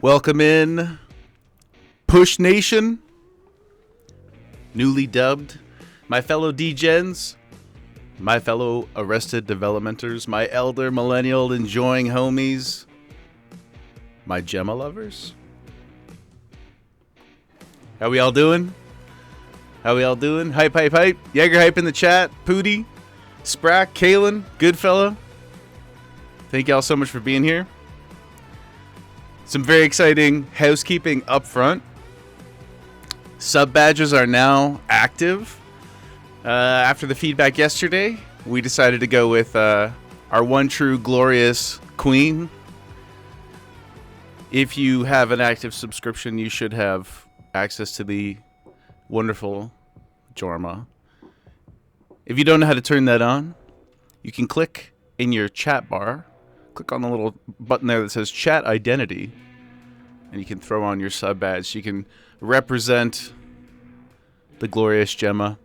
Welcome in, Push Nation, newly dubbed, my fellow D-Gens, my fellow Arrested Developmenters, my elder millennial enjoying homies, my Gemma lovers. How we all doing? Hype, hype, hype. Jaeger hype in the chat. Pooty, Sprack, Kalen, Goodfella. Thank y'all so much for being here. Some very exciting housekeeping up front. Sub badges are now active. After the feedback yesterday, we decided to go with our one true glorious queen. If you have an active subscription, you should have access to the wonderful Jorma. If you don't know how to turn that on, you can click in your chat bar. Click on the little button there that says Chat Identity, and you can throw on your sub badge. You can represent the glorious Gemma.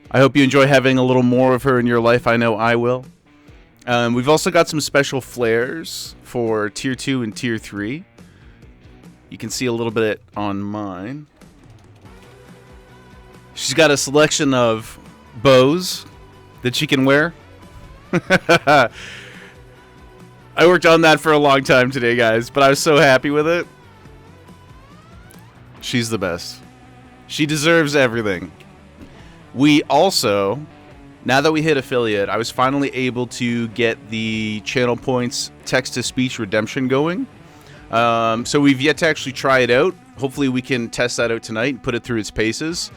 I hope you enjoy having a little more of her in your life. I know I will. We've also got some special flares for Tier 2 and Tier 3. You can see a little bit on mine. She's got a selection of bows that she can wear. I worked on that for a long time today, guys, but I was so happy with it. She's the best. She deserves everything. We also, now that we hit affiliate, I was finally able to get the channel points text-to-speech redemption going. So we've yet to actually try it out. Hopefully we can test that out tonight and put it through its paces.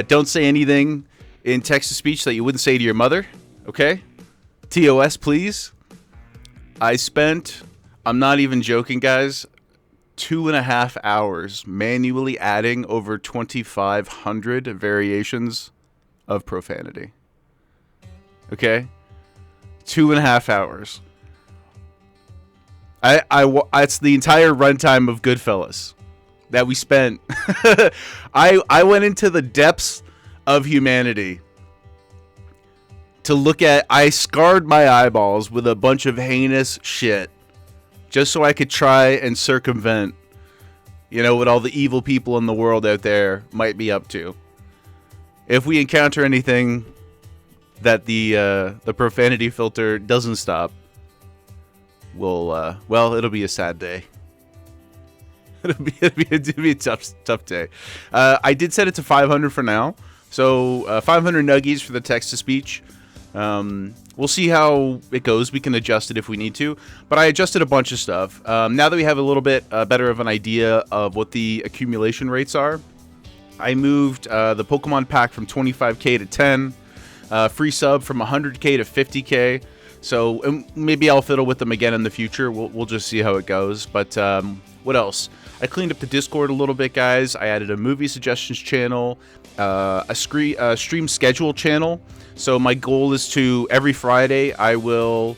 Don't say anything in text-to-speech that you wouldn't say to your mother, okay? TOS, please. I'm not even joking, guys, 2.5 hours manually adding over 2,500 variations of profanity. Okay? 2.5 hours. It's the entire runtime of Goodfellas that we spent. I went into the depths of humanity to look at. I scarred my eyeballs with a bunch of heinous shit just so I could try and circumvent, what all the evil people in the world out there might be up to. If we encounter anything that the profanity filter doesn't stop, it'll be a sad day. It'll be a tough day. I did set it to 500 for now, so 500 nuggies for the text-to-speech. We'll see how it goes. We can adjust it if we need to, but I adjusted a bunch of stuff. Now that we have a little bit better of an idea of what the accumulation rates are, I moved the Pokemon pack from 25k to 10, free sub from 100k to 50k. So maybe I'll fiddle with them again in the future. We'll just see how it goes. But what else? I cleaned up the Discord a little bit, guys. I added a movie suggestions channel, a stream schedule channel. So my goal is to, every Friday, I will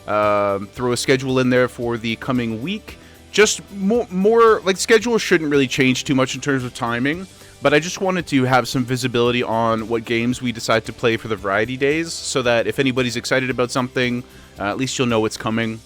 throw a schedule in there for the coming week. Just more like, schedule shouldn't really change too much in terms of timing. But I just wanted to have some visibility on what games we decide to play for the variety days, so that if anybody's excited about something, at least you'll know what's coming.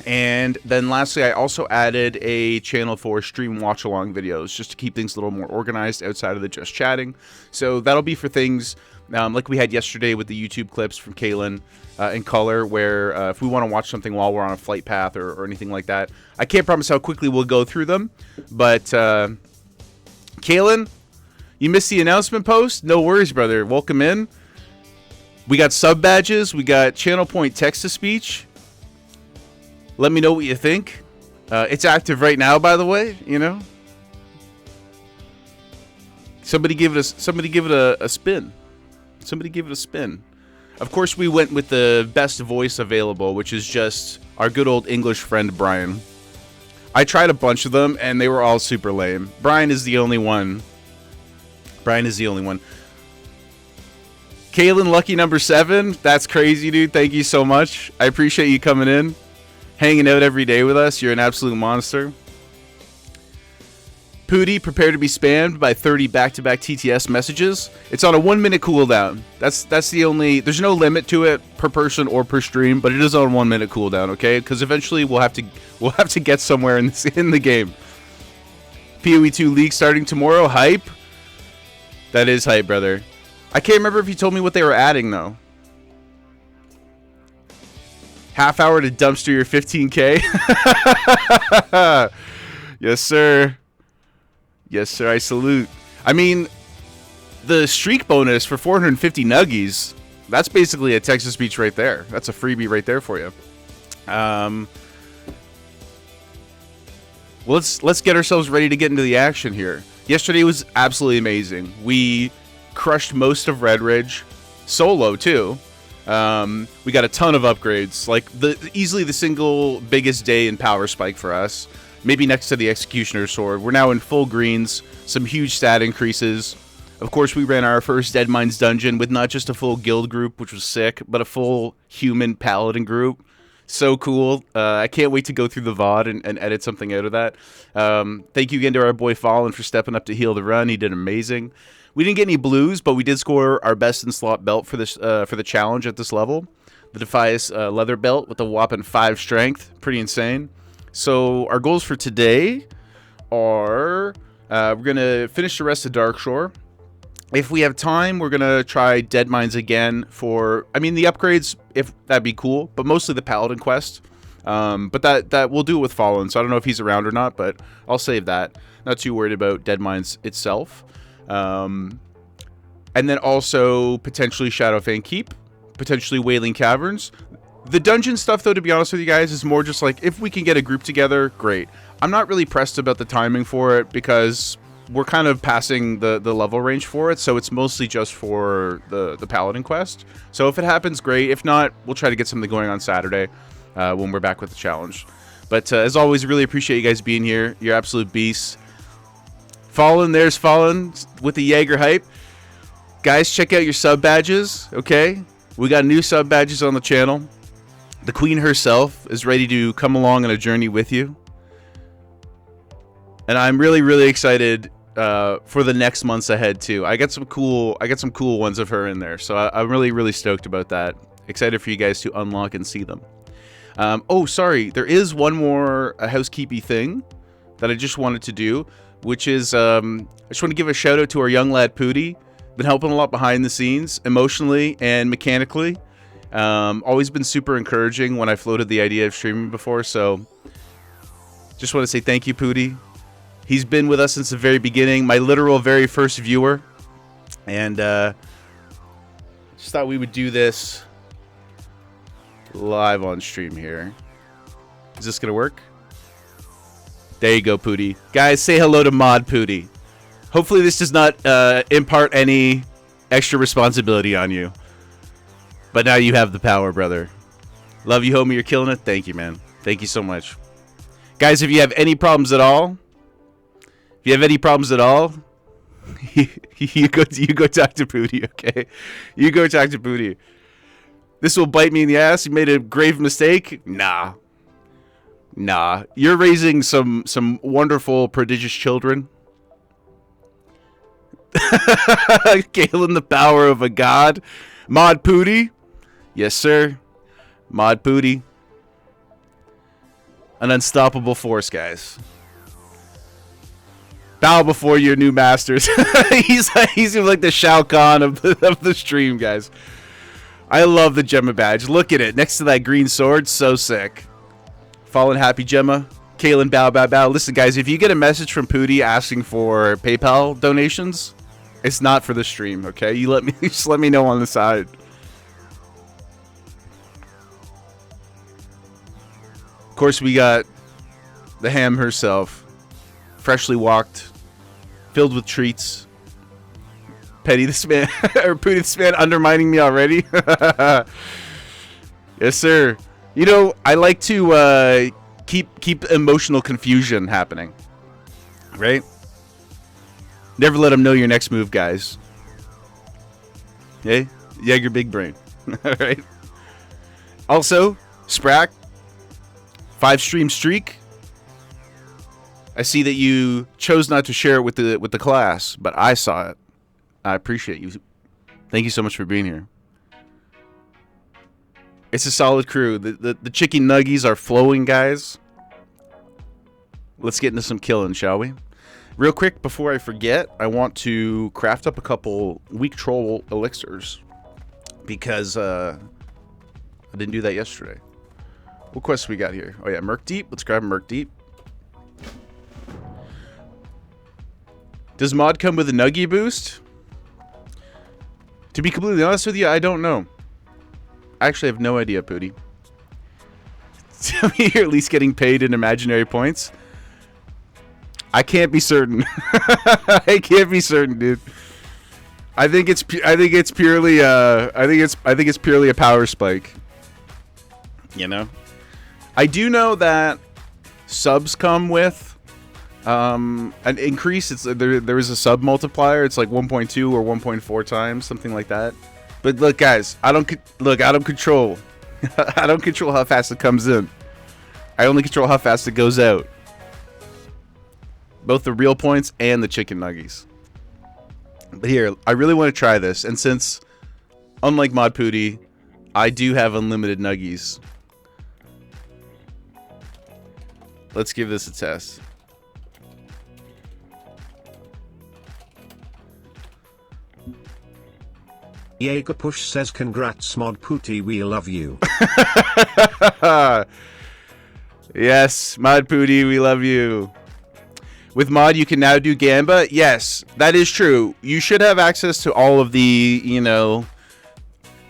And then lastly, I also added a channel for stream watch-along videos, just to keep things a little more organized outside of the just chatting. So that'll be for things like we had yesterday with the YouTube clips from Kalen and Color, where if we want to watch something while we're on a flight path or anything like that. I can't promise how quickly we'll go through them, but Kalen, you missed the announcement post? No worries, brother. Welcome in. We got sub badges. We got channel point text-to-speech. Let me know what you think. It's active right now, by the way. Somebody give it a spin. Somebody give it a spin. Of course, we went with the best voice available, which is just our good old English friend Brian. I tried a bunch of them, and they were all super lame. Brian is the only one. Kalen, lucky number 7. That's crazy, dude. Thank you so much. I appreciate you coming in, hanging out every day with us. You're an absolute monster. Pooty, prepare to be spammed by 30 back-to-back TTS messages. It's on a 1-minute cooldown. That's the only. There's no limit to it per person or per stream, but it is on 1-minute cooldown. Okay, because eventually we'll have to get somewhere in the game. PoE 2 League starting tomorrow. Hype. That is hype, brother. I can't remember if you told me what they were adding though. Half hour to dumpster your 15K. Yes, sir. Yes, sir. I salute. I mean, the streak bonus for 450 nuggies, that's basically a Texas speech right there. That's a freebie right there for you. Let's get ourselves ready to get into the action here. Yesterday was absolutely amazing. We crushed most of Red Ridge solo too. We got a ton of upgrades, like easily the single biggest day in power spike for us. Maybe next to the Executioner's Sword. We're now in full greens, some huge stat increases. Of course, we ran our first Dead Mines dungeon with not just a full guild group, which was sick, but a full human paladin group. So cool. I can't wait to go through the VOD and edit something out of that. Thank you again to our boy Fallen for stepping up to heal the run. He did amazing. We didn't get any blues, but we did score our best in slot belt for this for the challenge at this level. The Defias leather belt with a whopping 5 strength. Pretty insane. So our goals for today are we're going to finish the rest of Darkshore. If we have time, we're going to try Dead Mines again for, I mean, the upgrades, if that'd be cool, but mostly the Paladin quest. But that we'll do it with Fallen, so I don't know if he's around or not, but I'll save that. Not too worried about Dead Mines itself. And then also potentially Shadowfang Keep, potentially Wailing Caverns. The dungeon stuff, though, to be honest with you guys, is more just like, if we can get a group together, great. I'm not really pressed about the timing for it because we're kind of passing the level range for it, so it's mostly just for the Paladin quest. So if it happens, great. If not, we'll try to get something going on Saturday when we're back with the challenge. But as always, really appreciate you guys being here. You're absolute beasts. Fallen, there's Fallen with the Jaeger hype. Guys, check out your sub badges, okay? We got new sub badges on the channel. The Queen herself is ready to come along on a journey with you. And I'm really, really excited for the next months ahead too. I got some cool ones of her in there, so I'm really, really stoked about that. Excited for you guys to unlock and see them. Oh, sorry, there is one more housekeeping thing that I just wanted to do, which is I just want to give a shout out to our young lad Pooty. Been helping a lot behind the scenes, emotionally and mechanically. Always been super encouraging when I floated the idea of streaming before, so just want to say thank you, Pooty. He's been with us since the very beginning, my literal very first viewer, and just thought we would do this live on stream here. Is this gonna work? There you go, Pooty. Guys, say hello to Mod Pooty. Hopefully this does not impart any extra responsibility on you. But now you have the power, brother. Love you, homie. You're killing it. Thank you, man. Thank you so much. Guys, if you have any problems at all, you go talk to Pooty, okay? You go talk to Pooty. This will bite me in the ass. You made a grave mistake? Nah. You're raising some wonderful, prodigious children. Galen, the power of a god. Mod Pooty. Yes, sir. Mod Pooty. An unstoppable force, guys. Bow before your new masters. he's like the Shao Kahn of the stream, guys. I love the Gemma badge. Look at it. Next to that green sword. So sick. Fallen happy Gemma. Kalen, bow, bow, bow. Listen, guys, if you get a message from Pooty asking for PayPal donations, it's not for the stream, okay? You just let me know on the side. Of course, we got the ham herself. Freshly walked, filled with treats. Petty this man, or Pooty this man undermining me already. Yes, sir. You know, I like to keep emotional confusion happening, right? Never let them know your next move, guys. Hey, Jaeger big brain. All right. Also, Sprack, 5 stream streak. I see that you chose not to share it with the class, but I saw it. I appreciate you. Thank you so much for being here. It's a solid crew. The chicken nuggies are flowing, guys. Let's get into some killing, shall we? Real quick, before I forget, I want to craft up a couple weak troll elixirs. Because I didn't do that yesterday. What quests we got here? Oh yeah, Merc Deep. Let's grab Merc Deep. Does mod come with a nuggie boost? To be completely honest with you, I don't know. I actually have no idea, Pooty. Tell me you're at least getting paid in imaginary points. I can't be certain. I can't be certain, dude. I think it's purely a power spike. You know? I do know that subs come with an increase. It's there is a sub multiplier. It's like 1.2 or 1.4 times, something like that. But look, guys, I don't control. I don't control how fast it comes in. I only control how fast it goes out. Both the real points and the chicken nuggies. But here, I really want to try this, and since, unlike Mod Pooty, I do have unlimited nuggies. Let's give this a test. Jaeger Push says congrats Mod Pooty, we love you. Yes, Mod Pooty, we love you. With mod, you can now do Gamba. Yes, that is true. You should have access to all of the, you know,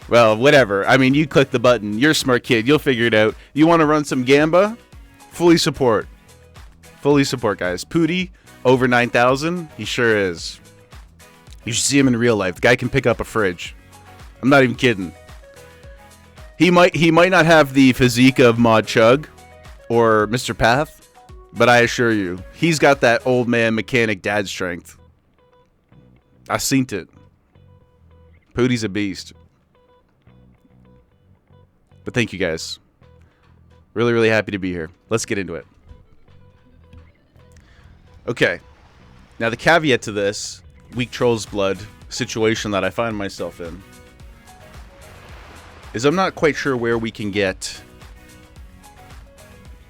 well, whatever. I mean, you click the button. You're a smart kid. You'll figure it out. You want to run some Gamba? Fully support. Fully support, guys. Pooty, over 9,000. He sure is. You should see him in real life. The guy can pick up a fridge. I'm not even kidding. He might not have the physique of Mod Chug or Mr. Path, but I assure you, he's got that old man mechanic dad strength. I seen it. Pooty's a beast. But thank you guys. Really, really happy to be here. Let's get into it. Okay. Now the caveat to this weak troll's blood situation that I find myself in is I'm not quite sure where we can get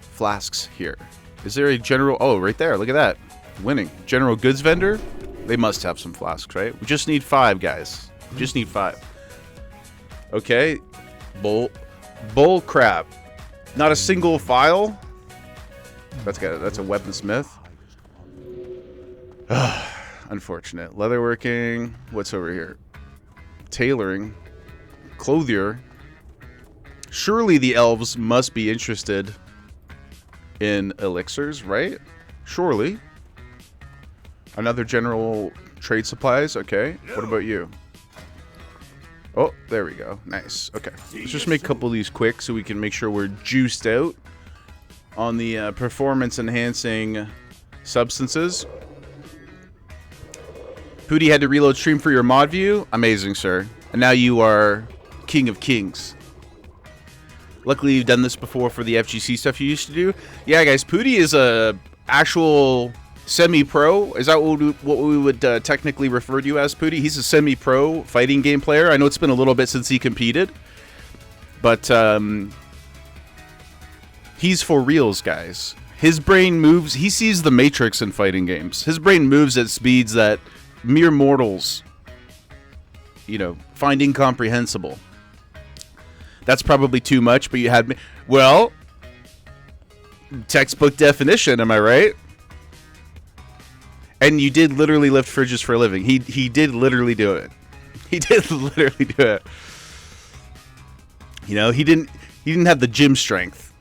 flasks here. Is there a general... Oh, right there. Look at that. Winning. General goods vendor? They must have some flasks, right? We just need 5, guys. We just need 5. Okay. Bull crap. Not a single file? That's a weaponsmith. Unfortunate. Leatherworking. What's over here? Tailoring. Clothier. Surely the elves must be interested in elixirs, right? Surely. Another general trade supplies. Okay. What about you? Oh, there we go. Nice. Okay. Let's just make a couple of these quick so we can make sure we're juiced out on the performance enhancing substances. Pooty had to reload stream for your mod view. Amazing, sir. And now you are king of kings. Luckily, you've done this before for the FGC stuff you used to do. Yeah, guys, Pooty is a actual semi-pro. Is that what we would technically refer to you as, Pooty? He's a semi-pro fighting game player. I know it's been a little bit since he competed. But he's for reals, guys. His brain moves. He sees the Matrix in fighting games. His brain moves at speeds that mere mortals, you know, find incomprehensible. That's probably too much, but you had me. Well, textbook definition, am I right? And you did literally lift fridges for a living. He did literally do it. He did literally do it. You know, he didn't have the gym strength.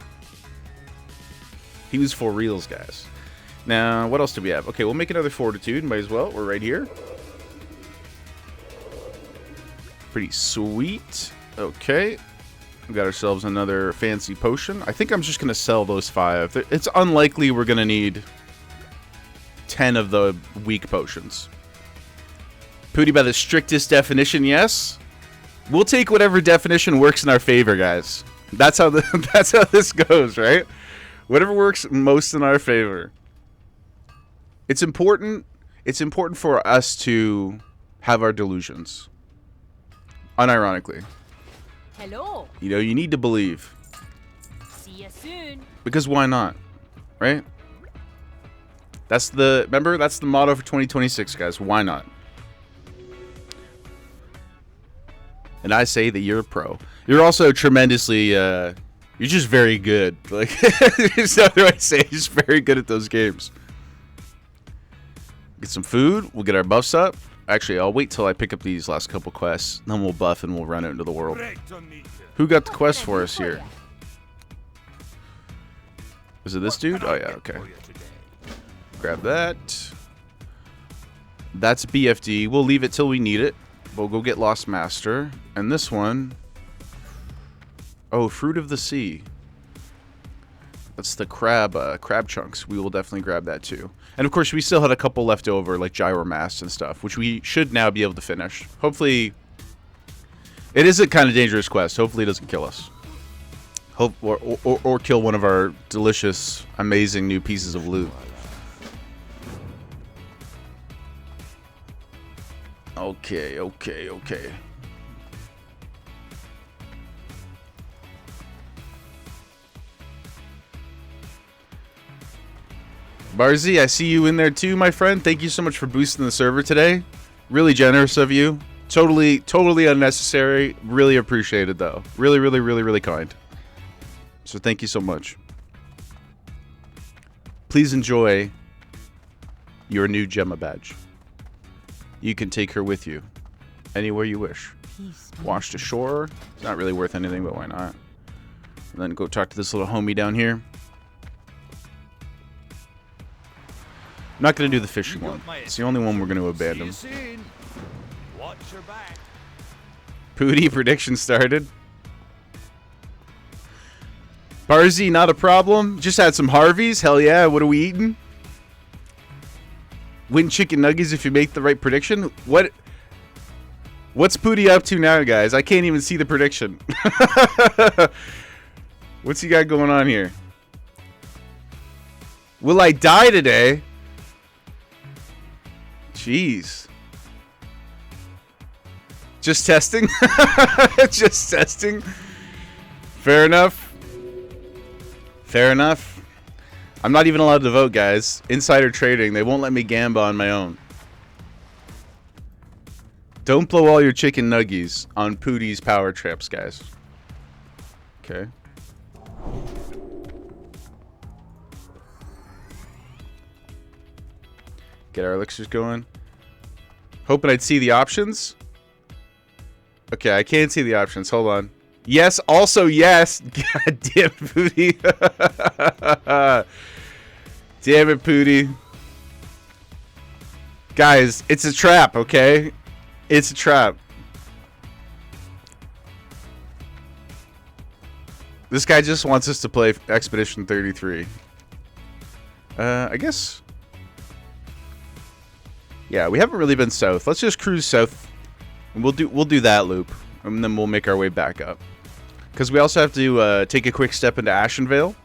He was for reals, guys. Now, what else do we have? Okay, we'll make another fortitude. Might as well. We're right here. Pretty sweet. Okay. We got ourselves another fancy potion. I think I'm just going to sell those 5. It's unlikely we're going to need 10 of the weak potions. Pooty, by the strictest definition, yes. We'll take whatever definition works in our favor, guys. That's how that's how this goes, right? Whatever works most in our favor. It's important. It's important for us to have our delusions. Unironically. Hello. You know, you need to believe. See you soon. Because why not? Right? That's the motto for 2026, guys. Why not? And I say that you're a pro. You're also tremendously you're just very good. Like there's no other way to say it. You're just very good at those games. Get some food, we'll get our buffs up. Actually, I'll wait till I pick up these last couple quests, then we'll buff and we'll run out into the world. Who got the quest for us here? Is it this dude? Oh yeah, okay. Grab that. That's BFD. We'll leave it till we need it. We'll go get Lost Master. And this one... Oh, Fruit of the Sea. That's the crab chunks. We will definitely grab that too. And of course, we still had a couple left over, like gyro masts and stuff, which we should now be able to finish. Hopefully... It is a kind of dangerous quest. Hopefully it doesn't kill us. Or kill one of our delicious, amazing new pieces of loot. Okay. Barzy, I see you in there too, my friend. Thank you so much for boosting the server today. Really generous of you. Totally unnecessary. Really appreciated though. Really kind. So thank you so much. Please enjoy your new Gemma badge. You can take her with you anywhere you wish. Washed ashore. It's not really worth anything, but why not? And then go talk to this little homie down here. I'm not going to do the fishing one. It's the only one we're going to abandon. Pooty prediction started. Barzy, not a problem. Just had some Harveys. Hell yeah. What are we eating? Win chicken nuggets if you make the right prediction. What's Pooty up to now, guys? I can't even see the prediction. What's he got going on here? Will I die today? Jeez. Just testing? Just testing? Fair enough. Fair enough. I'm not even allowed to vote, guys. Insider trading. They won't let me gamble on my own. Don't blow all your chicken nuggies on Pooty's power traps, guys. Okay. Get our elixirs going. Hoping I'd see the options. Okay, I can't see the options. Hold on. Yes, also yes. God damn it, Pooty. Damn it, Pooty. Guys, it's a trap, okay? It's a trap. This guy just wants us to play Expedition 33. I guess... Yeah, we haven't really been south. Let's just cruise south. And we'll do that loop. And then we'll make our way back up. Because we also have to take a quick step into Ashenvale.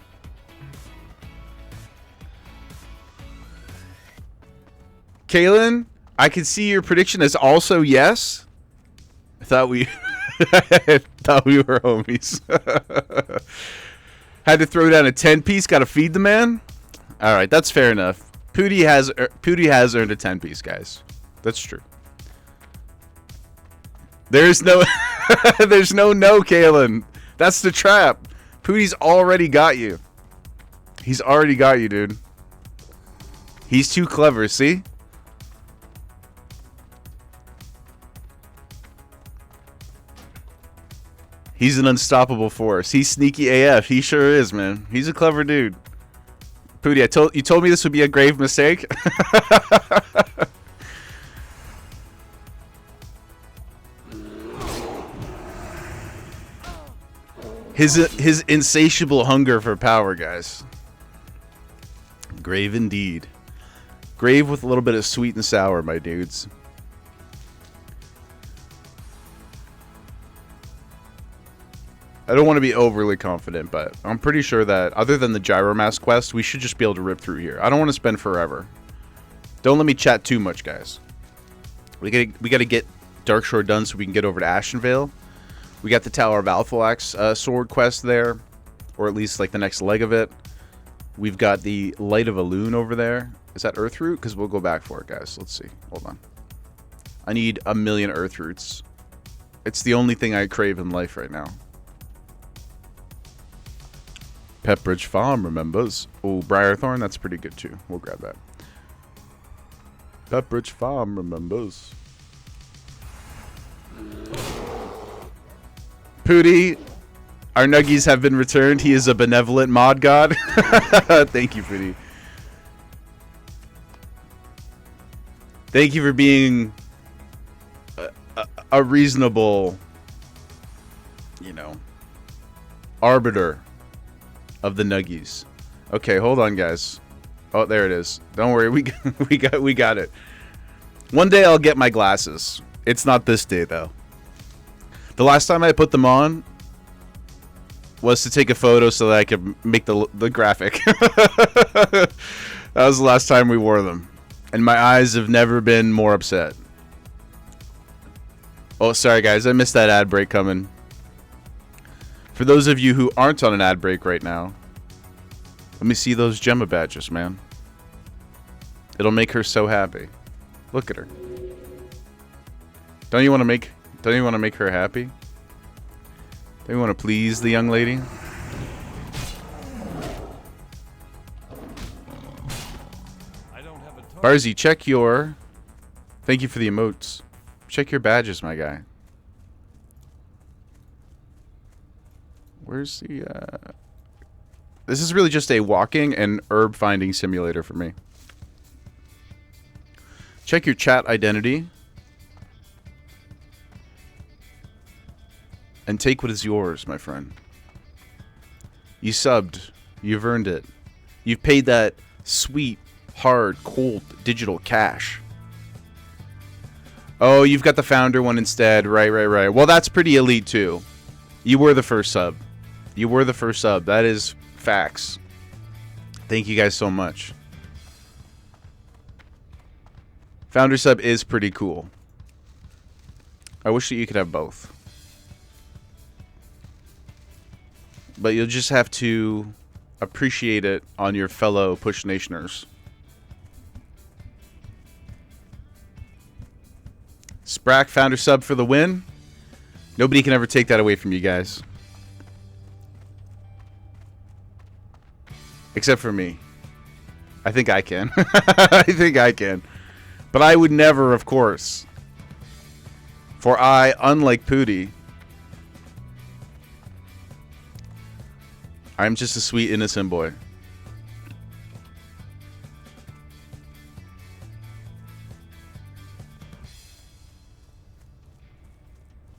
Kaylin, I can see your prediction is also yes. I thought we thought we were homies. Had to throw down a 10-piece, gotta feed the man. Alright, that's fair enough. Pooty has earned a 10-piece, guys. That's true. There's no there's no Kaylin. That's the trap. Pooty's already got you. He's already got you, dude. He's too clever, see? He's an unstoppable force. He's sneaky AF. He sure is, man. He's a clever dude. Pooty, you told me this would be a grave mistake. His insatiable hunger for power, guys. Grave indeed. Grave with a little bit of sweet and sour, my dudes. I don't want to be overly confident, but I'm pretty sure that other than the Gyromask quest, we should just be able to rip through here. I don't want to spend forever. Don't let me chat too much, guys. We gotta get Darkshore done so we can get over to Ashenvale. We got the Tower of Alphawax sword quest there, or at least like the next leg of it. We've got the Light of Elune over there. Is that Earth Root? Because we'll go back for it, guys. Let's see. Hold on. I need 1,000,000 Earth Roots. It's the only thing I crave in life right now. Pepperidge Farm remembers. Oh, Briarthorn, that's pretty good too. We'll grab that. Pepperidge Farm remembers. Pooty, our nuggies have been returned. He is a benevolent mod god. Thank you, Pooty. Thank you for being a reasonable, you know, arbiter of the nuggies. Okay, hold on, guys. Oh, there it is. Don't worry, we got it. One day I'll get my glasses. It's not this day though. The last time I put them on was to take a photo so that I could make the graphic. That was the last time we wore them, and my eyes have never been more upset. Oh, sorry guys, I missed that ad break coming. For those of you who aren't on an ad break right now, let me see those Gemma badges, man. It'll make her so happy. Look at her. Don't you want to make her happy? Don't you want to please the young lady? Barzy, check your... Thank you for the emotes. Check your badges, my guy. Where's the... This is really just a walking and herb finding simulator for me. Check your chat identity. And take what is yours, my friend. You subbed. You've earned it. You've paid that sweet, hard, cold, digital cash. Oh, you've got the founder one instead. Right. Well, that's pretty elite, too. You were the first sub. You were the first sub. That is facts. Thank you guys so much. Founder sub is pretty cool. I wish that you could have both. But you'll just have to appreciate it on your fellow Push Nationers. Sprack, founder sub for the win. Nobody can ever take that away from you guys. Except for me. I think I can. I think I can. But I would never, of course. For I, unlike Pooty, I'm just a sweet, innocent boy.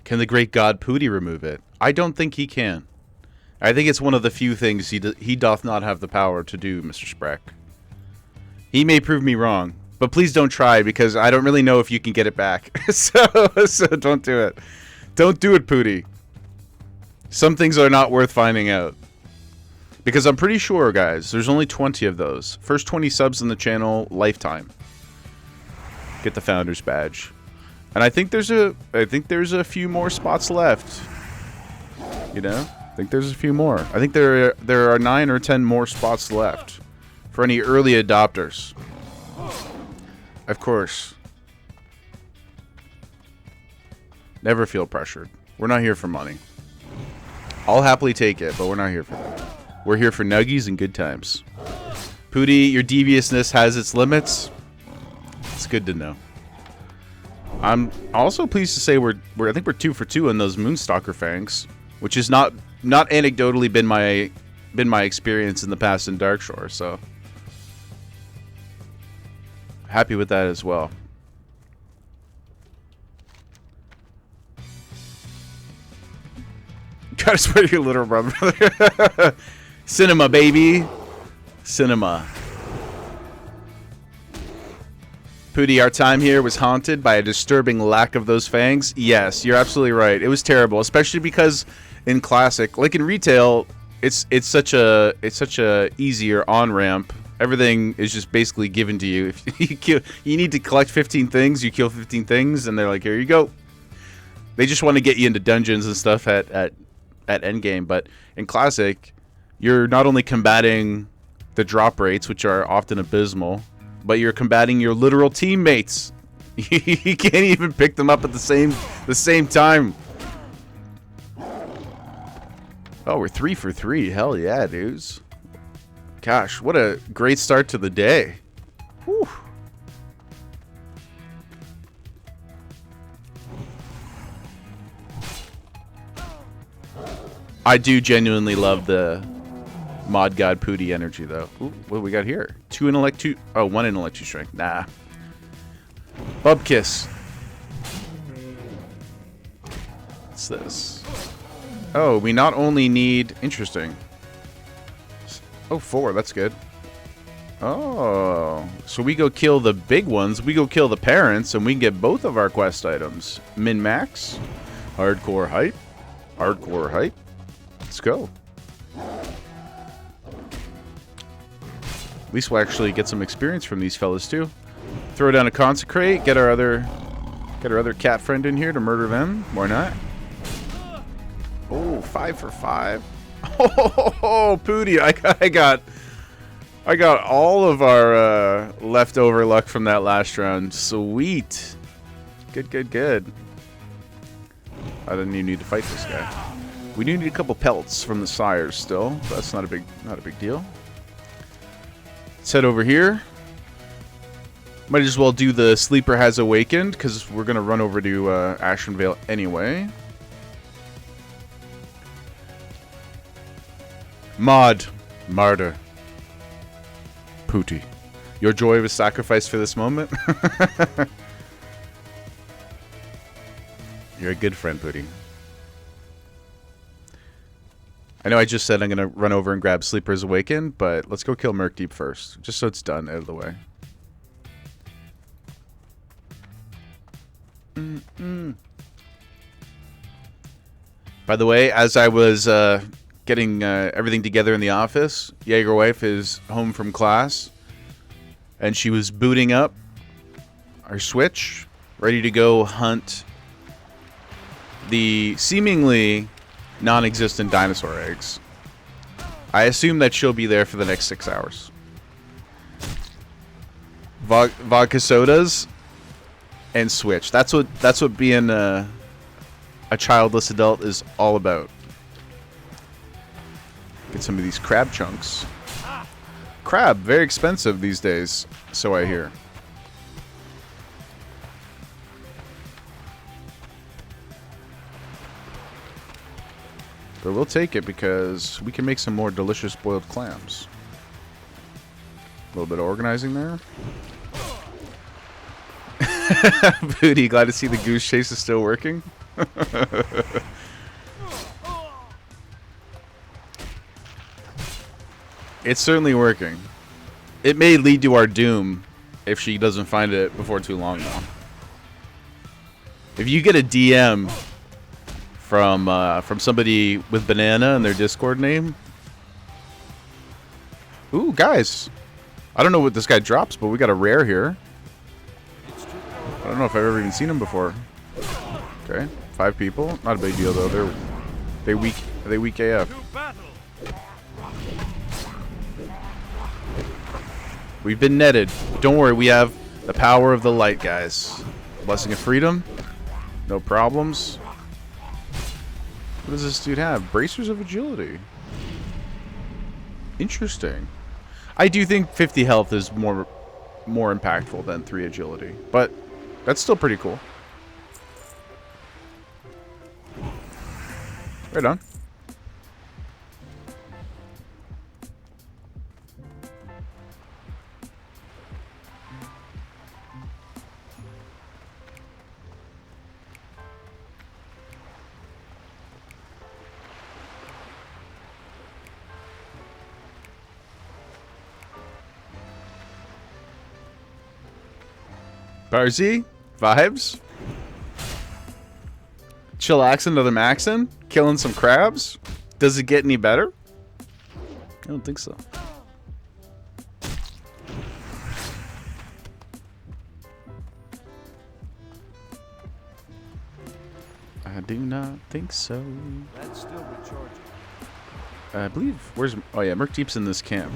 Can the great god Pooty remove it? I don't think he can. I think it's one of the few things he doth not have the power to do, Mr. Sprack. He may prove me wrong, but please don't try, because I don't really know if you can get it back. so don't do it. Don't do it, Pooty. Some things are not worth finding out. Because I'm pretty sure, guys, there's only 20 of those. First 20 subs in the channel, lifetime. Get the founder's badge. And I think there's a few more spots left. You know? I think there's a few more. I think there are 9 or 10 more spots left for any early adopters. Of course. Never feel pressured. We're not here for money. I'll happily take it, but we're not here for that. We're here for nuggies and good times. Pooty, your deviousness has its limits. It's good to know. I'm also pleased to say I think we're 2 for 2 on those Moonstalker fangs, which is not anecdotally been my experience in the past in Darkshore, so happy with that as well. Gotta swear your little brother. Cinema, baby. Cinema. Pooty, our time here was haunted by a disturbing lack of those fangs. Yes, you're absolutely right. It was terrible, especially because in Classic, like in retail, it's such a easier on-ramp. Everything is just basically given to you. If you need to collect 15 things, you kill 15 things, and they're like, here you go. They just want to get you into dungeons and stuff at endgame. But in Classic, you're not only combating the drop rates, which are often abysmal, but you're combating your literal teammates. You can't even pick them up at the same time. Oh, we're 3 for 3. Hell yeah, dudes. Gosh, what a great start to the day. Whew. I do genuinely love the Mod God Pooty energy, though. Ooh, what do we got here? 2 intellect, 2... Oh, 1 intellect, 2 strength. Nah. Bub Kiss. What's this? Oh, we not only need... Interesting. Oh, 4. That's good. Oh. So we go kill the big ones. We go kill the parents, and we can get both of our quest items. Min-max. Hardcore hype. Hardcore hype. Let's go. At least we'll actually get some experience from these fellas too. Throw down a consecrate, get our other cat friend in here to murder them. Why not? Oh, 5 for 5. Oh, Pooty! I got all of our leftover luck from that last round. Sweet. Good. I didn't even need to fight this guy. We do need a couple pelts from the sires still. But that's not a big deal. Let's head over here. Might as well do the Sleeper Has Awakened, because we're going to run over to Ashenvale anyway. Martyr. Pooty. Your joy was sacrificed for this moment? You're a good friend, Pooty. I know I just said I'm going to run over and grab Sleeper's Awakened, but let's go kill Murkdeep first, just so it's done, out of the way. By the way, as I was getting everything together in the office, Jaeger wife is home from class, and she was booting up our Switch, ready to go hunt the seemingly non-existent dinosaur eggs. I assume that she'll be there for the next 6 hours. Vodka sodas and Switch. That's what being a childless adult is all about. Get some of these crab chunks. Crab, very expensive these days, so I hear. But we'll take it because we can make some more delicious boiled clams. A little bit of organizing there. Booty, glad to see the goose chase is still working. It's certainly working. It may lead to our doom if she doesn't find it before too long, though. If you get a DM from somebody with banana in their Discord name. Ooh, guys. I don't know what this guy drops, but we got a rare here. I don't know if I've ever even seen him before. Okay, 5 people. Not a big deal though. They weak AF. We've been netted. Don't worry, we have the power of the light, guys. Blessing of freedom. No problems. What does this dude have? Bracers of agility. Interesting. I do think 50 health is more impactful than 3 agility, but that's still pretty cool. Right on. Barzy? Vibes? Chillaxing, another maxin? Killing some crabs? Does it get any better? I don't think so. I do not think so. That's still recharging. I believe. Where's? Oh yeah, Merc Deep's in this camp.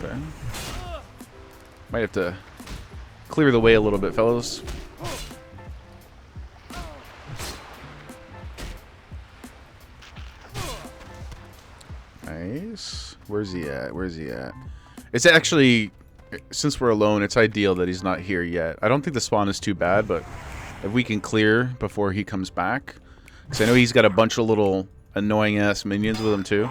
Might have to clear the way a little bit, fellas. Nice. Where's he at? Where's he at? It's actually, since we're alone, it's ideal that he's not here yet. I don't think the spawn is too bad, but if we can clear before he comes back, because I know he's got a bunch of little annoying ass minions with him too.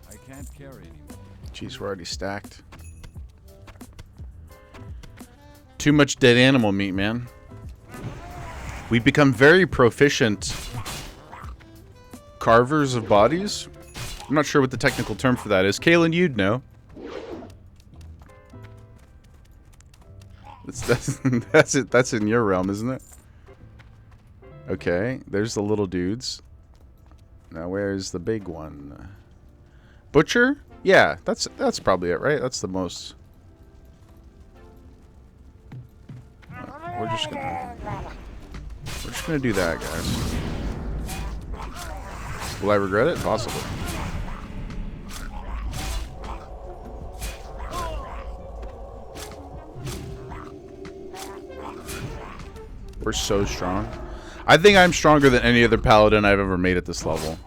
I can't carry anymore. Jeez, we're already stacked. Too much dead animal meat, man. We've become very proficient carvers of bodies. I'm not sure what the technical term for that is. Kaylin, you'd know. That's in your realm, isn't it? Okay, there's the little dudes. Now where's the big one? Butcher? Yeah, that's probably it, right? That's the most. We're just gonna do that, guys. Will I regret it? Possibly. We're so strong. I think I'm stronger than any other paladin I've ever made at this level.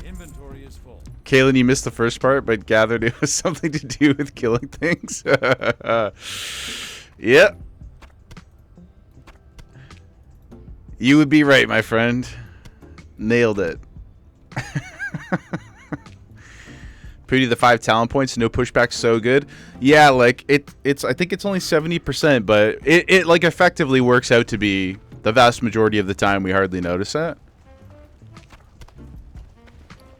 Inventory is full. Kaylin, you missed the first part, but gathered it was something to do with killing things. Yep. You would be right, my friend. Nailed it. Pooty, the 5 talent points, no pushback, so good. Yeah, like it's I think it's only 70%, but it like effectively works out to be the vast majority of the time we hardly notice it.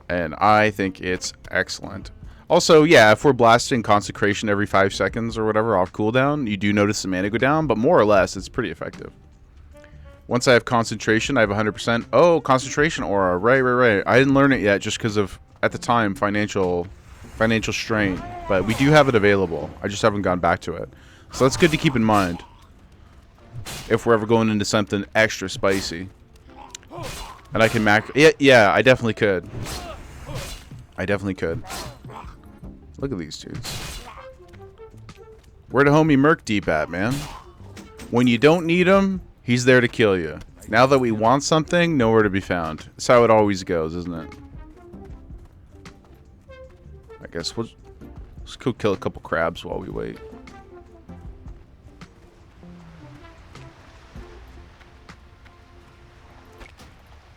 And I think it's excellent. Also, yeah, if we're blasting consecration every 5 seconds or whatever off cooldown, you do notice the mana go down, but more or less it's pretty effective. Once I have concentration, I have 100%. Oh, concentration aura. Right. I didn't learn it yet just because of, at the time, financial strain. But we do have it available. I just haven't gone back to it. So that's good to keep in mind if we're ever going into something extra spicy. And I can yeah, I definitely could. Look at these dudes. Where the homie Merc Deep at, man? When you don't need him, he's there to kill you. Now that we want something, nowhere to be found. That's how it always goes, isn't it? I guess let's go kill a couple crabs while we wait.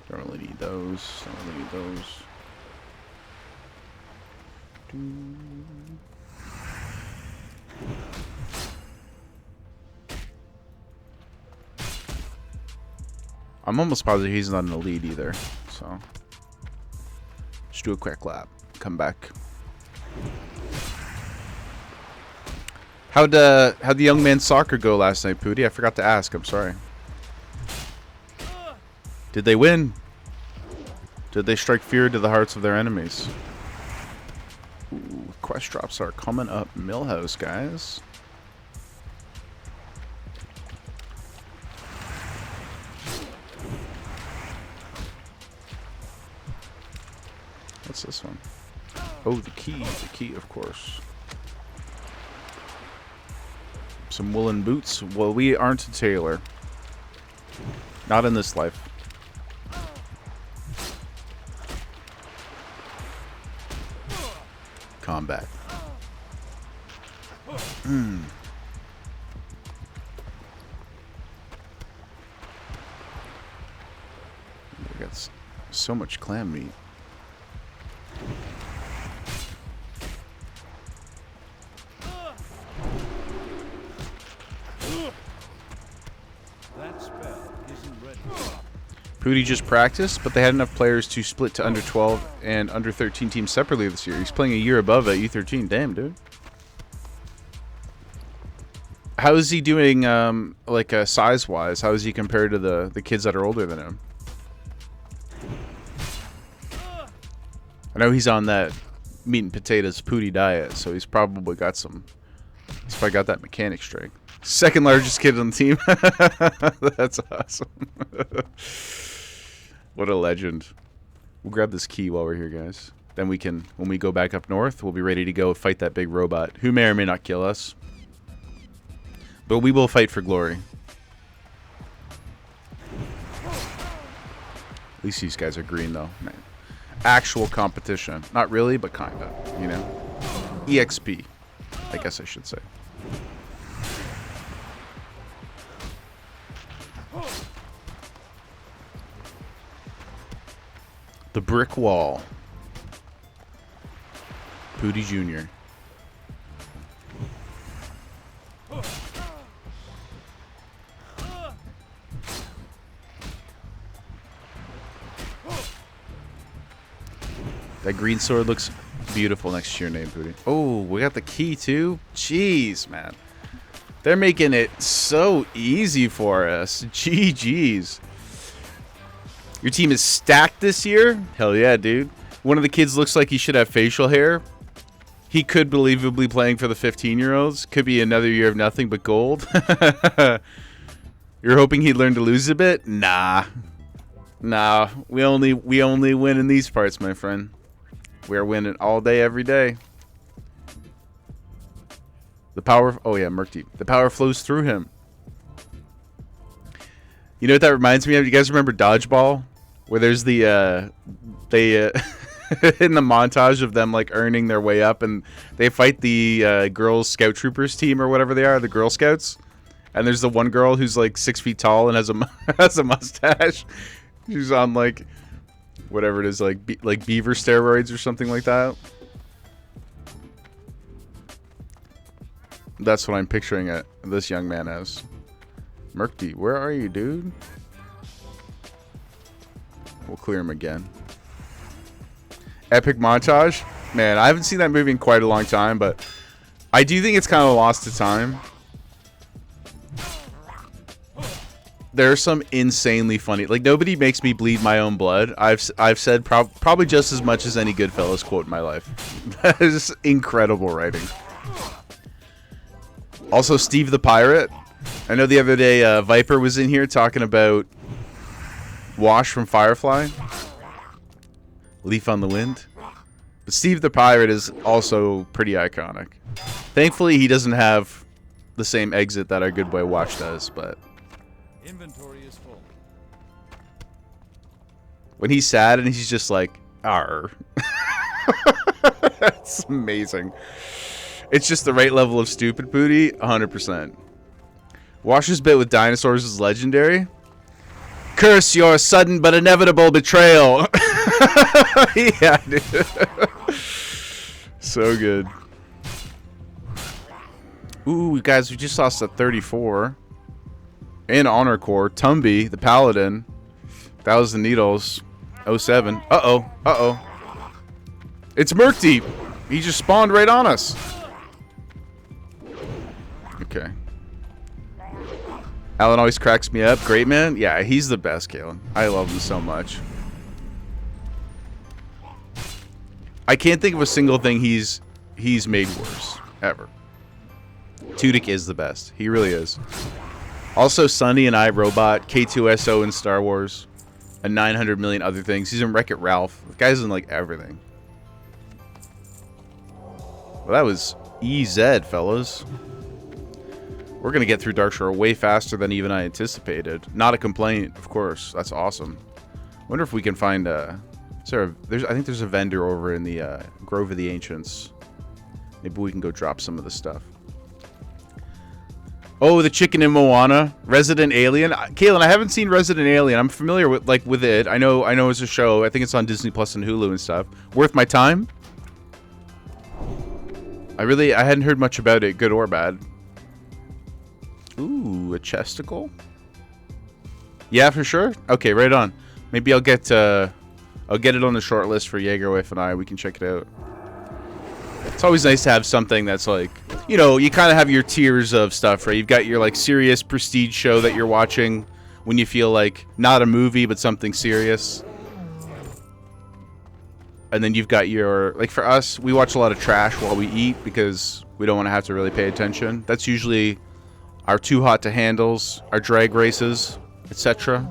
Don't really need those. I'm almost positive he's not in the lead either, so just do a quick lap, come back. How'd the young man's soccer go last night, Pooty? I forgot to ask. I'm sorry. Did they win? Did they strike fear to the hearts of their enemies? Ooh, quest drops are coming up. Millhouse, guys. What's this one? Oh, the key, of course. Some woolen boots. Well, we aren't a tailor. Not in this life. Combat. We got so much clam meat. That spell isn't ready. Pooty just practiced, but they had enough players to split to under 12 and under 13 teams separately this year. He's playing a year above at U13. Damn, dude. How is he doing, like, size-wise? How is he compared to the kids that are older than him? I know he's on that meat and potatoes Pooty diet, so he's probably got some... He's probably got that mechanic strength. Second largest kid on the team. That's awesome. What a legend. We'll grab this key while we're here, guys. Then we can, when we go back up north, we'll be ready to go fight that big robot, who may or may not kill us. But we will fight for glory. At least these guys are green, though. Man. Actual competition. Not really, but kind of, you know? EXP, I guess I should say. The brick wall. Pooty Jr. That green sword looks beautiful next to your name, Pooty. Oh, we got the key too? Jeez, man. They're making it so easy for us. GG's. Your team is stacked this year? Hell yeah, dude. One of the kids looks like he should have facial hair. He could believably be playing for the 15-year-olds. Could be another year of nothing but gold. You're hoping he'd learn to lose a bit? Nah. Nah. We only win in these parts, my friend. We are winning all day, every day. The power... Oh, yeah, Murky. The power flows through him. You know what that reminds me of? You guys remember Dodgeball? Where there's the, in the montage of them, like, earning their way up, and they fight the girls' scout troopers team, or whatever they are, the Girl Scouts. And there's the one girl who's, like, 6 feet tall and has a mustache. She's on, like, whatever it is, like beaver steroids or something like that. That's what I'm picturing this young man as. Murky, where are you, dude? We'll clear him again. Epic montage? Man, I haven't seen that movie in quite a long time, but I do think it's kind of lost to time. There are some insanely funny... Like, nobody makes me bleed my own blood. I've said probably just as much as any Goodfellas quote in my life. That is incredible writing. Also, Steve the Pirate. I know the other day Viper was in here talking about Wash from Firefly. Leaf on the Wind. But Steve the Pirate is also pretty iconic. Thankfully, he doesn't have the same exit that our good boy Wash does, but... Inventory is full. When he's sad and he's just like, arr. That's amazing. It's just the right level of stupid, Pooty. 100%. Wash's bit with dinosaurs is legendary. Curse your sudden but inevitable betrayal. Yeah, dude. So good. Ooh, guys, we just lost a 34. And Honor Core. Tumby, the Paladin. Thousand Needles. 07. Uh-oh. Uh-oh. It's Murky. He just spawned right on us. Okay. Alan always cracks me up. Great man. Yeah, he's the best, Kalen. I love him so much. I can't think of a single thing he's made worse. Ever. Tudyk is the best. He really is. Also, Sonny and iRobot, K2SO in Star Wars, and 900 million other things. He's in Wreck-It Ralph. The guy's in, like, everything. Well, that was EZ, fellas. We're going to get through Darkshore way faster than even I anticipated. Not a complaint, of course. That's awesome. Wonder if we can find I think there's a vendor over in the Grove of the Ancients. Maybe we can go drop some of the stuff. Oh, the chicken in Moana. Resident Alien. Kalen, I haven't seen Resident Alien. I'm familiar with it. I know it's a show. I think it's on Disney Plus and Hulu and stuff. Worth my time? I hadn't heard much about it, good or bad. Ooh, a chesticle? Yeah, for sure. Okay, right on. Maybe I'll get it on the short list for Jaeger Wife and I. We can check it out. It's always nice to have something that's like, you know, you kind of have your tiers of stuff, right? You've got your like serious prestige show that you're watching when you feel like not a movie but something serious. And then you've got your, like for us, we watch a lot of trash while we eat because we don't want to have to really pay attention. That's usually our Too Hot to Handles, our drag races, etc.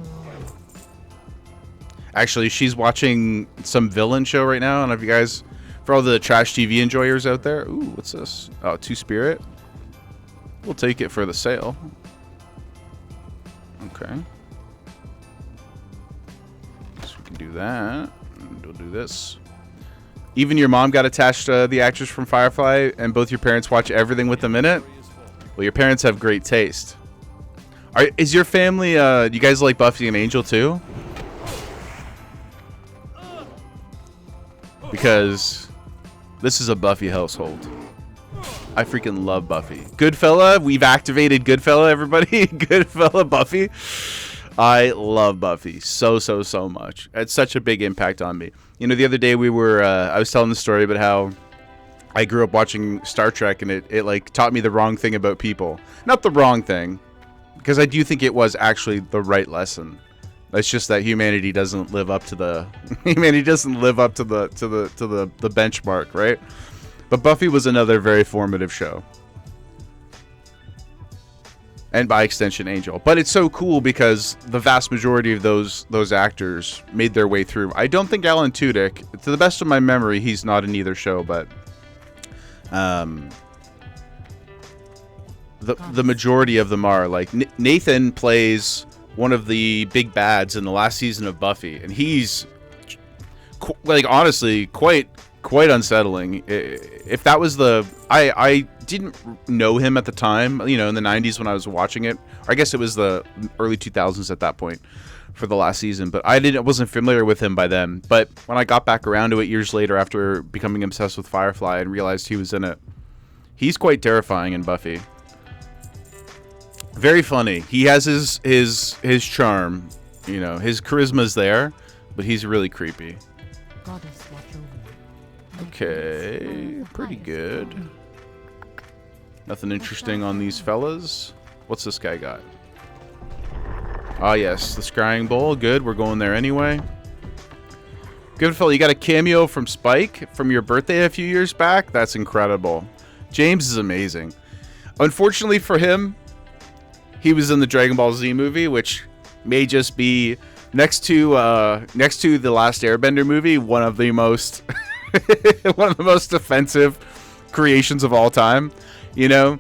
Actually, she's watching some villain show right now. I don't know if you guys, for all the trash TV enjoyers out there. Ooh, what's this? Oh, Two Spirit. We'll take it for the sale. Okay. So we can do that. And we'll do this. Even your mom got attached to the actress from Firefly, and both your parents watch everything with them in it? Well, your parents have great taste. Is your family, you guys like Buffy and Angel too? Because this is a Buffy household. I freaking love Buffy. Goodfella, we've activated Goodfella, everybody. Goodfella Buffy. I love Buffy so much. It's such a big impact on me. You know, the other day we were, I was telling the story about how I grew up watching Star Trek, and it like taught me the wrong thing about people. Not the wrong thing, because I do think it was actually the right lesson. It's just that humanity doesn't live up to the the benchmark, right? But Buffy was another very formative show. And by extension, Angel. But it's so cool because the vast majority of those actors made their way through. I don't think Alan Tudyk, to the best of my memory, he's not in either show, but the majority of them are. Like Nathan plays one of the big bads in the last season of Buffy, and he's like honestly quite unsettling. If that was I didn't know him at the time, you know, in the 90s when I was watching it. Or I guess it was the early 2000s at that point for the last season, but I wasn't familiar with him by then. But when I got back around to it years later after becoming obsessed with Firefly and realized he was in it, he's quite terrifying in Buffy. Very funny. He has his charm, you know, his charisma's there, but he's really creepy. Okay, pretty good. Nothing interesting on these fellas. What's this guy got? Ah, yes, the scrying bowl. Good, we're going there anyway. Good fella, you got a cameo from Spike from your birthday a few years back? That's incredible. James is amazing. Unfortunately for him, he was in the Dragon Ball Z movie, which may just be next to the Last Airbender movie, one of the most offensive creations of all time. You know,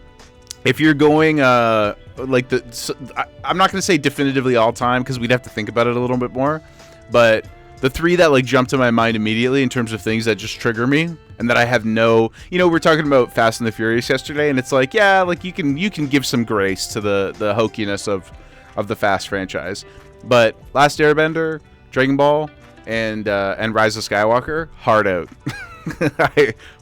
if you're going like I'm not going to say definitively all time because we'd have to think about it a little bit more, but the three that like jump to my mind immediately in terms of things that just trigger me and that I have no, you know, we're talking about Fast and the Furious yesterday, and it's like, yeah, like you can give some grace to the hokiness of the Fast franchise, but Last Airbender, Dragon Ball, and Rise of Skywalker, hard out.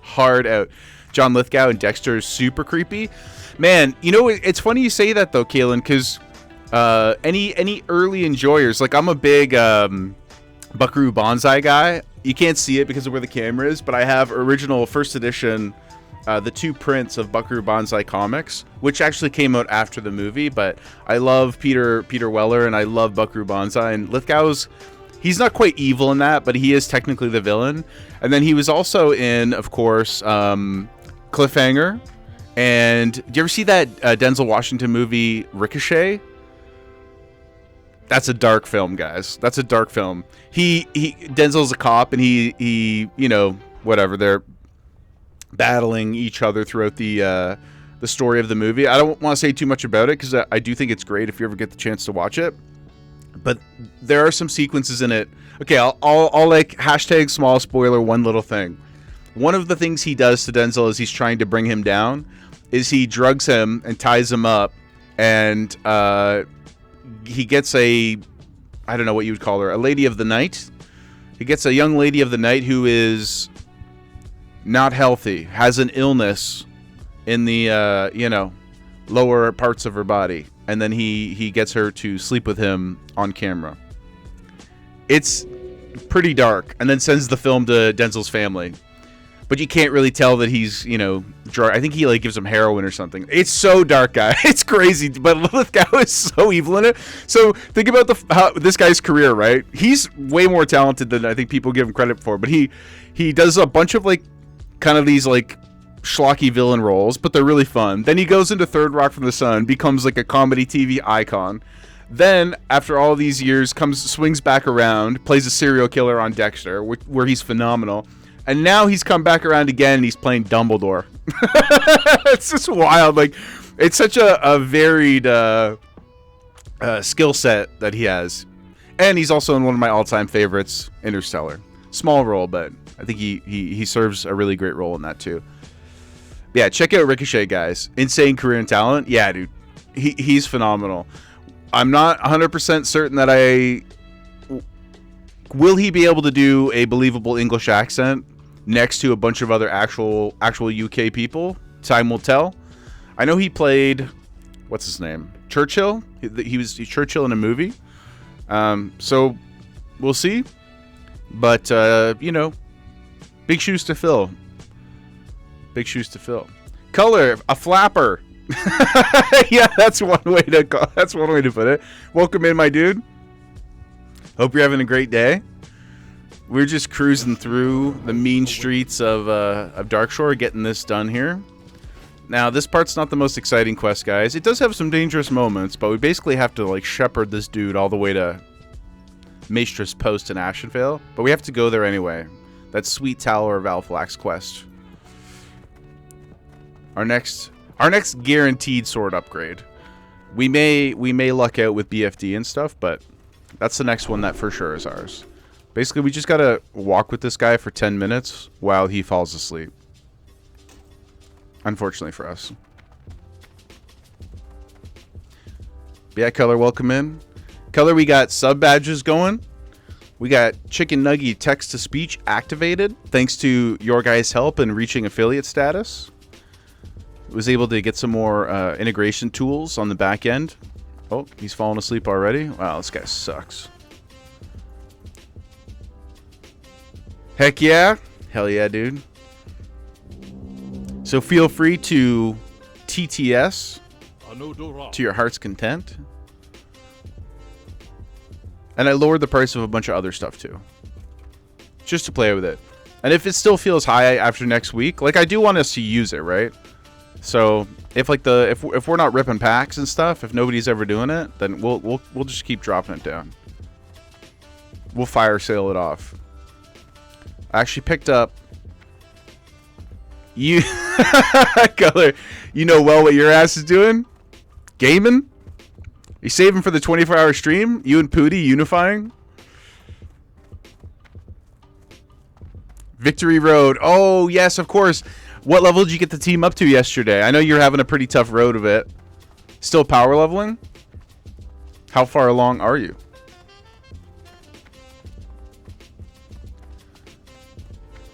Hard out. John Lithgow and Dexter is super creepy. Man, you know, it's funny you say that though, Kalen, because any early enjoyers, like I'm a big Buckaroo Banzai guy. You can't see it because of where the camera is, but I have original first edition, the two prints of Buckaroo Banzai comics, which actually came out after the movie, but I love Peter Weller and I love Buckaroo Banzai, and Lithgow's, he's not quite evil in that, but he is technically the villain. And then he was also in, of course, Cliffhanger. And do you ever see that Denzel Washington movie Ricochet? That's a dark film, guys. That's a dark film. Denzel's a cop, and he you know, whatever, they're battling each other throughout the story of the movie. I don't want to say too much about it because I do think it's great if you ever get the chance to watch it. But there are some sequences in it. Okay, I'll like hashtag small spoiler one little thing. One of the things he does to Denzel as he's trying to bring him down is he drugs him and ties him up, and he gets I don't know what you would call her, a lady of the night. He gets a young lady of the night who is not healthy, has an illness in the you know, lower parts of her body, and then he gets her to sleep with him on camera. It's pretty dark, and then sends the film to Denzel's family. But you can't really tell that he's, you know, drunk. I think he like gives him heroin or something. It's so dark, guy. It's crazy. But Lithgow is so evil in it. So think about how this guy's career, right? He's way more talented than I think people give him credit for. But he does a bunch of like kind of these like schlocky villain roles, but they're really fun. Then he goes into Third Rock from the Sun, becomes like a comedy TV icon. Then after all these years, swings back around, plays a serial killer on Dexter, where he's phenomenal. And now he's come back around again, and he's playing Dumbledore. It's just wild. Like, it's such a varied skill set that he has. And he's also in one of my all-time favorites, Interstellar. Small role, but I think he serves a really great role in that too. Yeah, check out Ricochet, guys. Insane career and talent. Yeah, dude. He's phenomenal. I'm not 100% certain that will he be able to do a believable English accent next to a bunch of other actual UK people? Time will tell. I know he played, what's his name? Churchill. He was Churchill in a movie. So we'll see. But you know, big shoes to fill. Big shoes to fill. Color, a flapper. Yeah, that's one way to put it. Welcome in, my dude. Hope you're having a great day. We're just cruising through the mean streets of Darkshore, getting this done here. Now, this part's not the most exciting quest, guys. It does have some dangerous moments, but we basically have to like shepherd this dude all the way to Maestra's Post in Ashenvale. But we have to go there anyway. That sweet Tower of Alflax quest. Our next guaranteed sword upgrade. We may luck out with BFD and stuff, but that's the next one that for sure is ours. Basically, we just gotta walk with this guy for 10 minutes while he falls asleep. Unfortunately for us. Yeah, Color, welcome in. Color, we got sub badges going. We got Chicken Nuggy text-to-speech activated thanks to your guys' help in reaching affiliate status. Was able to get some more integration tools on the back end. Oh, he's falling asleep already. Wow, this guy sucks. Heck yeah. Hell yeah, dude. So feel free to TTS to your heart's content. And I lowered the price of a bunch of other stuff too. Just to play with it. And if it still feels high after next week, like I do want us to use it, right? So if like if we're not ripping packs and stuff, if nobody's ever doing it, then we'll just keep dropping it down. We'll fire sale it off. I actually picked up you Color. You know well what your ass is doing? Gaming? You saving for the 24-hour stream? You and Pooty unifying? Victory Road. Oh, yes, of course. What level did you get the team up to yesterday? I know you're having a pretty tough road of it. Still power leveling? How far along are you?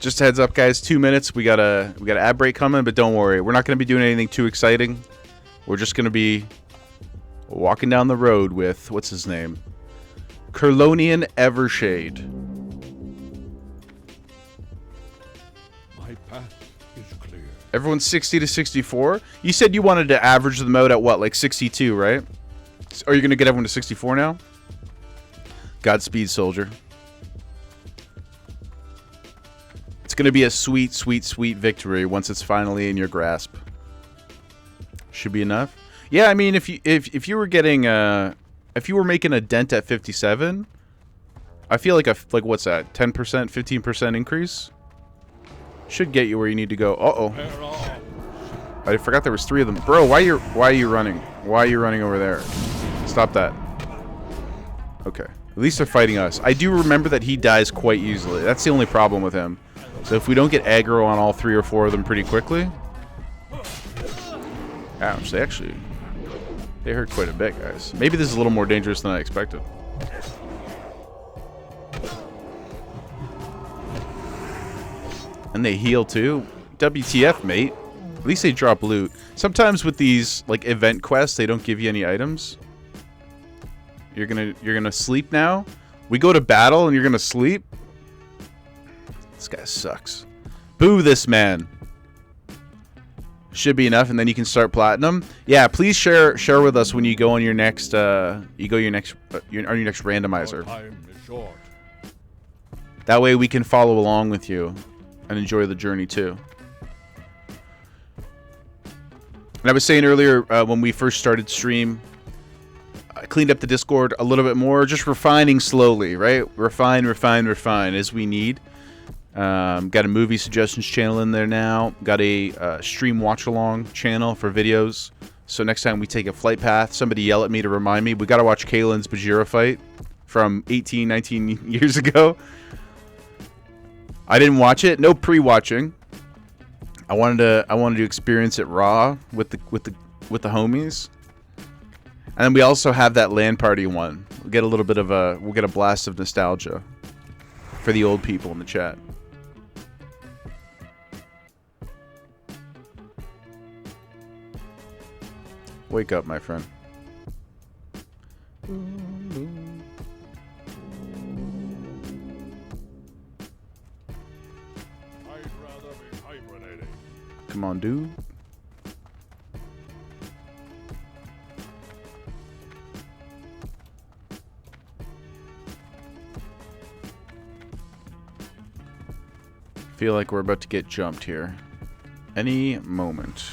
Just a heads up, guys. 2 minutes. We got a ad break coming, but don't worry. We're not going to be doing anything too exciting. We're just going to be walking down the road with, what's his name? Curlonian Evershade. My path is clear. Everyone's 60 to 64. You said you wanted to average them out at what, like 62, right? Are you going to get everyone to 64 now? Godspeed, soldier. It's going to be a sweet, sweet, sweet victory once it's finally in your grasp. Should be enough. Yeah, I mean, if you were getting if you were making a dent at 57, I feel like what's that? 10%, 15% increase should get you where you need to go. Uh-oh. I forgot there was 3 of them. Bro, why are you running? Why are you running over there? Stop that. Okay. At least they're fighting us. I do remember that he dies quite easily. That's the only problem with him. So if we don't get aggro on all 3 or 4 of them pretty quickly... Ouch, they hurt quite a bit, guys. Maybe this is a little more dangerous than I expected. And they heal too. WTF, mate. At least they drop loot. Sometimes with these like event quests, they don't give you any items. You're gonna sleep now? We go to battle and you're gonna sleep? This guy sucks. Boo this man. Should be enough, and then you can start platinum. Yeah, please share with us when you go on your next your next randomizer. Time is short. That way we can follow along with you and enjoy the journey too. And I was saying earlier when we first started stream, I cleaned up the Discord a little bit more, just refining slowly, right? Refine as we need. Got a movie suggestions channel in there now. Got a stream watch along channel for videos. So next time we take a flight path, somebody yell at me to remind me. We got to watch Kaylin's Bajira fight from 18, 19 years ago. I didn't watch it. No pre-watching. I wanted to experience it raw with the homies. And then we also have that LAN party one. We'll get a blast of nostalgia for the old people in the chat. Wake up, my friend. I'd rather be hibernating. Come on, dude. Feel like we're about to get jumped here. Any moment.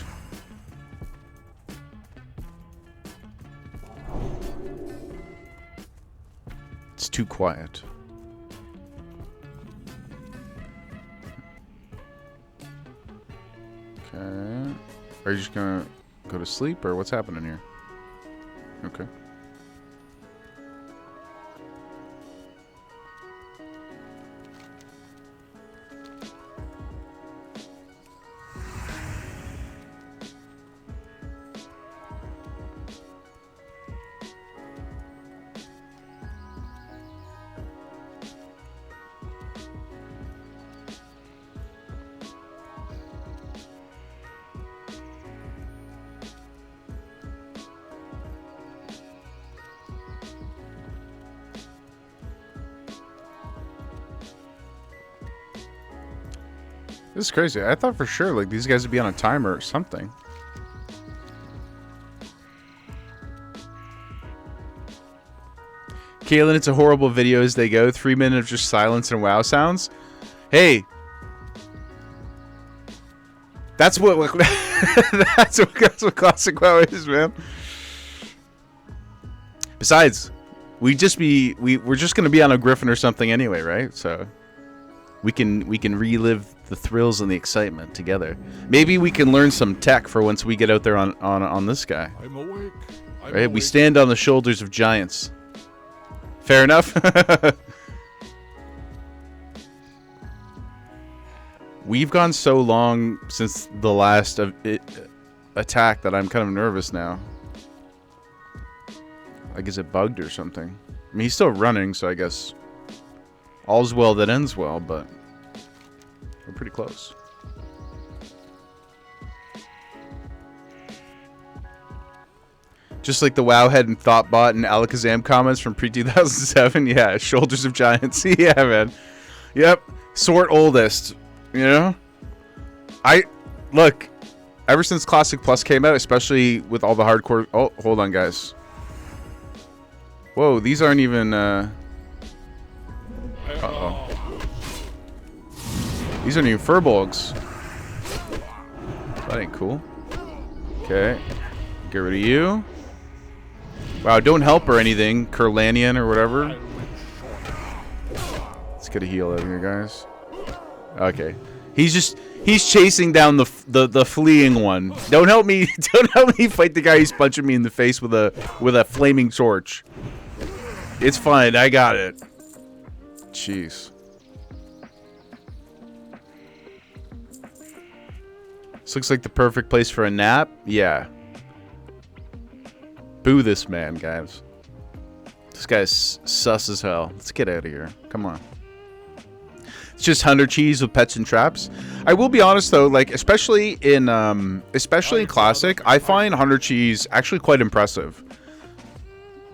It's too quiet. Okay. Are you just gonna go to sleep, or what's happening here? Okay. This is crazy. I thought for sure like these guys would be on a timer or something. Kaylin, it's a horrible video as they go. 3 minutes of just silence and wow sounds. Hey. That's what that's what classic WoW is, man. Besides, we're just gonna be on a Griffin or something anyway, right? So we can relive the thrills and the excitement together. Maybe we can learn some tech for once we get out there on this guy. I'm awake. Right? We stand on the shoulders of giants. Fair enough. We've gone so long since the last attack that I'm kind of nervous now. Like, is it bugged or something? I mean, he's still running, so I guess all's well that ends well, but we're pretty close. Just like the Wowhead and Thoughtbot and Alakazam comments from pre-2007. Yeah, shoulders of giants. Yeah, man. Yep. Sort oldest. You know? Look, ever since Classic Plus came out, especially with all the hardcore... Oh, hold on, guys. Whoa, these aren't even... Uh-oh. These aren't even Furbolgs. That ain't cool. Okay. Get rid of you. Wow, don't help or anything, Kurlanian or whatever. Let's get a heal out here, guys. Okay. He's chasing down the fleeing one. Don't help me fight the guy who's punching me in the face with a flaming torch. It's fine, I got it. Jeez. This looks like the perfect place for a nap. Yeah. Boo this man, guys. This guy's sus as hell. Let's get out of here. Come on. It's just hunter cheese with pets and traps. I will be honest though, like especially in Classic, I find hunter cheese actually quite impressive.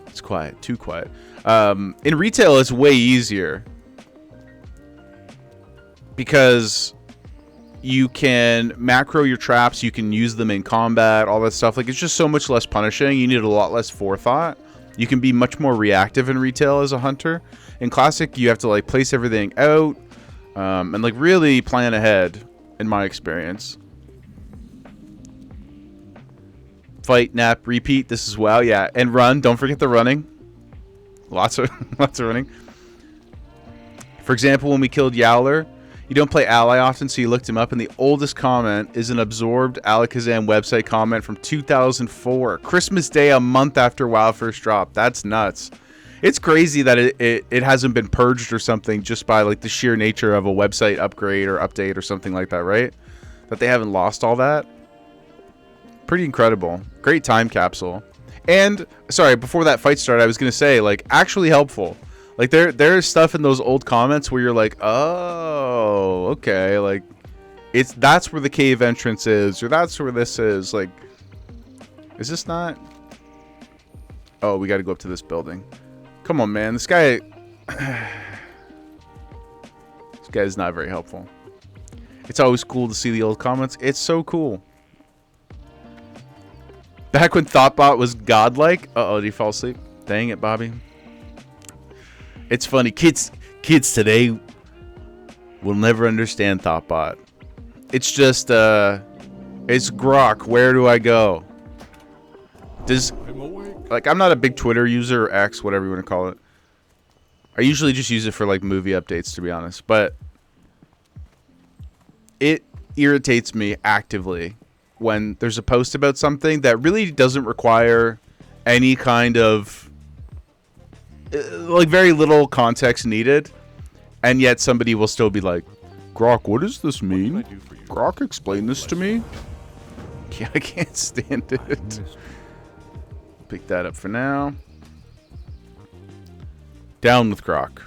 It's quiet. Too quiet. In retail, it's way easier because you can macro your traps. You can use them in combat, all that stuff. Like, it's just so much less punishing. You need a lot less forethought. You can be much more reactive in retail as a hunter. In classic, you have to like place everything out and like really plan ahead, in my experience. Fight, nap, repeat. This is WoW, yeah, and run. Don't forget the running. Lots of running. For example, when we killed Yowler, you don't play Ally often, so you looked him up, and the oldest comment is an absorbed Alakazam website comment from 2004, Christmas Day, a month after WoW first dropped. That's nuts. It's crazy that it hasn't been purged or something just by like the sheer nature of a website upgrade or update or something like that, right? That they haven't lost all that. Pretty incredible. Great time capsule. And sorry, before that fight started, I was gonna say, like, actually helpful. Like, there's stuff in those old comments where you're like, oh, okay, like that's where the cave entrance is, or that's where this is. Like, is this not? Oh, we got to go up to this building. Come on, man. This guy, this guy's not very helpful. It's always cool to see the old comments. It's so cool. Back when Thoughtbot was godlike. Uh-oh, did he fall asleep? Dang it, Bobby. It's funny. Kids today will never understand Thoughtbot. It's just, it's Grok. Where do I go? I'm awake. Like, I'm not a big Twitter user, or X, whatever you want to call it. I usually just use it for, like, movie updates, to be honest. But it irritates me actively when there's a post about something that really doesn't require any kind of, like, very little context needed, and yet somebody will still be like, Grok, what does this mean? Grok, explain this to me. Yeah, I can't stand it. Pick that up for now. Down with Grok.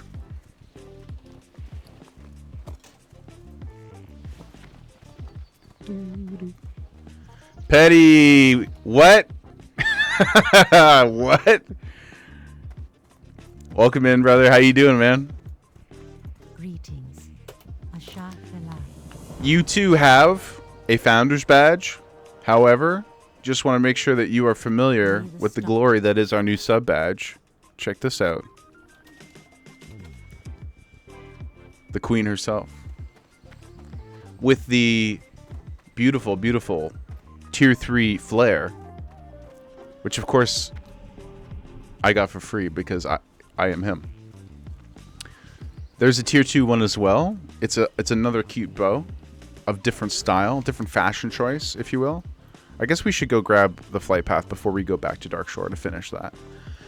Petty, what? What? Welcome in, brother. How you doing, man? Greetings. A shot for life. You too have a founder's badge. However, just want to make sure that you are familiar with the glory that is our new sub badge. Check this out. The queen herself. With the beautiful, beautiful tier 3 flare, which of course I got for free because I am him. There's a tier 2 one as well. It's another cute bow of different style, different fashion choice, if you will. I guess we should go grab the flight path before we go back to Dark Shore to finish that.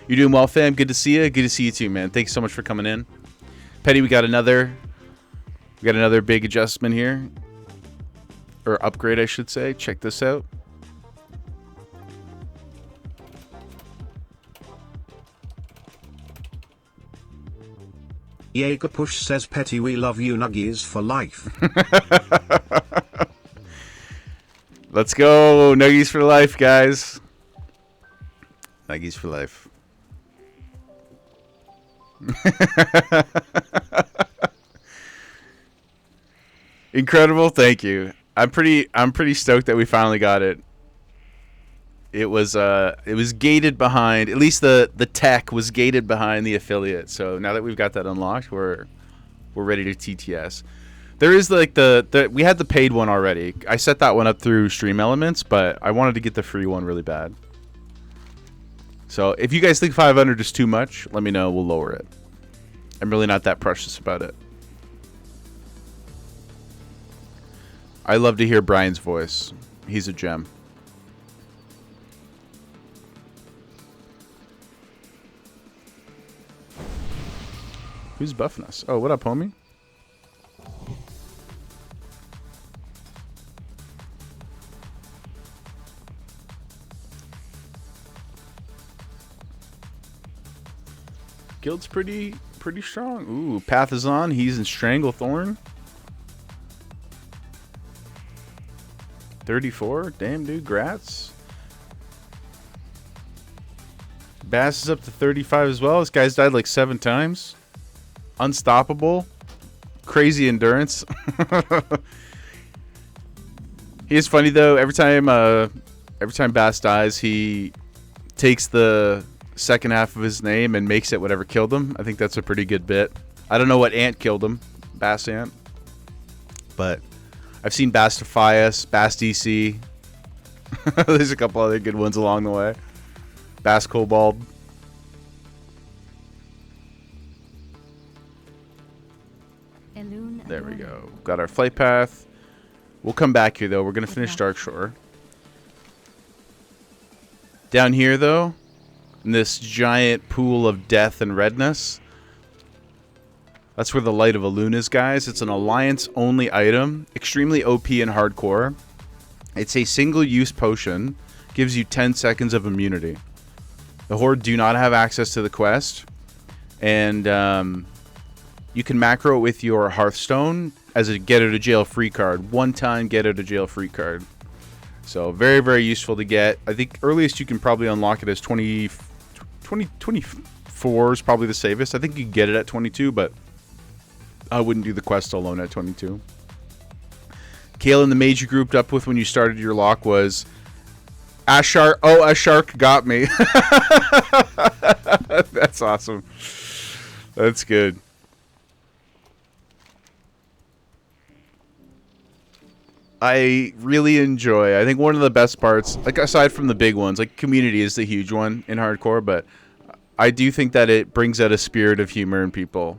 You doing well, fam? Good to see you. Good to see you too, man. Thanks so much for coming in. Petty, we got another big adjustment here. Or upgrade, I should say. Check this out. Jaeger Push says, Petty, we love you, Nuggies for life. Let's go. Nuggies for life, guys. Nuggies for life. Incredible. Thank you. I'm pretty stoked that we finally got it. It was gated behind, at least the tech was gated behind the affiliate. So now that we've got that unlocked, we're ready to TTS. There is like we had the paid one already. I set that one up through Stream Elements, but I wanted to get the free one really bad. So if you guys think 500 is too much, let me know. We'll lower it. I'm really not that precious about it. I love to hear Brian's voice. He's a gem. Who's buffing us? Oh, what up, homie? Guild's pretty strong. Ooh, Path is on. He's in Stranglethorn. 34. Damn, dude. Grats. Bass is up to 35 as well. This guy's died like 7 times. Unstoppable. Crazy endurance. He is funny though. Every time Bass dies, he takes the second half of his name and makes it whatever killed him. I think that's a pretty good bit. I don't know what ant killed him. Bass ant. But I've seen Bass defy us. Bass DC. There's a couple other good ones along the way. Bass Kobold. There we go. Got our flight path. We'll come back here, though. We're going to finish Darkshore. Down here, though, in this giant pool of death and redness, that's where the Light of Elune is, guys. It's an Alliance-only item. Extremely OP and hardcore. It's a single-use potion. Gives you 10 seconds of immunity. The Horde do not have access to the quest. And you can macro it with your Hearthstone as a get out of jail free card. One time get out of jail free card. So very, very useful to get. I think earliest you can probably unlock it as 24 is probably the safest. I think you can get it at 22, but I wouldn't do the quest alone at 22. Kaelin, the mage you grouped up with when you started your lock was a shark. Oh, a shark got me. That's awesome. That's good. I really enjoy. I think one of the best parts, like aside from the big ones, like community is the huge one in hardcore, but I do think that it brings out a spirit of humor in people.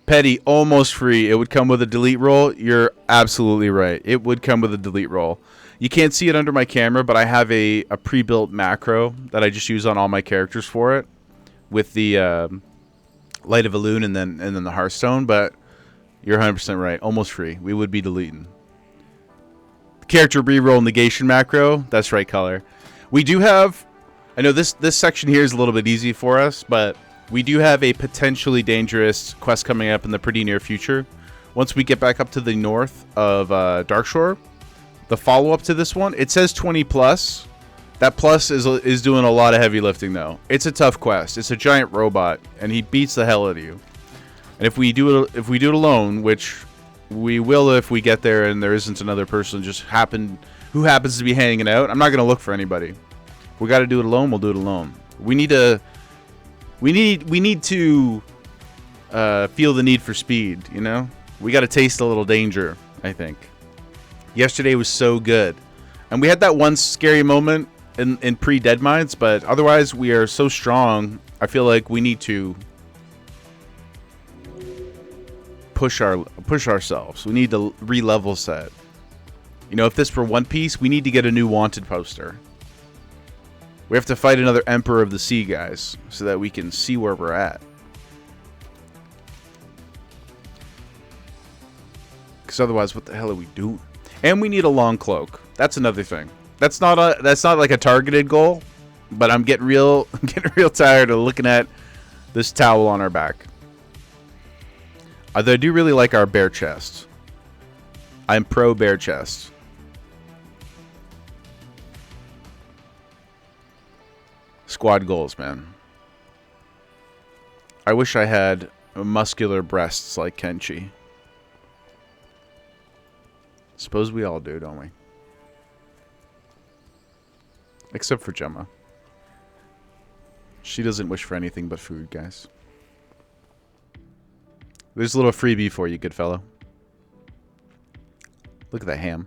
Petty, almost free. It would come with a delete roll. You're absolutely right. It would come with a delete roll. You can't see it under my camera, but I have a pre-built macro that I just use on all my characters for it, with the Light of Elune and then the Hearthstone. But you're 100% right. Almost free. We would be deleting. Character reroll negation macro. That's right, Color. We do have. I know this section here is a little bit easy for us, but we do have a potentially dangerous quest coming up in the pretty near future. Once we get back up to the north of Darkshore, the follow-up to this one, it says 20 plus. That plus is doing a lot of heavy lifting, though. It's a tough quest. It's a giant robot, and he beats the hell out of you. And if we do it alone, which we will if we get there and there isn't another person who happens to be hanging out, I'm not going to look for anybody. If we got to do it alone, we'll do it alone. We need to feel the need for speed, you know? We got to taste a little danger, I think. Yesterday was so good. And we had that one scary moment in pre-Dead Mines, but otherwise we are so strong. I feel like we need to push ourselves. We need to re-level set. You know, if this were One Piece, we need to get a new Wanted poster. We have to fight another Emperor of the Sea, guys, so that we can see where we're at. Because otherwise, what the hell are we doing? And we need a long cloak. That's another thing. That's not like a targeted goal, but I'm getting real tired of looking at this towel on our back. I do really like our bear chest. I'm pro bear chest. Squad goals, man. I wish I had muscular breasts like Kenshi. Suppose we all do, don't we? Except for Gemma. She doesn't wish for anything but food, guys. There's a little freebie for you, good fellow. Look at that ham.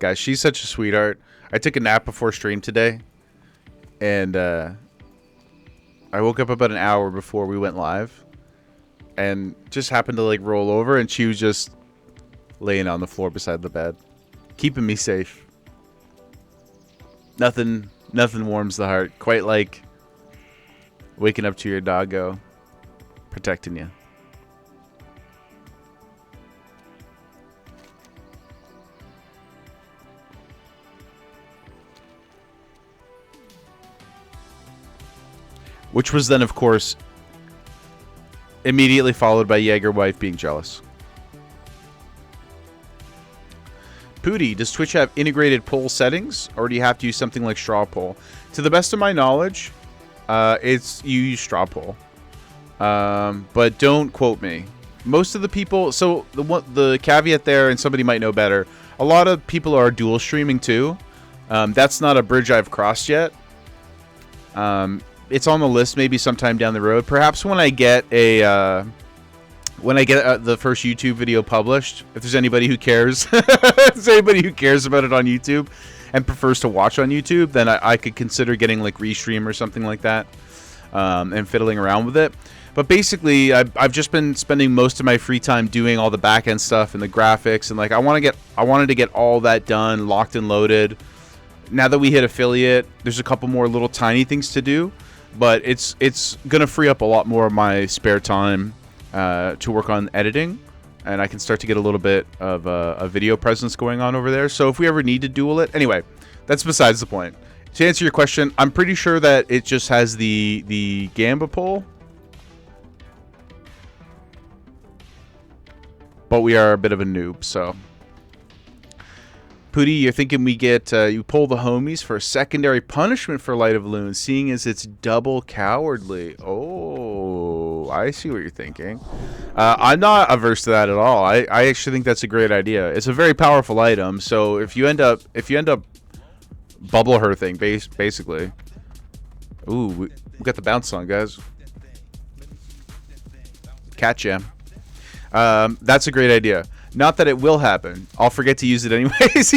Guys, she's such a sweetheart. I took a nap before stream today. And I woke up about an hour before we went live. And just happened to like roll over, and she was just laying on the floor beside the bed. Keeping me safe. Nothing warms the heart. Quite like waking up to your doggo protecting you. Which was then, of course, immediately followed by Jaeger wife being jealous. Pooty, does Twitch have integrated poll settings, or do you have to use something like straw poll? To the best of my knowledge, it's you use straw poll. But don't quote me. Most of the people, so the caveat there, and somebody might know better, a lot of people are dual streaming too. That's not a bridge I've crossed yet. It's on the list maybe sometime down the road. Perhaps when I get the first YouTube video published, if there's anybody who cares, if there's anybody who cares about it on YouTube and prefers to watch on YouTube, then I could consider getting like Restream or something like that, and fiddling around with it. But basically, I've just been spending most of my free time doing all the back end stuff and the graphics, and like I wanted to get all that done, locked and loaded. Now that we hit affiliate, there's a couple more little tiny things to do, but it's gonna free up a lot more of my spare time to work on editing, and I can start to get a little bit of a video presence going on over there. So if we ever need to duel it, anyway, that's besides the point. To answer your question, I'm pretty sure that it just has the Gamba poll. But we are a bit of a noob, so. Pooty, you're thinking we get, you pull the homies for a secondary punishment for Light of Loon, seeing as it's double cowardly. Oh, I see what you're thinking. I'm not averse to that at all. I actually think that's a great idea. It's a very powerful item, so if you end up bubble her thing, basically. Ooh, we got the bounce on, guys. Cat jam. That's a great idea. Not that it will happen. I'll forget to use it anyways.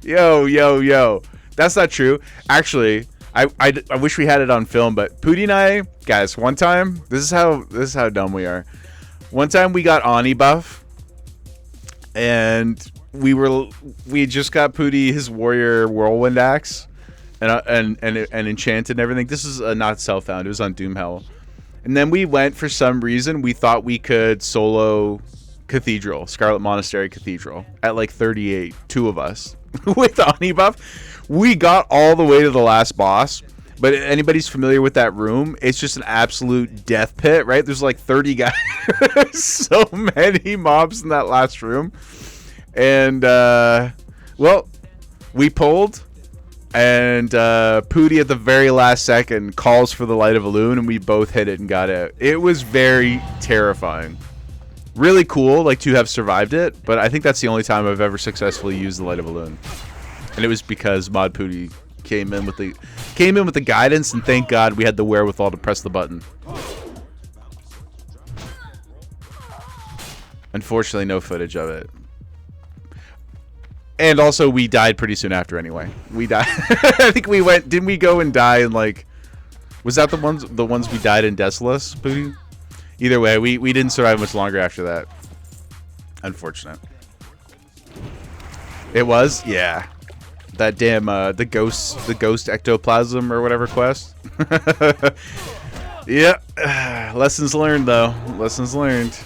Yo. That's not true. Actually, I wish we had it on film, but Pooty and I, guys, one time, this is how dumb we are. One time we got Ani buff, and we just got Pooty his warrior whirlwind axe, and enchanted and everything. This is not self-found. It was on Doomhell. And then we went, for some reason, we thought we could solo Cathedral, Scarlet Monastery Cathedral, at like 38, 2 of us, with Ani buff. We got all the way to the last boss, but if anybody's familiar with that room, it's just an absolute death pit, right? There's like 30 guys, so many mobs in that last room. And, well, we pulled. And Pooty at the very last second calls for the Light of a Loon, and we both hit it and got it. It was very terrifying. Really cool, like, to have survived it, but I think that's the only time I've ever successfully used the Light of a Loon. And it was because Mod Pooty came in with the guidance, and thank God we had the wherewithal to press the button. Unfortunately, no footage of it. And also, we died pretty soon after anyway. We died. I think we went... Didn't we go and die in, like... Was that the ones we died in Desolus, Pooty? Either way, we didn't survive much longer after that. Unfortunate. It was? Yeah. That damn, the ghost ectoplasm or whatever quest. Yeah. Lessons learned, though. Lessons learned.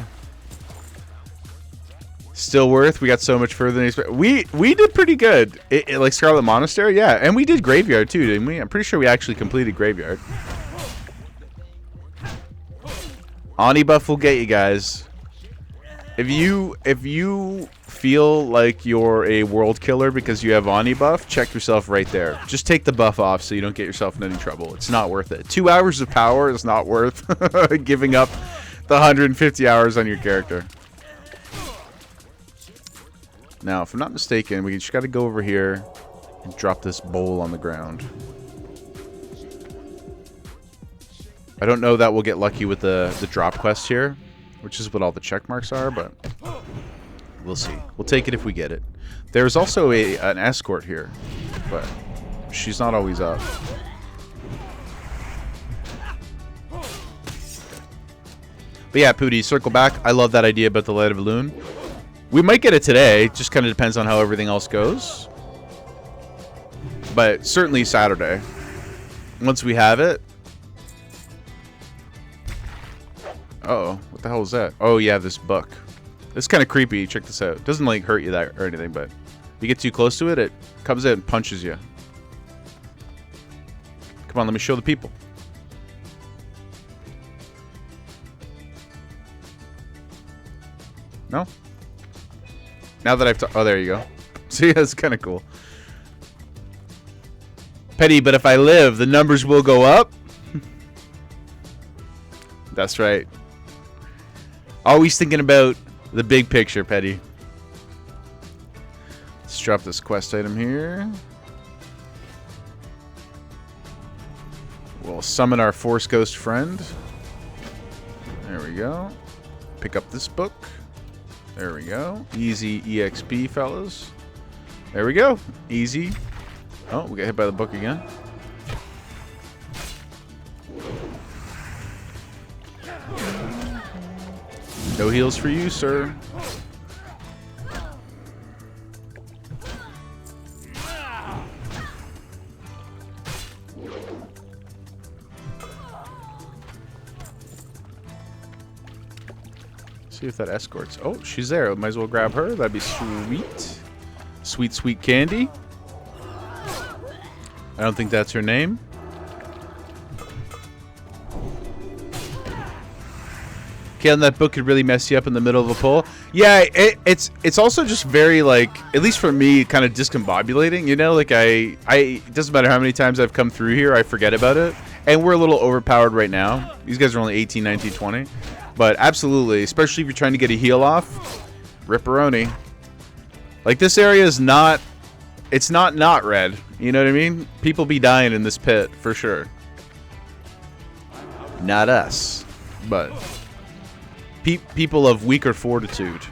Still worth. We got so much further than expected. We did pretty good. Like Scarlet Monastery, yeah, and we did Graveyard too, didn't we? I'm pretty sure we actually completed Graveyard. Ani buff will get you guys. If you feel like you're a world killer because you have Ani buff, check yourself right there. Just take the buff off so you don't get yourself in any trouble. It's not worth it. 2 hours of power is not worth giving up the 150 hours on your character. Now, if I'm not mistaken, we just got to go over here and drop this bowl on the ground. I don't know that we'll get lucky with the drop quest here, which is what all the check marks are, but we'll see. We'll take it if we get it. There's also an escort here, but she's not always up. But yeah, Pooty, circle back. I love that idea about the Light of a Loon. We might get it today. Just kind of depends on how everything else goes. But certainly Saturday. Once we have it. Uh-oh. What the hell was that? Oh, yeah, this book. It's kind of creepy. Check this out. It doesn't, like, hurt you that or anything, but if you get too close to it, it comes in and punches you. Come on, let me show the people. No? Now that I've oh, there you go. See, that's kind of cool. Petty, but if I live, the numbers will go up. That's right. Always thinking about the big picture, Petty. Let's drop this quest item here. We'll summon our Force Ghost friend. There we go. Pick up this book. There we go. Easy EXP, fellas. There we go. Easy. Oh, we got hit by the book again. No heals for you, sir. See if that escorts. Oh, she's there. Might as well grab her. That'd be sweet. Sweet, sweet candy. I don't think that's her name. Kalen, that book could really mess you up in the middle of a pull. Yeah, it's also just very, like, at least for me, kind of discombobulating, you know? Like, it doesn't matter how many times I've come through here, I forget about it. And we're a little overpowered right now. These guys are only 18, 19, 20. But absolutely, especially if you're trying to get a heal off, ripperoni. Like, this area is not, it's not red. You know what I mean? People be dying in this pit, for sure. Not us, but people of weaker fortitude,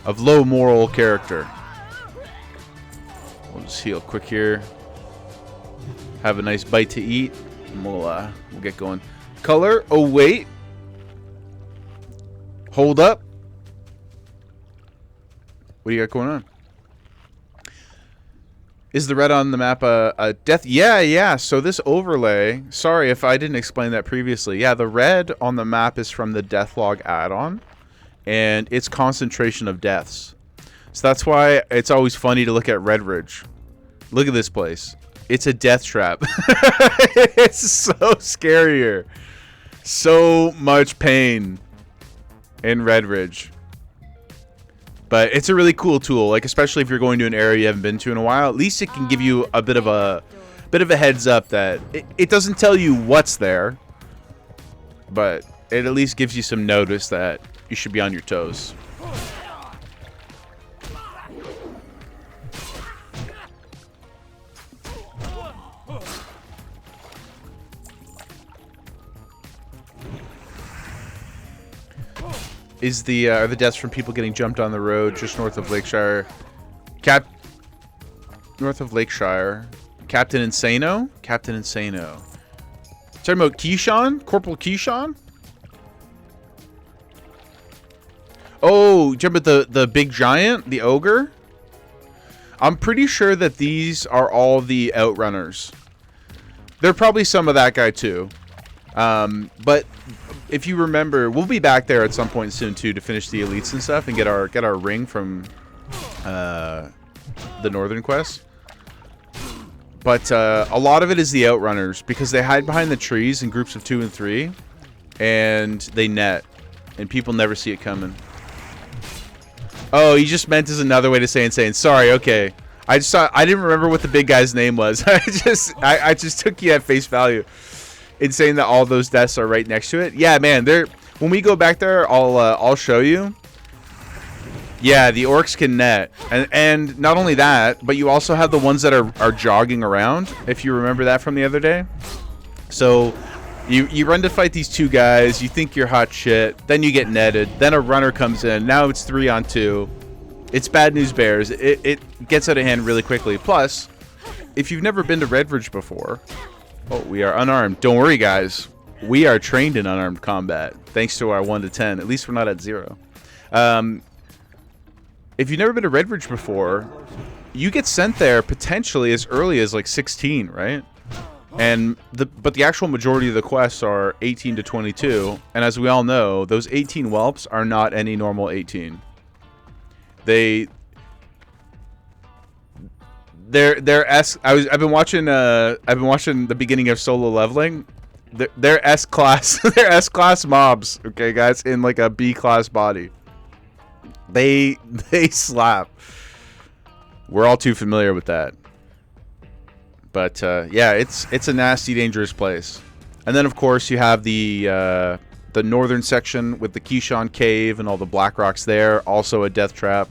of low moral character. We'll just heal quick here. Have a nice bite to eat, and we'll get going. Color. Oh wait. Hold up. What do you got going on? Is the red on the map a death? Yeah. So this overlay, sorry if I didn't explain that previously. Yeah, the red on the map is from the Deathlog add-on, and it's concentration of deaths. So that's why it's always funny to look at Red Ridge. Look at this place. It's a death trap. It's so scarier. So much pain in Red Ridge. But it's a really cool tool, like especially if you're going to an area you haven't been to in a while. At least it can give you a bit of a heads up that it doesn't tell you what's there, but it at least gives you some notice that you should be on your toes. Is are the deaths from people getting jumped on the road just north of Lakeshire? North of Lakeshire. Captain Insano? Captain Insano. Talking about Keyshawn? Corporal Keyshawn? Oh, jump at the big giant? The ogre? I'm pretty sure that these are all the outrunners. There are probably some of that guy too. But if you remember, we'll be back there at some point soon too to finish the elites and stuff and get our ring from the northern quest. But a lot of it is the outrunners because they hide behind the trees in groups of 2 and 3, and they net, and people never see it coming. Oh, you just meant as another way to say insane. Sorry. Okay, I didn't remember what the big guy's name was. I just took you at face value. In saying that all those deaths are right next to it. Yeah, man. When we go back there, I'll show you. Yeah, the orcs can net, and not only that, but you also have the ones that are jogging around. If you remember that from the other day. So you run to fight these 2 guys. You think you're hot shit. Then you get netted. Then a runner comes in. Now it's 3 on 2. It's bad news bears. It gets out of hand really quickly. Plus, if you've never been to Red Ridge before. Oh, we are unarmed. Don't worry, guys. We are trained in unarmed combat, thanks to our 1 to 10. At least we're not at 0. If you've never been to Red Ridge before, you get sent there potentially as early as like 16, right? But the actual majority of the quests are 18 to 22, and as we all know, those 18 whelps are not any normal 18. I've been watching the beginning of Solo Leveling. They're S-class they're S-class mobs, okay guys, in like a B-class body. They slap. We're all too familiar with that. But yeah, it's a nasty, dangerous place. And then of course you have the northern section with the Keyshawn Cave and all the black rocks there, also a death trap.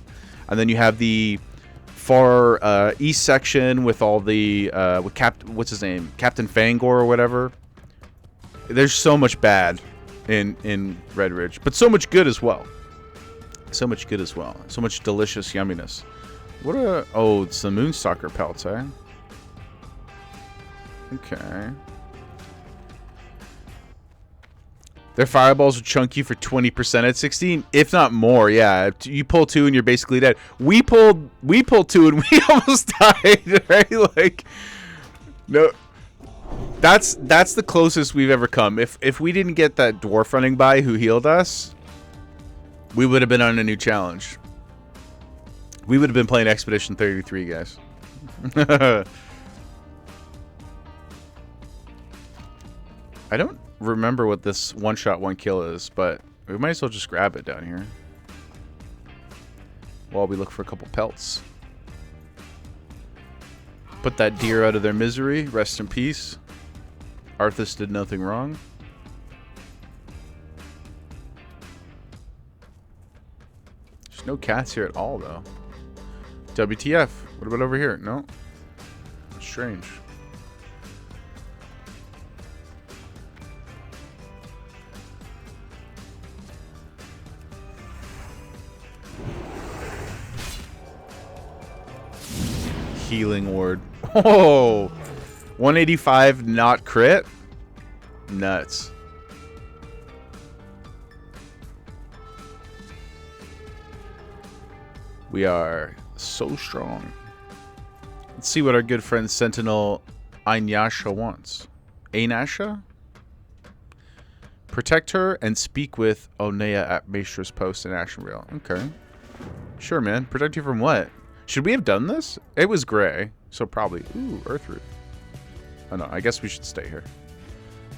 And then you have the far east section with all the with what's his name, Captain Fangor or whatever. There's so much bad in Red Ridge, but so much good as well. So much good as well. So much delicious yumminess. What a... Oh, it's the Moonstalker pelts, eh? Okay. Their fireballs are chunky for 20% at 16, if not more. Yeah, you pull 2 and you're basically dead. We pulled 2 and we almost died, right? Like, no... That's the closest we've ever come. If we didn't get that dwarf running by who healed us, we would have been on a new challenge. We would have been playing Expedition 33, guys. I don't remember what this one-shot, one-kill is, but we might as well just grab it down here while we look for a couple pelts. Put that deer out of their misery. Rest in peace. Arthas did nothing wrong. There's no cats here at all, though. WTF. What about over here? No. Strange. Healing ward. Oh! 185 not crit? Nuts. We are so strong. Let's see what our good friend Sentinel Ainyasha wants. Ainasha? Protect her and speak with Onea at Maestra's post in Ashenvale. Okay. Sure, man. Protect you from what? Should we have done this? It was gray, so probably... Ooh, Earthroot. Oh no, I guess we should stay here.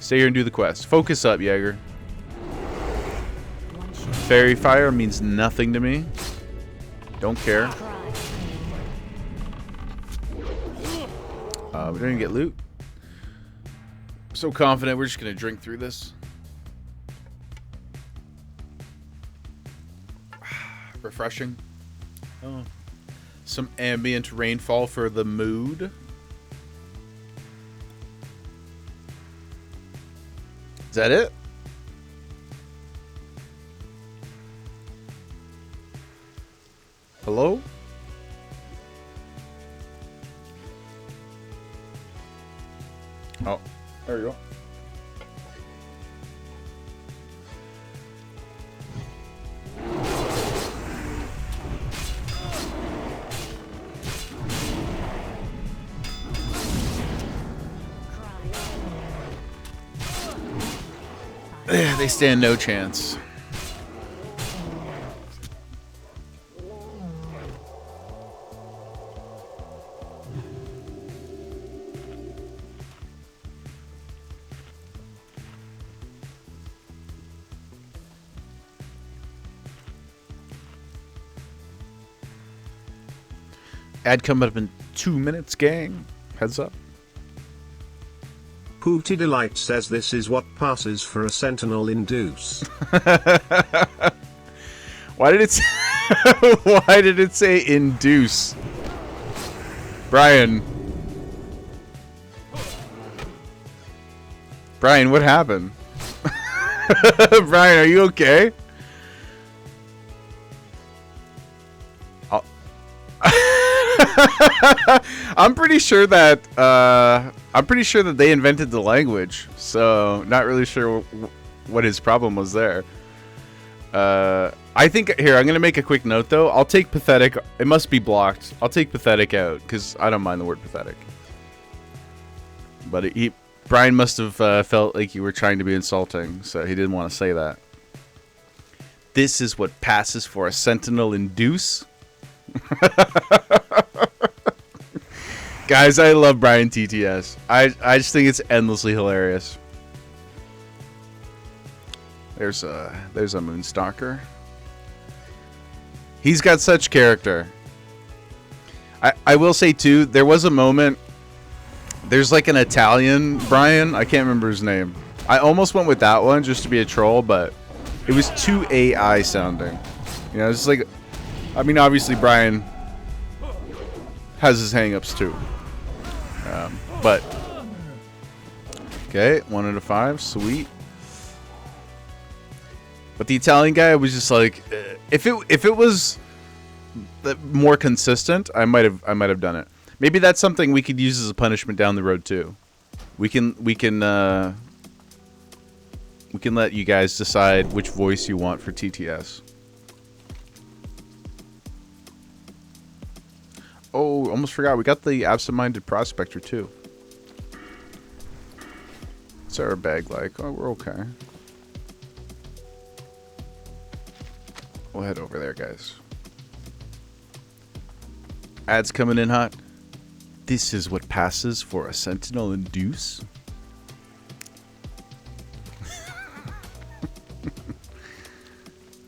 Stay here and do the quest. Focus up, Jaeger. Fairy fire means nothing to me. Don't care. We didn't get loot. I'm so confident we're just gonna drink through this. Refreshing. Oh. Some ambient rainfall for the mood. Is that it? Hello? Oh, there you go. They stand no chance. Ad coming up in 2 minutes, gang. Heads up. Pooty Delight says this is what passes for a sentinel in Deuce. Why did it say why did it say induce? Brian, what happened? Brian, are you okay? I'm pretty sure that they invented the language, so not really sure what his problem was there. I think here I'm gonna make a quick note though. I'll take pathetic. It must be blocked. I'll take pathetic out because I don't mind the word pathetic. But Brian must have felt like you were trying to be insulting, so he didn't want to say that. This is what passes for a sentinel in Deuce. Guys, I love Brian TTS. I just think it's endlessly hilarious. There's a Moonstalker. He's got such character. I will say too, there was a moment. There's like an Italian Brian. I can't remember his name. I almost went with that one just to be a troll, but it was too AI sounding. You know, it's just like, I mean, obviously Brian has his hang-ups too. But okay, 1 out of 5, sweet. But the Italian guy was just like, if it was more consistent, I might have done it. Maybe that's something we could use as a punishment down the road too. We can let you guys decide which voice you want for TTS. Oh, almost forgot. We got the absent-minded prospector too. What's our bag like? Oh, we're okay. We'll head over there, guys. Ads coming in hot. This is what passes for a Sentinel and Deuce.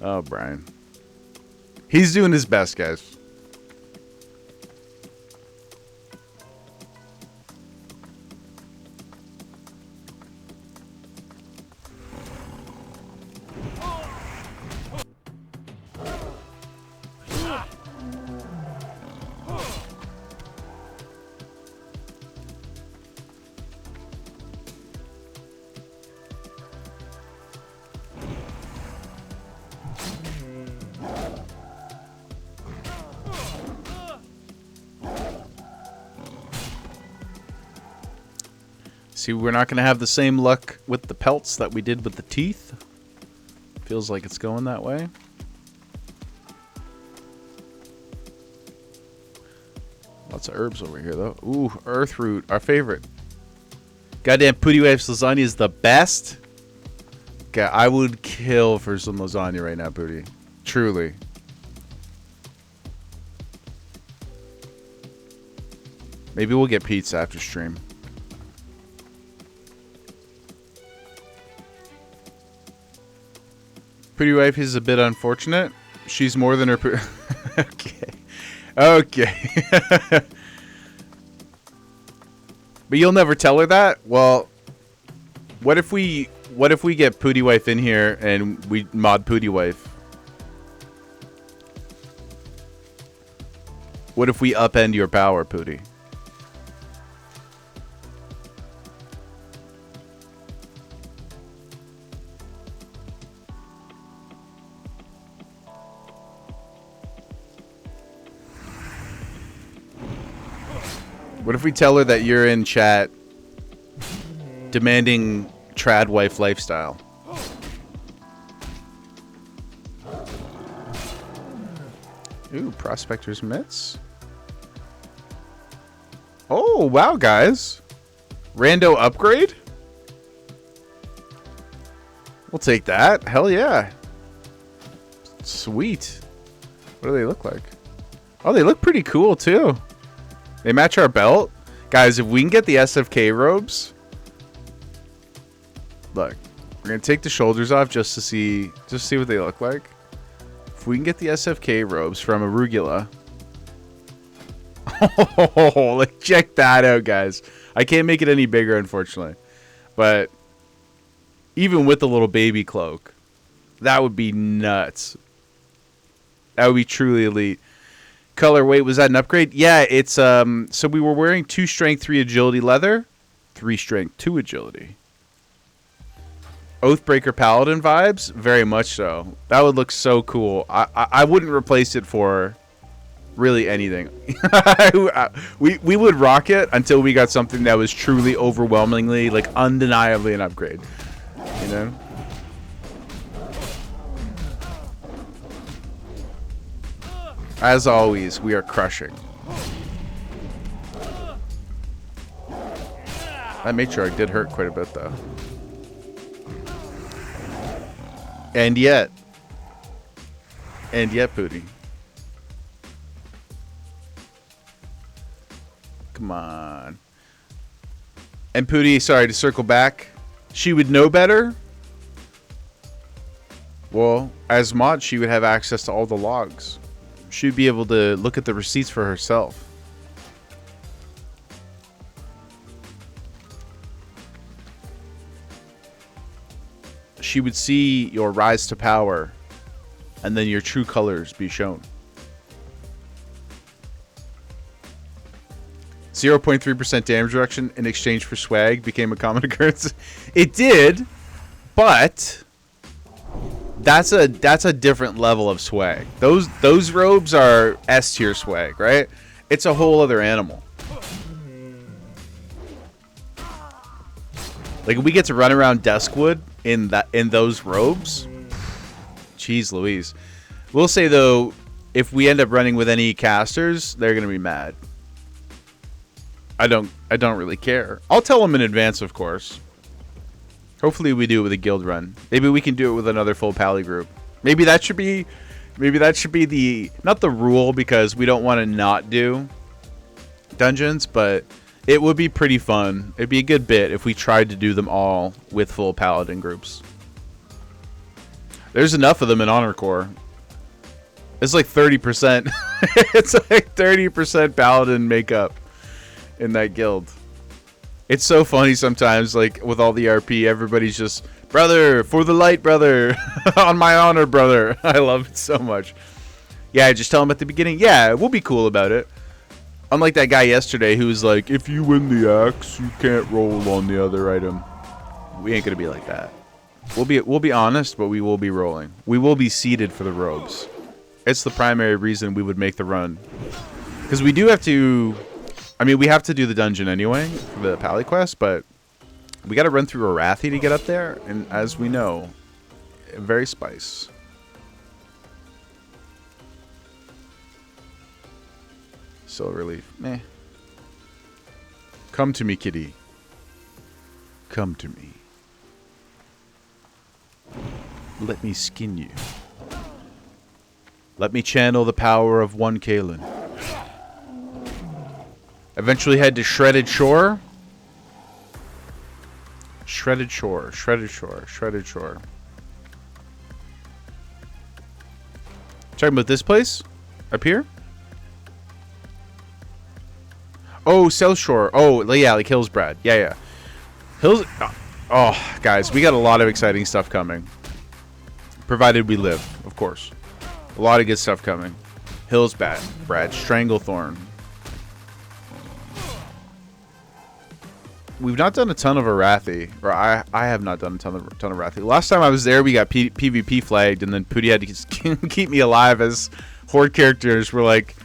Oh, Brian. He's doing his best, guys. See, we're not going to have the same luck with the pelts that we did with the teeth. Feels like it's going that way. Lots of herbs over here, though. Ooh, earthroot, our favorite. Goddamn, Pooty Wife's lasagna is the best. Okay, I would kill for some lasagna right now, Pooty. Truly. Maybe we'll get pizza after stream. Pretty wife is a bit unfortunate. She's more than her. Okay. Okay. But you'll never tell her that? Well, what if we get Pooty Wife in here and we mod Pooty Wife? What if we upend your power, Pooty? What if we tell her that you're in chat demanding trad wife lifestyle? Ooh, Prospector's Mitts. Oh, wow, guys. Rando upgrade? We'll take that. Hell yeah. Sweet. What do they look like? Oh, they look pretty cool, too. They match our belt. Guys, if we can get the SFK robes... Look, we're going to take the shoulders off just to see what they look like. If we can get the SFK robes from Arugula... Oh, like, check that out, guys. I can't make it any bigger, unfortunately. But even with the little baby cloak, that would be nuts. That would be truly elite. Color, wait, was that an upgrade? Yeah, it's so we were wearing 2 strength, 3 agility leather, 3 strength, 2 agility. Oathbreaker Paladin vibes, very much so. That would look so cool. I wouldn't replace it for really anything. we would rock it until we got something that was truly overwhelmingly, like undeniably an upgrade. You know? As always, we are crushing. That matriarch did hurt quite a bit, though. And yet, Pooty. Come on. And Pooty, sorry, to circle back, she would know better. Well, as mod, she would have access to all the logs. She'd be able to look at the receipts for herself. She would see your rise to power, and then your true colors be shown. 0.3% damage reduction in exchange for swag became a common occurrence. It did, but that's a different level of swag. Those robes are S tier swag, right? It's a whole other animal. Like we get to run around Duskwood in those robes. Jeez Louise. We'll say though, if we end up running with any casters, they're gonna be mad. I don't really care. I'll tell them in advance, of course. Hopefully we do it with a guild run. Maybe we can do it with another full pally group. Maybe that should be the, not the rule, because we don't want to not do dungeons, but it would be pretty fun. It'd be a good bit if we tried to do them all with full paladin groups. There's enough of them in Honor Corps. It's like 30%. It's like 30% paladin makeup in that guild. It's so funny sometimes, like with all the RP, everybody's just, brother, for the light, brother. On my honor, brother. I love it so much. Yeah, just tell them at the beginning, yeah, we'll be cool about it. Unlike that guy yesterday who was like, if you win the axe, you can't roll on the other item. We ain't gonna be like that. We'll be honest, but we will be rolling. We will be seated for the robes. It's the primary reason we would make the run. Because we do have to, I mean, we have to do the dungeon anyway for the Pally quest, but we got to run through Arathi to get up there, and as we know, very spice. So relief. Meh. Come to me, kitty. Come to me. Let me skin you. Let me channel the power of one Kalen. Eventually head to Shredded Shore. Shredded Shore, Shredded Shore, Shredded Shore. Talking about this place? Up here? Oh, South Shore. Oh, yeah, like Hillsbrad. Yeah, yeah. Hills... Oh, guys, we got a lot of exciting stuff coming. Provided we live, of course. A lot of good stuff coming. Hillsbrad, Stranglethorn. We've not done a ton of Arathi, or I have not done a ton of Arathi. Last time I was there, we got PvP flagged, and then Pooty had to keep me alive as horde characters were like,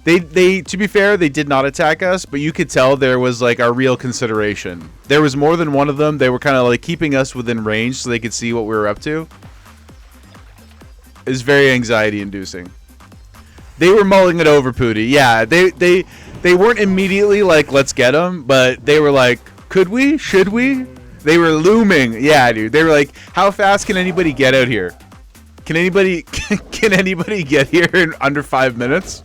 they to be fair, they did not attack us, but you could tell there was like a real consideration. There was more than one of them. They were kind of like keeping us within range so they could see what we were up to. It was very anxiety inducing. They were mulling it over, Pooty. Yeah, they weren't immediately like, let's get them, but they were like, could we? Should we? They were looming. Yeah, dude. They were like, how fast can anybody get out here? Can anybody get here in under 5 minutes?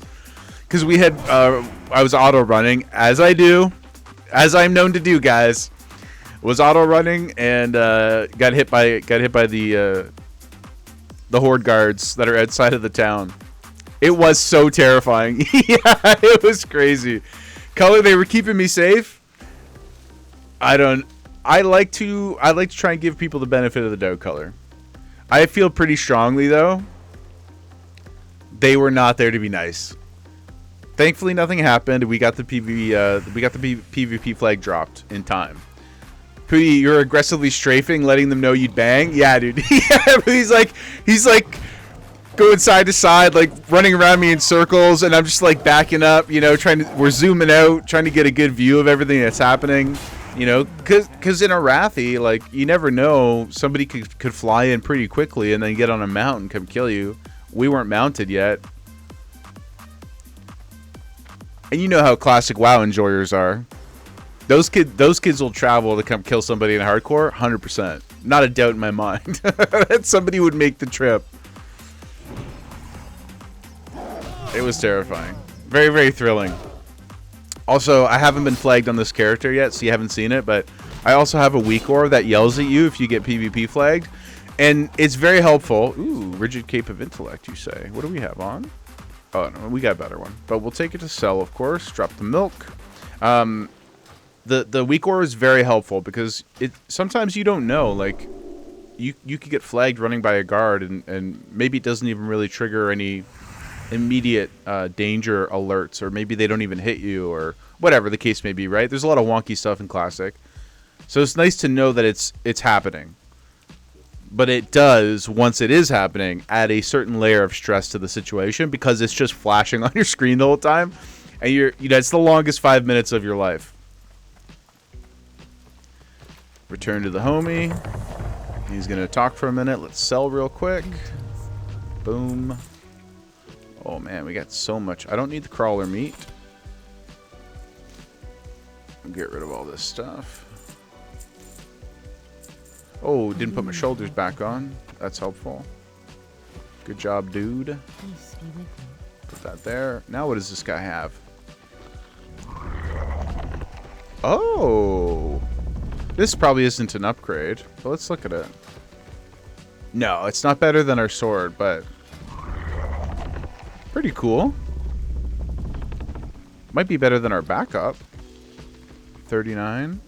Because we had, I was auto running, as I do, as I'm known to do, guys. Was auto running and got hit by the horde guards that are outside of the town. It was so terrifying. Yeah, it was crazy. Color, they were keeping me safe. I like to try and give people the benefit of the doubt, Color. I feel pretty strongly though, they were not there to be nice. Thankfully nothing happened. We got the PvP flag dropped in time. Pooty, you're aggressively strafing, letting them know you'd bang. Yeah, dude. Yeah, he's like going side to side, like running around me in circles, and I'm just like backing up, you know, we're zooming out, trying to get a good view of everything that's happening, you know, because in Arathi, like, you never know, somebody could fly in pretty quickly and then get on a mount and come kill you. We weren't mounted yet. And you know how classic WoW enjoyers are. Those kids will travel to come kill somebody in hardcore, 100%. Not a doubt in my mind that somebody would make the trip. It was terrifying. Very, very thrilling. Also, I haven't been flagged on this character yet, so you haven't seen it, but I also have a weak orb that yells at you if you get PvP flagged. And it's very helpful. Ooh, Rigid Cape of Intellect, you say. What do we have on? Oh, no, we got a better one. But we'll take it to sell, of course. Drop the milk. The weak ore is very helpful because sometimes you don't know. Like, you could get flagged running by a guard, and maybe it doesn't even really trigger any immediate danger alerts, or maybe they don't even hit you, or whatever the case may be, right? There's a lot of wonky stuff in Classic. So it's nice to know that it's happening. But it does, once it is happening, add a certain layer of stress to the situation because it's just flashing on your screen the whole time. And it's the longest 5 minutes of your life. Return to the homie. He's going to talk for a minute. Let's sell real quick. Boom. Oh, man, we got so much. I don't need the crawler meat. Get rid of all this stuff. Oh, didn't put my shoulders back on. That's helpful. Good job, dude. Peace be with you. Put that there. Now what does this guy have? Oh. This probably isn't an upgrade, but let's look at it. No, it's not better than our sword, but pretty cool. Might be better than our backup. 39.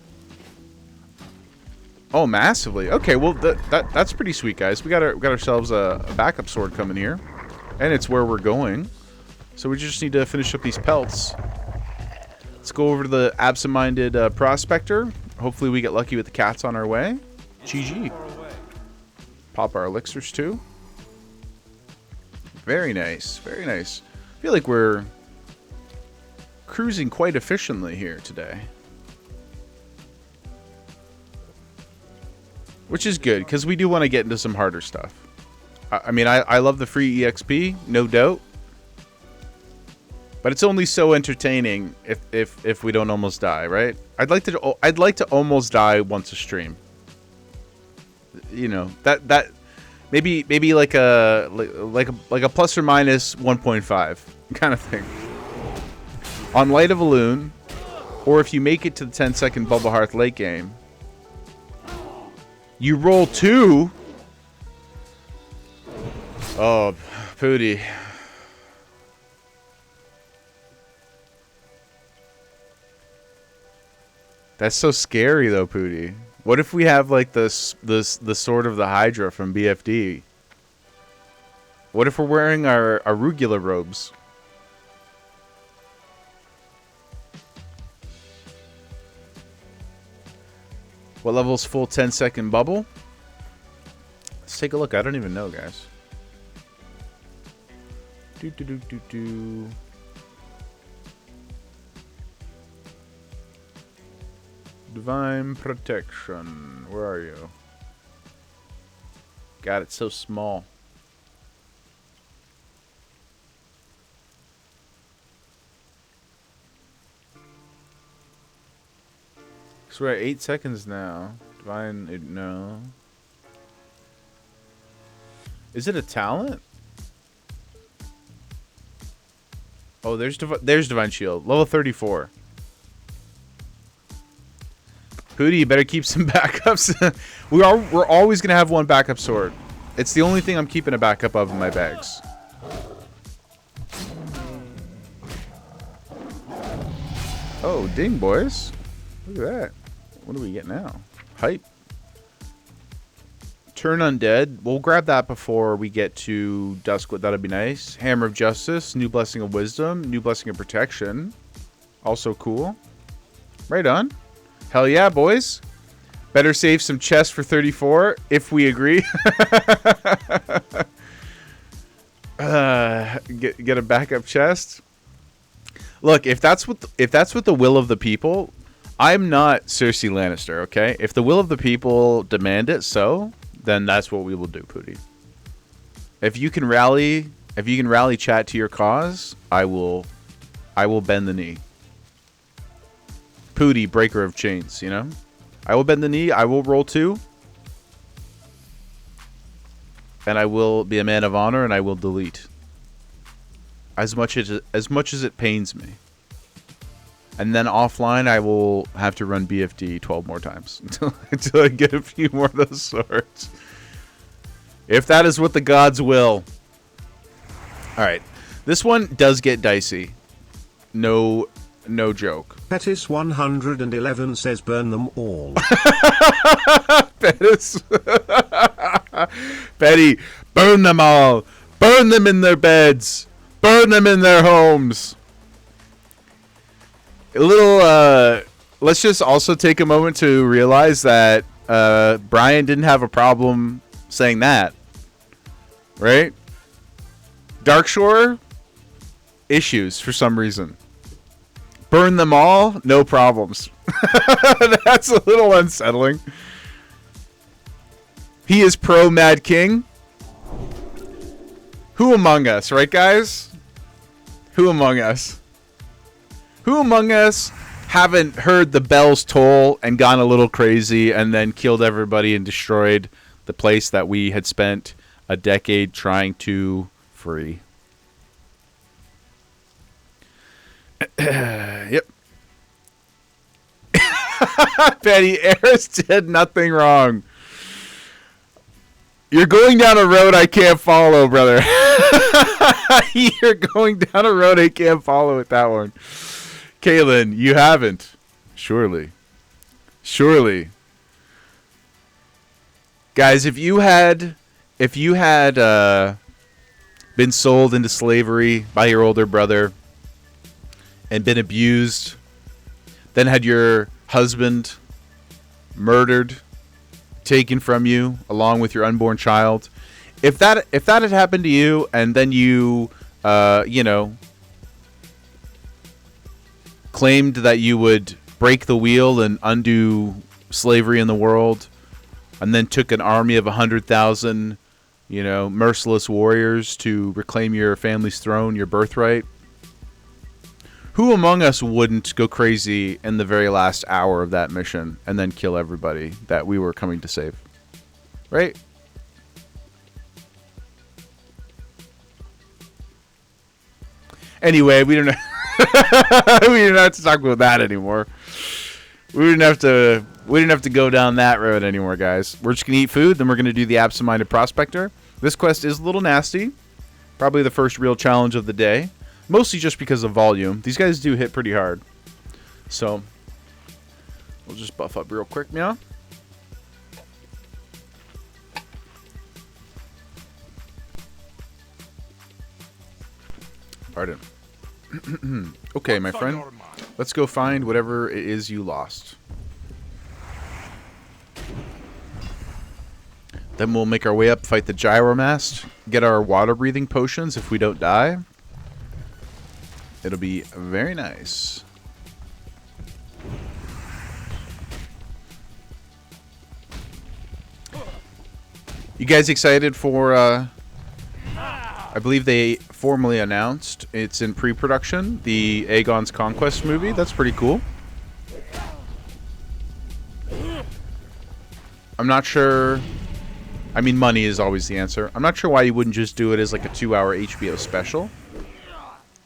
Oh, massively. Okay, well that's pretty sweet, guys. We got ourselves a backup sword coming here, and it's where we're going. So we just need to finish up these pelts. Let's go over to the absent-minded prospector. Hopefully we get lucky with the cats on our way. GG. Pop our elixirs too. Very nice. Very nice. I feel like we're cruising quite efficiently here today. Which is good, because we do want to get into some harder stuff. I mean, I love the free EXP, no doubt. But it's only so entertaining if we don't almost die, right? I'd like to almost die once a stream. You know, that maybe like a plus or minus 1.5 kind of thing. On Light of a Loon, or if you make it to the 10-second Bubble Hearth late game, you roll 2. Oh, Pooty. That's so scary, though, Pooty. What if we have like the sword of the Hydra from BFD? What if we're wearing our arugula robes? What level's full 10-second bubble? Let's take a look. I don't even know, guys. Divine protection. Where are you? God, it's so small. So we're at 8 seconds now. Divine, no. Is it a talent? Oh, there's Divine Shield. Level 34. Hootie, you better keep some backups. We're always going to have one backup sword. It's the only thing I'm keeping a backup of in my bags. Oh, ding, boys. Look at that. What do we get now? Hype. Turn Undead. We'll grab that before we get to Duskwood. That'd be nice. Hammer of Justice. New Blessing of Wisdom. New Blessing of Protection. Also cool. Right on. Hell yeah, boys. Better save some chests for 34, if we agree. Get a backup chest. Look, if that's what the will of the people, I'm not Cersei Lannister, okay? If the will of the people demand it so, then that's what we will do, Pooty. If you can rally chat to your cause, I will bend the knee. Pooty, breaker of chains, you know? I will bend the knee, I will roll 2. And I will be a man of honor, and I will delete. As much as it pains me. And then offline, I will have to run BFD 12 more times until I get a few more of those swords. If that is what the gods will. All right. This one does get dicey. No joke. Petis 111 says burn them all. Pettis. Betty, burn them all. Burn them in their beds. Burn them in their homes. A little, let's just also take a moment to realize that Brian didn't have a problem saying that. Right? Darkshore, issues for some reason. Burn them all, no problems. That's a little unsettling. He is pro Mad King. Who among us, right guys? Who among us? Who among us haven't heard the bells toll and gone a little crazy and then killed everybody and destroyed the place that we had spent a decade trying to free? Yep. Betty, Eris did nothing wrong. You're going down a road I can't follow, brother. You're going down a road I can't follow with that one. Kaylin, you haven't. Surely. Surely. Guys, if you had been sold into slavery by your older brother and been abused, then had your husband murdered, taken from you along with your unborn child, if that had happened to you, and then you claimed that you would break the wheel and undo slavery in the world, and then took an army of 100,000 merciless warriors to reclaim your family's throne, your birthright, who among us wouldn't go crazy in the very last hour of that mission and then kill everybody that we were coming to save? Right? Anyway, we don't have to talk about that anymore. We didn't have to go down that road anymore, guys. We're just gonna eat food, then we're gonna do the absent-minded prospector. This quest is a little nasty. Probably the first real challenge of the day. Mostly just because of volume. These guys do hit pretty hard. So, we'll just buff up real quick now. Pardon. Okay, my friend. Let's go find whatever it is you lost. Then we'll make our way up, fight the gyromast, get our water-breathing potions if we don't die. It'll be very nice. You guys excited for, I believe they formally announced, it's in pre-production, the Aegon's Conquest movie? That's pretty cool. I'm not sure. I mean, money is always the answer. I'm not sure why you wouldn't just do it as like a 2-hour HBO special.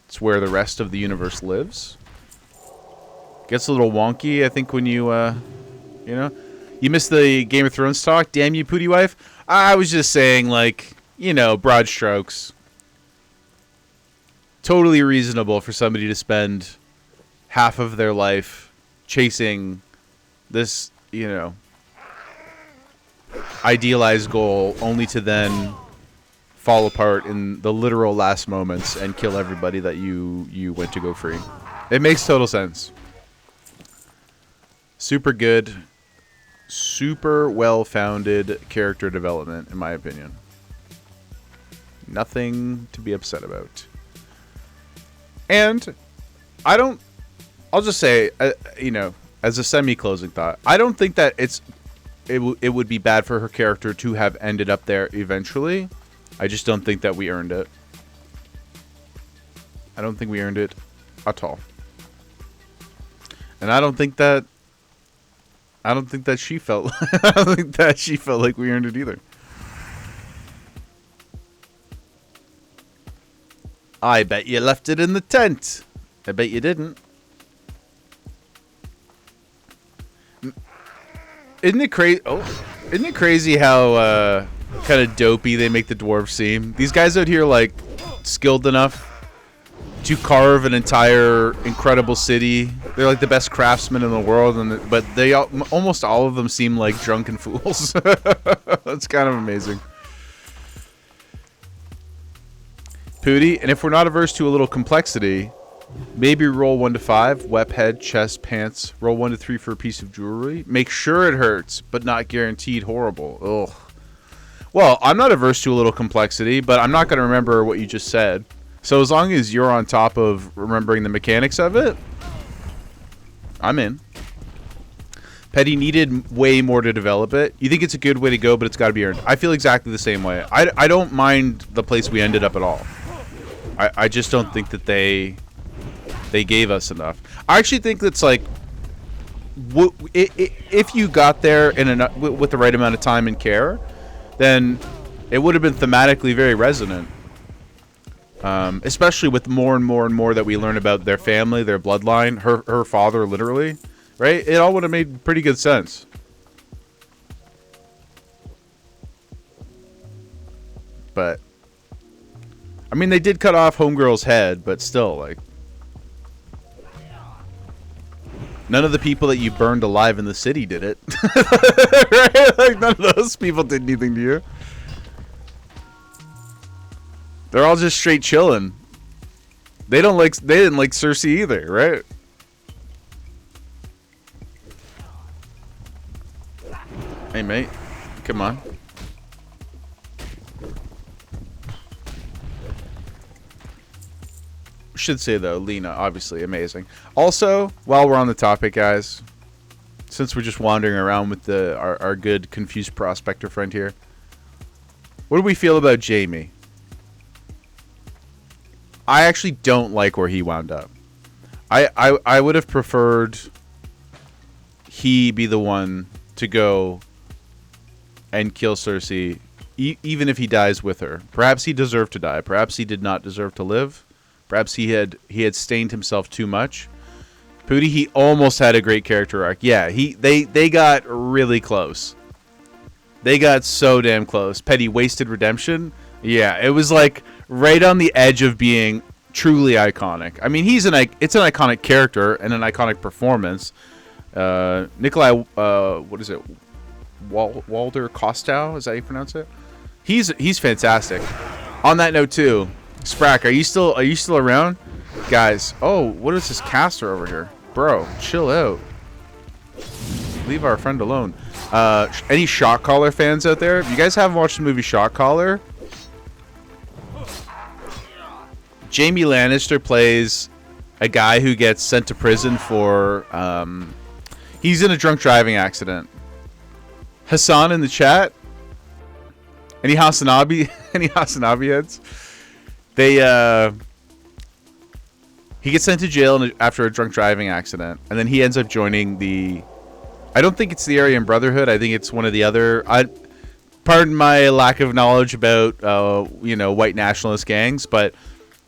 It's where the rest of the universe lives. Gets a little wonky, I think, when you miss the Game of Thrones talk. Damn you, Pootie Wife. I was just saying, like, broad strokes. Totally reasonable for somebody to spend half of their life chasing this, idealized goal, only to then fall apart in the literal last moments and kill everybody that you went to go free. It makes total sense. Super good, super well-founded character development, in my opinion. Nothing to be upset about. And I'll just say, as a semi-closing thought, I don't think that it would be bad for her character to have ended up there eventually. I just don't think that we earned it. I don't think we earned it at all. And I don't think that she felt I don't think that she felt like we earned it either. I bet you left it in the tent. I bet you didn't. Isn't it crazy? Oh, isn't it crazy how kind of dopey they make the dwarves seem? These guys out here, like, skilled enough to carve an entire incredible city. They're like the best craftsmen in the world, but they almost all of them seem like drunken fools. That's kind of amazing. Pooty, and if we're not averse to a little complexity, maybe roll 1 to 5, wep head, chest, pants. Roll 1 to 3 for a piece of jewelry. Make sure it hurts, but not guaranteed horrible. Ugh. Well, I'm not averse to a little complexity, but I'm not going to remember what you just said. So as long as you're on top of remembering the mechanics of it, I'm in. Petty needed way more to develop it. You think it's a good way to go, but it's got to be earned. I feel exactly the same way. I don't mind the place we ended up at all. I just don't think that they gave us enough. I actually think that's like, if you got there with the right amount of time and care, then it would have been thematically very resonant. Especially with more and more and more that we learn about their family, their bloodline, her father, literally, right? It all would have made pretty good sense. But I mean, they did cut off Homegirl's head, but still, like, none of the people that you burned alive in the city did it. Right? Like, none of those people did anything to you. They're all just straight chilling. They didn't like Cersei either, right? Hey, mate. Come on. Should say though, Lena, obviously amazing. Also, while we're on the topic, guys, since we're just wandering around with our good confused prospector friend here, what do we feel about Jamie? I actually don't like where he wound up. I would have preferred he be the one to go and kill Cersei, even if he dies with her. Perhaps he deserved to die. Perhaps he did not deserve to live. Perhaps he had stained himself too much. Pooty, he almost had a great character arc. Yeah, they got really close. They got so damn close. Petty wasted redemption. Yeah, it was like right on the edge of being truly iconic. I mean, it's an iconic character and an iconic performance. Nikolai, what is it? Walder Kostow, is that how you pronounce it? He's fantastic. On that note too, Sprack, are you still around? Guys, oh, what is this caster over here? Bro, chill out. Leave our friend alone. Any Shot Caller fans out there? If you guys haven't watched the movie Shot Caller, Jaime Lannister plays a guy who gets sent to prison for he's in a drunk driving accident. Hassan in the chat. Any Hasanabi heads? He gets sent to jail after a drunk driving accident, and then he ends up joining the, I don't think it's the Aryan Brotherhood. I think it's one of the other. Pardon my lack of knowledge about white nationalist gangs, but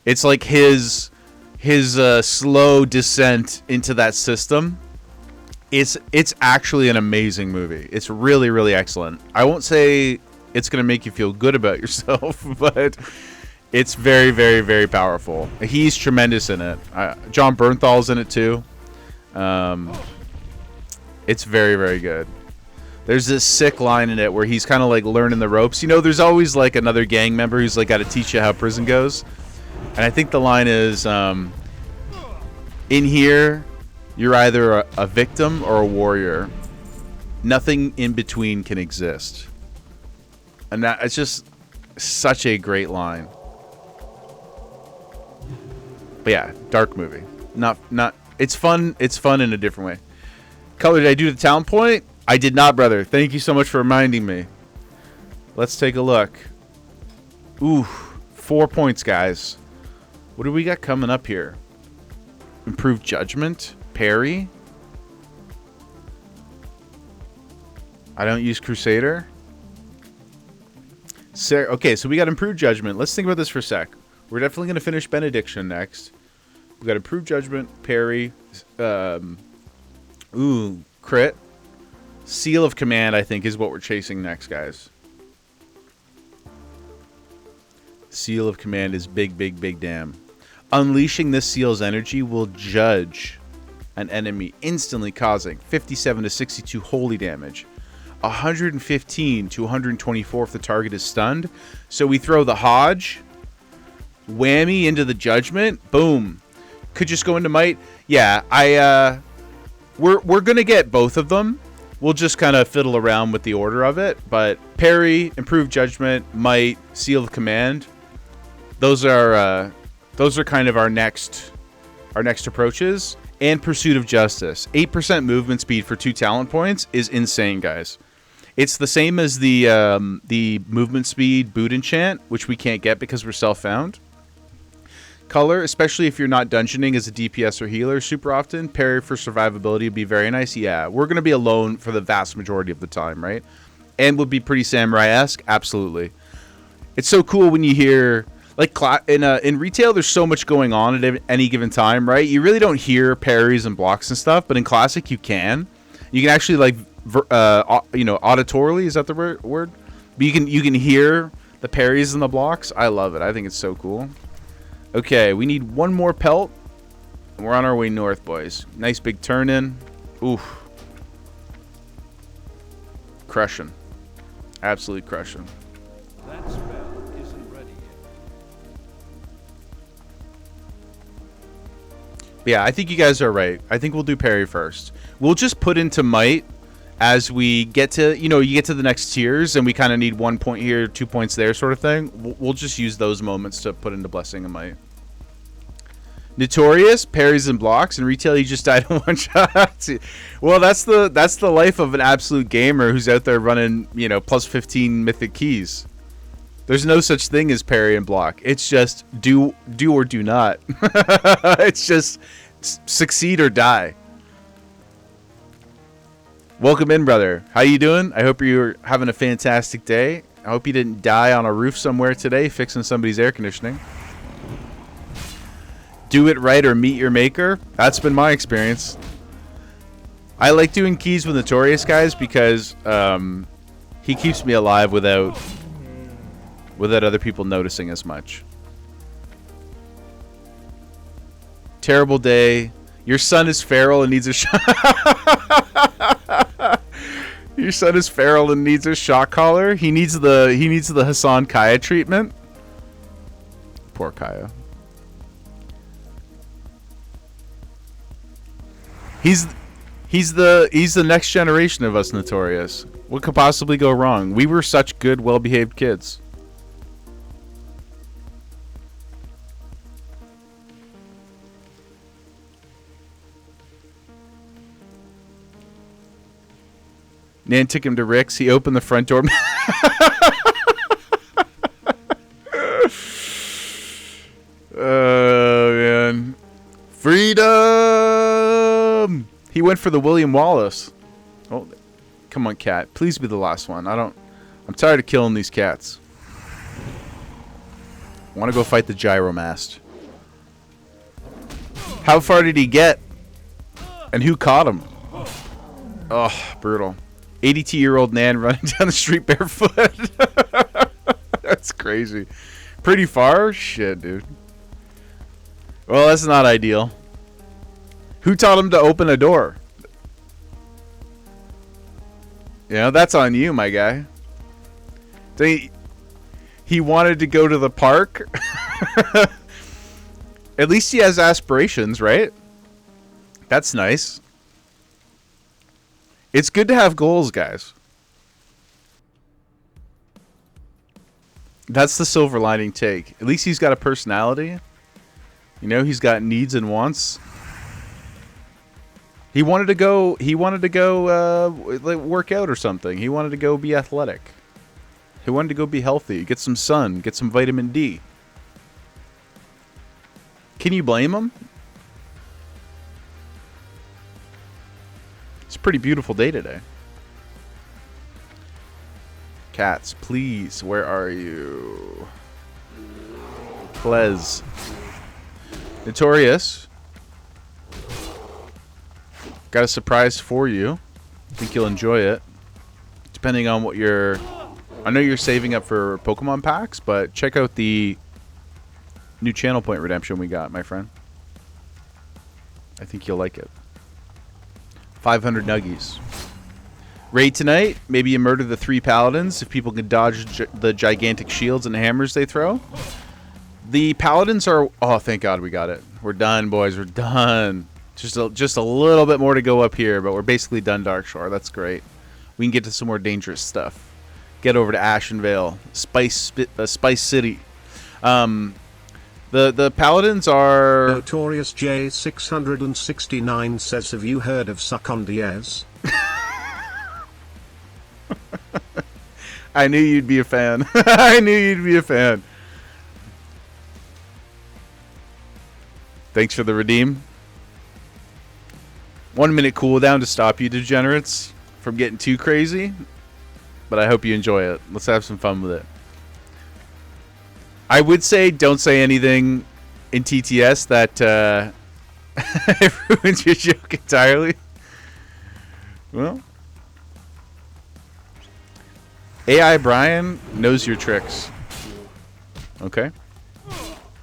it's like his slow descent into that system. It's actually an amazing movie. It's really, really excellent. I won't say it's gonna make you feel good about yourself, but it's very, very, very powerful. He's tremendous in it. John Bernthal's in it too. It's very, very good. There's this sick line in it where he's kind of like learning the ropes. You know, there's always like another gang member who's like got to teach you how prison goes. And I think the line is, in here, you're either a victim or a warrior. Nothing in between can exist. And it's just such a great line. But yeah, dark movie. Not. It's fun. It's fun in a different way. Color, did I do the town point? I did not, brother. Thank you so much for reminding me. Let's take a look. Ooh, 4 points, guys. What do we got coming up here? Improved judgment. Parry. I don't use Crusader. Okay, so we got improved judgment. Let's think about this for a sec. We're definitely going to finish Benediction next. We got improved judgment, parry, crit. Seal of Command, I think, is what we're chasing next, guys. Seal of Command is big, big, big damn. Unleashing this seal's energy will judge an enemy, instantly causing 57 to 62 holy damage, 115 to 124 if the target is stunned. So we throw the Hodge, whammy into the Judgment, boom. Could just go into Might. Yeah, we're gonna get both of them. We'll just kind of fiddle around with the order of it, but parry, improved Judgment, Might, Seal of Command. Those are kind of our next approaches. And Pursuit of Justice. 8% movement speed for 2 talent points is insane, guys. It's the same as the movement speed boot enchant, which we can't get because we're self-found. Color, especially if you're not dungeoning as a DPS or healer super often, parry for survivability would be very nice. Yeah, we're going to be alone for the vast majority of the time, right? And would be pretty samurai-esque, absolutely. It's so cool when you hear, like, in retail, there's so much going on at any given time, right? You really don't hear parries and blocks and stuff, but in Classic, you can. You can actually, like, auditorily, is that the word? But you can hear the parries and the blocks. I love it. I think it's so cool. Okay, we need one more pelt, and we're on our way north, boys. Nice big turn in. Oof. Crushing. Absolutely crushing. That spell isn't ready yet. Yeah, I think you guys are right. I think we'll do parry first. We'll just put into Might as we get to, you get to the next tiers, and we kind of need 1 point here, 2 points there sort of thing. We'll just use those moments to put into Blessing and Might. Notorious, parries and blocks. In retail, you just died in one shot. Well, that's the life of an absolute gamer who's out there running, plus 15 mythic keys. There's no such thing as parry and block. It's just do or do not. It's just succeed or die. Welcome in, brother. How you doing? I hope you're having a fantastic day. I hope you didn't die on a roof somewhere today fixing somebody's air conditioning. Do it right or meet your maker. That's been my experience. I like doing keys with Notorious, guys, because he keeps me alive without other people noticing as much. Terrible day. Your son is feral and needs a shot. Your son is feral and needs a shock collar. He needs the Hassan Kaya treatment. Poor Kaya. He's the next generation of us, Notorious. What could possibly go wrong? We were such good, well-behaved kids. Nan took him to Rick's. He opened the front door. Oh, man. Freedom! He went for the William Wallace. Oh, come on, cat. Please be the last one. I'm tired of killing these cats. I want to go fight the Gyromast. How far did he get? And who caught him? Oh, brutal. 82-year-old Nan running down the street barefoot. That's crazy. Pretty far? Shit, dude. Well, that's not ideal. Who taught him to open a door? That's on you, my guy. He wanted to go to the park. At least he has aspirations, right? That's nice. It's good to have goals, guys. That's the silver lining take. At least he's got a personality. He's got needs and wants. He wanted to go work out or something. He wanted to go be athletic. He wanted to go be healthy, get some sun, get some vitamin D. Can you blame him? It's a pretty beautiful day today. Cats, please, where are you? Plez. Notorious. Got a surprise for you. I think you'll enjoy it. Depending on what I know you're saving up for Pokemon packs, but check out the new channel point redemption we got, my friend. I think you'll like it. 500 nuggies. Raid tonight. Maybe you murder the 3 paladins if people can dodge the gigantic shields and hammers they throw. The paladins are... Oh, thank God we got it. We're done, boys. We're done. Just a little bit more to go up here, but we're basically done Darkshore. That's great. We can get to some more dangerous stuff. Get over to Ashenvale. Spice City. The paladins are... Notorious J669 says, have you heard of Succondiez? I knew you'd be a fan. I knew you'd be a fan. Thanks for the redeem. 1 minute cooldown to stop you degenerates from getting too crazy. But I hope you enjoy it. Let's have some fun with it. I would say don't say anything in TTS that it ruins your joke entirely. Well, AI Brian knows your tricks. Okay.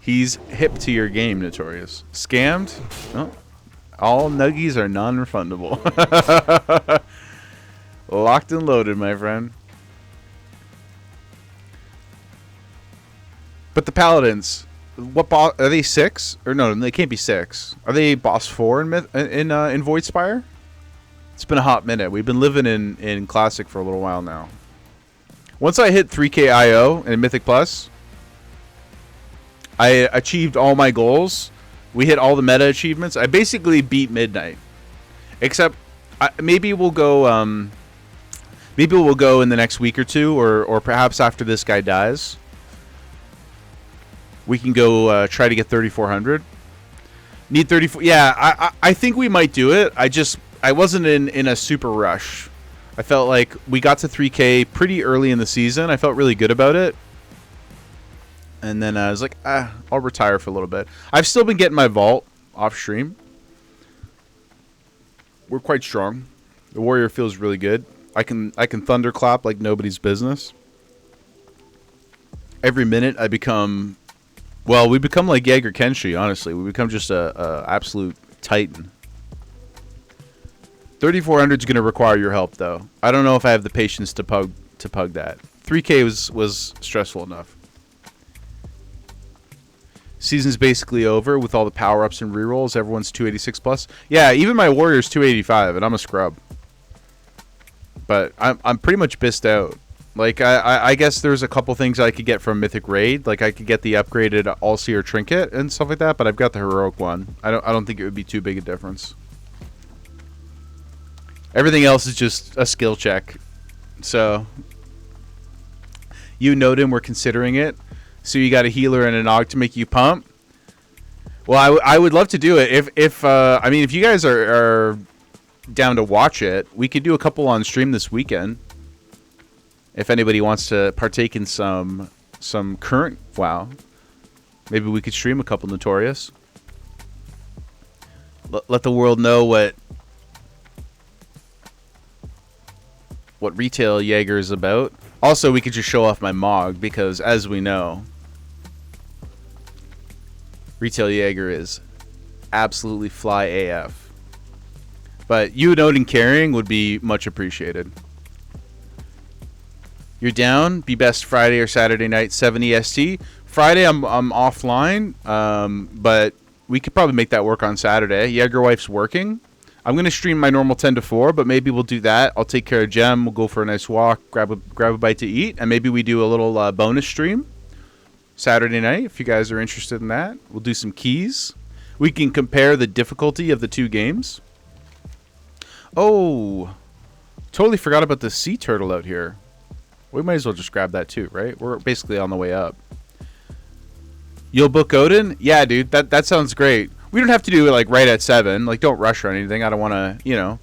He's hip to your game, Notorious. Scammed? Oh, all nuggies are non-refundable. Locked and loaded, my friend. But the paladins, what boss are they? 6 or no? They can't be 6. Are they boss 4 in Voidspire? It's been a hot minute. We've been living in Classic for a little while now. Once I hit 3K IO in Mythic Plus, I achieved all my goals. We hit all the meta achievements. I basically beat Midnight, except maybe we'll go. Maybe we'll go in the next week or two, or perhaps after this guy dies. We can go try to get 3,400. Need 34. Yeah, I think we might do it. I wasn't in a super rush. I felt like we got to 3K pretty early in the season. I felt really good about it. And then I was like, I'll retire for a little bit. I've still been getting my vault off stream. We're quite strong. The warrior feels really good. I can thunderclap like nobody's business. Every minute I become... Well, we become like Jaeger Kenshi, honestly. We become just a absolute titan. 3,400 is going to require your help, though. I don't know if I have the patience to pug that. 3K was stressful enough. Season's basically over with all the power-ups and rerolls. Everyone's 286 plus. Yeah, even my warrior's 285, and I'm a scrub. But I'm pretty much bissed out. Like, I guess there's a couple things I could get from Mythic Raid. Like, I could get the upgraded All-Seer Trinket and stuff like that, but I've got the Heroic one. I don't think it would be too big a difference. Everything else is just a skill check. So, you and Nodin were considering it. So you got a healer and an Aug to make you pump. Well, I would love to do it. If you guys are down to watch it, we could do a couple on stream this weekend. If anybody wants to partake in some current WoW, maybe we could stream a couple Notorious. Let the world know what retail Jaeger is about. Also, we could just show off my Mog, because as we know, retail Jaeger is absolutely fly AF. But you and carrying would be much appreciated. You're down. Be best Friday or Saturday night, 7 EST. Friday I'm offline, but we could probably make that work on Saturday. Jaeger Wife's working. I'm going to stream my normal 10 to 4, but maybe we'll do that. I'll take care of Jem. We'll go for a nice walk, grab a bite to eat, and maybe we do a little bonus stream Saturday night if you guys are interested in that. We'll do some keys. We can compare the difficulty of the two games. Oh, totally forgot about the sea turtle out here. We might as well just grab that too, right? We're basically on the way up. You'll book Odin? Yeah, dude, that sounds great. We don't have to do it like right at 7. Like, don't rush or anything. I don't want to, you know.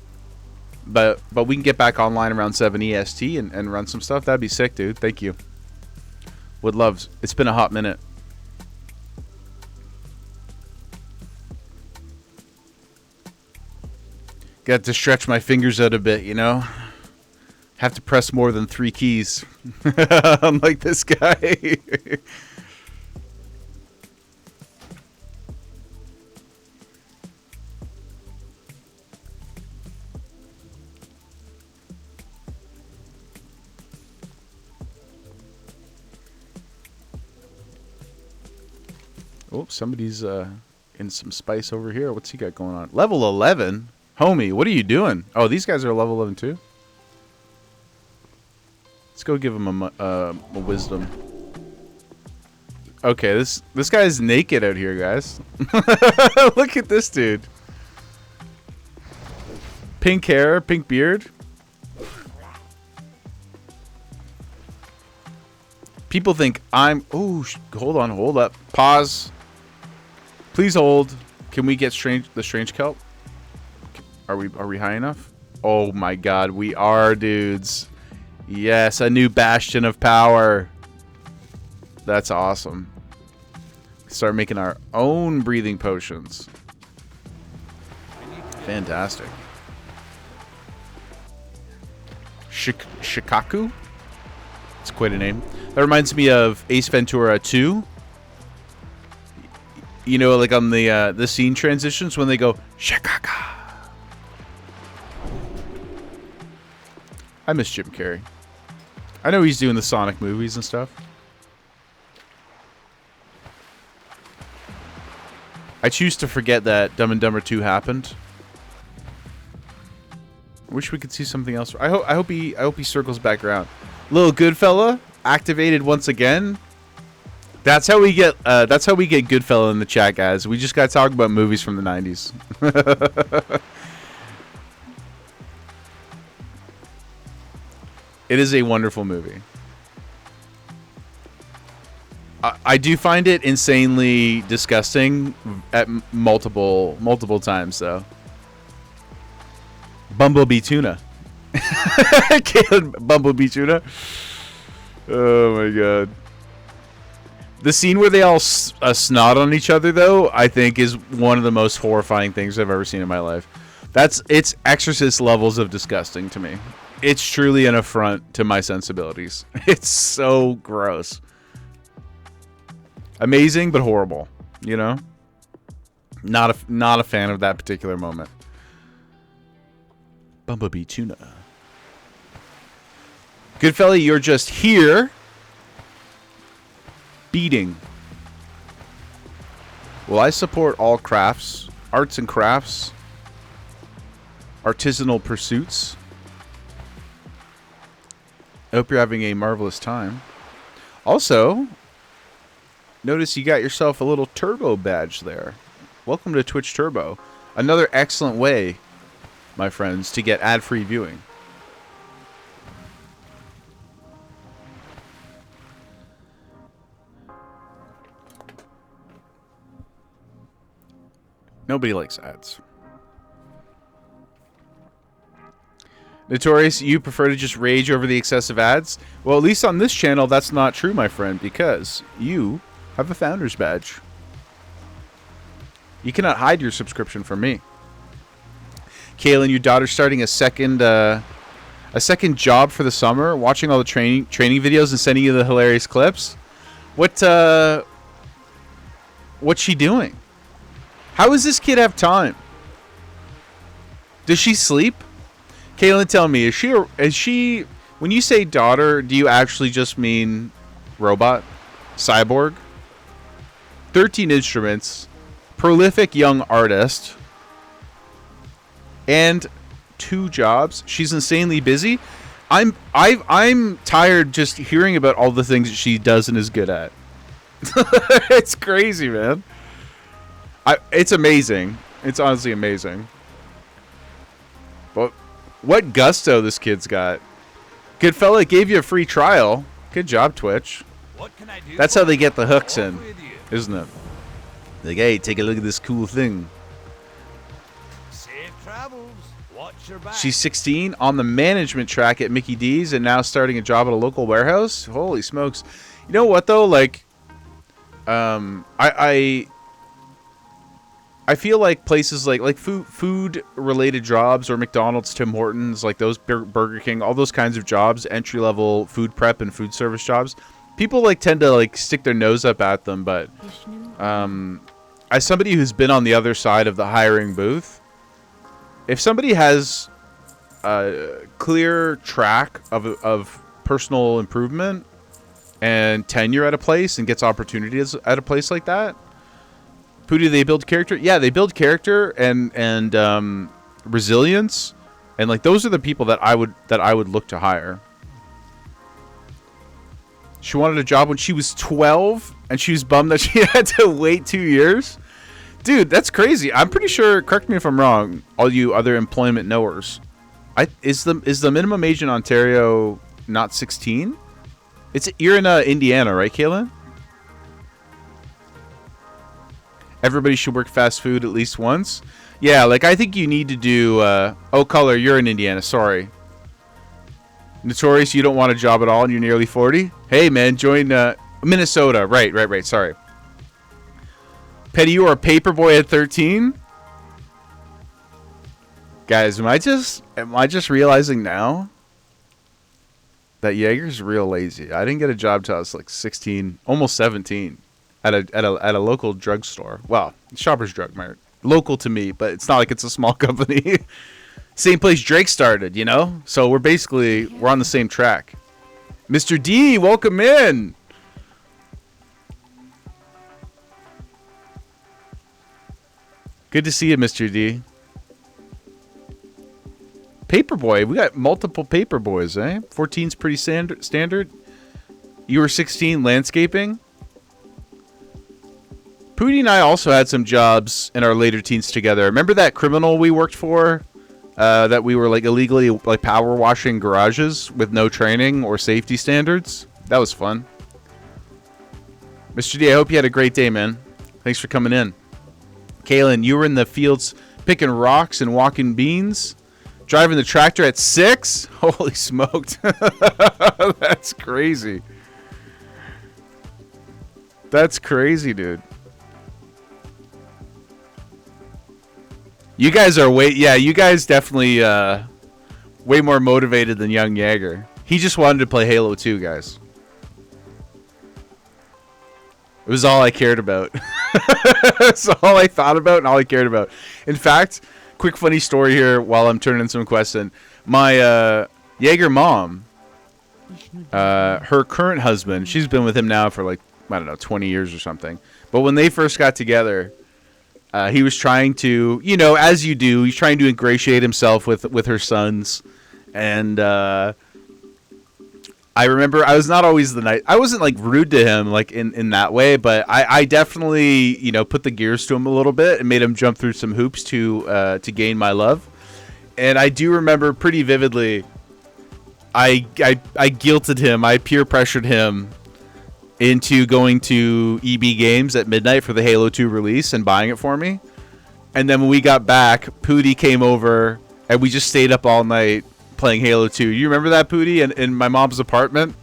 But we can get back online around 7 EST and run some stuff. That'd be sick, dude. Thank you. Would love. It's been a hot minute. Got to stretch my fingers out a bit, you know. Have to press more than 3 keys. Unlike this guy. Oh, somebody's in some spice over here. What's he got going on? Level 11? Homie, what are you doing? Oh, these guys are level 11 too? Let's go give him a wisdom. Okay, this guy's naked out here, guys. Look at this dude. Pink hair, pink beard. People think I'm... Oh, hold on, hold up. Pause. Please hold. Can we get the strange kelp? Are we high enough? Oh my god, we are, dudes. Yes, a new bastion of power. That's awesome. Start making our own breathing potions. Fantastic. Shikaku? It's quite a name. That reminds me of Ace Ventura 2. You know, like on the scene transitions when they go Shikaka. I miss Jim Carrey. I know he's doing the Sonic movies and stuff. I choose to forget that Dumb and Dumber 2 happened. I wish we could see something else. I hope he circles back around. Little Goodfella activated once again. That's how we get Goodfella in the chat, guys. We just got to talk about movies from the 90s. It is a wonderful movie. I do find it insanely disgusting at multiple times, though. Bumblebee tuna. Bumblebee tuna. Oh my god. The scene where they all snot on each other, though, I think is one of the most horrifying things I've ever seen in my life. It's Exorcist levels of disgusting to me. It's truly an affront to my sensibilities. It's so gross. Amazing, but horrible. You know? Not a fan of that particular moment. Bumblebee tuna. Goodfella, you're just here. Beating. Will I support all crafts, arts and crafts, artisanal pursuits? I hope you're having a marvelous time. Also, notice you got yourself a little turbo badge there. Welcome to Twitch Turbo. Another excellent way, my friends, to get ad-free viewing. Nobody likes ads. Notorious, you prefer to just rage over the excessive ads? Well, at least on this channel, that's not true, my friend, because you have a founder's badge. You cannot hide your subscription from me. Kaylin, your daughter's starting a second job for the summer, watching all the training videos and sending you the hilarious clips. What's she doing? How does this kid have time? Does she sleep? Kaylin, tell me, is she when you say daughter, do you actually just mean robot? Cyborg? 13 instruments, prolific young artist, and 2 jobs. She's insanely busy. I'm tired just hearing about all the things that she does and is good at. It's crazy, man. It's amazing. It's honestly amazing. But what gusto this kid's got. Good fella gave you a free trial. Good job, Twitch. What can I do? That's how they get the hooks in, isn't it? Like, hey, take a look at this cool thing. Safe travels. Watch your back. She's 16, on the management track at Mickey D's, and now starting a job at a local warehouse. Holy smokes! You know what though? Like, I feel like places like food related jobs, or McDonald's, Tim Hortons, like those, Burger King, all those kinds of jobs, entry level food prep and food service jobs. People like tend to like stick their nose up at them, but as somebody who's been on the other side of the hiring booth, if somebody has a clear track of personal improvement and tenure at a place and gets opportunities at a place like that, Pooty, they build character. Yeah, they build character and resilience, and like those are the people that I would look to hire. She wanted a job when she was 12, and she was bummed that she had to wait 2 years. Dude, that's crazy. I'm pretty sure. Correct me if I'm wrong. All you other employment knowers, is the minimum age in Ontario not 16? You're in Indiana, right, Kaylin? Everybody should work fast food at least once. Yeah, like I think you need to do. Oh, Color, you're in Indiana. Sorry. Notorious, you don't want a job at all, and you're nearly 40. Hey, man, join Minnesota. Right. Sorry. Petty, you are a paper boy at 13. Guys, am I just realizing now that Jaeger's real lazy? I didn't get a job till I was like 16, almost 17, at a local drugstore. Well, Shoppers Drug Mart, local to me, but it's not like it's a small company. Same place Drake started, you know? So we're on the same track. Mr. D, welcome in. Good to see you, Mr. D. Paperboy, we got multiple paperboys, eh? 14's pretty standard. You were 16, landscaping. Pooty and I also had some jobs in our later teens together. Remember that criminal we worked for? That we were like illegally like power washing garages with no training or safety standards. That was fun. Mr. D, I hope you had a great day, man. Thanks for coming in. Kaylin, you were in the fields picking rocks and walking beans, driving the tractor at 6. Holy smoked. That's crazy. That's crazy, dude. You guys are you guys definitely way more motivated than young Jaeger. He just wanted to play Halo 2, guys. It was all I cared about. It's all I thought about and all I cared about. In fact, quick funny story here while I'm turning some quests in. My Jaeger mom, her current husband, she's been with him now for like, I don't know, 20 years or something. But when they first got together, he was trying to, you know, as you do, he's trying to ingratiate himself with her sons. And I remember I was not always I wasn't like rude to him like in that way, but I definitely, you know, put the gears to him a little bit and made him jump through some hoops to gain my love. And I do remember pretty vividly, I guilted him, I peer pressured him into going to EB Games at midnight for the Halo 2 release and buying it for me. And then when we got back, Pooty came over and we just stayed up all night playing Halo 2. You remember that, Pooty? In my mom's apartment?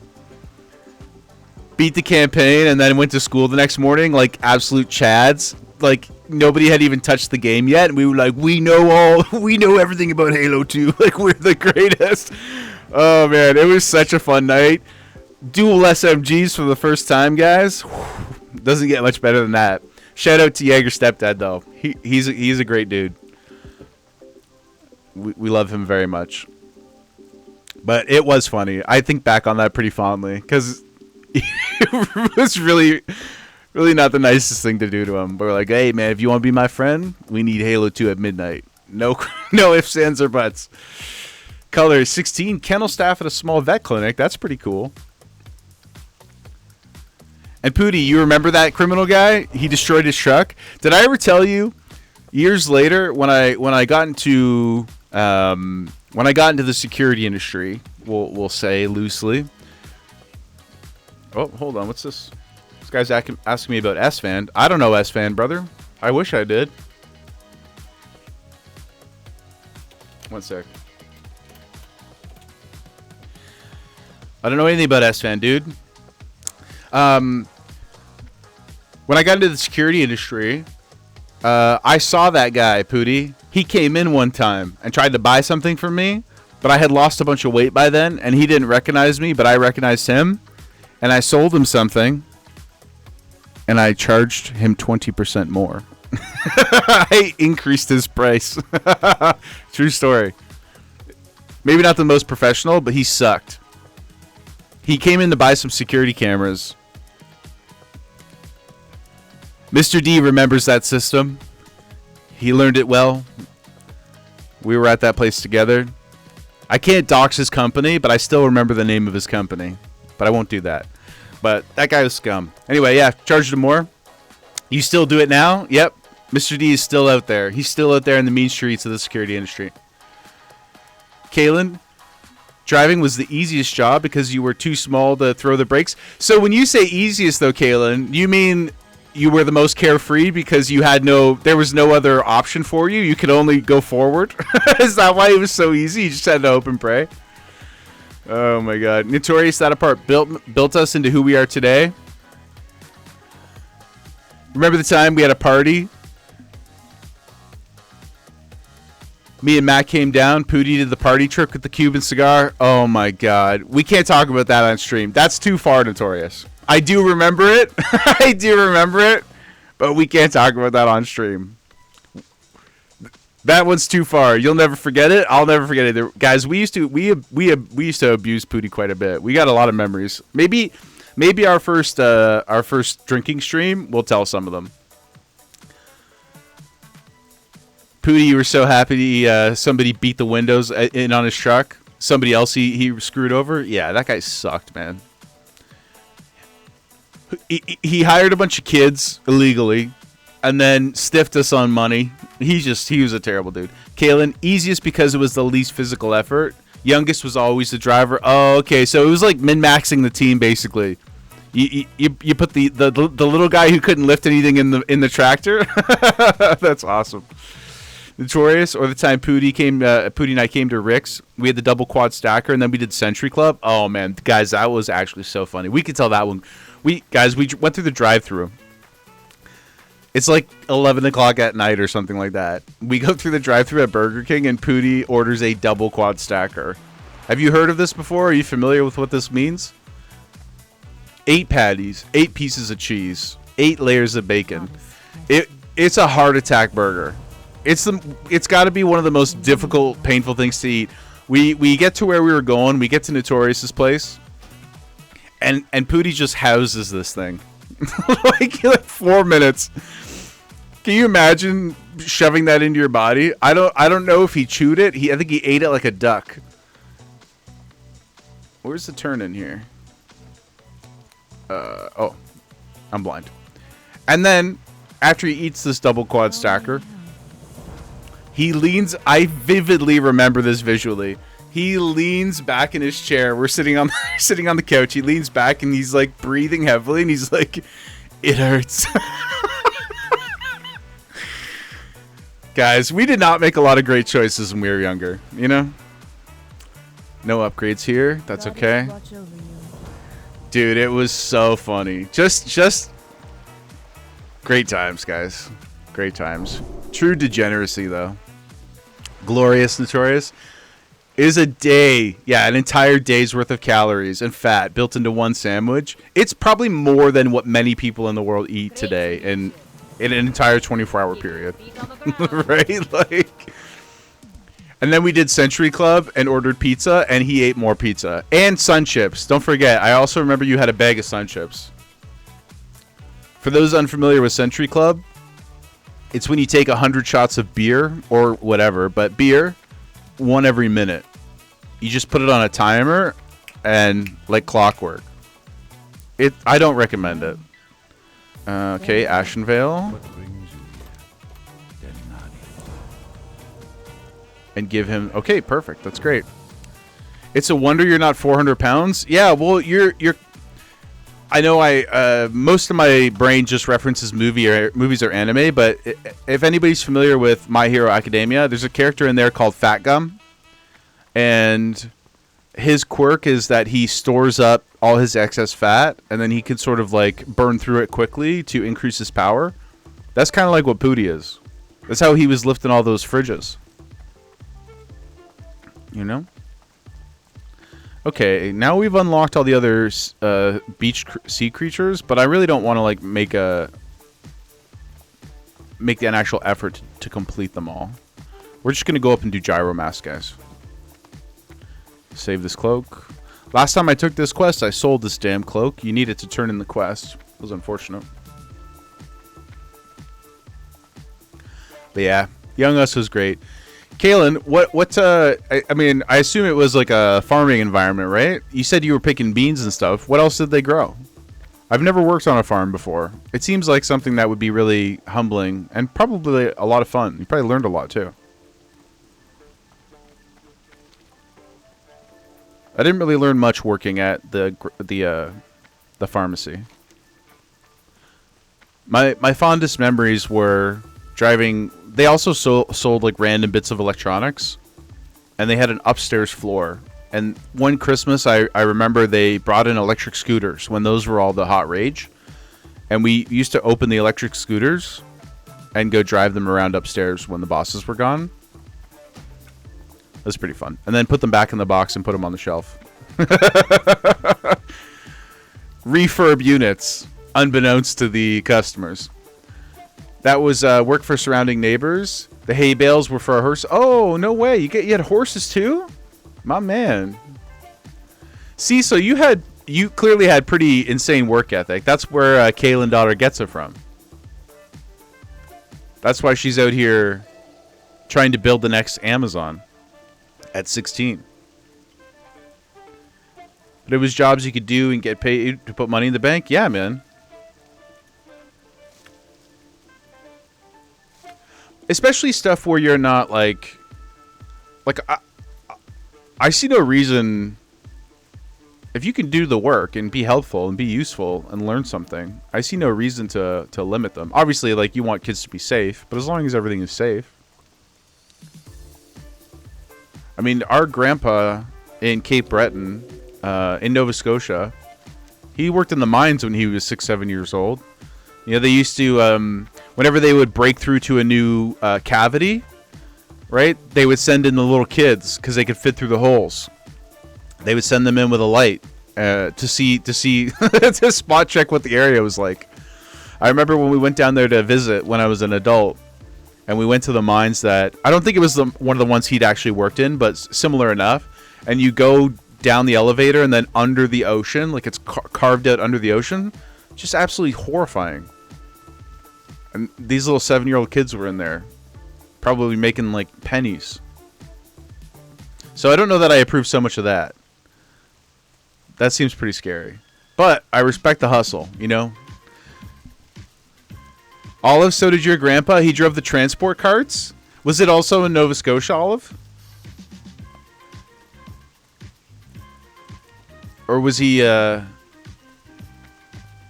Beat the campaign and then went to school the next morning like absolute chads. Like nobody had even touched the game yet. And we were like, we know everything about Halo 2. Like we're the greatest. Oh man, it was such a fun night. Dual SMGs for the first time, guys. Doesn't get much better than that. Shout out to Jaeger's stepdad, though. He's a great dude. We love him very much. But it was funny. I think back on that pretty fondly because it was really not the nicest thing to do to him. But we're like, hey man, if you want to be my friend, we need Halo 2 at midnight. No ifs, ands, or buts. Color 16, kennel staff at a small vet clinic. That's pretty cool. And Pooty, you remember that criminal guy? He destroyed his truck. Did I ever tell you years later when I got into the security industry, we'll say loosely. Oh, hold on, what's this? This guy's asking me about S-Fan. I don't know S-Fan, brother. I wish I did. One sec. I don't know anything about S-Fan, dude. When I got into the security industry, I saw that guy, Pooty. He came in one time and tried to buy something from me, but I had lost a bunch of weight by then, and he didn't recognize me, but I recognized him, and I sold him something, and I charged him 20% more. I increased his price. True story. Maybe not the most professional, but he sucked. He came in to buy some security cameras. Mr. D remembers that system. He learned it well. We were at that place together. I can't dox his company, but I still remember the name of his company. But I won't do that. But that guy was scum. Anyway, yeah, charged him more. You still do it now? Yep. Mr. D is still out there. He's still out there in the mean streets of the security industry. Kalen, driving was the easiest job because you were too small to throw the brakes. So when you say easiest, though, Kalen, you mean you were the most carefree because there was no other option for you? You could only go forward? Is that why it was so easy? You just had to hope and pray? Oh, my God. Notorious, that apart built us into who we are today. Remember the time we had a party? Me and Matt came down. Pootie did the party trick with the Cuban cigar. Oh, my God. We can't talk about that on stream. That's too far, Notorious. I do remember it. I do remember it. But we can't talk about that on stream. That one's too far. You'll never forget it. I'll never forget it. Guys, we used to abuse Pootie quite a bit. We got a lot of memories. Maybe our first drinking stream, we'll tell some of them. Pootie, you were so happy somebody beat the windows in on his truck. Somebody else he screwed over. Yeah, that guy sucked, man. He hired a bunch of kids illegally and then stiffed us on money. He was a terrible dude. Kalen, easiest because it was the least physical effort. Youngest was always the driver. Oh, okay. So it was like min-maxing the team, basically. You put the little guy who couldn't lift anything in the tractor. That's awesome. Notorious, or the time Pootie and I came to Rick's. We had the double quad stacker, and then we did Century Club. Oh man, guys, that was actually so funny. We could tell that one. We went through the drive-through. It's like 11 o'clock at night or something like that. We go through the drive-through at Burger King, and Pootie orders a double quad stacker. Have you heard of this before? Are you familiar with what this means? 8 patties, 8 pieces of cheese, 8 layers of bacon. It's a heart attack burger. It's got to be one of the most difficult, painful things to eat. We get to where we were going. We get to Notorious's place, and Pootie just houses this thing, like 4 minutes. Can you imagine shoving that into your body? I don't know if he chewed it. I think he ate it like a duck. Where's the turn in here? Oh, I'm blind. And then after he eats this double quad stacker, he leans. I vividly remember this visually. He leans back in his chair. We're sitting on the couch. He leans back and he's like breathing heavily, and he's like, "It hurts." Guys, we did not make a lot of great choices when we were younger. You know, no upgrades here. That's okay. Dude, it was so funny. Just great times, guys. Great times. True degeneracy, though. Glorious, Notorious. Is a day, an entire day's worth of calories and fat built into one sandwich. It's probably more than what many people in the world eat today in an entire 24-hour period. Right? Like, and then we did Century Club and ordered pizza, and he ate more pizza. And Sun Chips. Don't forget, I also remember you had a bag of Sun Chips. For those unfamiliar with Century Club, it's when you take 100 shots of beer or whatever, but beer, 1 every minute. You just put it on a timer and like clockwork. I don't recommend it. Okay, Ashenvale. And give him... Okay, perfect. That's great. It's a wonder you're not 400 pounds. Yeah, well, you're... I know most of my brain just references movies or anime, but if anybody's familiar with My Hero Academia, there's a character in there called Fat Gum, and his quirk is that he stores up all his excess fat, and then he can sort of like burn through it quickly to increase his power. That's kind of like what Pootie is. That's how he was lifting all those fridges. You know? Okay, now we've unlocked all the other beach sea creatures, but I really don't want to like make an actual effort to complete them all. We're just gonna go up and do gyro mask, guys. Save this cloak. Last time I took this quest, I sold this damn cloak. You needed to turn in the quest. It was unfortunate. But yeah, Young Us was great. Kaylin, I mean, I assume it was like a farming environment, right? You said you were picking beans and stuff. What else did they grow? I've never worked on a farm before. It seems like something that would be really humbling and probably a lot of fun. You probably learned a lot too. I didn't really learn much working at the pharmacy. My fondest memories were driving. They also sold like random bits of electronics, and they had an upstairs floor. And one Christmas, I remember they brought in electric scooters when those were all the hot rage, and we used to open the electric scooters and go drive them around upstairs when the bosses were gone. It was pretty fun. And then put them back in the box and put them on the shelf. Refurb units, unbeknownst to the customers. That was work for surrounding neighbors. The hay bales were for a horse. Oh, no way. You had horses too? My man. See, so you clearly had pretty insane work ethic. That's where Kaylin daughter gets it from. That's why she's out here trying to build the next Amazon at 16. But it was jobs you could do and get paid to put money in the bank. Yeah, man. Especially stuff where you're not like I see no reason. If you can do the work and be helpful and be useful and learn something, I see no reason to limit them. Obviously, like, you want kids to be safe, but as long as everything is safe. I mean, our grandpa in Cape Breton, in Nova Scotia, he worked in the mines when he was 6-7 years old. You know, they used to, whenever they would break through to a new cavity, right, they would send in the little kids because they could fit through the holes. They would send them in with a light to see to spot check what the area was like. I remember when we went down there to visit when I was an adult, and we went to the mines that I don't think it was one of the ones he'd actually worked in, but similar enough. And you go down the elevator and then under the ocean, like it's carved out under the ocean, just absolutely horrifying. And these little 7-year-old kids were in there, probably making like pennies. So I don't know that I approve so much of that. That seems pretty scary. But I respect the hustle, you know? Olive, so did your grandpa? He drove the transport carts? Was it also in Nova Scotia, Olive? Or was he on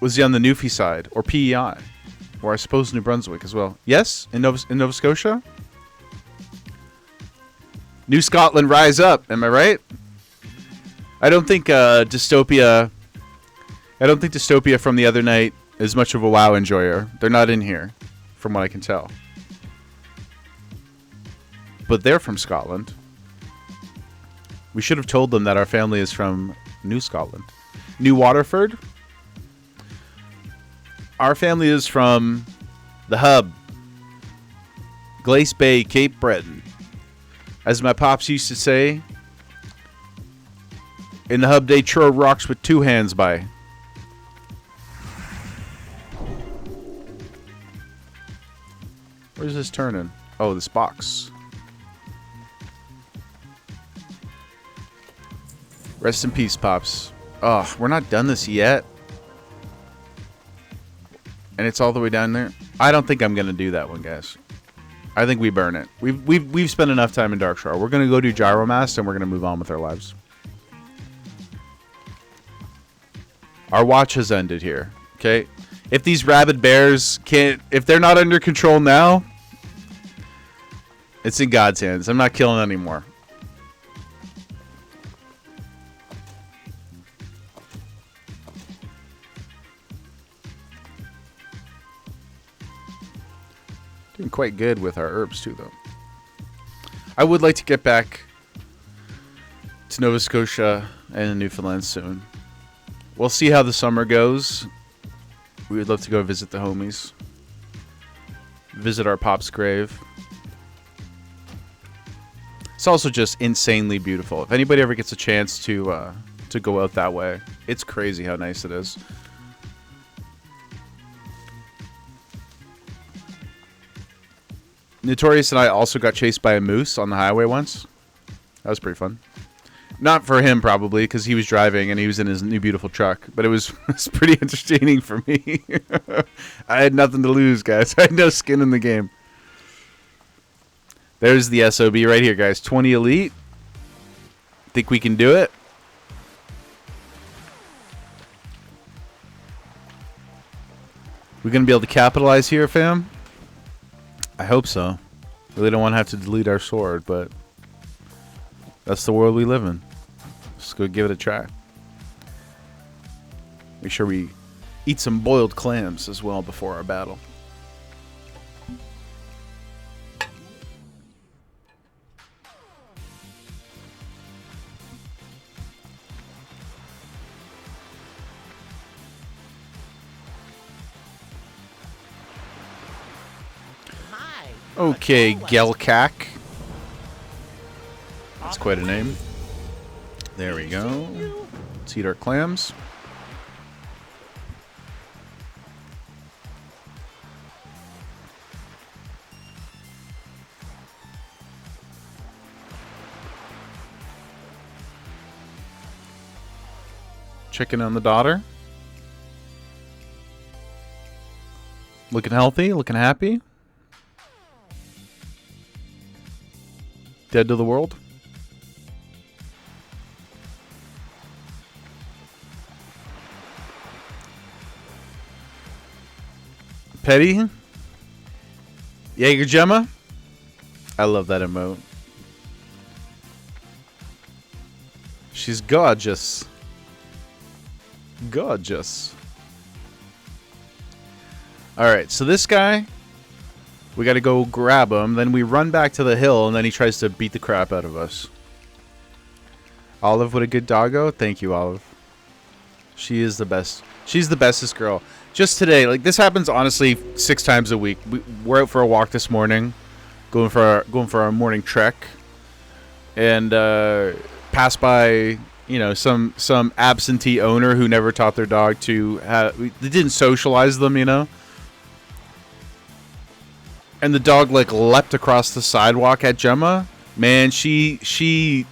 the Newfie side? Or PEI? Or I suppose New Brunswick as well. Yes? In Nova Scotia? New Scotland, rise up. Am I right? I don't think Dystopia from the other night is much of a WoW enjoyer. They're not in here, from what I can tell. But they're from Scotland. We should have told them that our family is from New Scotland. New Waterford? Our family is from the hub. Glace Bay, Cape Breton. As my pops used to say, in the hub they throw rocks with 2 hands by. Where's this turning? Oh, this box. Rest in peace, Pops. Oh, we're not done this yet. And it's all the way down there. I don't think I'm gonna do that one, guys. I think we burn it. We've spent enough time in Darkshore. We're gonna go do Gyromast and we're gonna move on with our lives. Our watch has ended here. Okay? If these rabid bears if they're not under control now, it's in God's hands. I'm not killing anymore. Doing quite good with our herbs too, though. I would like to get back to Nova Scotia and Newfoundland soon. We'll see how the summer goes. We would love to go visit the homies. Visit our pop's grave. It's also just insanely beautiful. If anybody ever gets a chance to go out that way, it's crazy how nice it is. Notorious and I also got chased by a moose on the highway once. That was pretty fun. Not for him, probably, because he was driving and he was in his new beautiful truck. But it was pretty entertaining for me. I had nothing to lose, guys. I had no skin in the game. There's the SOB right here, guys. 20 elite. Think we can do it? We gonna be able to capitalize here, fam? I hope so. Really don't want to have to delete our sword, but that's the world we live in. Let's go give it a try. Make sure we eat some boiled clams as well before our battle. Okay, Gelkak. That's quite a name. There we go. Let's eat our clams. Checking on the daughter. Looking healthy, looking happy. Dead to the world. Petty. Jaeger Gemma. I love that emote. She's gorgeous. Gorgeous. Alright, so this guy, we gotta go grab him, then we run back to the hill, and then he tries to beat the crap out of us. Olive, what a good doggo. Thank you, Olive. She is the best. She's the bestest girl. Just today, like, this happens honestly 6 times a week. We're out for a walk this morning, going for our morning trek, and pass by, you know, some absentee owner who never taught their dog to they didn't socialize them, you know. And the dog like leapt across the sidewalk at Gemma. Man, she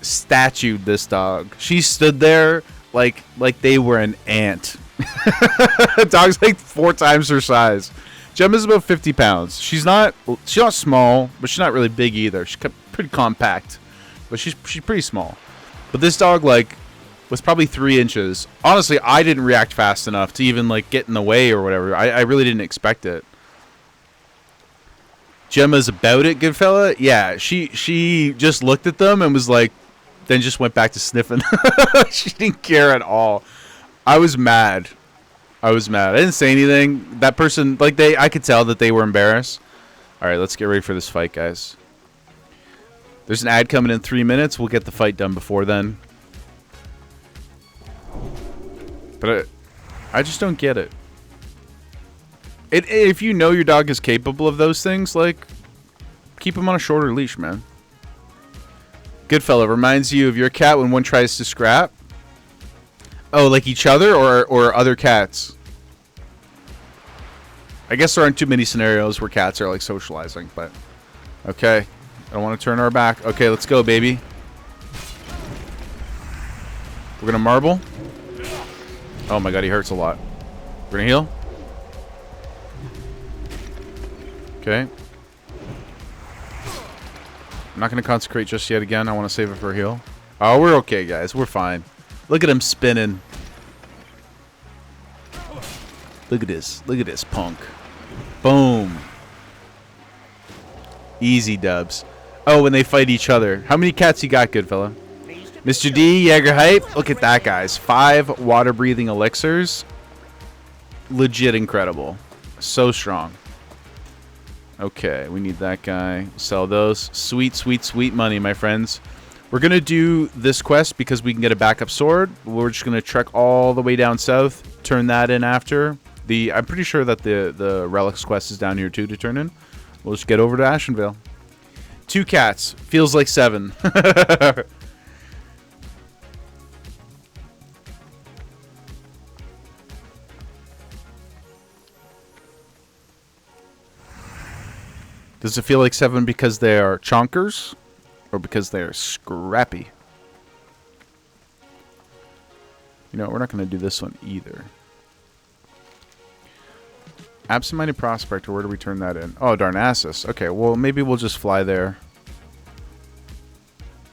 statued this dog. She stood there like they were an ant. Dog's like 4 times her size. Gemma's about 50 pounds. She's not small, but she's not really big either. She's pretty compact, but she's pretty small. But this dog like was probably 3 inches. Honestly, I didn't react fast enough to even like get in the way or whatever. I really didn't expect it. Gemma's about it, good fella. Yeah, she just looked at them and was like, then just went back to sniffing. She didn't care at all. I was mad. I didn't say anything. That person, like, I could tell that they were embarrassed. All right, let's get ready for this fight, guys. There's an ad coming in 3 minutes. We'll get the fight done before then. But I just don't get it. If you know your dog is capable of those things, like, keep him on a shorter leash, man. Good fella. Reminds you of your cat when one tries to scrap. Oh, like each other or other cats? I guess there aren't too many scenarios where cats are like socializing, but okay. I don't want to turn our back. Okay, let's go, baby. We're gonna marble. Oh my god, he hurts a lot. We're gonna heal. Okay. I'm not going to consecrate just yet again. I want to save it for a heal. Oh, we're okay, guys. We're fine. Look at him spinning. Look at this. Look at this punk. Boom. Easy dubs. Oh, when they fight each other. How many cats you got, good fella? Mr. D, Jaeger Hype. Look at that, guys. 5 water-breathing elixirs. Legit incredible. So strong. Okay, we need that guy. Sell those. Sweet, sweet, sweet money, my friends. We're going to do this quest because we can get a backup sword. We're just going to trek all the way down south. Turn that in after. I'm pretty sure that the relics quest is down here too to turn in. We'll just get over to Ashenvale. 2 cats. Feels like 7. Does it feel like 7 because they are chonkers or because they are scrappy? You know, we're not going to do this one either. Absent-minded prospector, where do we turn that in? Oh, Darnassus. Okay, well, maybe we'll just fly there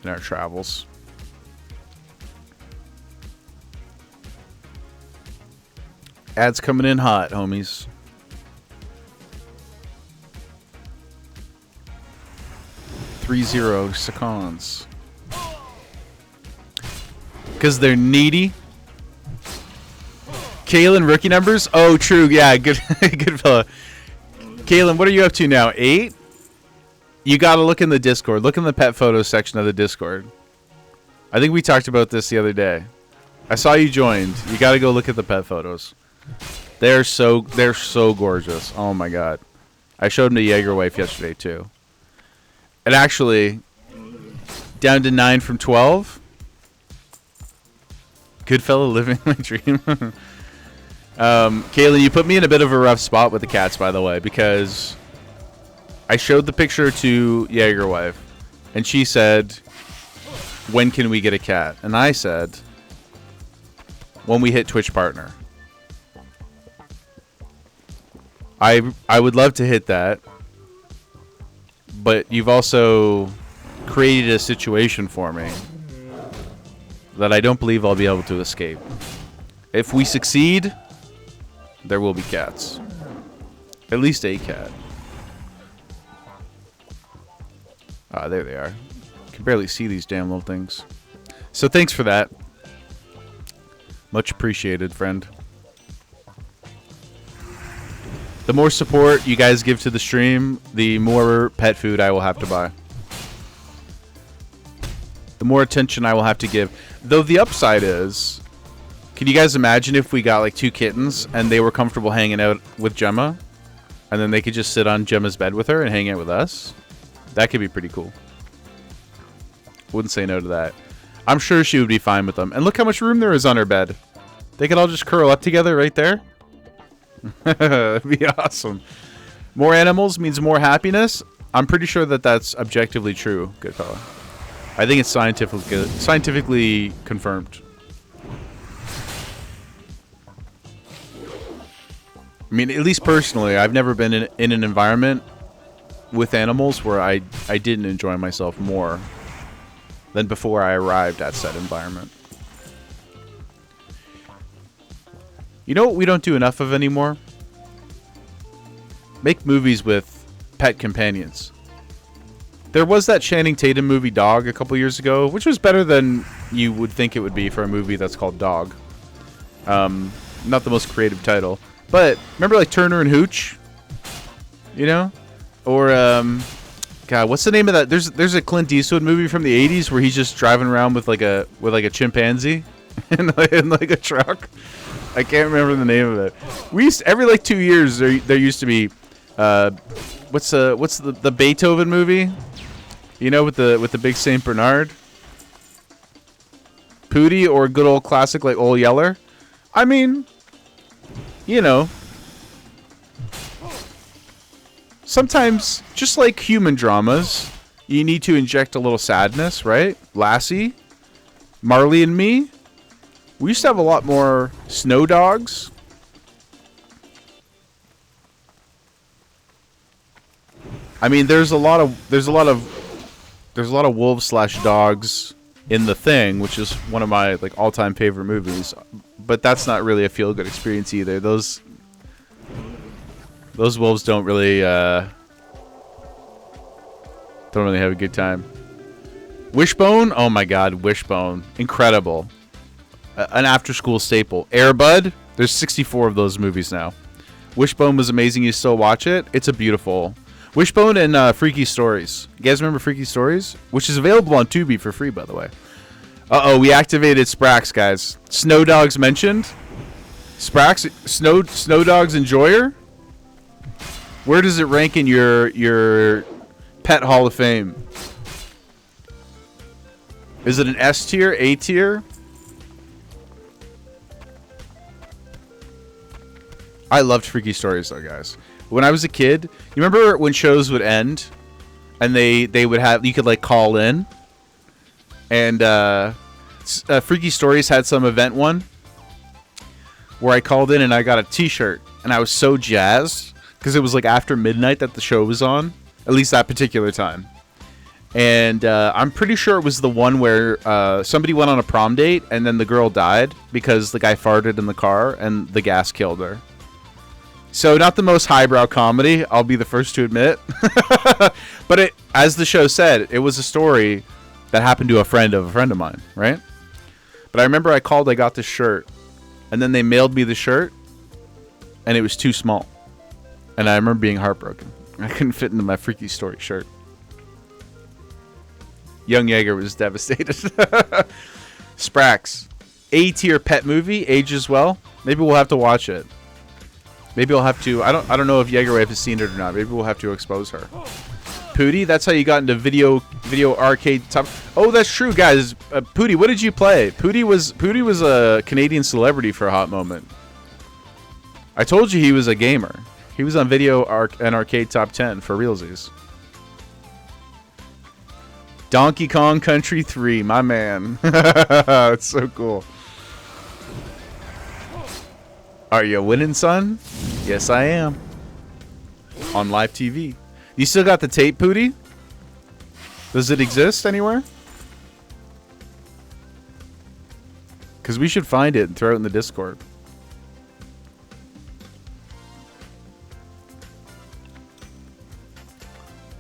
in our travels. Ads coming in hot, homies. $3-0 seconds. Because they're needy. Kalen, rookie numbers? Oh, true. Yeah, good good fella. Kalen, what are you up to now? 8? You got to look in the Discord. Look in the pet photos section of the Discord. I think we talked about this the other day. I saw you joined. You got to go look at the pet photos. They're so gorgeous. Oh my god. I showed them to Jaeger wife yesterday too. And actually, down to 9 from 12. Good fella living my dream. Kaylee, you put me in a bit of a rough spot with the cats, by the way, because I showed the picture to Jaeger wife, and she said, "When can we get a cat?" And I said, "When we hit Twitch partner." I would love to hit that, but you've also created a situation for me that I don't believe I'll be able to escape. If we succeed, there will be cats. At least a cat. Ah, there they are. Can barely see these damn little things. So thanks for that. Much appreciated, friend. The more support you guys give to the stream, the more pet food I will have to buy. The more attention I will have to give. Though the upside is, can you guys imagine if we got like 2 kittens and they were comfortable hanging out with Gemma, and then they could just sit on Gemma's bed with her and hang out with us? That could be pretty cool. Wouldn't say no to that. I'm sure she would be fine with them. And look how much room there is on her bed. They could all just curl up together right there. That'd be awesome. More animals means more happiness. I'm pretty sure that that's objectively true, good fella. I think it's scientifically confirmed. I mean, at least personally, I've never been in an environment with animals where I didn't enjoy myself more than before I arrived at said environment. You know what we don't do enough of anymore? Make movies with pet companions. There was that Channing Tatum movie Dog a couple years ago, which was better than you would think it would be for a movie that's called Dog. Not the most creative title. But remember like Turner and Hooch? You know? Or God, what's the name of that? There's a Clint Eastwood movie from the 80s where he's just driving around with like a chimpanzee in like a truck. I can't remember the name of it. We used every like 2 years there used to be what's the Beethoven movie? You know, with the big Saint Bernard? Pootie, or good old classic like Old Yeller? I mean, you know, sometimes, just like human dramas, you need to inject a little sadness, right? Lassie, Marley and Me. We used to have a lot more snow dogs. I mean, there's a lot of wolves/dogs in The Thing, which is one of my like all-time favorite movies. But that's not really a feel-good experience either. Those wolves don't really have a good time. Wishbone, oh my god, Wishbone, incredible. An after-school staple. Air Bud, there's 64 of those movies now. Wishbone was amazing. You still watch it? It's a beautiful. Wishbone and Freaky Stories. You guys remember Freaky Stories? Which is available on Tubi for free, by the way. Uh-oh, we activated Sprax, guys. Snow Dogs mentioned. Sprax, Snow Dogs Enjoyer? Where does it rank in your pet Hall of Fame? Is it an S tier, A tier? I loved Freaky Stories though, guys. When I was a kid, you remember when shows would end, and they would have, you could like call in, and Freaky Stories had some event one where I called in and I got a T-shirt, and I was so jazzed because it was like after midnight that the show was on, at least that particular time. And I'm pretty sure it was the one where somebody went on a prom date and then the girl died because the guy farted in the car and the gas killed her. So not the most highbrow comedy, I'll be the first to admit. But it, as the show said, it was a story that happened to a friend of mine, right? But I remember I called, I got this shirt, and then they mailed me the shirt, and it was too small. And I remember being heartbroken. I couldn't fit into my Freaky Story shirt. Young Jaeger was devastated. Sprax. A-tier pet movie, ages well. Maybe we'll have to watch it. Maybe I'll have to. I don't know if Jaegerwave has seen it or not. Maybe we'll have to expose her. Pooty, that's how you got into video arcade top. Oh, that's true, guys. Pooty, what did you play? Pooty was a Canadian celebrity for a hot moment. I told you he was a gamer. He was on video and arcade top 10 for realsies. Donkey Kong Country 3, my man. That's so cool. Are you winning, son? Yes, I am. On live TV. You still got the tape, Pooty? Does it exist anywhere? Because we should find it and throw it in the Discord.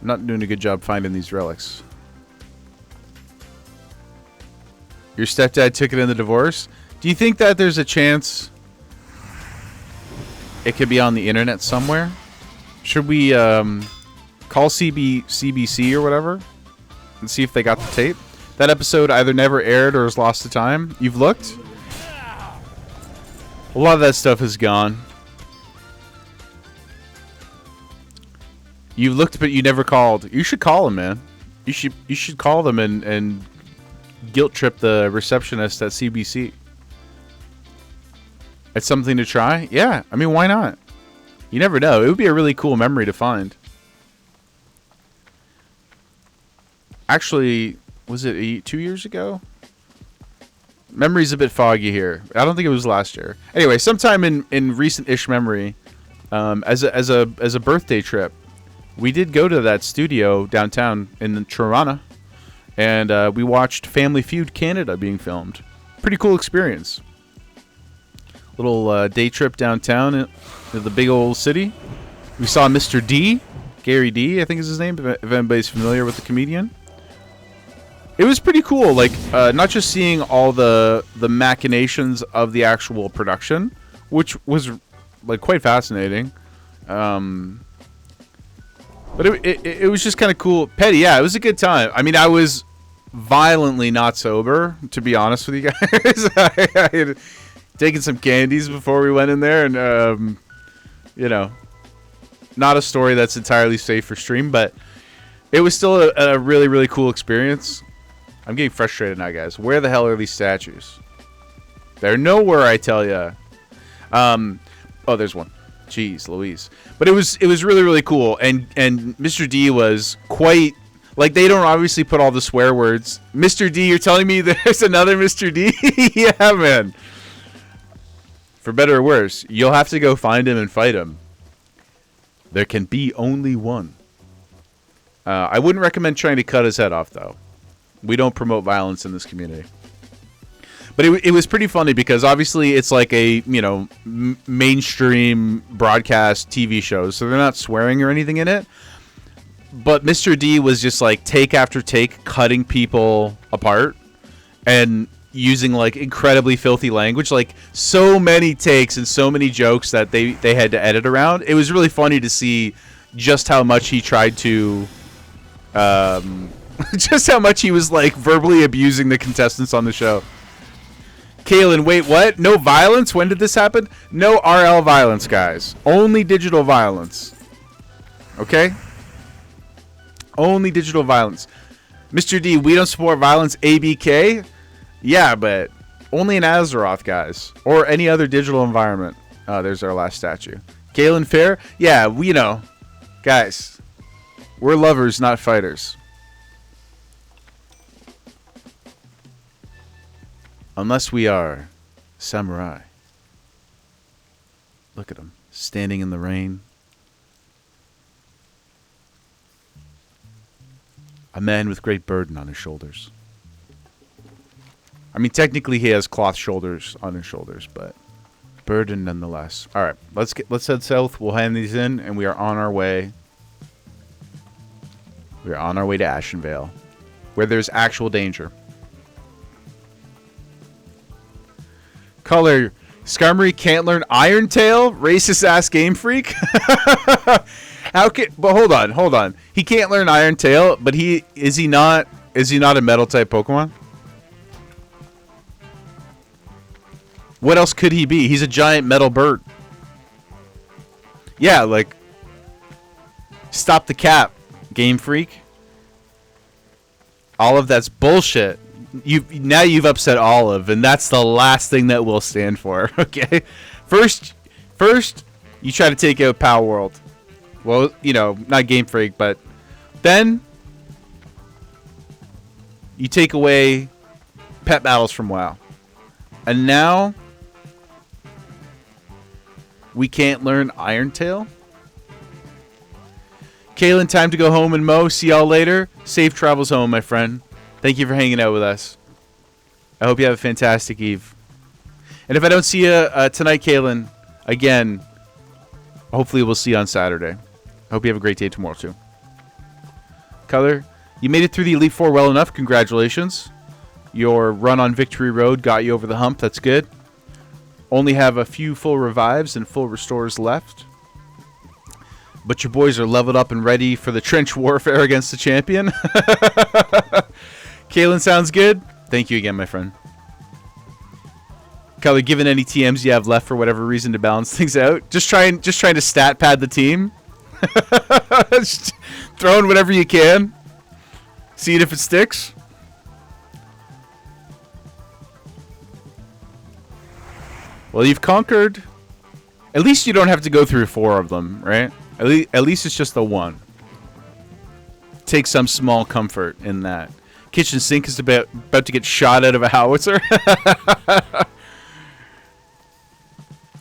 I'm not doing a good job finding these relics. Your stepdad took it in the divorce? Do you think that there's a chance it could be on the internet somewhere? Should we call CBC or whatever and see if they got the tape? That episode either never aired or was lost to time. You've looked? A lot of that stuff is gone. You looked, but you never called. You should call them, man. You should call them and guilt trip the receptionist at CBC. It's something to try. Yeah, I mean, why not? You never know. It would be a really cool memory to find. Actually, was it 2 years ago? Memory's a bit foggy here. I don't think it was last year. Anyway, sometime in recent-ish memory, as a birthday trip, we did go to that studio downtown in Toronto, and we watched Family Feud Canada being filmed. Pretty cool experience. Little day trip downtown to the big old city. We saw Mr. D, Gary D, I think is his name, if anybody's familiar with the comedian. It was pretty cool, like not just seeing all the machinations of the actual production, which was like quite fascinating. But it was just kind of cool. Petty, yeah, it was a good time. I mean, I was violently not sober, to be honest with you guys. I had taken some candies before we went in there, and you know, not a story that's entirely safe for stream, but it was still a really, really cool experience. I'm getting frustrated now, guys. Where the hell are these statues? They're nowhere, I tell ya. Oh, there's one. Jeez Louise. But it was really, really cool. And Mr. D was quite... Like, they don't obviously put all the swear words. Mr. D, you're telling me there's another Mr. D? Yeah, man. For better or worse, you'll have to go find him and fight him. There can be only one. I wouldn't recommend trying to cut his head off, though. We don't promote violence in this community. But it was pretty funny because obviously it's like a, you know, mainstream broadcast TV show, so they're not swearing or anything in it. But Mr. D was just like take after take cutting people apart and using like incredibly filthy language, like so many takes and so many jokes that they had to edit around. It was really funny to see just how much he tried to just how much he was like verbally abusing the contestants on the show. Kaylin, wait, what? No violence? When did this happen? No RL violence, guys. Only digital violence. Okay? Only digital violence. Mr. D, we don't support violence. ABK? Yeah, but only in Azeroth, guys. Or any other digital environment. There's our last statue. Galen fair? Yeah, we know. Guys, we're lovers, not fighters. Unless we are samurai. Look at him, standing in the rain. A man with great burden on his shoulders. I mean, technically he has cloth shoulders on his shoulders, but burden nonetheless. All right, let's head south. We'll hand these in, and we are on our way. We are on our way to Ashenvale, where there's actual danger. Color, Skarmory can't learn Iron Tail? Racist ass Game Freak? How can? But hold on. He can't learn Iron Tail, but is he not a metal type Pokemon? What else could he be? He's a giant metal bird. Yeah, like, stop the cap, Game Freak. Olive, that's bullshit. Now you've upset Olive, and that's the last thing that we'll stand for. Okay, first, you try to take out Power World. Well, you know, not Game Freak, but then you take away pet battles from WoW, and now we can't learn Iron Tail. Kalen, time to go home and mow. See y'all later. Safe travels home, my friend. Thank you for hanging out with us. I hope you have a fantastic eve. And if I don't see you tonight, Kalen, again, hopefully we'll see you on Saturday. I hope you have a great day tomorrow, too. Color, you made it through the Elite Four well enough. Congratulations. Your run on Victory Road got you over the hump. That's good. Only have a few full revives and full restores left. But your boys are leveled up and ready for the trench warfare against the champion. Kalen, sounds good. Thank you again, my friend. Color, given any TMs you have left for whatever reason to balance things out, just trying to stat pad the team. Just throwing whatever you can. See it if it sticks. Well, you've conquered. At least you don't have to go through 4 of them, right? At least it's just the one. Take some small comfort in that. Kitchen sink is about to get shot out of a howitzer.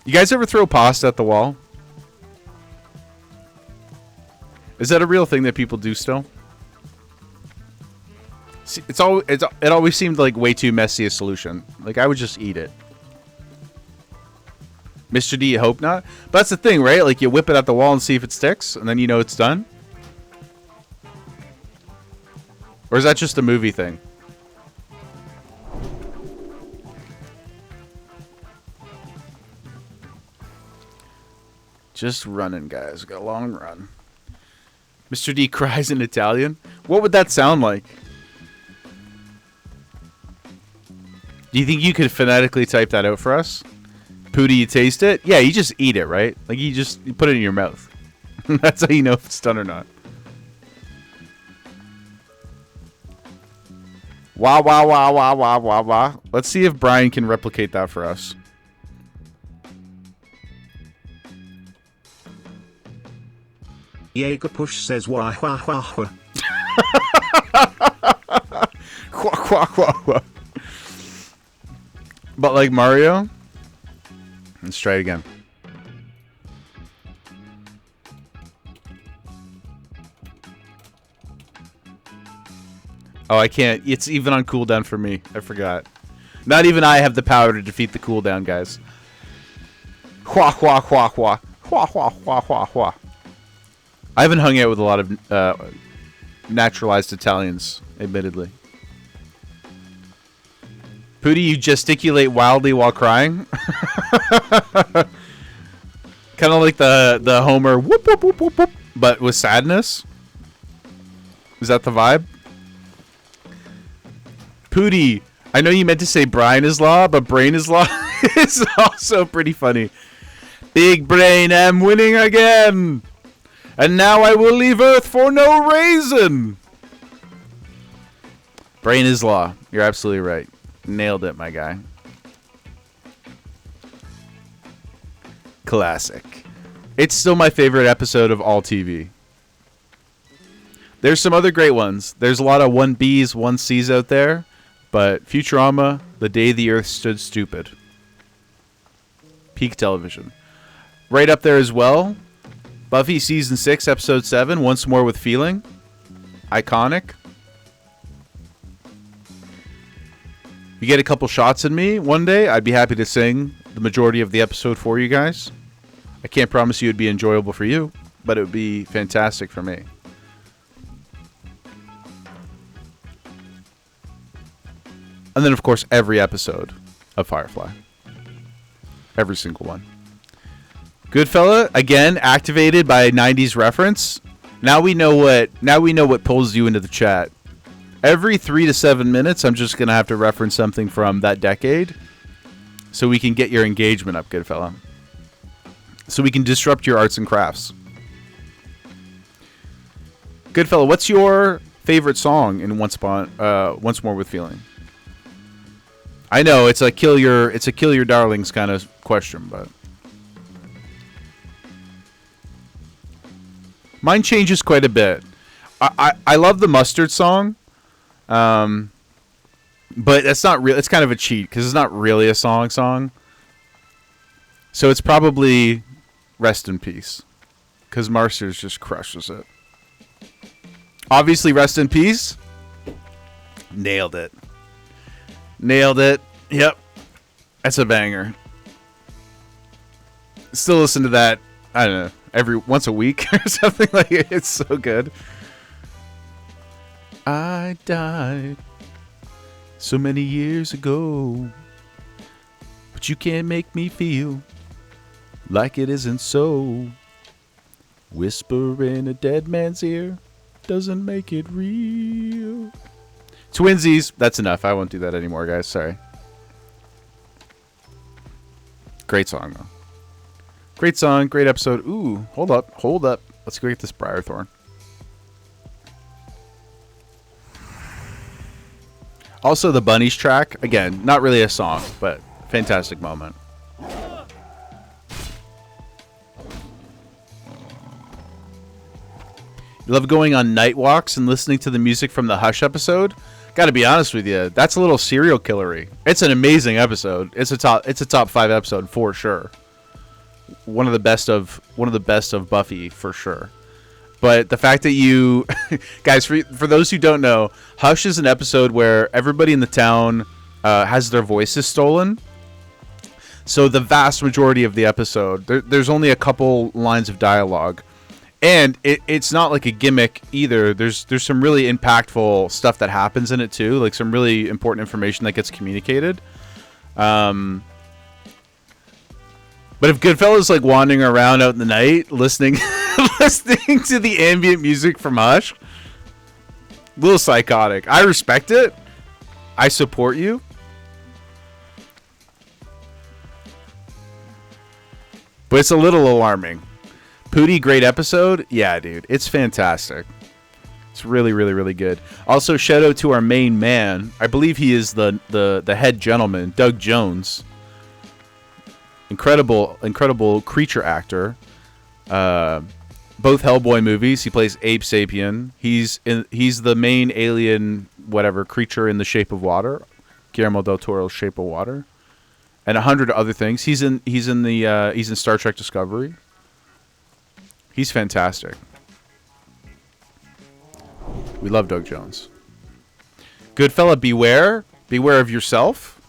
You guys ever throw pasta at the wall? Is that a real thing that people do still? See, it always seemed like way too messy a solution. Like, I would just eat it. Mr. D, you hope not. But that's the thing, right? Like, you whip it at the wall and see if it sticks, and then you know it's done. Or is that just a movie thing? Just running, guys. Got a long run. Mr. D cries in Italian. What would that sound like? Do you think you could phonetically type that out for us? Pooty, you taste it? Yeah, you just eat it, right? Like, you put it in your mouth. That's how you know if it's done or not. Wah, wah, wah, wah, wah, wah, wah. Let's see if Brian can replicate that for us. Jaeger push says wah wah wah wah. Quack, quack, quack, quack. But like Mario? Let's try it again. Oh, I can't. It's even on cooldown for me. I forgot. Not even I have the power to defeat the cooldown, guys. Hua, hua, hua, hua. Hua, hua, hua, hua, hua. I haven't hung out with a lot of naturalized Italians, admittedly. Pooty, you gesticulate wildly while crying? Kind of like the Homer whoop, whoop, whoop, whoop, whoop, but with sadness? Is that the vibe? Pooty, I know you meant to say Brian is law, but brain is law is also pretty funny. Big brain, I'm winning again. And now I will leave Earth for no reason. Brain is law. You're absolutely right. Nailed it, my guy. Classic. It's still my favorite episode of all TV. There's some other great ones. There's a lot of 1Bs, 1Cs out there. But Futurama, The Day the Earth Stood Stupid. Peak television. Right up there as well. Buffy Season 6, Episode 7, Once More with Feeling. Iconic. You get a couple shots in me one day, I'd be happy to sing the majority of the episode for you guys. I can't promise you it'd be enjoyable for you, but it would be fantastic for me. And then, of course, every episode of Firefly. Every single one. Goodfella, again, activated by a 90s reference. Now we know what pulls you into the chat. Every 3 to 7 minutes, I'm just going to have to reference something from that decade so we can get your engagement up, Goodfella. So we can disrupt your arts and crafts. Goodfella, what's your favorite song in Once More with Feeling? I know it's a kill your darlings kind of question, but mine changes quite a bit. I love the Mustard song, but that's not real. It's kind of a cheat because it's not really a song. So it's probably Rest in Peace because Masters just crushes it. Obviously, Rest in Peace. Nailed it. Yep. That's a banger. Still listen to that, I don't know, once a week or something like it. It's so good. I died so many years ago, but you can't make me feel like it isn't so. Whisper in a dead man's ear doesn't make it real. Twinsies. That's enough. I won't do that anymore, guys. Sorry. Great song, though. Great song. Great episode. Ooh, hold up. Let's go get this Briarthorn. Also, the Bunnies track. Again, not really a song, but fantastic moment. You love going on night walks and listening to the music from the Hush episode? Gotta be honest with you, that's a little serial killery. It's an amazing episode. It's a top 5 episode for sure. One of the best of Buffy for sure. But the fact that you guys, for those who don't know, Hush is an episode where everybody in the town has their voices stolen. So the vast majority of the episode, there's only a couple lines of dialogue. And it's not like a gimmick either. There's some really impactful stuff that happens in it too, like some really important information that gets communicated. But if Goodfella's like wandering around out in the night, listening to the ambient music from Hush, a little psychotic. I respect it. I support you. But it's a little alarming. Pootie, great episode. Yeah, dude. It's fantastic. It's really, really, really good. Also, shout out to our main man. I believe he is the head gentleman, Doug Jones. Incredible creature actor. Both Hellboy movies. He plays Abe Sapien. He's the main alien, whatever, creature in The Shape of Water. Guillermo del Toro's Shape of Water. And 100 other things. He's in Star Trek Discovery. He's fantastic. We love Doug Jones. Goodfella, beware of yourself,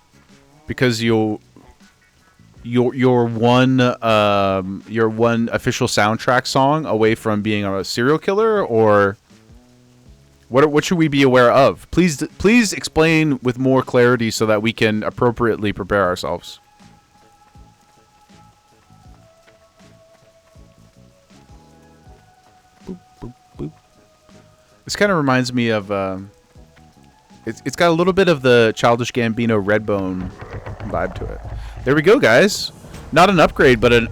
because your one official soundtrack song away from being a serial killer, or what should we be aware of? Please explain with more clarity so that we can appropriately prepare ourselves. This kind of reminds me of, it's got a little bit of the Childish Gambino Redbone vibe to it. There we go, guys. Not an upgrade, but an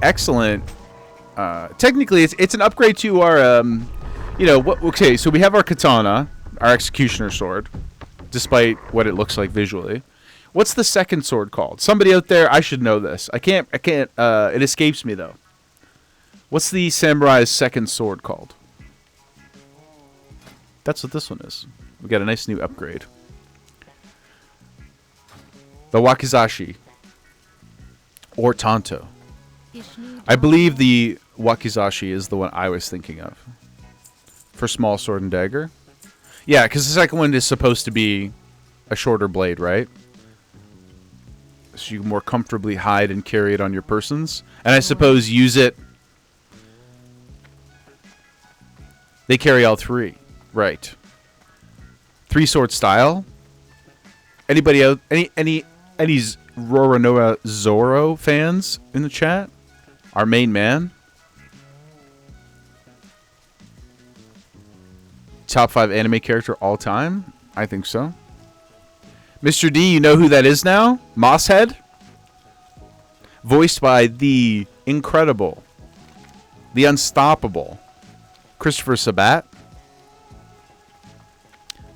excellent, technically it's an upgrade to our, okay, so we have our katana, our executioner sword, despite what it looks like visually. What's the second sword called? Somebody out there, I should know this. I can't, it escapes me though. What's the samurai's second sword called? That's what this one is. We got a nice new upgrade. The wakizashi. Or tanto. I believe the wakizashi is the one I was thinking of. For small sword and dagger. Yeah, because the second one is supposed to be a shorter blade, right? So you can more comfortably hide and carry it on your persons. And I suppose use it... They carry all three. Right. 3-sword style? Anybody out? Any Roronoa Zoro fans in the chat? Our main man? Top 5 anime character all time? I think so. Mr. D, you know who that is now? Mosshead? Voiced by the incredible, the unstoppable Christopher Sabat.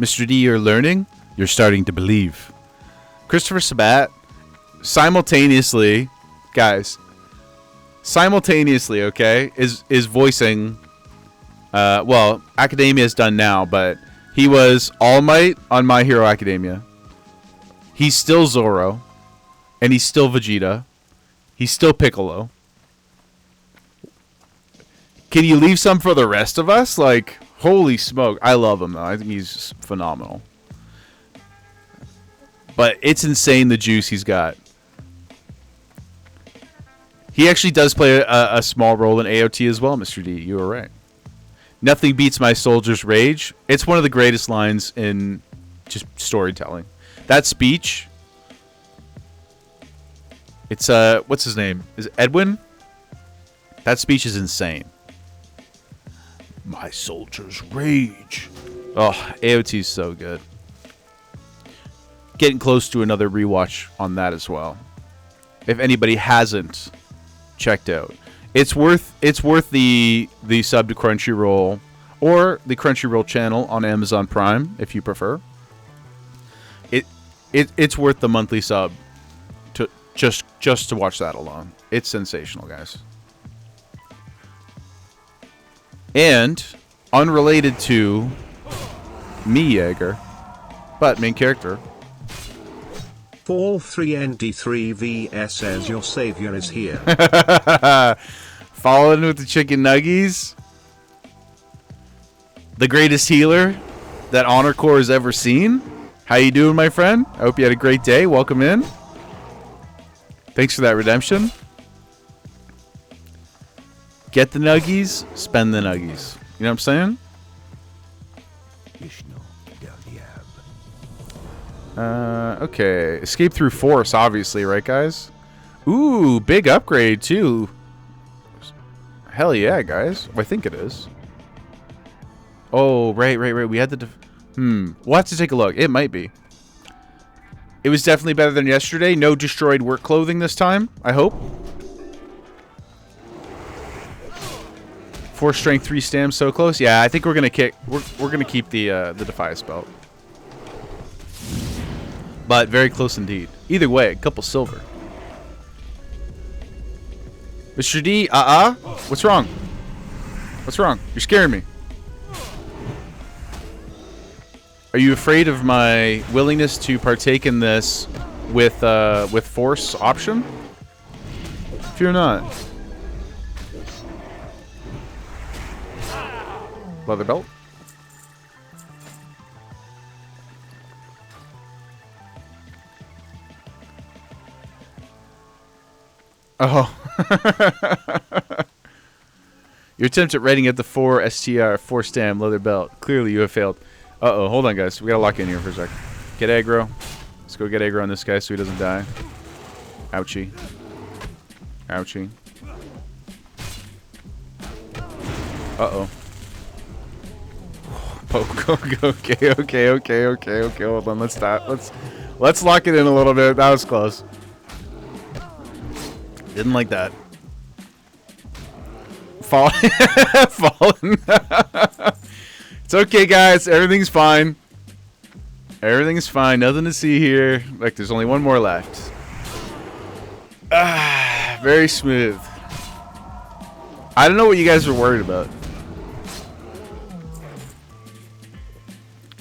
Mr. D, you're learning. You're starting to believe. Christopher Sabat simultaneously, guys, okay, is voicing, well, Academia is done now, but he was All Might on My Hero Academia. He's still Zoro, and he's still Vegeta. He's still Piccolo. Can you leave some for the rest of us? Like, holy smoke. I love him, though. I think he's phenomenal. But it's insane the juice he's got. He actually does play a small role in AOT as well, Mr. D. You were right. Nothing beats my soldier's rage. It's one of the greatest lines in just storytelling. That speech. It's, what's his name? Is it Edwin? That speech is insane. My soldier's rage. Oh, AOT's so good. Getting close to another rewatch on that as well. If anybody hasn't checked out, it's worth the sub to Crunchyroll or the Crunchyroll channel on Amazon Prime if you prefer. It's worth the monthly sub to just to watch that alone. It's sensational, guys. And unrelated to me, Jaeger, but main character. Fall 3ND3VS says your savior is here. Following with the chicken nuggies. The greatest healer that Honor Corps has ever seen. How you doing, my friend? I hope you had a great day. Welcome in. Thanks for that redemption. Get the nuggies, spend the nuggies. You know what I'm saying? Okay. Escape through force, obviously, right, guys? Ooh, big upgrade, too. Hell yeah, guys. Well, I think it is. Oh, right. We had the... We'll have to take a look. It might be. It was definitely better than yesterday. No destroyed work clothing this time, I hope. 4 strength, 3 stam, so close. Yeah, I think we're gonna kick. We're gonna keep the Defias belt. But very close indeed. Either way, a couple silver. Mr. D, what's wrong? What's wrong? You're scaring me. Are you afraid of my willingness to partake in this with force option? Fear not. Leather belt. Oh. Your attempt at rating at the 4 STR 4 stam leather belt. Clearly you have failed. Uh-oh, hold on, guys. We gotta lock in here for a sec. Get aggro. Let's go get aggro on this guy so he doesn't die. Ouchie. Ouchie. Uh-oh. Poke. Okay. Hold on. Let's stop. Let's lock it in a little bit. That was close. Didn't like that. Falling. It's okay, guys. Everything's fine. Everything's fine. Nothing to see here. Like, there's only one more left. Very smooth. I don't know what you guys are worried about.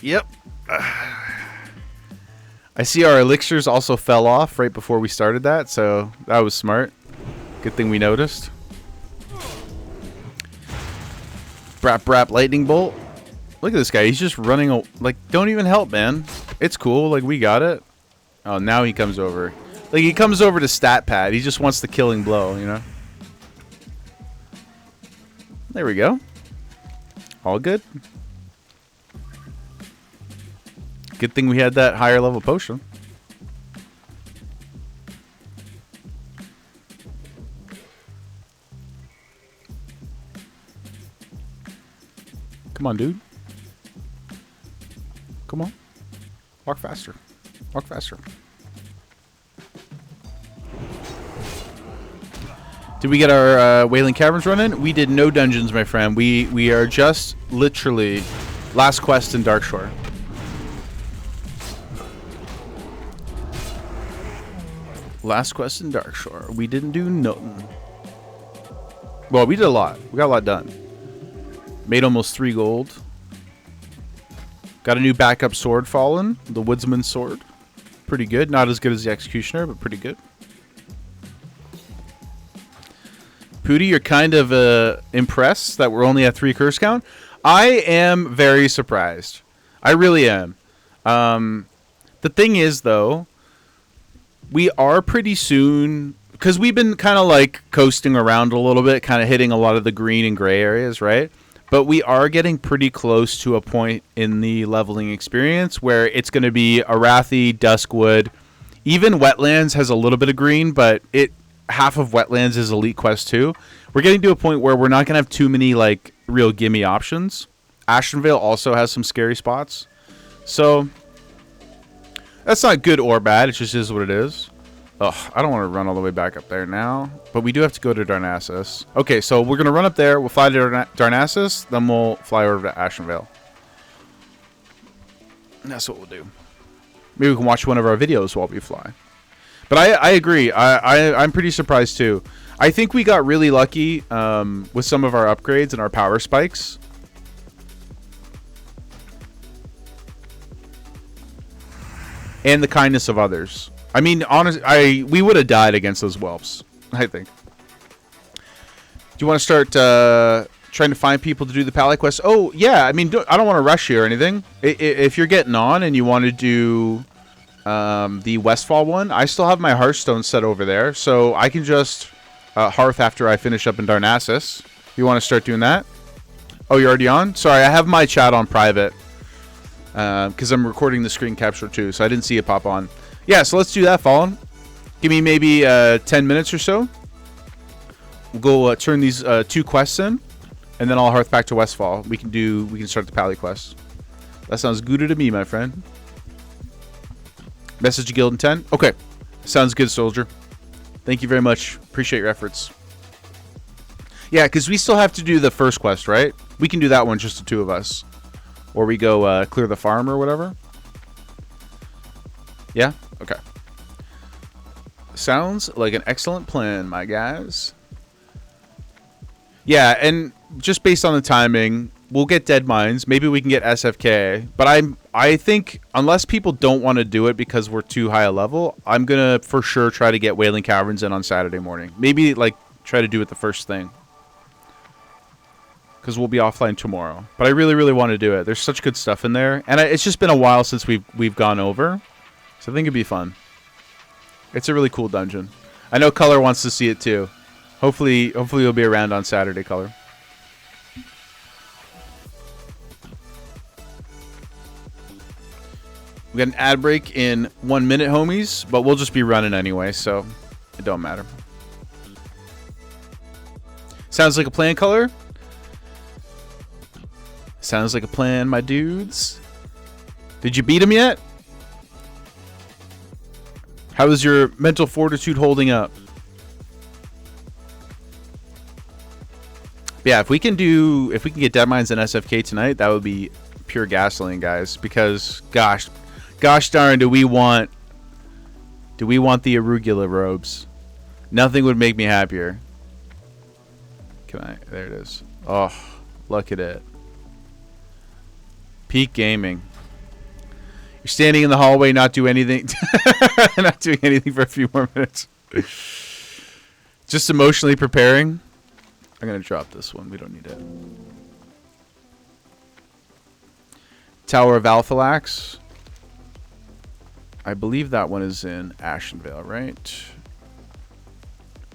Yep. I see our elixirs also fell off right before we started that, so that was smart. Good thing we noticed. Brap brap lightning bolt. Look at this guy. He's just running. Like, don't even help, man. It's cool. Like, we got it. Oh, now he comes over. Like, he comes over to stat pad. He just wants the killing blow, you know? There we go. All good. Good thing we had that higher level potion. Come on, dude. Come on. Walk faster. Walk faster. Did we get our Wailing Caverns run in? We did no dungeons, my friend. We are just literally last quest in Darkshore. Last quest in Darkshore. We didn't do nothing. Well, we did a lot. We got a lot done. Made almost 3 gold. Got a new backup sword fallen. The Woodsman's Sword. Pretty good. Not as good as the Executioner, but pretty good. Pooty, you're kind of impressed that we're only at 3 curse count. I am very surprised. I really am. The thing is, though, we are pretty soon, because we've been kind of like coasting around a little bit, kind of hitting a lot of the green and gray areas, right? But we are getting pretty close to a point in the leveling experience where it's going to be Arathi, Duskwood. Even Wetlands has a little bit of green, but half of Wetlands is Elite Quest 2. We're getting to a point where we're not going to have too many like real gimme options. Ashenvale also has some scary spots. So that's not good or bad. It just is what it is. Ugh, I don't want to run all the way back up there now. But we do have to go to Darnassus. Okay, so we're going to run up there. We'll fly to Darnassus. Then we'll fly over to Ashenvale. And that's what we'll do. Maybe we can watch one of our videos while we fly. But I agree. I'm pretty surprised too. I think we got really lucky with some of our upgrades and our power spikes. And the kindness of others. I mean, honestly, we would have died against those whelps, I think. Do you want to start trying to find people to do the Pally quest? Oh, yeah. I mean, I don't want to rush you or anything. If you're getting on and you want to do the Westfall one, I still have my Hearthstone set over there, so I can just Hearth after I finish up in Darnassus. You want to start doing that? Oh, you're already on? Sorry, I have my chat on private because I'm recording the screen capture too, so I didn't see it pop on. Yeah, so let's do that, Fallen. Give me maybe 10 minutes or so. We'll go turn these 2 quests in, and then I'll Hearth back to Westfall. We can start the Pally quest. That sounds good to me, my friend. Message guild in 10. Okay, sounds good, soldier. Thank you very much. Appreciate your efforts. Yeah, because we still have to do the first quest, right? We can do that one, just the 2 of us, or we go clear the farm or whatever. Yeah. Okay. Sounds like an excellent plan, my guys. Yeah, and just based on the timing, we'll get Dead Mines. Maybe we can get SFK. But I think unless people don't want to do it because we're too high a level, I'm gonna for sure try to get Wailing Caverns in on Saturday morning. Maybe like try to do it the first thing, because we'll be offline tomorrow. But I really, really want to do it. There's such good stuff in there, and it's just been a while since we've gone over. So I think it'd be fun. It's a really cool dungeon. I know Color wants to see it too. Hopefully you'll be around on Saturday, Color. We got an ad break in 1 minute, homies, but we'll just be running anyway, so it don't matter. Sounds like a plan, Color? Sounds like a plan, my dudes. Did you beat him yet? How is your mental fortitude holding up? Yeah, if we can get Dead Mines and SFK tonight, that would be pure gasoline, guys. Because gosh darn, do we want the arugula robes? Nothing would make me happier. Can I? There it is. Oh, look at it. Peak gaming. You're standing in the hallway, not do anything, not doing anything for a few more minutes. Just emotionally preparing. I'm gonna drop this one. We don't need it. Tower of Alphalax. I believe that one is in Ashenvale, right?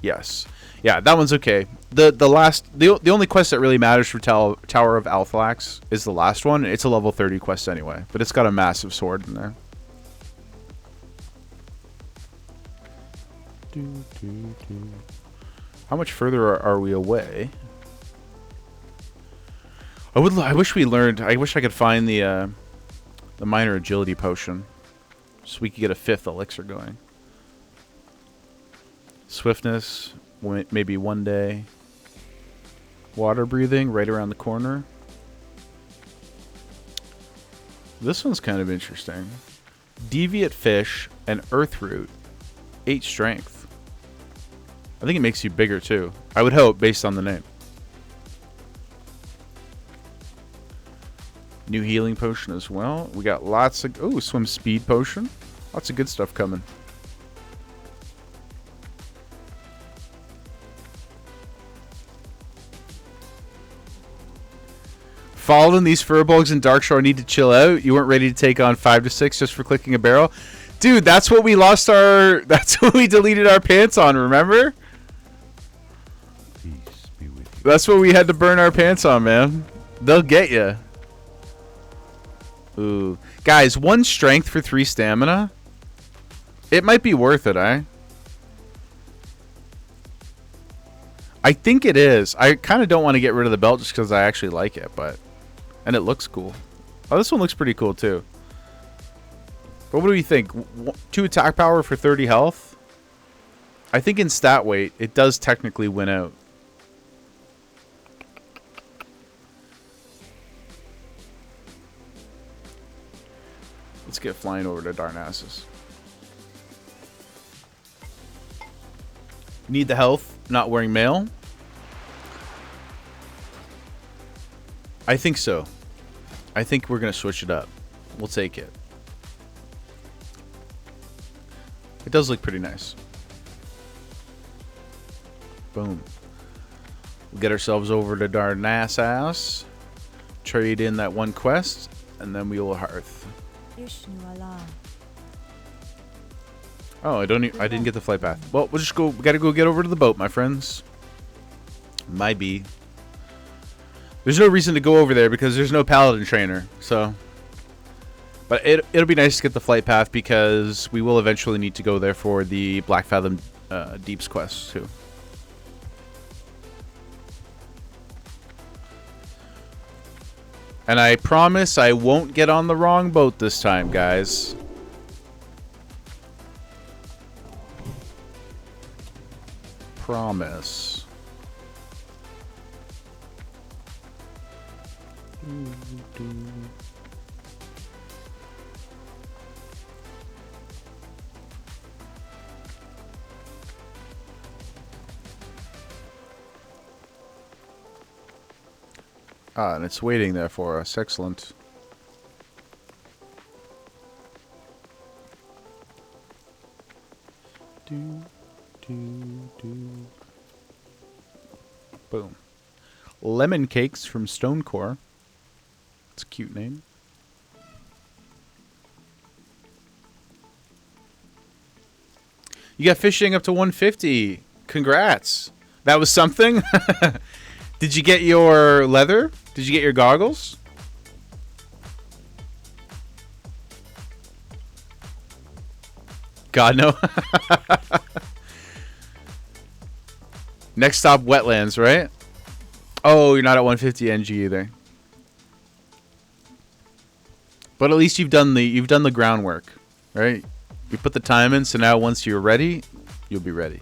Yes. Yeah, that one's okay. The only quest that really matters for Tower of Alphalax is the last one. It's a level 30 quest anyway, but it's got a massive sword in there. How much further are we away? I wish we learned. I wish I could find the minor agility potion, so we could get a 5th elixir going. Swiftness, maybe one day. Water breathing, right around the corner. This one's kind of interesting. Deviate fish and earth root, 8 strength. I think it makes you bigger too. I would hope, based on the name. New healing potion as well. We got lots of... Oh, swim speed potion. Lots of good stuff coming. Fallen, these furbolgs in Darkshore need to chill out. You weren't ready to take on 5 to 6 just for clicking a barrel. Dude, that's what we lost our... That's what we deleted our pants on, remember? Peace be with you. That's what we had to burn our pants on, man. They'll get you. Ooh. Guys, 1 strength for 3 stamina. It might be worth it, eh? I think it is. I kind of don't want to get rid of the belt just because I actually like it, but... And it looks cool. Oh, this one looks pretty cool, too. But what do you think? 2 attack power for 30 health? I think in stat weight, it does technically win out. Let's get flying over to Darnassus. Need the health, not wearing mail? I think so. I think we're going to switch it up. We'll take it. It does look pretty nice. Boom. We'll get ourselves over to Darnassus. Trade in that 1 quest. And then we will hearth. Oh, I didn't get the flight path. Well, we'll just go. We gotta go get over to the boat, my friends. Might be. There's no reason to go over there because there's no paladin trainer. So, but it'll be nice to get the flight path because we will eventually need to go there for the Black Fathom Deeps quest too. And I promise I won't get on the wrong boat this time, guys. Promise. Ah, and it's waiting there for us. Excellent. Boom. Lemon cakes from Stonecore. It's a cute name. You got fishing up to 150. Congrats. That was something. Did you get your leather? Did you get your goggles? God, no. Next stop, wetlands, right? Oh, you're not at 150 NG either. But at least you've done the groundwork, right? You put the time in, so now once you're ready, you'll be ready.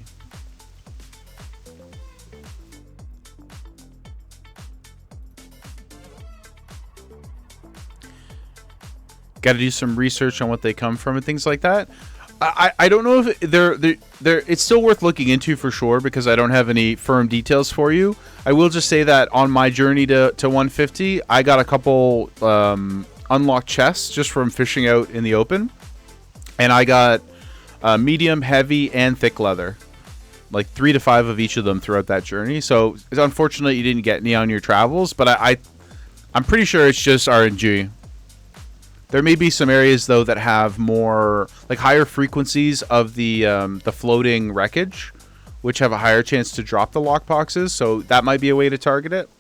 Got to do some research on what they come from and things like that. I don't know if they're it's still worth looking into for sure because I don't have any firm details for you. I will just say that on my journey to 150, I got a couple unlocked chests just from fishing out in the open, and I got medium, heavy, and thick leather, like 3 to 5 of each of them throughout that journey. So it's unfortunate you didn't get any on your travels, but I'm pretty sure it's just RNG. There may be some areas though that have more, like higher frequencies of the floating wreckage, which have a higher chance to drop the lockboxes. So that might be a way to target it.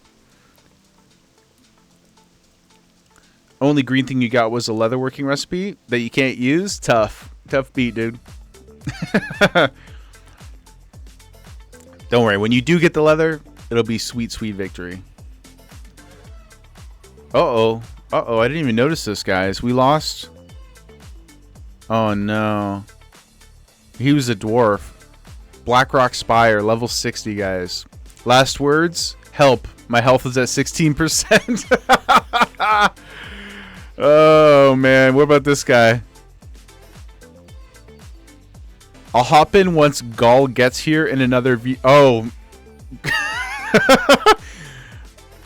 Only green thing you got was a leatherworking recipe that you can't use. Tough beat, dude. Don't worry, when you do get the leather, it'll be sweet victory. Uh-oh, I didn't even notice this, guys. We lost. Oh no, he was a dwarf. Blackrock Spire, level 60, guys. Last words, help, my health is at 16%. Oh man, what about this guy? I'll hop in once Gaul gets here in another oh.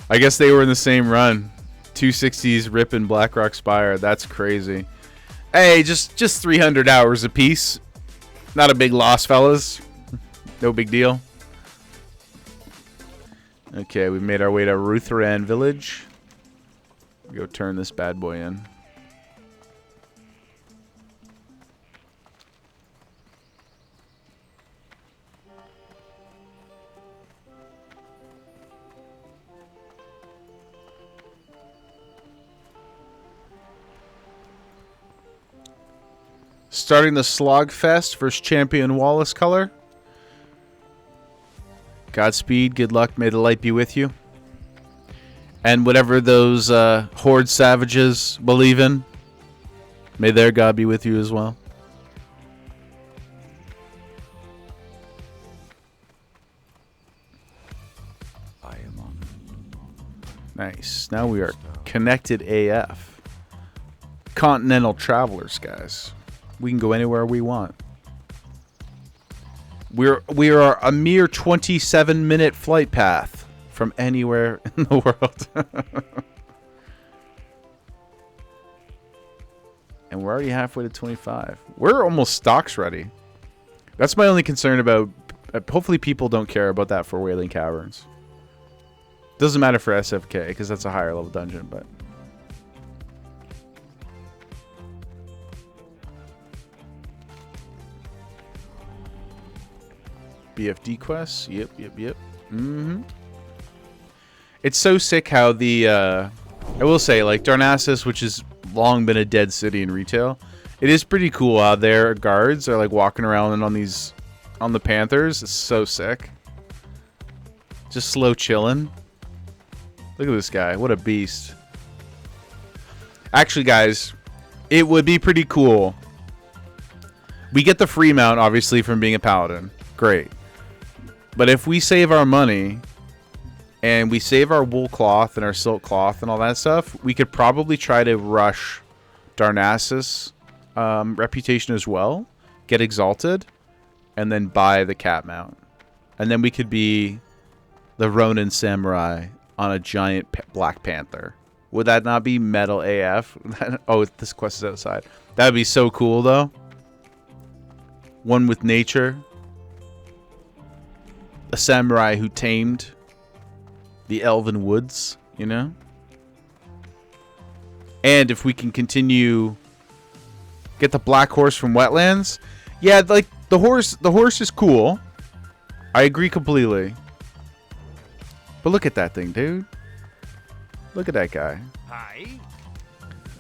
I guess they were in the same run. 260s Rip and Blackrock Spire. That's crazy. Hey, just 300 hours apiece. Not a big loss, fellas. No big deal. Okay, we made our way to Ruthran Village. Go turn this bad boy in. Starting the Slogfest versus Champion Wallace color. Godspeed, good luck, may the light be with you. And whatever those horde savages believe in, may their God be with you as well. I am on. Nice. Now we are connected AF. Continental travelers, guys. We can go anywhere we want. We are a mere 27-minute flight path from anywhere in the world. And we're already halfway to 25. We're almost stocks ready. That's my only concern about... hopefully people don't care about that for Wailing Caverns. Doesn't matter for SFK, because that's a higher level dungeon, but... BFD quests. Yep. It's so sick how the I will say, like, Darnassus, which has long been a dead city in retail, it is pretty cool how their guards are like walking around and on the Panthers. It's so sick. Just slow chilling. Look at this guy. What a beast. Actually, guys, it would be pretty cool. We get the free mount, obviously, from being a paladin. Great. But if we save our money and we save our wool cloth and our silk cloth and all that stuff, we could probably try to rush Darnassus reputation as well, get exalted, and then buy the cat mount. And then we could be the Ronin samurai on a giant Black Panther. Would that not be metal AF? Oh, this quest is outside. That would be so cool, though. One with nature. A samurai who tamed the elven woods, you know? And if we can continue... get the black horse from wetlands. Yeah, like, the horse is cool. I agree completely. But look at that thing, dude. Look at that guy. Hi.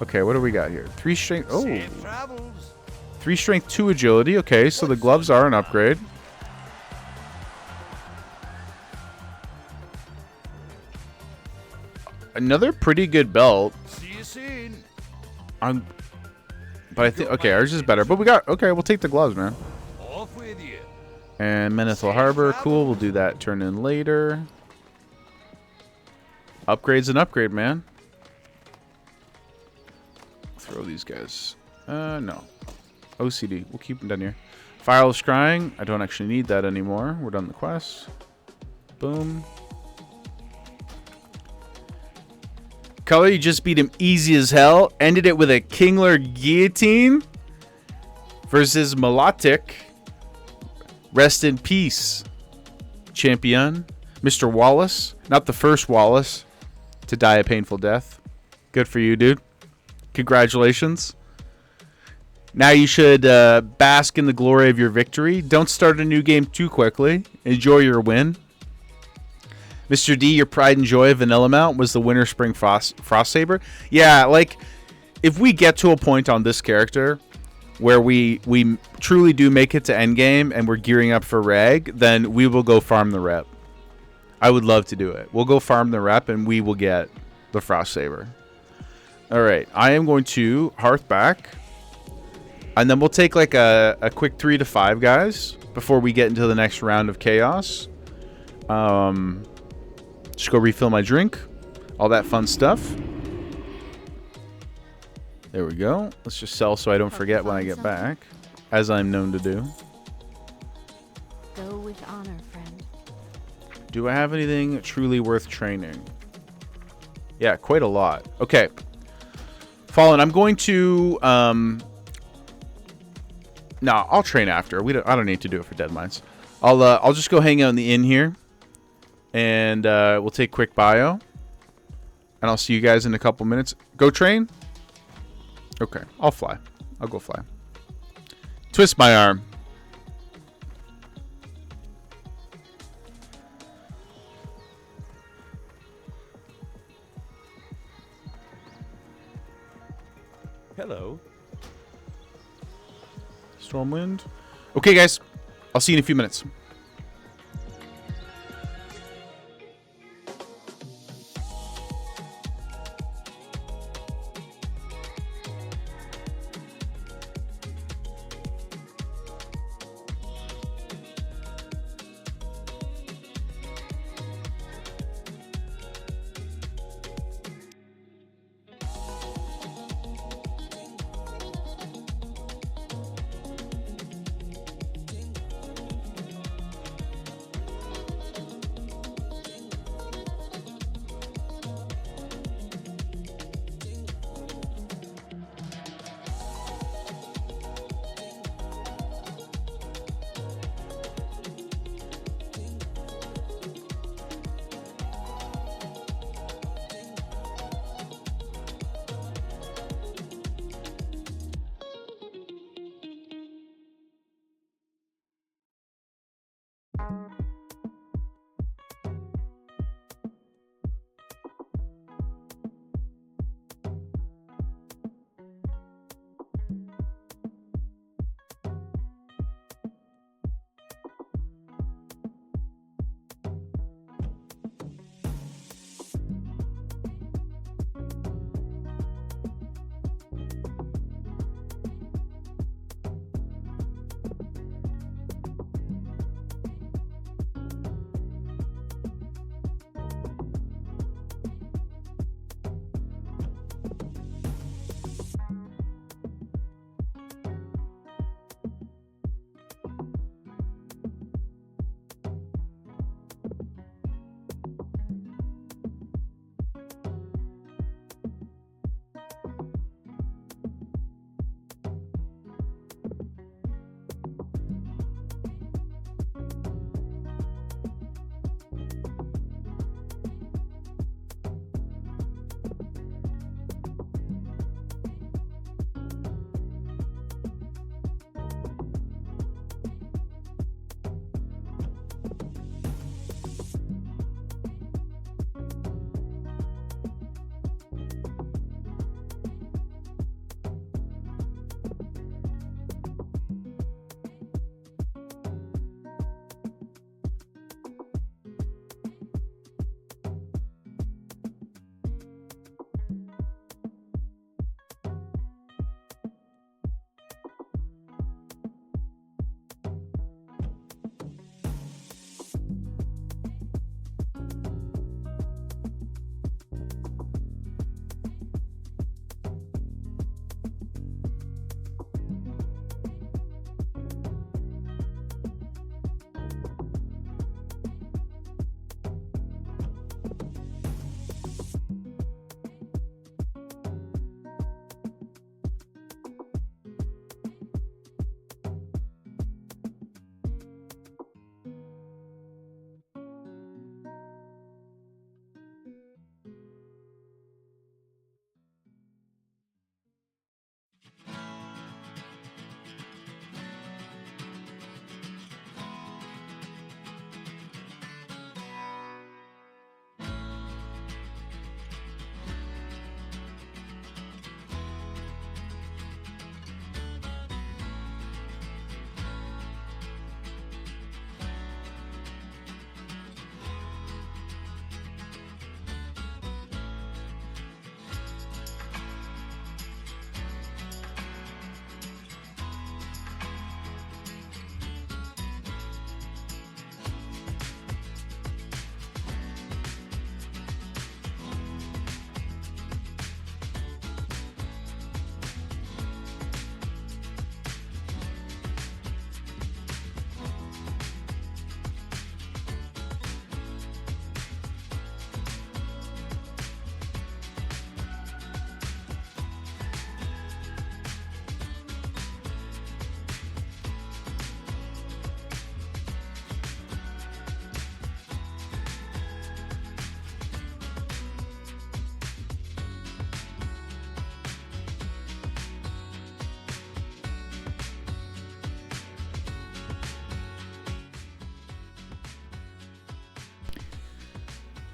Okay, what do we got here? 3 strength... oh. Safe travels. 3 strength, 2 agility. Okay, so the gloves are an upgrade. Another pretty good belt. See you soon. But I think... okay, ours is better. But we got... okay, we'll take the gloves, man. Off with you. And Menethil Harbor. Cool, we'll do that. Turn in later. Upgrade's an upgrade, man. Throw these guys. No. OCD. We'll keep them down here. Fireless Scrying. I don't actually need that anymore. We're done the quest. Boom. Color, you just beat him easy as hell. Ended it with a Kingler Guillotine versus Melodic. Rest in peace, champion. Mr. Wallace. Not the first Wallace to die a painful death. Good for you, dude. Congratulations. Now you should bask in the glory of your victory. Don't start a new game too quickly. Enjoy your win. Mr. D, your pride and joy of Vanilla Mount was the Winter Spring Frost Saber. Yeah, like, if we get to a point on this character where we truly do make it to endgame and we're gearing up for Reg, then we will go farm the rep. I would love to do it. We'll go farm the rep and we will get the Frost Saber. Alright, I am going to Hearth back. And then we'll take like a quick 3 to 5, guys, before we get into the next round of Chaos. Just go refill my drink. All that fun stuff. There we go. Let's just sell so I don't forget when I get back, as I'm known to do. Go with honor, friend. Do I have anything truly worth training? Yeah, quite a lot. Okay. Fallen, I'm going to... No, I'll train after. I don't need to do it for Dead Mines. I'll just go hang out in the inn here. And we'll take quick bio. And I'll see you guys in a couple minutes. Go train? Okay, I'll fly. I'll go fly. Twist my arm. Hello. Stormwind. Okay, guys. I'll see you in a few minutes.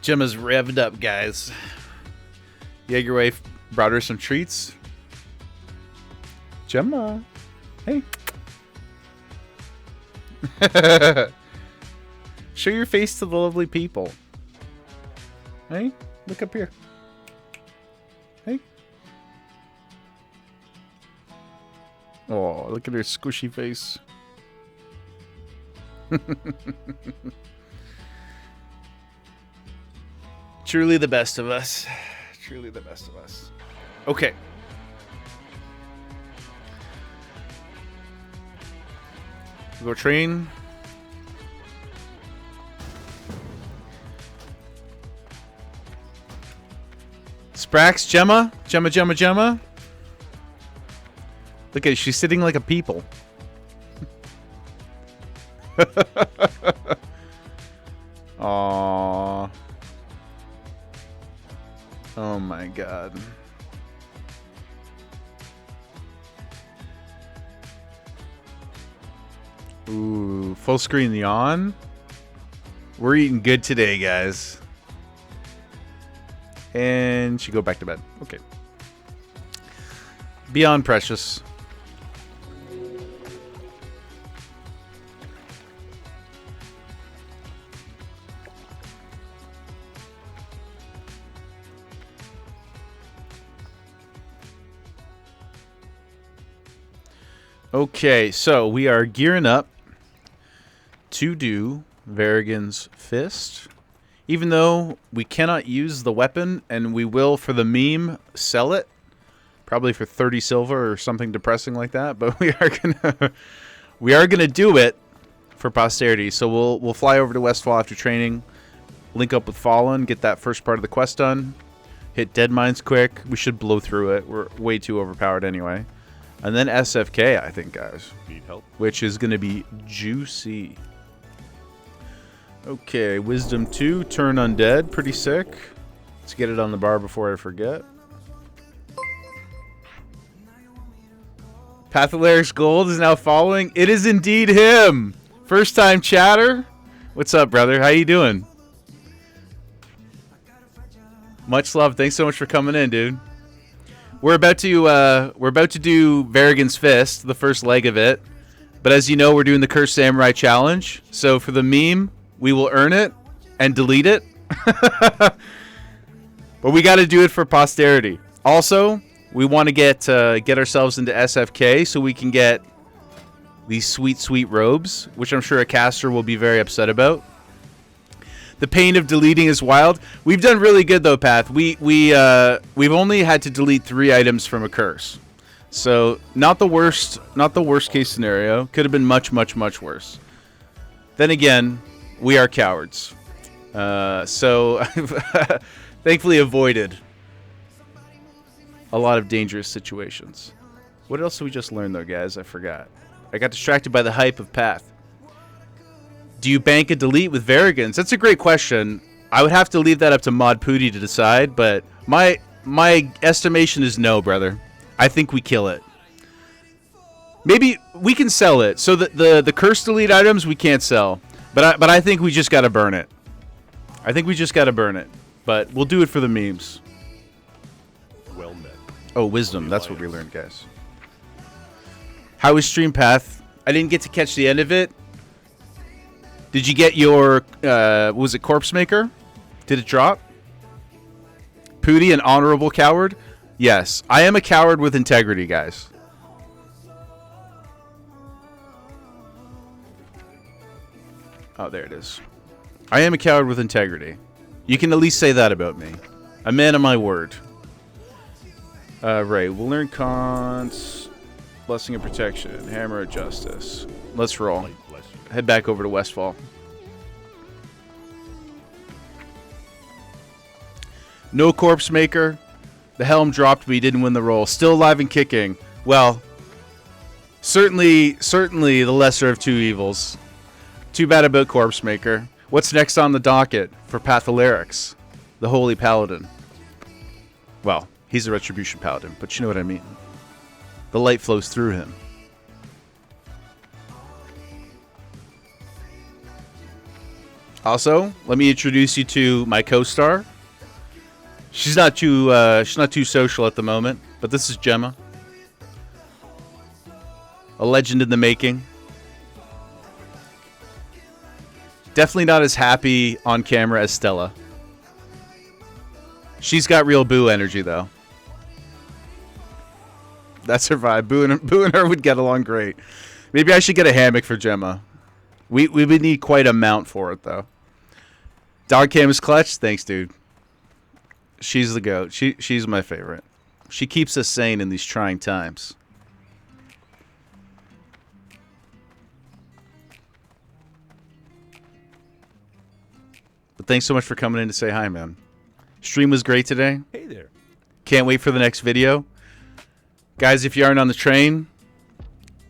Gemma's revved up, guys. Jaeger wife brought her some treats. Gemma. Hey. Show your face to the lovely people. Hey, look up here. Hey. Oh, look at her squishy face. Truly the best of us. Truly the best of us. Okay. Go train. Sprax, Gemma. Gemma. Look at it. She's sitting like a people. Aww. Oh my god. Ooh, full screen yawn. We're eating good today, guys. And she go back to bed. Okay. Beyond precious. Okay, so we are gearing up to do Varigan's Fist. Even though we cannot use the weapon, and we will, for the meme, sell it. Probably for 30 silver or something depressing like that. But we are gonna do it for posterity. So we'll fly over to Westfall after training, link up with Fallen, get that first part of the quest done, hit Dead Mines quick. We should blow through it. We're way too overpowered anyway. And then SFK, I think, guys. Need help? Which is going to be juicy. Okay, Wisdom 2, Turn Undead. Pretty sick. Let's get it on the bar before I forget. Patholarics Gold is now following. It is indeed him! First time chatter. What's up, brother? How you doing? Much love. Thanks so much for coming in, dude. We're about to do Varigan's Fist, the first leg of it. But as you know, we're doing the Cursed Samurai Challenge. So for the meme, we will earn it and delete it. But we got to do it for posterity. Also, we want to get ourselves into SFK so we can get these sweet, sweet robes, which I'm sure a caster will be very upset about. The pain of deleting is wild. We've done really good though, Path. We've only had to delete 3 items from a curse, so not the worst case scenario. Could have been much worse. Then again, we are cowards, so I've thankfully avoided a lot of dangerous situations. What else did we just learn though, guys? I forgot. I got distracted by the hype of Path. Do you bank a delete with Varigans? That's a great question. I would have to leave that up to Mod Pooty to decide, but my estimation is no, brother. I think we kill it. Maybe we can sell it. So the cursed delete items we can't sell, but I think we just gotta burn it. I think we just gotta burn it. But we'll do it for the memes. Well met. Oh, wisdom. That's what we learned, guys. How is Stream Path? I didn't get to catch the end of it. Did you get your, was it Corpse Maker? Did it drop? Pooty, an honorable coward? Yes. I am a coward with integrity, guys. Oh, there it is. I am a coward with integrity. You can at least say that about me. A man of my word. Right. We'll learn cons. Blessing of Protection. Hammer of Justice. Let's roll. Head back over to Westfall. No Corpse Maker. The helm dropped, but he didn't win the roll. Still alive and kicking. Well, certainly the lesser of two evils. Too bad about Corpse Maker. What's next on the docket for Patholarics? The Holy Paladin. Well, he's a Retribution Paladin, but you know what I mean. The light flows through him. Also, let me introduce you to my co-star. She's not too social at the moment, but this is Gemma, a legend in the making. Definitely not as happy on camera as Stella. She's got real Boo energy, though. That's her vibe. Boo and her would get along great. Maybe I should get a hammock for Gemma. We would need quite a mount for it, though. Dog cam is clutch. Thanks, dude. She's the goat. She's my favorite. She keeps us sane in these trying times. But thanks so much for coming in to say hi, man. Stream was great today. Hey there. Can't wait for the next video. Guys, if you aren't on the train,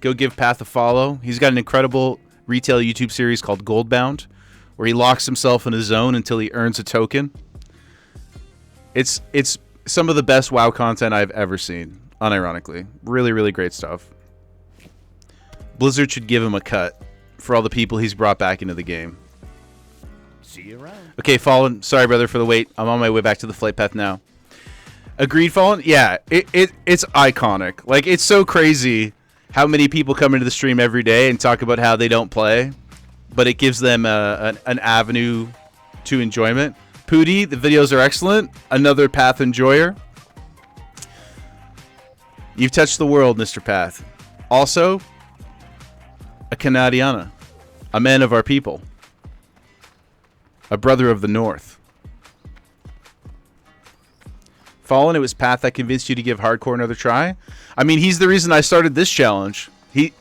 go give Path a follow. He's got an incredible retail YouTube series called Goldbound, where he locks himself in a zone until he earns a token. It's some of the best WoW content I've ever seen, unironically. Really, really great stuff. Blizzard should give him a cut for all the people he's brought back into the game. See you around. Okay, Fallen. Sorry, brother, for the wait. I'm on my way back to the flight path now. Agreed, Fallen? Yeah, it's iconic. Like, it's so crazy how many people come into the stream every day and talk about how they don't play, but it gives them an avenue to enjoyment. Pooty, the videos are excellent. Another Path enjoyer. You've touched the world, Mr. Path. Also, a Canadiana, a man of our people, a brother of the North. Fallen, it was Path that convinced you to give hardcore another try. I mean, he's the reason I started this challenge.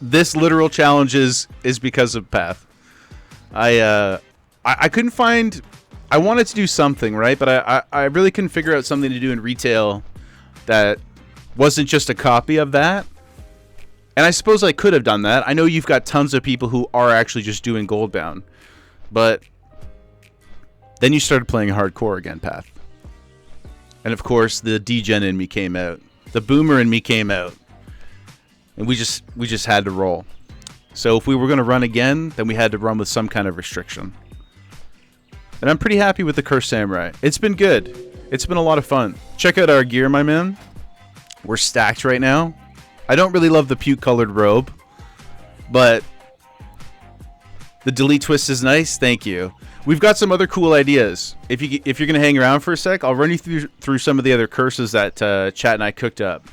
This literal challenge is because of Path. I couldn't find. I wanted to do something, right? But I really couldn't figure out something to do in retail that wasn't just a copy of that. And I suppose I could have done that. I know you've got tons of people who are actually just doing Goldbound. But then you started playing hardcore again, Path. And of course, the degen in me came out. The boomer in me came out. And we just had to roll. So if we were going to run again, then we had to run with some kind of restriction. And I'm pretty happy with the Cursed Samurai. It's been good. It's been a lot of fun. Check out our gear, my man. We're stacked right now. I don't really love the puke-colored robe, but the delete twist is nice. Thank you. We've got some other cool ideas. If you're going to hang around for a sec, I'll run you through some of the other curses that Chat and I cooked up.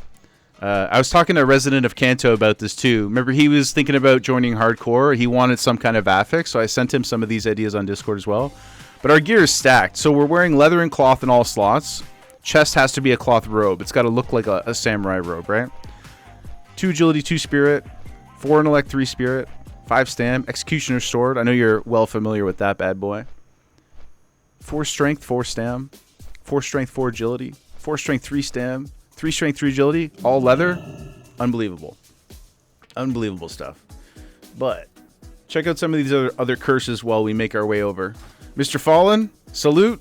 I was talking to a resident of Kanto about this too. Remember, he was thinking about joining hardcore. He wanted some kind of affix, so I sent him some of these ideas on Discord as well. But our gear is stacked, so we're wearing leather and cloth in all slots. Chest has to be a cloth robe. It's got to look like a samurai robe, right? 2 agility, 2 spirit, 4 intellect, 3 spirit, 5 stam, executioner's sword. I know you're well familiar with that bad boy. 4 strength, 4 stam, 4 strength, 4 agility, 4 strength, 3 stam, 3 strength, 3 agility, all leather. Unbelievable. Unbelievable stuff. But check out some of these other curses while we make our way over. Mr. Fallen, salute.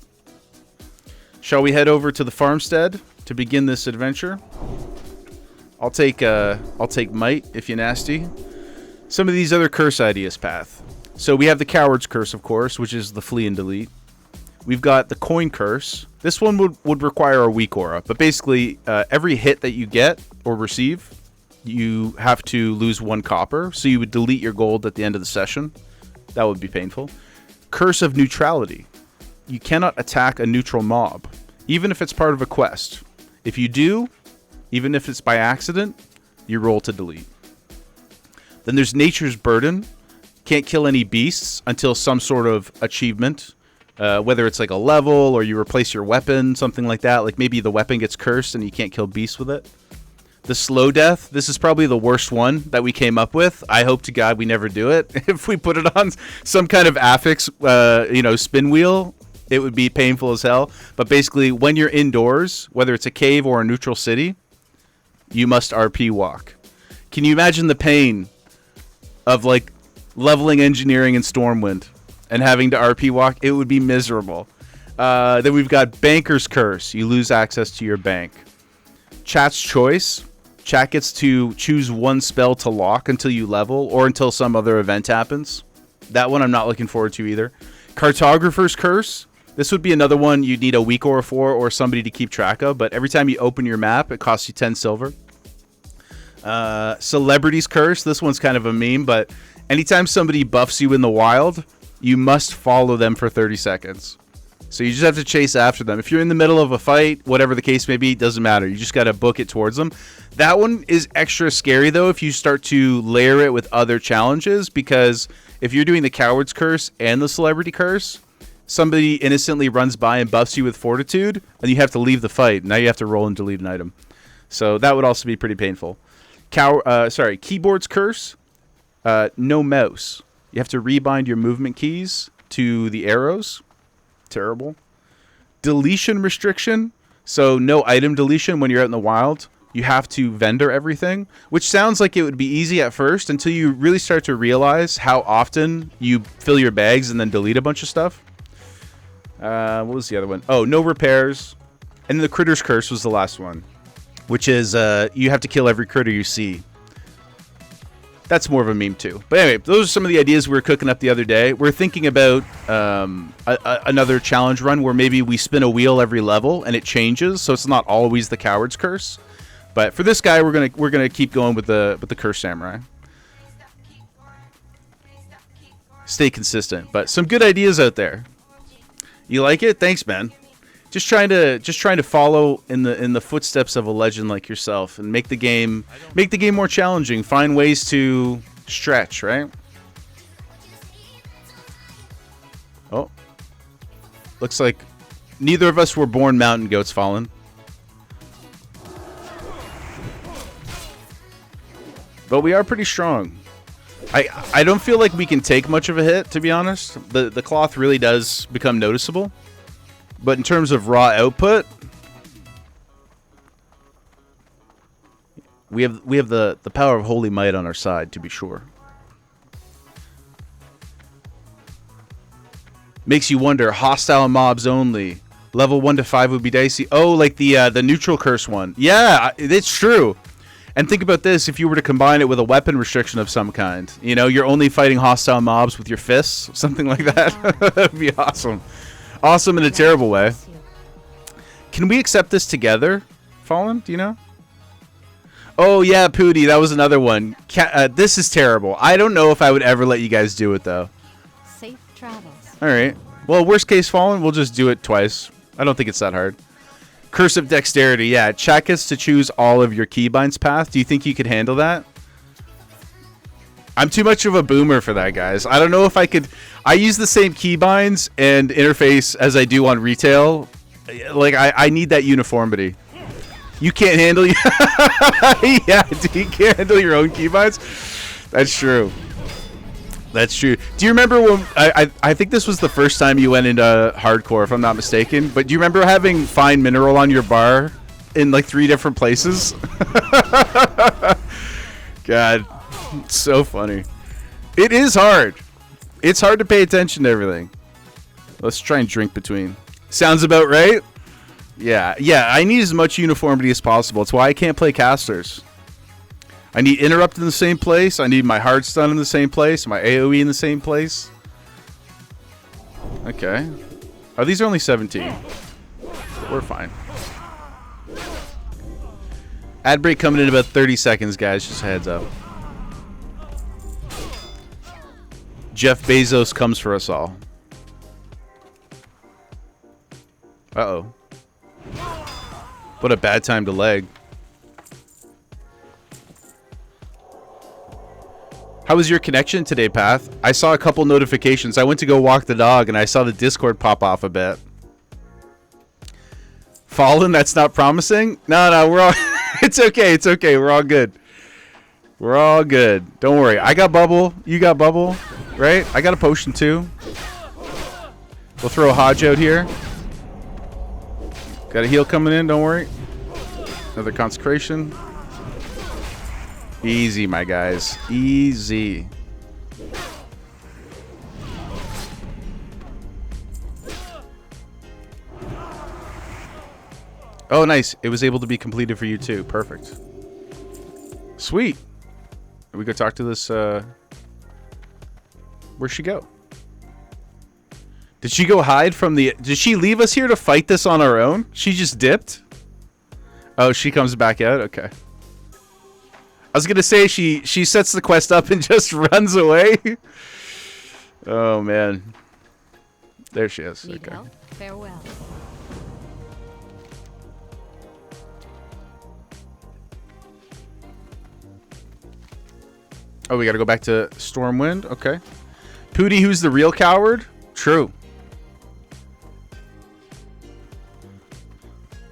Shall we head over to the farmstead to begin this adventure? I'll take might if you nasty. Some of these other curse ideas, Path. So we have the Coward's Curse, of course, which is the flee and delete. We've got the Coin Curse. This one would require a weak aura, but basically every hit that you get or receive, you have to lose 1 copper. So you would delete your gold at the end of the session. That would be painful. Curse of Neutrality. You cannot attack a neutral mob, even if it's part of a quest. If you do, even if it's by accident, you roll to delete. Then there's Nature's Burden. Can't kill any beasts until some sort of achievement. Whether it's like a level or you replace your weapon, something like that. Like maybe the weapon gets cursed and you can't kill beasts with it. The Slow Death. This is probably the worst one that we came up with. I hope to God we never do it. If we put it on some kind of affix, spin wheel, it would be painful as hell. But basically, when you're indoors, whether it's a cave or a neutral city, you must RP walk. Can you imagine the pain of like leveling engineering in Stormwind and having to RP walk? It would be miserable. Then we've got Banker's Curse. You lose access to your bank. Chat's Choice. Chat gets to choose 1 spell to lock until you level or until some other event happens. That one I'm not looking forward to either. Cartographer's Curse. This would be another one you'd need a weak aura for or somebody to keep track of, but every time you open your map, it costs you 10 silver. Celebrity's Curse. This one's kind of a meme, but anytime somebody buffs you in the wild, you must follow them for 30 seconds. So you just have to chase after them. If you're in the middle of a fight, whatever the case may be, it doesn't matter. You just got to book it towards them. That one is extra scary, though, if you start to layer it with other challenges, because if you're doing the Coward's Curse and the Celebrity Curse, somebody innocently runs by and buffs you with Fortitude, and you have to leave the fight. Now you have to roll and delete an item. So that would also be pretty painful. Keyboard's Curse. No mouse. You have to rebind your movement keys to the arrows. Terrible. Deletion restriction. So no item deletion when you're out in the wild. You have to vendor everything, which sounds like it would be easy at first until you really start to realize how often you fill your bags and then delete a bunch of stuff. What was the other one? Oh, no repairs. And the Critter's Curse was the last one, which is you have to kill every critter you see. That's more of a meme too. But anyway, those are some of the ideas we were cooking up the other day. We're thinking about another challenge run where maybe we spin a wheel every level and it changes, so it's not always the Coward's Curse. But for this guy, we're gonna keep going with the Curse Samurai. Stay consistent, but some good ideas out there. You like it? Thanks, man. Just trying to follow in the footsteps of a legend like yourself and make the game more challenging. Find ways to stretch, right? Oh, looks like neither of us were born mountain goats, Fallen. But we are pretty strong. I don't feel like we can take much of a hit, to be honest. The cloth really does become noticeable. But in terms of raw output, we have the power of holy might on our side, to be sure. Makes you wonder, hostile mobs only. Level 1 to 5 would be dicey. Oh, like the neutral curse one. Yeah, it's true. And think about this, if you were to combine it with a weapon restriction of some kind. You know, you're only fighting hostile mobs with your fists, something like that. That'd be awesome. Awesome in a terrible way. Can we accept this together, Fallen? Do you know? Oh, yeah, Pooty, that was another one. This is terrible. I don't know if I would ever let you guys do it, though. Safe travels. All right. Well, worst case, Fallen, we'll just do it twice. I don't think it's that hard. Curse of Dexterity. Yeah, chat gets to choose all of your keybinds path. Do you think you could handle that? I'm too much of a boomer for that, guys. I don't know if I could. I use the same keybinds and interface as I do on retail. Like, I need that uniformity. You can't handle yeah, you can't handle your own keybinds. That's true. That's true. Do you remember when I think this was the first time you went into hardcore, if I'm not mistaken? But do you remember having fine mineral on your bar in like 3 different places? God, it's so funny. It is hard. It's hard to pay attention to everything. Let's try and drink between. Sounds about right. Yeah. I need as much uniformity as possible. It's why I can't play casters. I need interrupt in the same place. I need my hard stun in the same place. My AoE in the same place. Okay. Oh, these are only 17. We're fine. Ad break coming in about 30 seconds, guys. Just a heads up. Jeff Bezos comes for us all. Uh-oh. What a bad time to lag. How was your connection today, Path? I saw a couple notifications. I went to go walk the dog, and I saw the Discord pop off a bit. Fallen? That's not promising? No, we're all... It's okay, it's okay. We're all good. We're all good. Don't worry. I got bubble. You got bubble, right? I got a potion, too. We'll throw a Hodge out here. Got a heal coming in, don't worry. Another consecration. Easy, my guys. Easy. Oh, nice. It was able to be completed for you, too. Perfect. Sweet. We go talk to this, where'd she go? Did she go hide from the... Did she leave us here to fight this on our own? She just dipped? Oh, she comes back out? Okay. I was going to say she sets the quest up and just runs away. Oh, man. There she is. Need Okay. help? Farewell. Oh, we got to go back to Stormwind? Okay. Pooty, who's the real coward? True.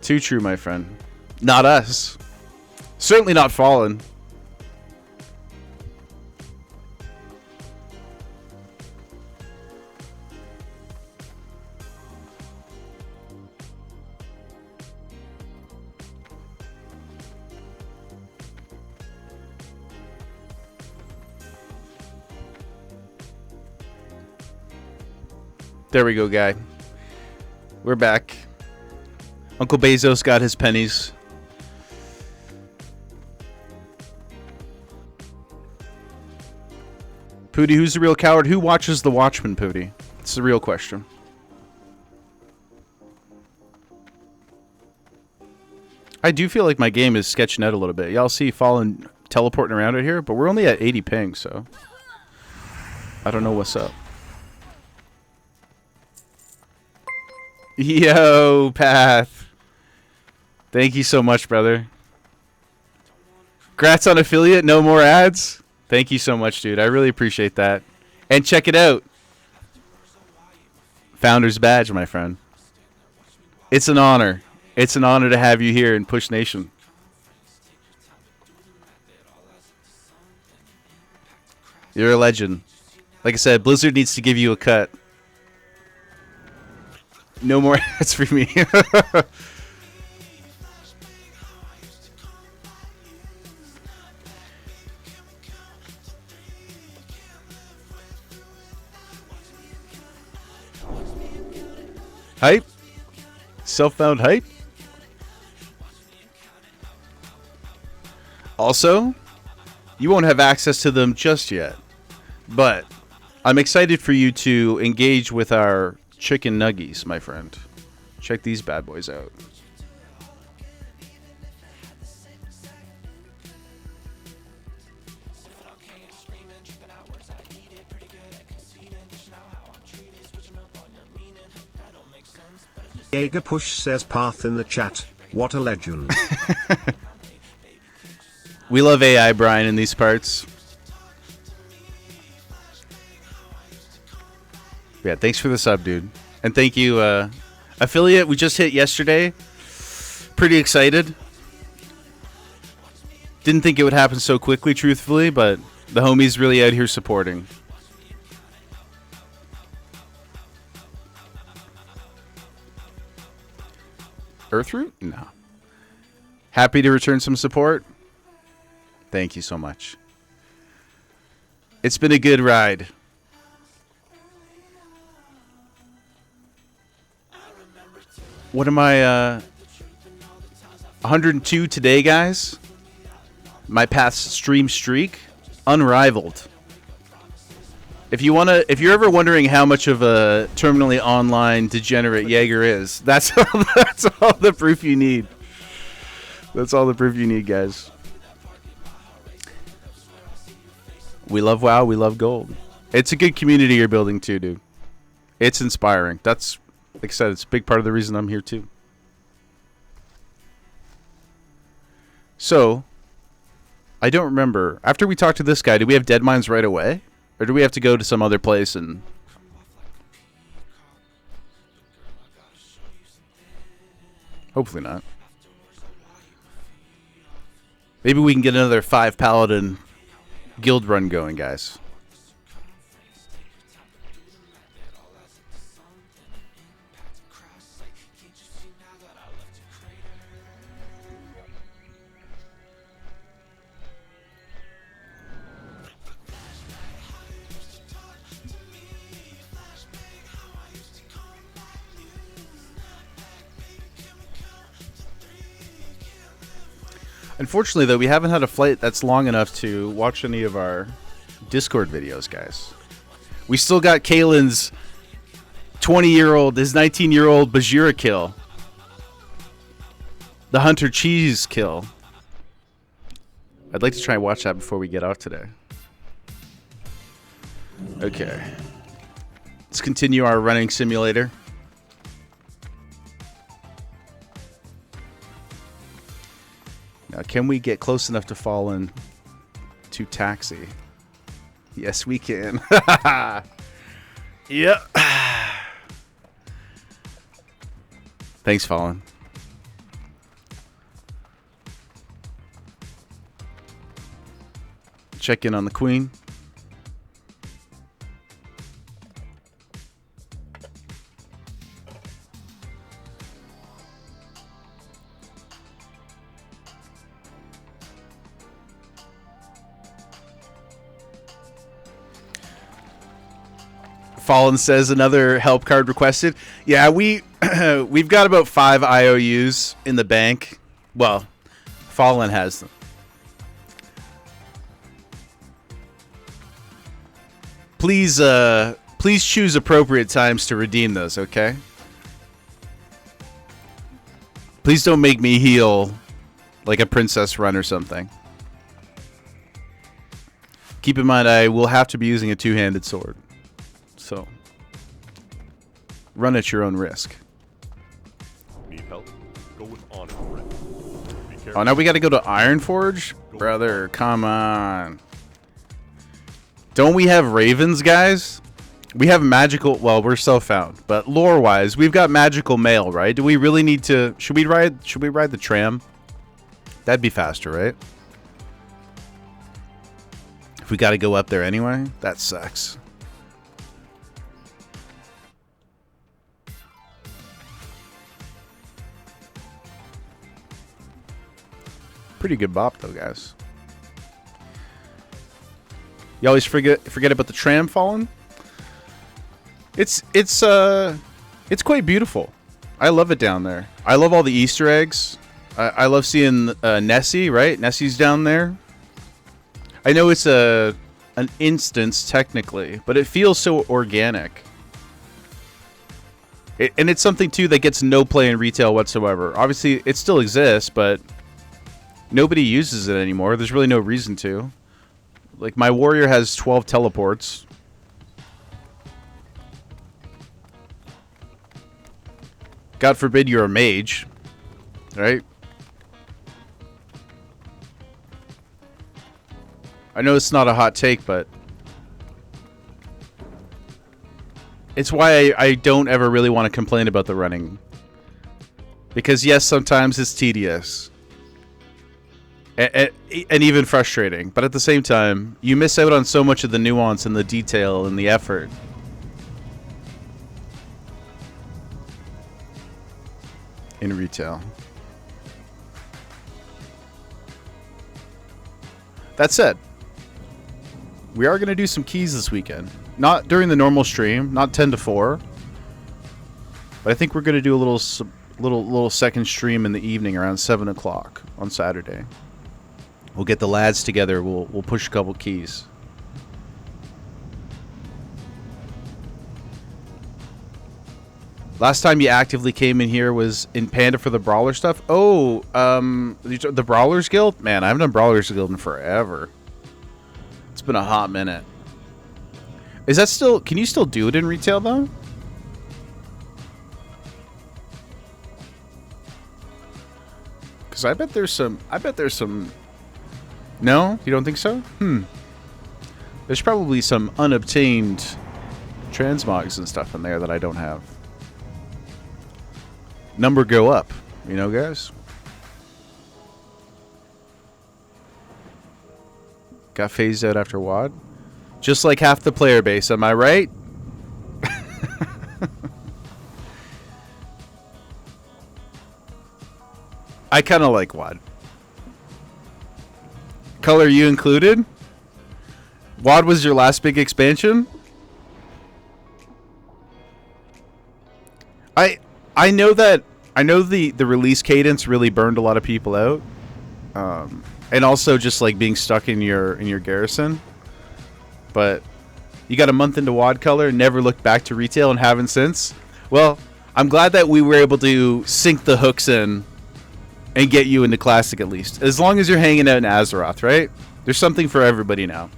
Too true, my friend. Not us. Certainly not Fallen. There we go, guy. We're back. Uncle Bezos got his pennies. Pooty, who's the real coward? Who watches The Watchmen, Pooty? It's the real question. I do feel like my game is sketching out a little bit. Y'all see Fallen teleporting around out here, but we're only at 80 ping, so I don't know what's up. Yo, Path. Thank you so much, brother. Congrats on affiliate. No more ads. Thank you so much, dude. I really appreciate that. And check it out. Founder's badge, my friend. It's an honor. It's an honor to have you here in Push Nation. You're a legend. Like I said, Blizzard needs to give you a cut. No more ads for me. Hype? Self-found hype? Also, you won't have access to them just yet, but I'm excited for you to engage with our chicken nuggies, my friend. Check these bad boys out. Jaeger Push says Path in the chat. What a legend. We love AI, Brian, in these parts. Yeah, thanks for the sub, dude. And thank you, affiliate. We just hit yesterday. Pretty excited. Didn't think it would happen so quickly, truthfully, but the homies really out here supporting. Earthroot? No. Happy to return some support. Thank you so much. It's been a good ride. What am I, 102 today, guys? My past stream streak, unrivaled. If you're ever wondering how much of a terminally online degenerate Jaeger is, that's all the proof you need. That's all the proof you need, guys. We love WoW, we love gold. It's a good community you're building too, dude. It's inspiring. That's, like I said, it's a big part of the reason I'm here too. So, I don't remember. After we talked to this guy, did we have dead mines right away? Or do we have to go to some other place and... Hopefully not. Maybe we can get another 5 paladin guild run going, guys. Unfortunately, though, we haven't had a flight that's long enough to watch any of our Discord videos, guys. We still got Kaylin's 20-year-old, his 19-year-old Bajira kill. The Hunter Cheese kill. I'd like to try and watch that before we get off today. Okay. Let's continue our running simulator. Now, can we get close enough to fall in to taxi? Yes, we can. Yep. Thanks, Fallen. Check in on the Queen. Fallen says another help card requested. Yeah, we've got about 5 IOUs in the bank. Well, Fallen has them. Please choose appropriate times to redeem those, okay? Please don't make me heal like a princess run or something. Keep in mind, I will have to be using a two-handed sword. So, run at your own risk. Need help? Go with honor for it. Be careful. Oh, now we got to go to Ironforge? Brother, come on. Don't we have ravens, guys? We have magical... Well, we're self-found. But lore-wise, we've got magical mail, right? Do we really need to... Should we ride the tram? That'd be faster, right? If we got to go up there anyway? That sucks. Pretty good bop, though, guys. You always forget about the tram, Fallen. It's quite beautiful. I love it down there. I love all the Easter eggs. I love seeing Nessie, right? Nessie's down there. I know it's an instance technically, but it feels so organic. And it's something too that gets no play in retail whatsoever. Obviously, it still exists, but nobody uses it anymore. There's really no reason to. Like, my warrior has 12 teleports. God forbid you're a mage, right? I know it's not a hot take, but it's why I don't ever really want to complain about the running. Because yes, sometimes it's tedious. And even frustrating. But at the same time, you miss out on so much of the nuance and the detail and the effort. In retail. That said, we are going to do some keys this weekend. Not during the normal stream, not 10 to 4. But I think we're going to do a little second stream in the evening around 7 o'clock on Saturday. We'll get the lads together. We'll push a couple keys. Last time you actively came in here was in Panda for the Brawler stuff. Oh, the Brawlers Guild? Man, I haven't done Brawlers Guild in forever. It's been a hot minute. Is that still... Can you still do it in retail, though? Because I bet there's some... No? You don't think so? There's probably some unobtained transmogs and stuff in there that I don't have. Number go up. You know, guys? Got phased out after WOD? Just like half the player base, am I right? I kind of like WOD. Color you included? WOD was your last big expansion? I know that the release cadence really burned a lot of people out. And also just like being stuck in your garrison. But You got a month into WOD color, never looked back to retail, and haven't since. Well, I'm glad that we were able to sink the hooks in and get you into Classic at least. As long as you're hanging out in Azeroth, right? There's something for everybody now.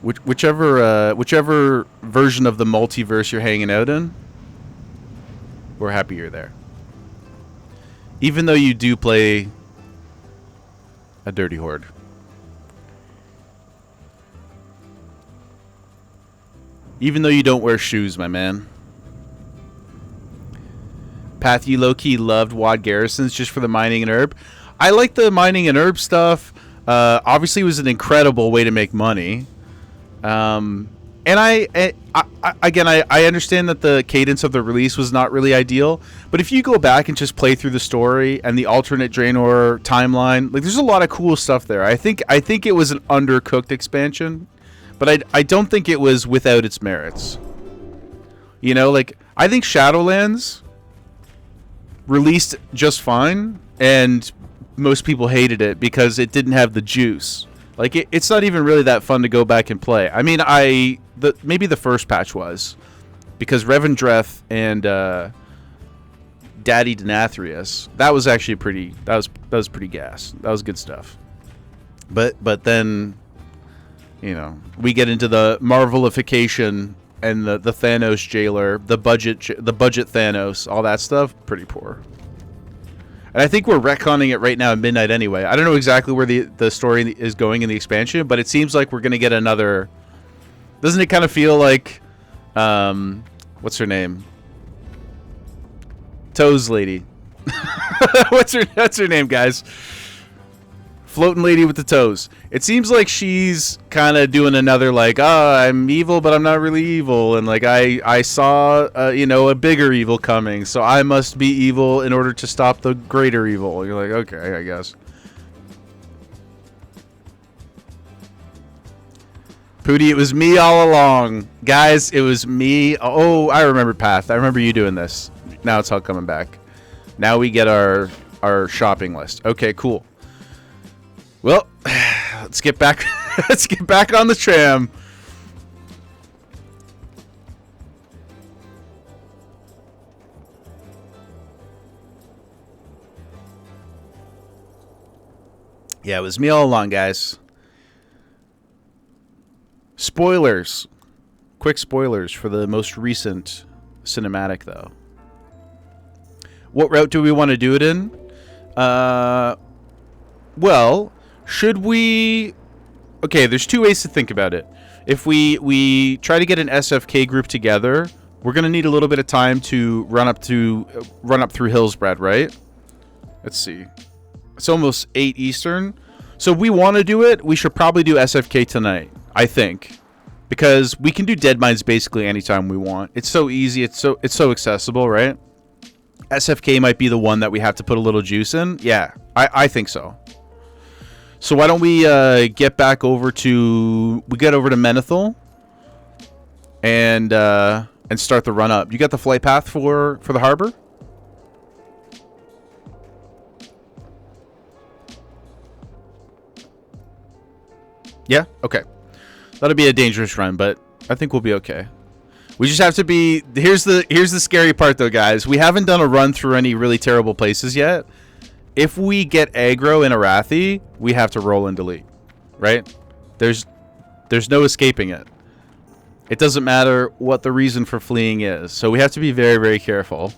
Whichever version of the multiverse you're hanging out in, we're happy you're there. Even though you do play a dirty horde. Even though you don't wear shoes, my man. Path, you low-key loved WOD garrisons just for the mining and herb. I like the mining and herb stuff. Obviously, it was an incredible way to make money. And I understand that the cadence of the release was not really ideal, but if you go back and just play through the story and the alternate Draenor timeline, like there's a lot of cool stuff there. I think it was an undercooked expansion, but I don't think it was without its merits. You know, like I think Shadowlands released just fine, and most people hated it because it didn't have the juice. Like it's not even really that fun to go back and play. I mean, maybe the first patch was, because Revendreth and Daddy Denathrius, that was actually pretty. That was pretty gas. That was good stuff. But then, you know, we get into the Marvelification and the Thanos jailer, the budget Thanos, all that stuff. Pretty poor. And I think we're retconning it right now at midnight anyway. I don't know exactly where the story is going in the expansion, but it seems like we're going to get another... Doesn't it kind of feel like... what's her name? Toes Lady. What's her name, guys? Floating lady with the toes. It seems like she's kind of doing another like, I'm evil, but I'm not really evil, and like I saw you know, a bigger evil coming, so I must be evil in order to stop the greater evil. You're like, okay, I guess. Pooty, it was me all along, guys. It was me. Oh, I remember Path. I remember you doing this. Now it's all coming back. Now we get our shopping list. Okay, cool. Well, let's get back. Let's get back on the tram. Yeah, it was me all along, guys. Spoilers. Quick spoilers for the most recent cinematic, though. What route do we want to do it in? Well, should we... Okay, there's two ways to think about it. If we try to get an SFK group together, we're going to need a little bit of time to run up through Hillsbrad, right? Let's see. It's almost 8 Eastern. So if we want to do it, we should probably do SFK tonight, I think. Because we can do Deadmines basically anytime we want. It's so easy, it's so accessible, right? SFK might be the one that we have to put a little juice in. Yeah, I think so. So why don't we get back over to... We get over to Menethil and start the run up. You got the flight path for the harbor? Yeah? Okay. That'll be a dangerous run, but I think we'll be okay. We just have to be... Here's the scary part, though, guys. We haven't done a run through any really terrible places yet. If we get aggro in Arathi, we have to roll and delete, right? There's no escaping it. It doesn't matter what the reason for fleeing is. So we have to be very, very careful.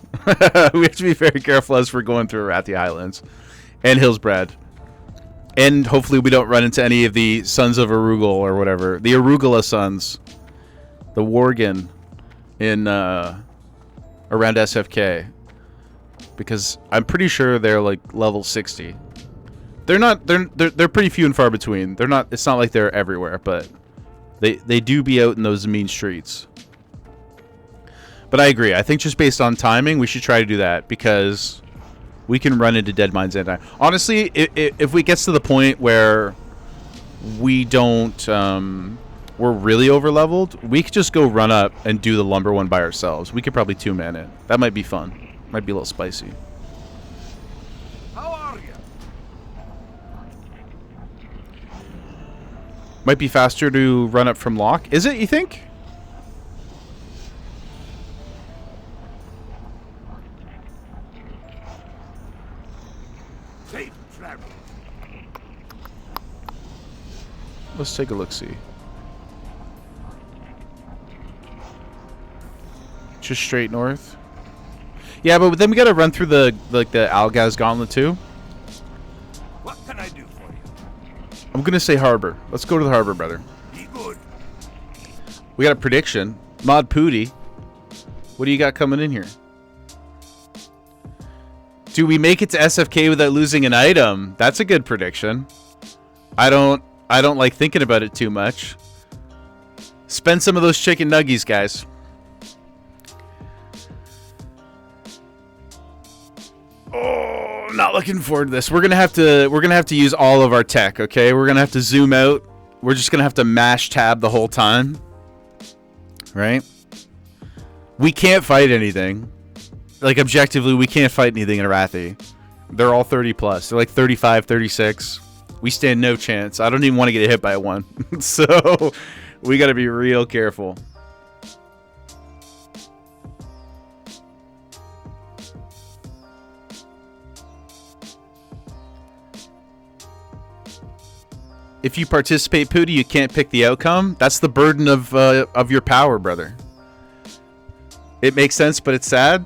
We have to be very careful as we're going through Arathi Highlands and Hillsbrad. And hopefully we don't run into any of the Sons of Arugul or whatever. The Arugula Sons. The Worgen in around SFK. Because I'm pretty sure they're like level 60. They're pretty few and far between. It's not like they're everywhere, but they do be out in those mean streets. But I agree. I think just based on timing, we should try to do that because we can run into Deadmines anytime. Honestly, if we gets to the point where we don't we're really over leveled, we could just go run up and do the lumber one by ourselves. We could probably 2-man it. That might be fun. Might be a little spicy. How are you? Might be faster to run up from lock. Is it, you think? Safe travel. Let's take a look-see. Just straight north. Yeah, but then we gotta run through the Algaz Gauntlet too. What can I do for you? I'm gonna say harbor. Let's go to the harbor, brother. Be good. We got a prediction. Mod Pooty. What do you got coming in here? Do we make it to SFK without losing an item? That's a good prediction. I don't like thinking about it too much. Spend some of those chicken nuggies, guys. Oh, not looking forward to this. We're gonna have to use all of our tech, okay? We're gonna have to zoom out. We're just gonna have to mash tab the whole time. Right? We can't fight anything. Like, objectively, we can't fight anything in Arathi. They're all 30 plus. They're like 35, 36. We stand no chance. I don't even want to get hit by one. So, we gotta be real careful. If you participate, Pooty, you can't pick the outcome. That's the burden of your power, brother. It makes sense, but it's sad.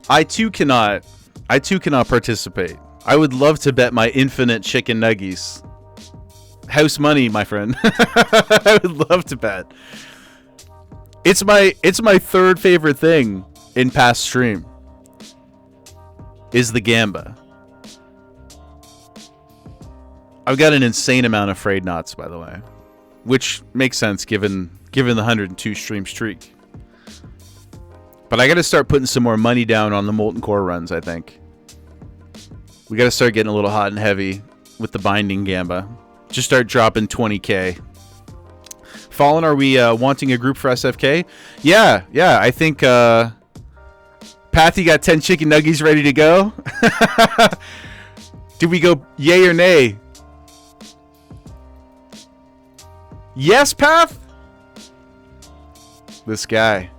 I too cannot participate. I would love to bet my infinite chicken nuggies. House money, my friend. I would love to bet. It's my third favorite thing in past stream. Is the Gamba. I've got an insane amount of frayed knots, by the way, which makes sense given the 102 stream streak. But I got to start putting some more money down on the Molten Core runs, I think. We got to start getting a little hot and heavy with the Binding Gamba. Just start dropping 20k. Fallen, are we wanting a group for SFK? Yeah, I think Pathy got 10 chicken nuggies ready to go. Did we go yay or nay? Yes, Path? This guy.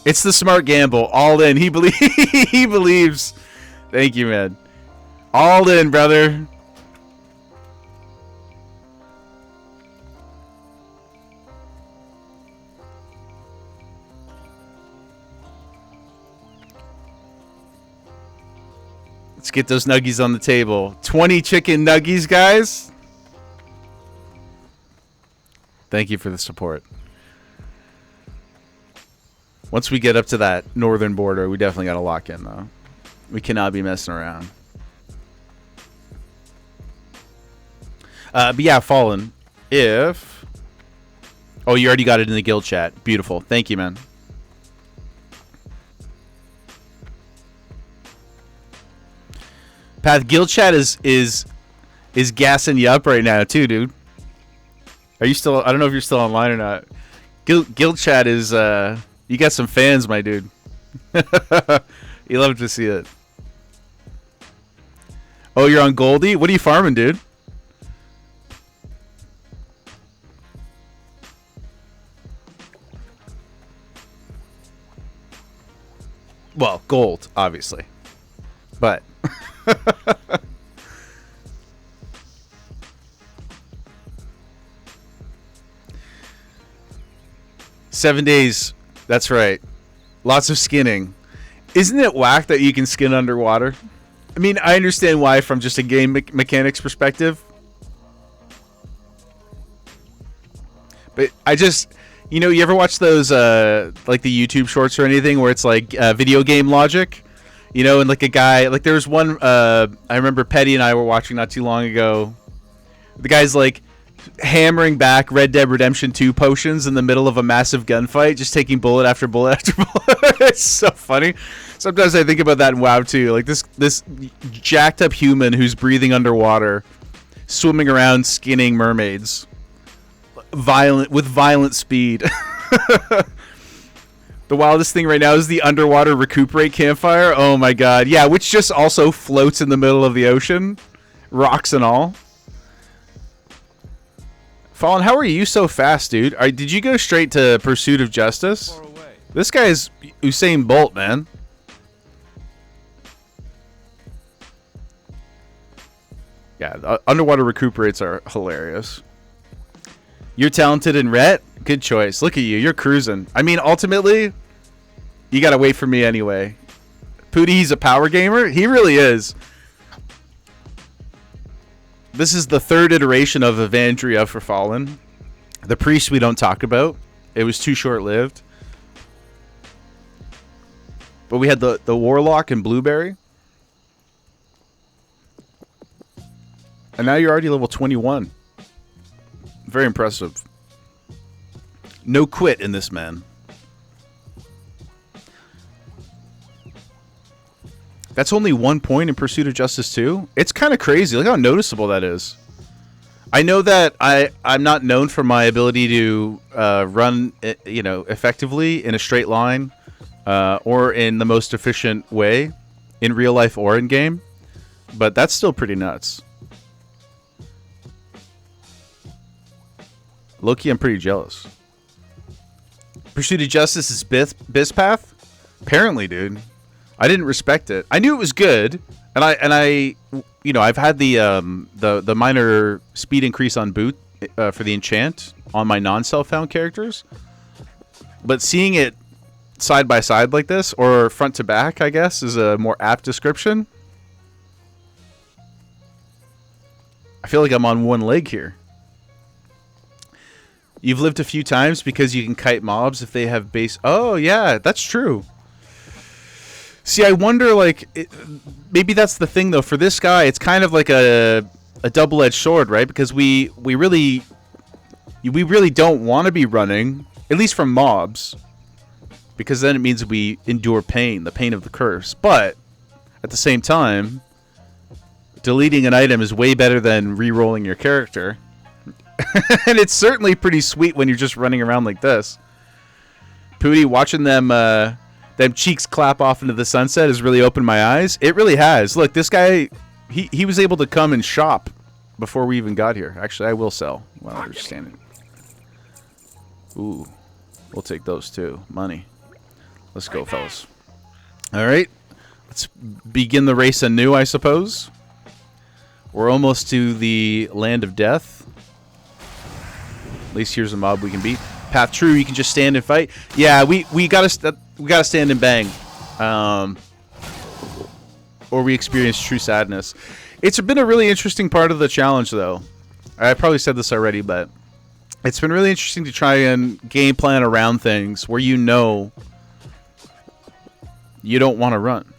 It's the smart gamble. All in. He believes. Thank you, man. All in, brother. Let's get those nuggies on the table. 20 chicken nuggies, guys. Thank you for the support. Once we get up to that northern border, we definitely got to lock in, though. We cannot be messing around. But yeah, Fallen. If... Oh, you already got it in the guild chat. Beautiful. Thank you, man. Path, guild chat is gassing you up right now, too, dude. Are you still... I don't know if you're still online or not. Guild chat is... You got some fans, my dude. You love to see it. Oh, you're on Goldie? What are you farming, dude? Well, gold, obviously. But... 7 days. That's right. Lots of skinning. Isn't it whack that you can skin underwater? I mean, I understand why from just a game mechanics perspective. But I just... You know, you ever watch those, like the YouTube shorts or anything where it's like video game logic? You know, and like a guy... Like there was one... I remember Petty and I were watching not too long ago. The guy's like... hammering back Red Dead Redemption 2 potions in the middle of a massive gunfight, just taking bullet after bullet after bullet. It's so funny. Sometimes I think about that in WoW too. Like this jacked up human who's breathing underwater, swimming around skinning mermaids, with violent speed. The wildest thing right now is the underwater recuperate campfire. Oh my god. Yeah, which just also floats in the middle of the ocean. Rocks and all. Fallen, how are you so fast, dude? Did you go straight to Pursuit of Justice? Far away. This guy is Usain Bolt, man. Yeah, underwater recuperates are hilarious. You're talented in Ret? Good choice. Look at you. You're cruising. I mean, ultimately, you got to wait for me anyway. Pooty, he's a power gamer? He really is. This is the third iteration of Evandria for Fallen. The priest we don't talk about. It was too short-lived. But we had the Warlock and Blueberry. And now you're already level 21. Very impressive. No quit in this man. That's only 1 point in Pursuit of Justice 2. It's kind of crazy. Look how noticeable that is. I know that I'm not known for my ability to run, effectively in a straight line or in the most efficient way in real life or in game, but that's still pretty nuts. Loki, I'm pretty jealous. Pursuit of Justice is Bispath? Apparently, dude. I didn't respect it. I knew it was good, and I I've had the minor speed increase on boot for the enchant on my non-self found characters, but seeing it side by side like this, or front to back, I guess, is a more apt description. I feel like I'm on one leg here. You've lived a few times because you can kite mobs if they have base. Oh yeah, that's true. See, I wonder, like, maybe that's the thing, though. For this guy, it's kind of like a double-edged sword, right? Because we really don't want to be running, at least from mobs, because then it means we endure pain, the pain of the curse. But at the same time, deleting an item is way better than re-rolling your character. And it's certainly pretty sweet when you're just running around like this. Pooty, watching them cheeks clap off into the sunset has really opened my eyes. It really has. Look, this guy, he was able to come and shop before we even got here. Actually, I will sell while we're standing. Ooh, we'll take those too. Money. Let's go, fellas. All right, let's begin the race anew, I suppose. We're almost to the land of death. At least here's a mob we can beat. Path True, you can just stand and fight. Yeah, we gotta stand and bang, or we experience true sadness. It's been a really interesting part of the challenge, though. I probably said this already, but it's been really interesting to try and game plan around things where you know you don't want to run.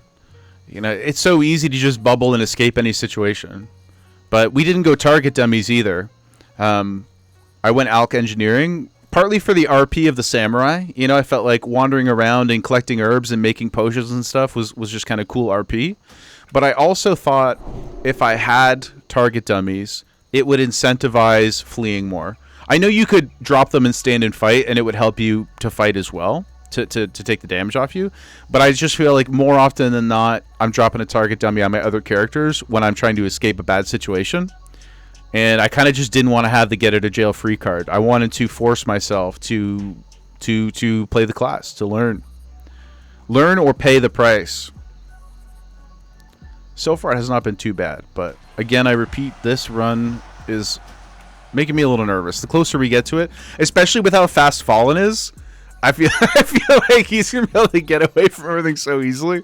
You know, it's so easy to just bubble and escape any situation. But we didn't go target dummies either. I went Alk Engineering. Partly for the RP of the samurai. You know, I felt like wandering around and collecting herbs and making potions and stuff was just kind of cool RP. But I also thought if I had target dummies, it would incentivize fleeing more. I know you could drop them and stand and fight, and it would help you to fight as well, to take the damage off you. But I just feel like more often than not, I'm dropping a target dummy on my other characters when I'm trying to escape a bad situation. And I kind of just didn't want to have the get out of jail free card. I wanted to force myself to play the class, to learn or pay the price. So far, it has not been too bad. But again, I repeat, this run is making me a little nervous. The closer we get to it, especially with how fast Fallen is, I feel like he's gonna be able to get away from everything so easily.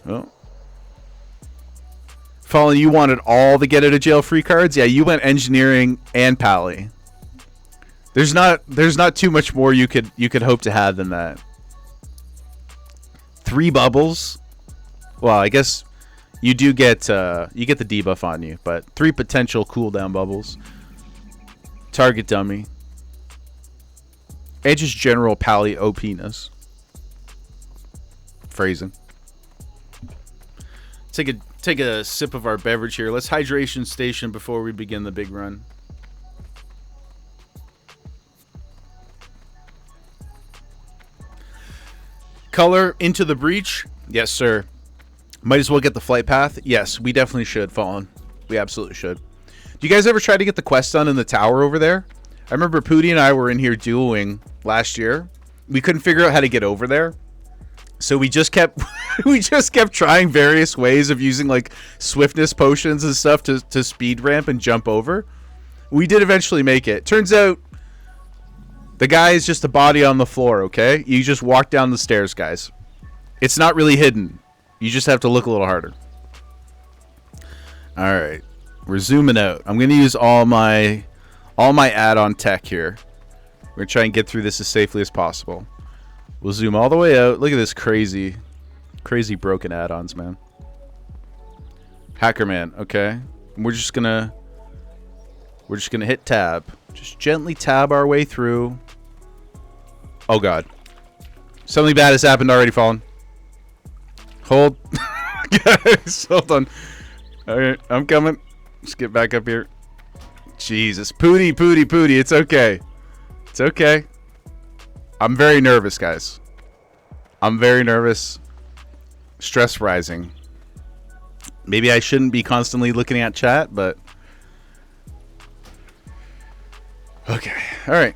Well. Fallen, you wanted all the get out of jail free cards? Yeah, you went engineering and Pally. There's not too much more you could hope to have than that. 3 bubbles. Well, I guess you do get the debuff on you, but 3 potential cooldown bubbles. Target dummy. And just general Pally OPness. Phrasing. Take a sip of our beverage here. Let's hydration station before we begin the big run. Color Into the Breach. Yes, sir. Might as well get the flight path. Yes, we definitely should, Fallen. We absolutely should. Do you guys ever try to get the quest done in the tower over there? I remember Pooty and I were in here dueling last year. We couldn't figure out how to get over there. So we just kept trying various ways of using like swiftness potions and stuff to speed ramp and jump over. We did eventually make it. Turns out the guy is just a body on the floor, okay? You just walk down the stairs, guys. It's not really hidden. You just have to look a little harder. All right. We're zooming out. I'm going to use all my add-on tech here. We're going to try and get through this as safely as possible. We'll zoom all the way out. Look at this crazy broken add-ons, man. Hacker man, okay. We're just going to hit tab. Just gently tab our way through. Oh god. Something bad has happened already, Fallen. Hold. Guys, hold on. Alright, I'm coming. Just get back up here. Jesus. Pooty. It's okay. It's okay. I'm very nervous, guys. I'm very nervous. Stress rising. Maybe I shouldn't be constantly looking at chat, but... Okay. Alright.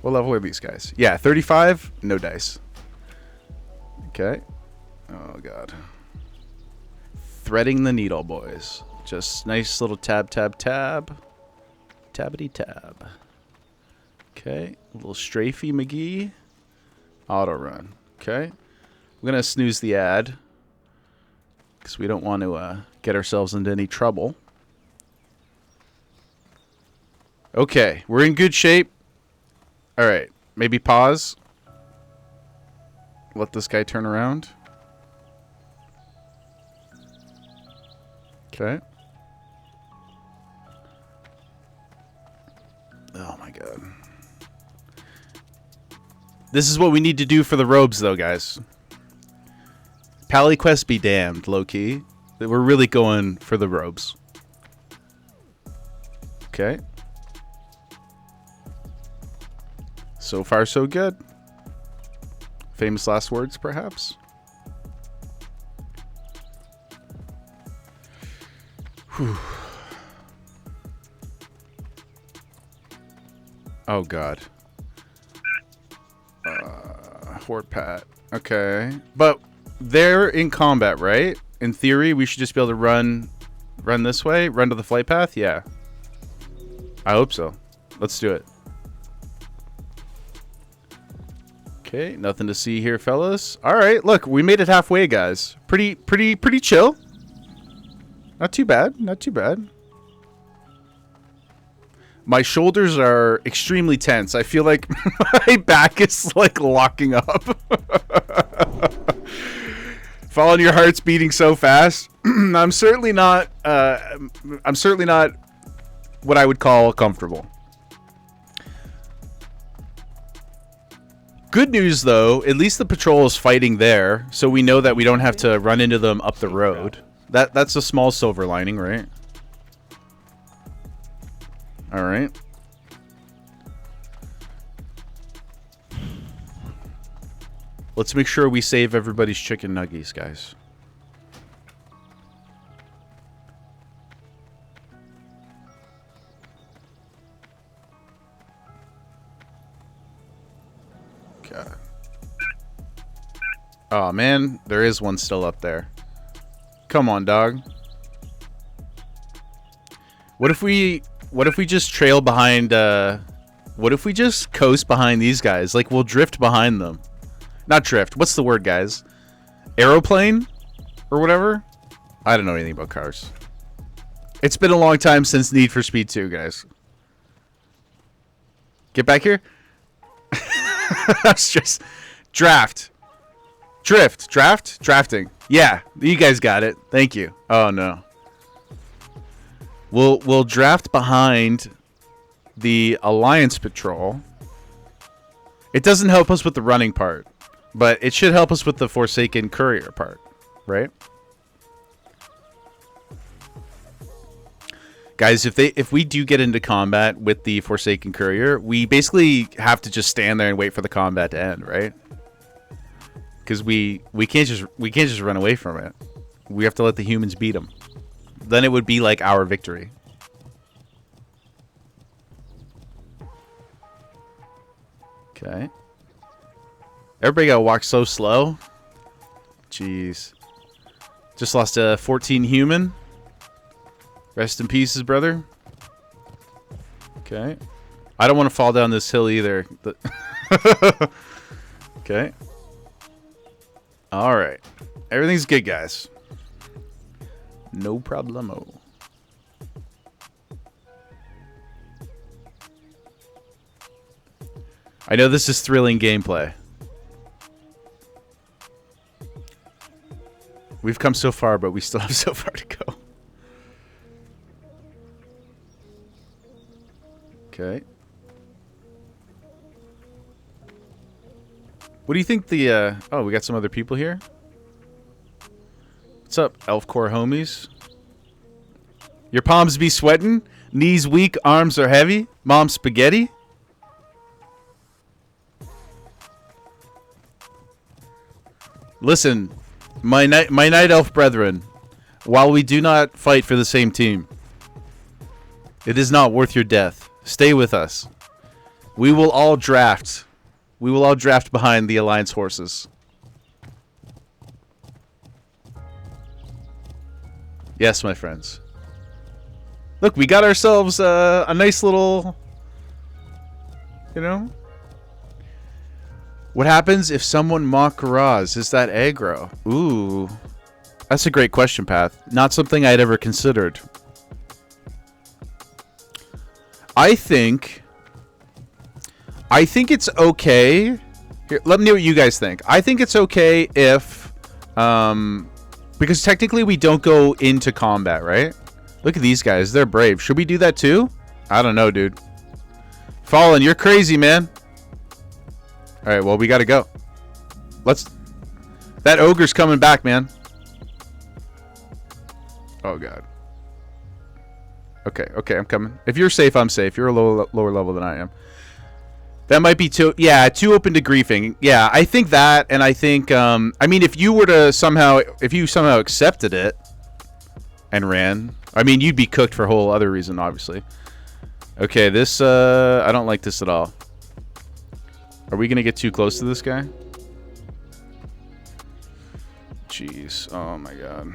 What level are these guys? Yeah, 35. No dice. Okay. Oh, God. Threading the needle, boys. Just nice little tab. Tabbity tab. Okay. A little strafey McGee. Auto run. Okay. We're going to snooze the ad. Because we don't want to get ourselves into any trouble. Okay. We're in good shape. Alright. Maybe pause. Let this guy turn around. Okay. Oh my god. This is what we need to do for the robes, though, guys. Pally quest be damned, low-key. We're really going for the robes. Okay. So far, so good. Famous last words, perhaps? Whew. Oh, God. Horde Pat. Okay. But they're in combat, right? In theory, we should just be able to run this way? Run to the flight path? Yeah. I hope so. Let's do it. Okay, nothing to see here, fellas. All right, look, we made it halfway, guys. Pretty chill. Not too bad. Not too bad. My shoulders are extremely tense. I feel like my back is like locking up. Following your heart's beating so fast. I'm certainly not what I would call comfortable. Good news, though, at least the patrol is fighting there, so we know that we don't have to run into them up the road. That's a small silver lining, right? All right. Let's make sure we save everybody's chicken nuggies, guys. God. Oh man, there is one still up there. Come on, dog. What if we just trail behind what if we just coast behind these guys? Like we'll drift behind them. Not drift. What's the word, guys? Aeroplane or whatever? I don't know anything about cars. It's been a long time since Need for Speed 2, guys. Get back here. That's just draft. Drift. Draft? Drafting. Yeah, you guys got it. Thank you. Oh no. We'll draft behind the Alliance Patrol. It doesn't help us with the running part, but it should help us with the Forsaken Courier part, right? Guys, if we do get into combat with the Forsaken Courier, we basically have to just stand there and wait for the combat to end, right? because we can't just run away from it. We have to let the humans beat them. Then it would be like our victory. Okay. Everybody gotta walk so slow. Jeez. Just lost a 14 human. Rest in pieces, brother. Okay. I don't want to fall down this hill either. Okay. Alright. Everything's good, guys. No problemo. I know this is thrilling gameplay. We've come so far, but we still have so far to go. Okay. What do you think the, oh, we got some other people here? What's up, Elfcore homies? Your palms be sweating? Knees weak, arms are heavy? Mom spaghetti? Listen, my night elf brethren, while we do not fight for the same team, it is not worth your death. Stay with us. We will all draft. We will all draft behind the Alliance horses. Yes, my friends. Look, we got ourselves a nice little, you know. What happens if someone Makaraz? Is that aggro? Ooh. That's a great question, Path. Not something I'd ever considered. I think it's okay. Here, let me know what you guys think. I think it's okay if, because technically we don't go into combat, right? Look at these guys. They're brave. Should we do that too? I don't know, dude. Fallen, you're crazy, man. All right, well, we got to go. That ogre's coming back, man. Oh, God. Okay, I'm coming. If you're safe, I'm safe. You're a lower level than I am. That might be too open to griefing. Yeah, I think that, and I think, I mean, if you somehow accepted it and ran, I mean, you'd be cooked for a whole other reason, obviously. Okay, this, I don't like this at all. Are we gonna get too close to this guy? Jeez, oh my God.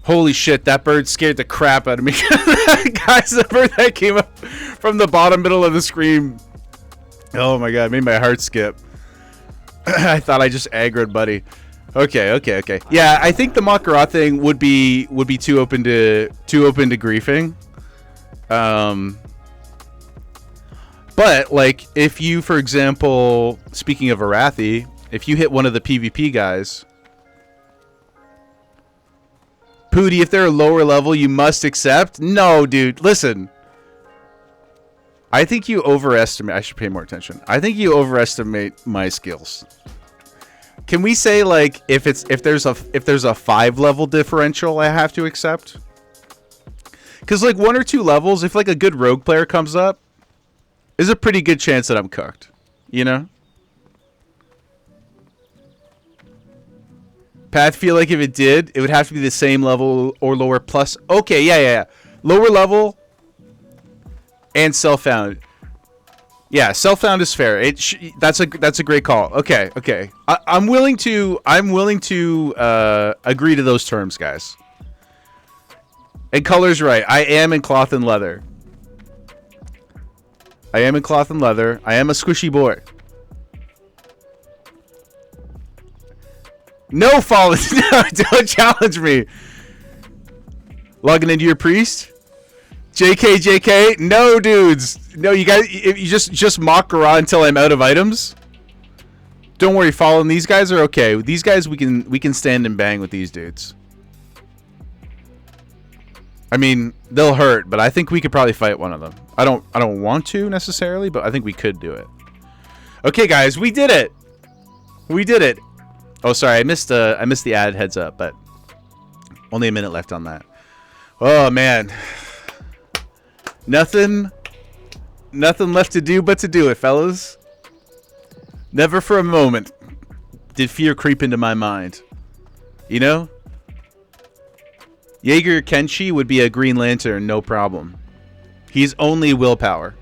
Holy shit, that bird scared the crap out of me. Guys, the bird that came up from the bottom middle of the screen. Oh my God, made my heart skip. I thought I just aggroed buddy. Okay. Yeah, I think the Makara thing would be too open to griefing. But like if you, for example, speaking of Arathi, if you hit one of the PvP guys, Pooty, if they're a lower level, you must accept. No, dude, listen. I think you overestimate. I should pay more attention. I think you overestimate my skills. Can we say like if there's a 5-level differential, I have to accept? Because like 1 or 2 levels, if like a good rogue player comes up, there's a pretty good chance that I'm cooked. You know? Path, feel like if it did, it would have to be the same level or lower plus. Okay, yeah. Lower level and self-found. Yeah, self-found is fair. That's a great call. Okay. I'm willing to agree to those terms, guys. And color's right. I am in cloth and leather. I am a squishy boy. No, Fallen. No, don't challenge me. Logging into your priest. JK. No, dudes. No, you guys. You just mock around until I'm out of items. Don't worry, Fallen. These guys are okay. These guys we can stand and bang with these dudes. I mean, they'll hurt, but I think we could probably fight one of them. I don't want to necessarily, but I think we could do it. Okay, guys, we did it. Oh, sorry, I missed the ad heads up, but only a minute left on that. Oh man, nothing Nothing left to do but to do it, fellas. Never for a moment did fear creep into my mind. You know? Jaeger Kenshi would be a Green Lantern, no problem. He's only willpower.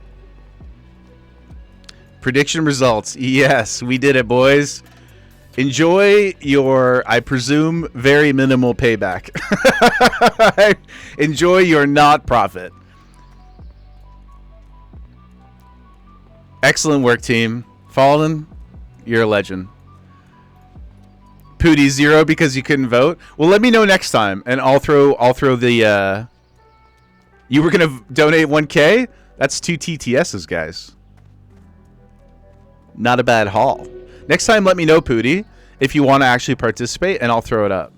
Prediction results. Yes, we did it, boys. Enjoy your, I presume, very minimal payback. Enjoy your not profit. Excellent work, team. Fallen, you're a legend. Pooty 0 because you couldn't vote. Well, let me know next time, and I'll throw the. You were gonna donate 1K. That's 2 TTSs, guys. Not a bad haul. Next time, let me know, Pooty, if you want to actually participate, and I'll throw it up.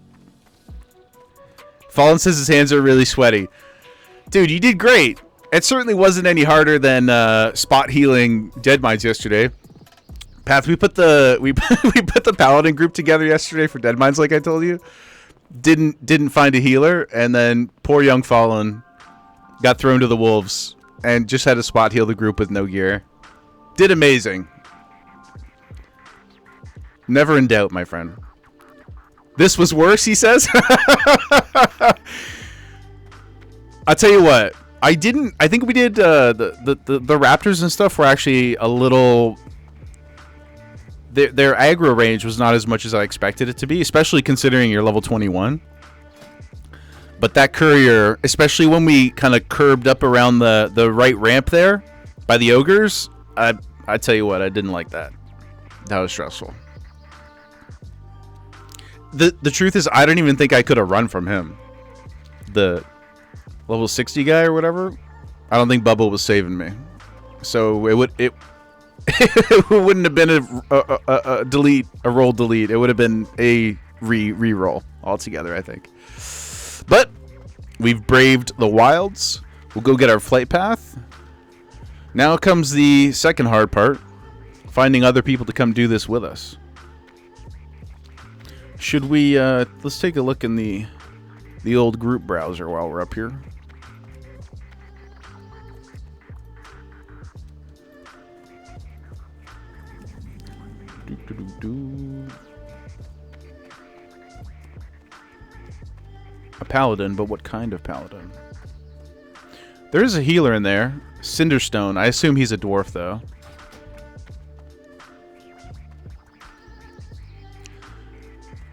Fallen says his hands are really sweaty. Dude, you did great. It certainly wasn't any harder than spot healing dead mines yesterday. Path, we put the we put the paladin group together yesterday for dead mines, like I told you. Didn't find a healer, and then poor young Fallen got thrown to the wolves and just had to spot heal the group with no gear. Did amazing. Never in doubt, my friend. This was worse, he says. I'll tell you what. I think we did the Raptors and stuff were actually a little. Their aggro range was not as much as I expected it to be, especially considering you're level 21. But that courier, especially when we kind of curbed up around the right ramp there by the ogres, I tell you what, I didn't like that. That was stressful. The truth is, I don't even think I could have run from him. The level 60 guy or whatever. I don't think Bubba was saving me. So it wouldn't have been a delete, a roll delete. It would have been a re-roll altogether, I think. But we've braved the wilds. We'll go get our flight path. Now comes the second hard part. Finding other people to come do this with us. Should we, let's take a look in the old group browser while we're up here. A paladin, but what kind of paladin? There is a healer in there. Cinderstone. I assume he's a dwarf, though.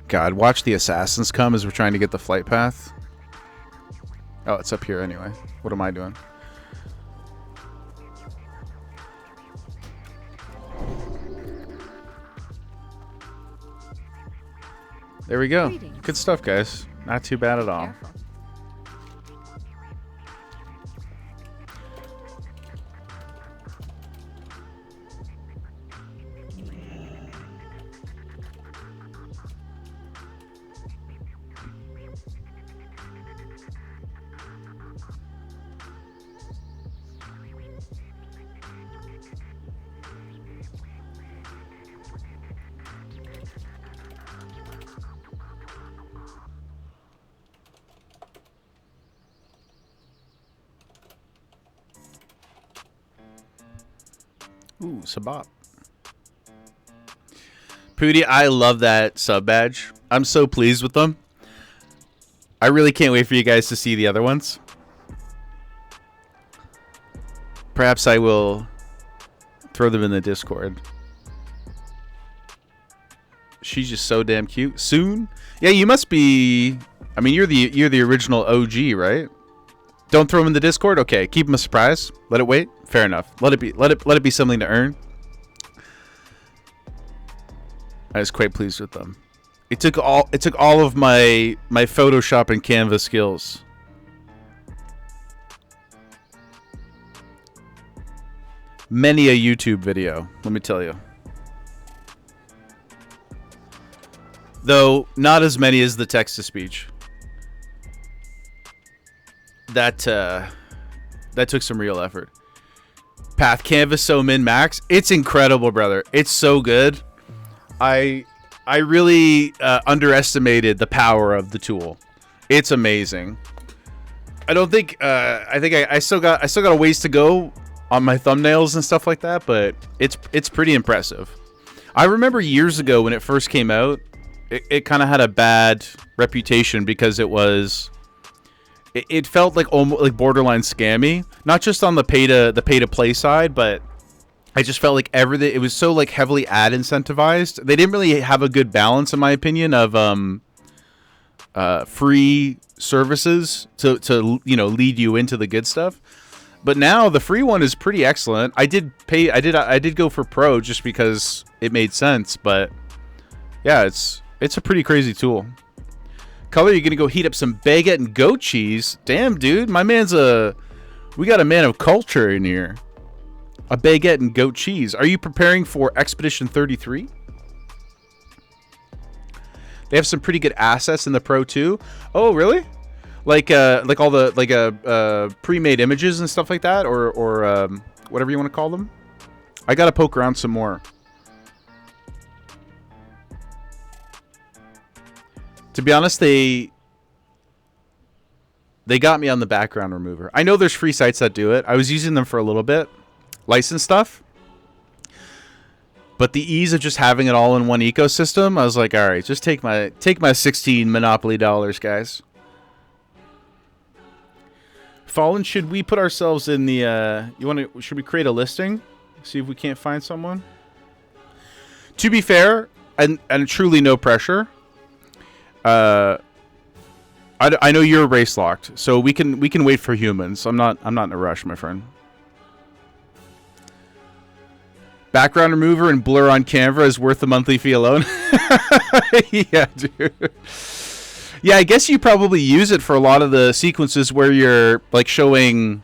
God, watch the assassins come as we're trying to get the flight path. Oh, it's up here anyway. What am I doing? There we go. Greetings. Good stuff, guys. Not too bad at all. Careful. Ooh, Sabat. Pooty, I love that sub badge. I'm so pleased with them. I really can't wait for you guys to see the other ones. Perhaps I will throw them in the Discord. She's just so damn cute. Soon? Yeah, you must be. I mean, you're the original OG, right? Don't throw them in the Discord. Okay, keep them a surprise. Let it wait. Fair enough. Let it be something to earn. I was quite pleased with them. It took all of my Photoshop and Canva skills. Many a YouTube video, let me tell you. Though not as many as the text to speech. That took some real effort. Path canvas so min max. It's incredible, brother. It's so good. I really underestimated the power of the tool. It's amazing. I don't think I still got a ways to go my thumbnails and stuff like that, but it's pretty impressive. I remember years ago when it first came out, it kind of had a bad reputation because it felt like almost like borderline scammy, not just on the pay to play side, but I just felt like everything, it was so like heavily ad incentivized. They didn't really have a good balance, in my opinion, of free services to lead you into the good stuff. But now the free one is pretty excellent. I did go for pro just because it made sense, but yeah, it's a pretty crazy tool. Color, you're gonna go heat up some baguette and goat cheese. Damn, dude, we got a man of culture in here. A baguette and goat cheese. Are you preparing for Expedition 33? They have some pretty good assets in the Pro too. Oh, really? Like all the pre-made images and stuff like that, or whatever you want to call them. I gotta poke around some more. To be honest, they got me on the background remover. I know there's free sites that do it. I was using them for a little bit. License stuff. But the ease of just having it all in one ecosystem, I was like, all right, just take my 16 Monopoly dollars, guys. Fallen, should we put ourselves in the should we create a listing? See if we can't find someone? To be fair, and truly no pressure. I know you're race locked, so we can wait for humans. I'm not in a rush, my friend. Background remover and blur on Canva is worth the monthly fee alone. Yeah, dude. Yeah, I guess you probably use it for a lot of the sequences where you're like showing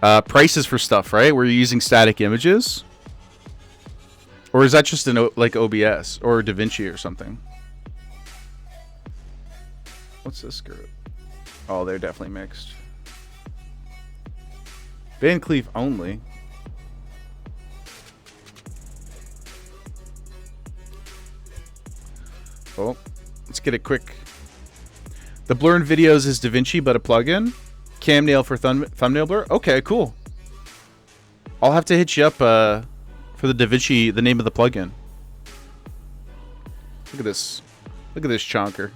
prices for stuff, right? Where you're using static images. Or is that just like OBS or DaVinci or something? What's this group? Oh, they're definitely mixed. Van Cleef only. Oh, let's get a quick. The blur in videos is DaVinci, but a plugin. Camnail for thumbnail blur. Okay, cool. I'll have to hit you up for the DaVinci, the name of the plugin. Look at this. Look at this chonker.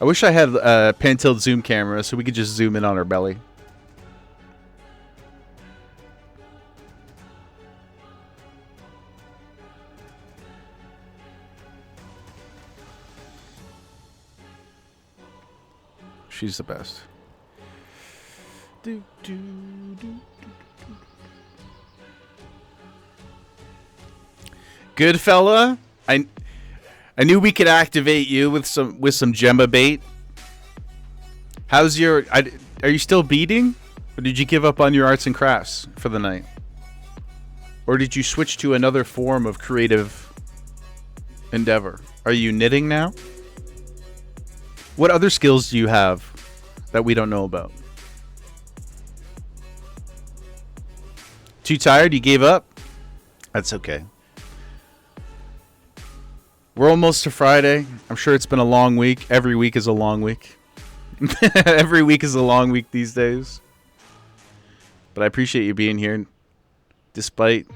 I wish I had a pan-tilt zoom camera so we could just zoom in on our belly. She's the best. Good fella. I knew we could activate you with some Gemma bait. How's your? Are you still beading, or did you give up on your arts and crafts for the night, or did you switch to another form of creative endeavor? Are you knitting now? What other skills do you have that we don't know about? Too tired? You gave up? That's okay. We're almost to Friday. I'm sure it's been a long week. Every week is a long week. Every week is a long week these days. But I appreciate you being here, despite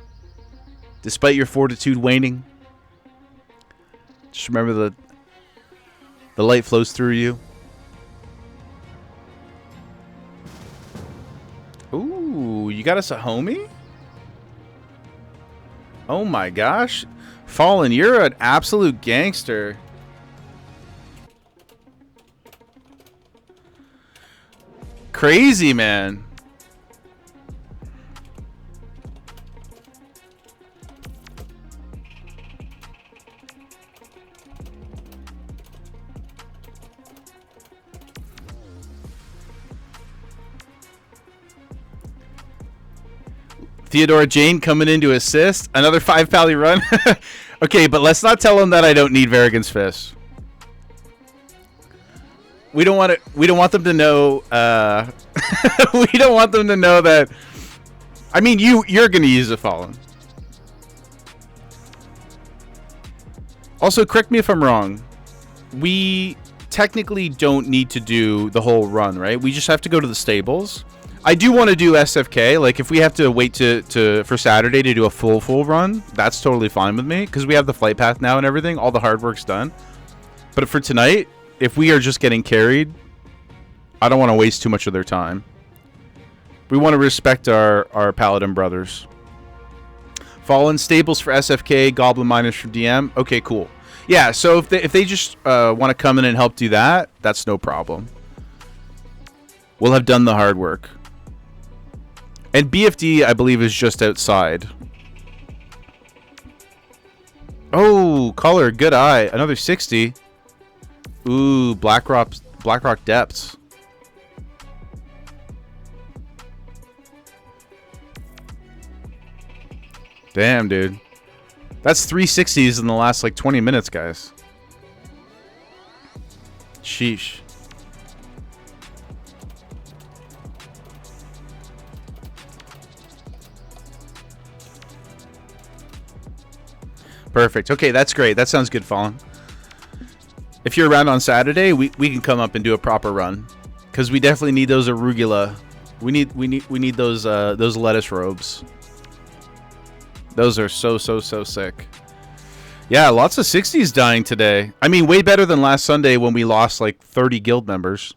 your fortitude waning. Just remember the light flows through you. Ooh, you got us a homie? Oh my gosh. Fallen, you're an absolute gangster. Crazy, man. Theodora Jane coming in to assist. Another 5 pally run. Okay, but let's not tell him that I don't need Varrigan's Fist. We don't want it. We don't want them to know. We don't want them to know that. I mean, you're gonna use a Fallen. Also, correct me if I'm wrong. We technically don't need to do the whole run, right? We just have to go to the stables. I do want to do SFK. Like, if we have to wait for Saturday to do a full run, that's totally fine with me, because we have the flight path now and everything. All the hard work's done. But for tonight, if we are just getting carried, I don't want to waste too much of their time. We want to respect our Paladin brothers. Fallen stables for SFK, Goblin Miners for DM. Okay, cool. Yeah, so if they just want to come in and help do that, that's no problem. We'll have done the hard work. And BFD, I believe, is just outside. Oh, color, good eye. Another 60. Ooh, Blackrock Depths. Damn, dude. That's 360s in the last, like, 20 minutes, guys. Sheesh. Perfect. Okay, that's great. That sounds good, Fallen. If you're around on Saturday, we can come up and do a proper run, because we definitely need those arugula. We need those lettuce robes. Those are so sick. Yeah, lots of 60s dying today. I mean, way better than last Sunday when we lost like 30 guild members.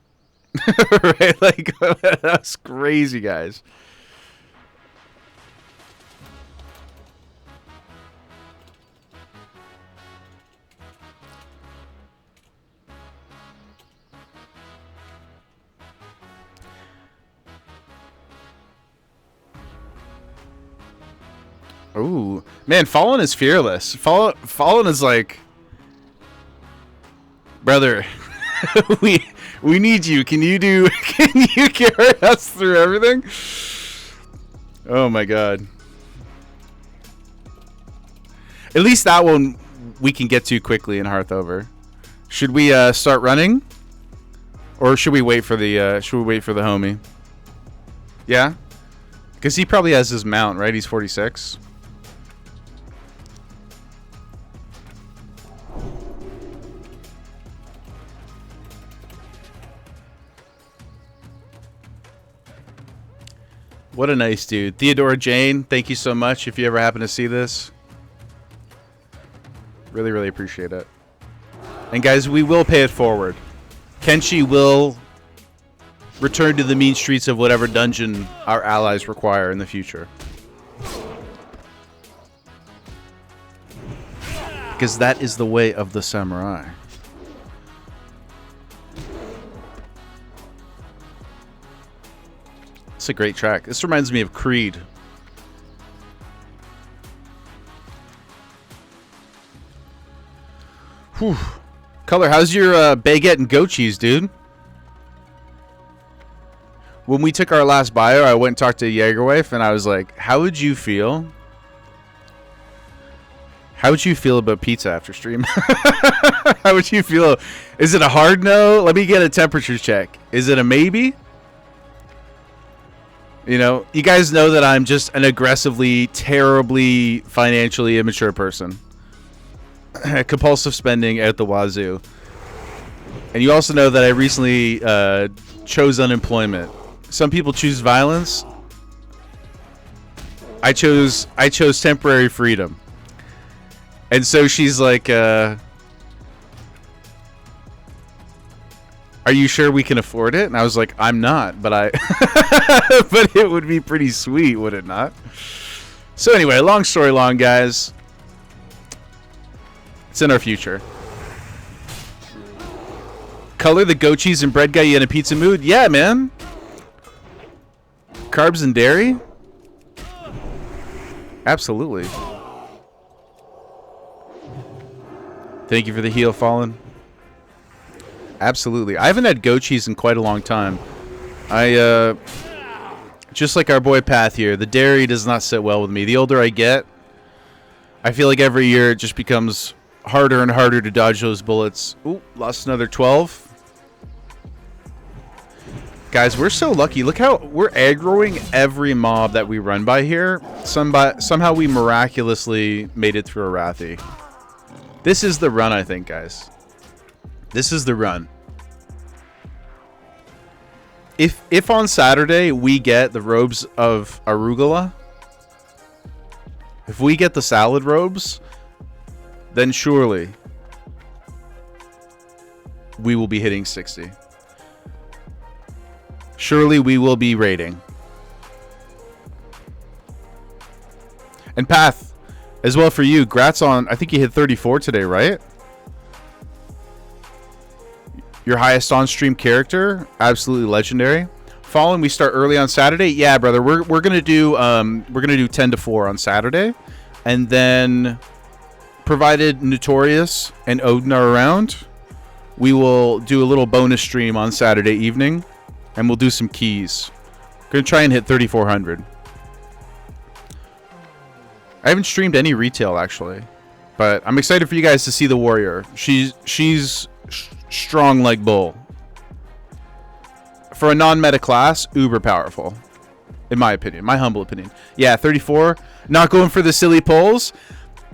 Right? Like, that's crazy, guys. Ooh, man, Fallen is fearless. Fallen is like, brother, we need you. Can you carry us through everything? Oh my god. At least that one we can get to quickly in Hearthover. Should we start running, or should we wait for the homie? Yeah, because he probably has his mount, right? He's 46. What a nice dude. Theodora Jane, thank you so much if you ever happen to see this. Really, really appreciate it. And guys, we will pay it forward. Kenshi will return to the mean streets of whatever dungeon our allies require in the future. Because that is the way of the samurai. It's a great track. This reminds me of Creed. Whew. Color, how's your baguette and goat cheese, dude? When we took our last bio, I went and talked to Jaeger wife, and I was like, how would you feel? How would you feel about pizza after stream? How would you feel? Is it a hard no? Let me get a temperature check. Is it a maybe? You know, you guys know that I'm just an aggressively, terribly financially immature person. Compulsive spending at the wazoo. And you also know that I recently chose unemployment. Some people choose violence. I chose temporary freedom. And so she's like, are you sure we can afford it? And I was like, I'm not, but but it would be pretty sweet, would it not? So anyway, long story long, guys. It's in our future. Color, the goat cheese and bread guy, you in a pizza mood? Yeah, man. Carbs and dairy? Absolutely. Thank you for the heal, Fallen. Absolutely. I haven't had goat cheese in quite a long time. Just like our boy Path here, the dairy does not sit well with me. The older I get, I feel like every year it just becomes harder and harder to dodge those bullets. Ooh, lost another 12. Guys, we're so lucky. Look how we're aggroing every mob that we run by here. Somehow we miraculously made it through a Wrathy. This is the run, I think, guys. This is the run. if on Saturday we get the robes of arugula, if we get the salad robes, then surely we will be hitting 60. Surely we will be raiding. And Path, as well for you, grats on, I think you hit 34 today, right? Your highest on-stream character, absolutely legendary. Following, we start early on Saturday. Yeah, brother, we're gonna do 10 to 4 on Saturday, and then, provided Notorious and Odin are around, we will do a little bonus stream on Saturday evening, and we'll do some keys. Gonna try and hit 3,400. I haven't streamed any retail actually, but I'm excited for you guys to see the warrior. She's strong like bull. For a non-meta class, uber powerful, in my opinion, my humble opinion. Yeah, 34. Not going for the silly polls.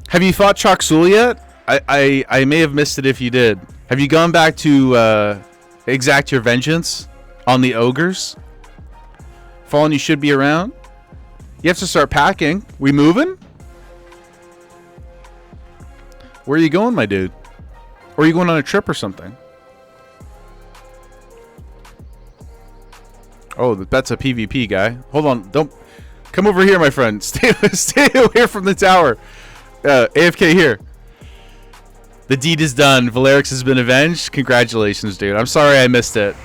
Have you fought Choksul yet? I may have missed it if you did. Have you gone back to exact your vengeance on the ogres? Fallen, you should be around. You have to start packing. We moving? Where are you going, my dude? Or are you going on a trip or something? Oh, that's a PvP guy. Hold on, don't come over here, my friend. Stay away from the tower. AFK here. The deed is done. Valerix has been avenged. Congratulations, dude. I'm sorry I missed it.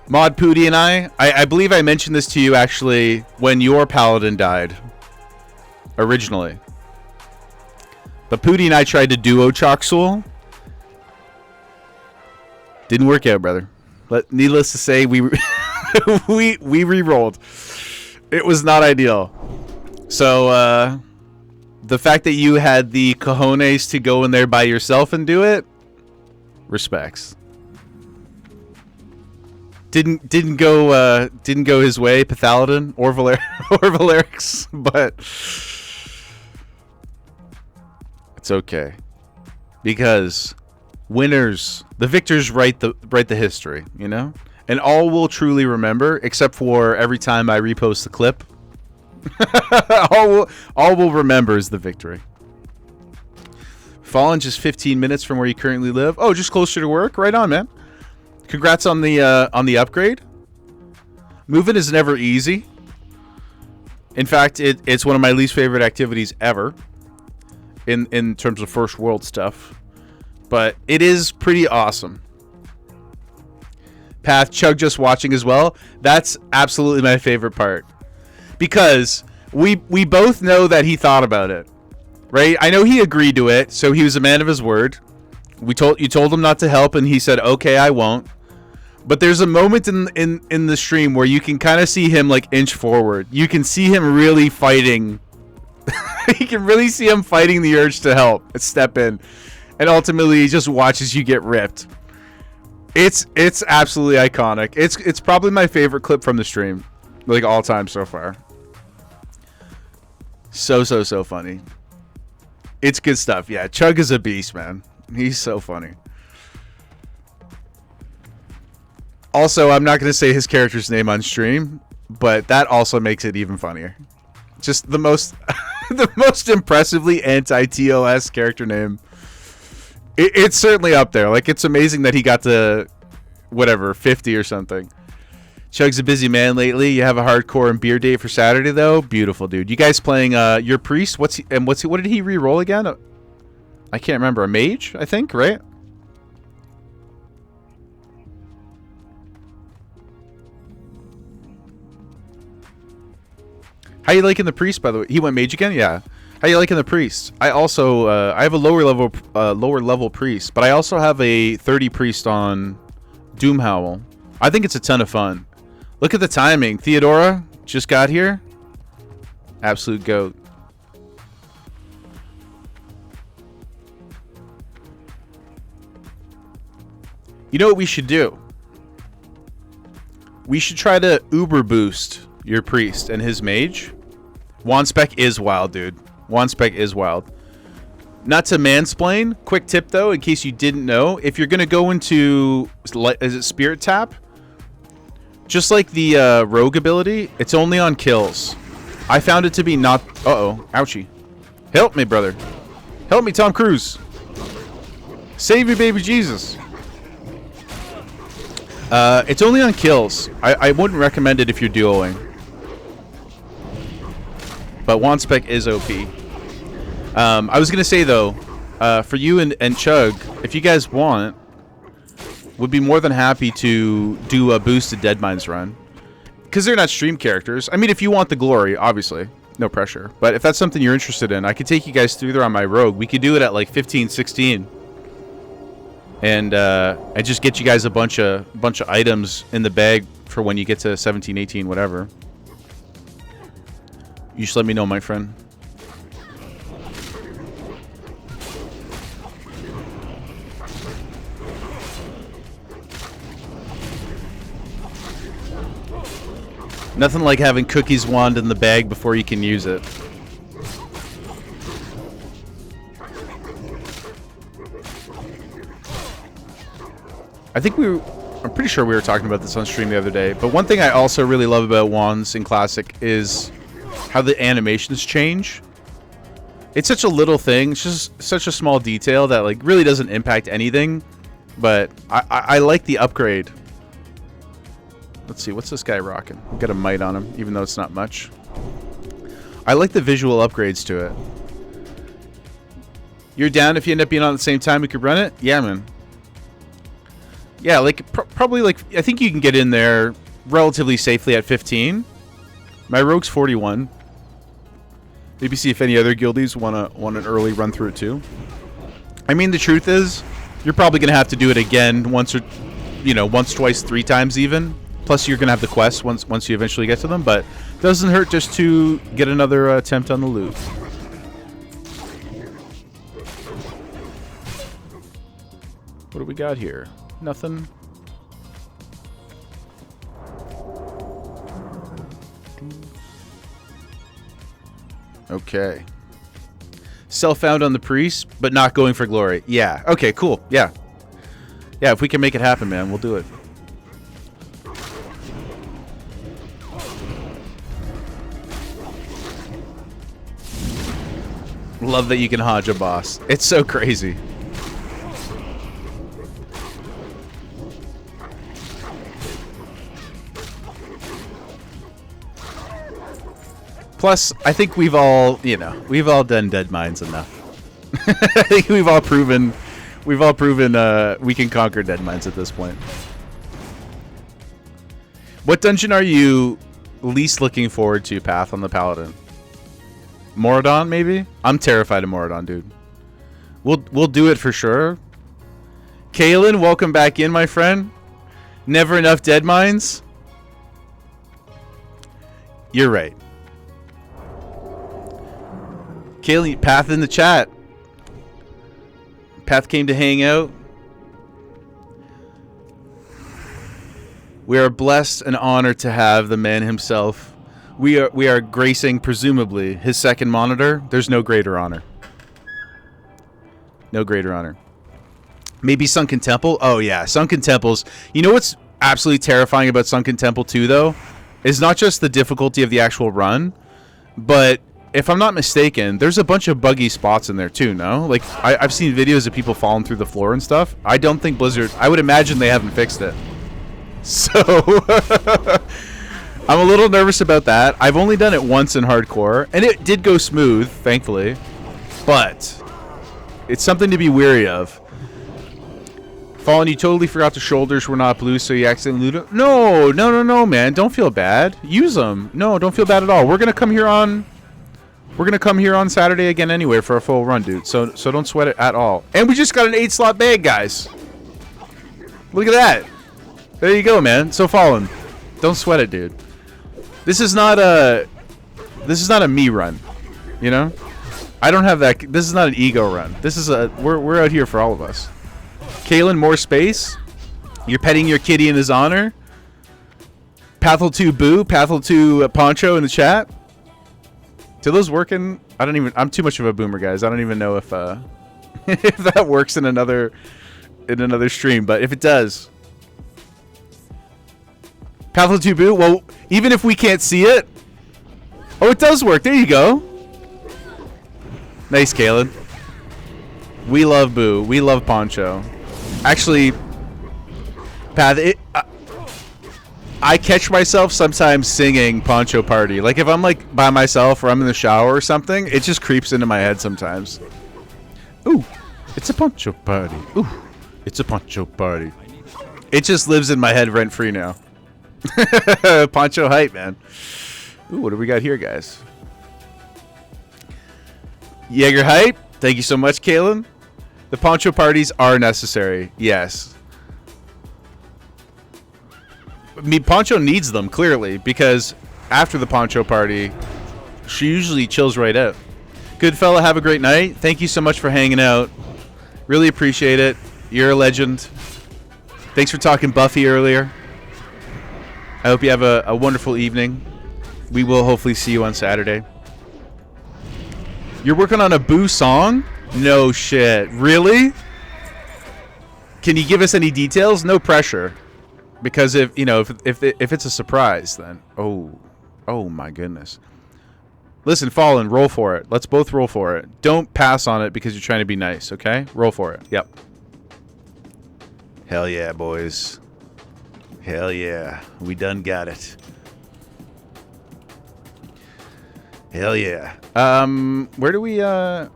Mod Pooty and I believe I mentioned this to you actually when your paladin died. Originally. But Pooty and I tried to duo Choksul. Didn't work out, brother. But needless to say, we we re-rolled. It was not ideal. So the fact that you had the cojones to go in there by yourself and do it, respects. Didn't go his way, Pathaladin or Valerix, but it's okay because winners, the victors write the history, you know, and all will truly remember, except for every time I repost the clip. all will remember is the victory. Fallen just 15 minutes from where you currently live. Oh, just closer to work. Right on, man. Congrats on the upgrade. Moving is never easy. In fact, it's one of my least favorite activities ever in terms of first world stuff. But it is pretty awesome. Path, Chug just watching as well. That's absolutely my favorite part. Because we both know that he thought about it. Right? I know he agreed to it, so he was a man of his word. You told him not to help, and he said, "Okay, I won't." But there's a moment in the stream where you can kind of see him like inch forward. You can see him really fighting. You can really see him fighting the urge to help and step in, and ultimately he just watches you get ripped. It's absolutely iconic. It's probably my favorite clip from the stream, like all time so far. So funny. It's good stuff. Yeah, Chug is a beast, man. He's so funny. Also, I'm not going to say his character's name on stream, but that also makes it even funnier. Just the most the most impressively anti-TOS character name. It's certainly up there. Like, it's amazing that he got to whatever 50 or something. Chug's a busy man lately. You have a hardcore and beer date for Saturday though. Beautiful, dude. You guys playing your priest? What did he re-roll again? I can't remember. A mage, I think, right? How you liking the priest, by the way? He went mage again? Yeah. How you liking the priest? I also I have a lower level priest, but I also have a 30 priest on Doomhowl. I think it's a ton of fun. Look at the timing. Theodora just got here. Absolute goat. You know what we should do? We should try to uber boost your priest and his mage. Wanspec is wild, dude. Wanspec is wild. Not to mansplain, quick tip though, in case you didn't know, if you're gonna go into, is it Spirit Tap? Just like the Rogue ability, it's only on kills. I found it to be not. Uh-oh, ouchie! Help me, brother! Help me, Tom Cruise! Save me, baby Jesus! It's only on kills. I wouldn't recommend it if you're duoing. But Wanspec is OP. I was gonna say though, for you and Chug, if you guys want, would be more than happy to do a boosted Deadmines run, because they're not stream characters. I mean, if you want the glory, obviously, no pressure. But if that's something you're interested in, I could take you guys through there on my Rogue. We could do it at like 15, 16, and just get you guys a bunch of items in the bag for when you get to 17, 18, whatever. You just let me know, my friend. Nothing like having Cookie's wand in the bag before you can use it. I think I'm pretty sure we were talking about this on stream the other day, but one thing I also really love about wands in Classic is how the animations change. It's such a little thing, it's just such a small detail that like really doesn't impact anything, but I like the upgrade. Let's see, what's this guy rocking? I've got a mite on him, even though it's not much. I like the visual upgrades to it. You're down if you end up being on at the same time we could run it? Yeah, man. Yeah, like, probably, like, I think you can get in there relatively safely at 15. My Rogue's 41. Maybe see if any other guildies want an early run through it, too. I mean, the truth is, you're probably going to have to do it again once, twice, 3 times even. Plus, you're going to have the quests once you eventually get to them, but it doesn't hurt just to get another attempt on the loot. What do we got here? Nothing. Okay. Self-found on the priest, but not going for glory. Yeah. Okay, cool. Yeah. Yeah, if we can make it happen, man, we'll do it. Love that you can hodge a boss. It's so crazy. Plus, I think we've all done Deadmines enough. I think we've all proven we can conquer Deadmines at this point. What dungeon are you least looking forward to, Path, on the Paladin? Moradon, maybe? I'm terrified of Moradon, dude. We'll do it for sure. Kalen, welcome back in, my friend. Never enough Deadmines? You're right. Kaylee, Path in the chat. Path came to hang out. We are blessed and honored to have the man himself. We are gracing, presumably, his second monitor. There's no greater honor. No greater honor. Maybe Sunken Temple? Oh, yeah. Sunken Temples. You know what's absolutely terrifying about Sunken Temple 2, though? Is not just the difficulty of the actual run, but if I'm not mistaken, there's a bunch of buggy spots in there, too, no? Like, I've seen videos of people falling through the floor and stuff. I don't think Blizzard... I would imagine they haven't fixed it. So... I'm a little nervous about that. I've only done it once in hardcore, and it did go smooth, thankfully. But it's something to be wary of. Fallen, you totally forgot the shoulders were not blue, so you accidentally looted them. No, man. Don't feel bad. Use them. No, don't feel bad at all. We're gonna come here on Saturday again anyway for a full run, dude. So don't sweat it at all. And we just got an 8-slot bag, guys. Look at that. There you go, man. So Fallen, don't sweat it, dude. This is not a me run, you know? I don't have that. This is not an ego run. This is we're out here for all of us. Kalen, more space. You're petting your kitty in his honor. Pathel2 Boo, Pathel2 Poncho in the chat. Do those work in? I'm too much of a boomer, guys. I don't even know if if that works in another stream. But if it does, Pathlo 2 Boo. Well, even if we can't see it, oh, it does work. There you go. Nice, Kalen. We love Boo. We love Poncho. Actually, Path, I catch myself sometimes singing Poncho Party. Like if I'm like by myself or I'm in the shower or something, it just creeps into my head sometimes. Ooh, it's a Poncho Party. Ooh, it's a Poncho Party. It just lives in my head rent free now. Poncho hype, man. Ooh, what do we got here, guys? Jaeger hype. Thank you so much, Kalen. The Poncho parties are necessary. Yes. I mean, Poncho needs them, clearly, because after the Poncho party, she usually chills right out. Good fella, have a great night. Thank you so much for hanging out. Really appreciate it. You're a legend. Thanks for talking Buffy earlier. I hope you have a wonderful evening. We will hopefully see you on Saturday. You're working on a Boo song? No shit. Really? Can you give us any details? No pressure. Because if it's a surprise, then oh my goodness. Listen, Fallen, roll for it. Let's both roll for it. Don't pass on it because you're trying to be nice, okay? Roll for it. Yep. Hell yeah, boys. Hell yeah. We done got it. Hell yeah. Where do we go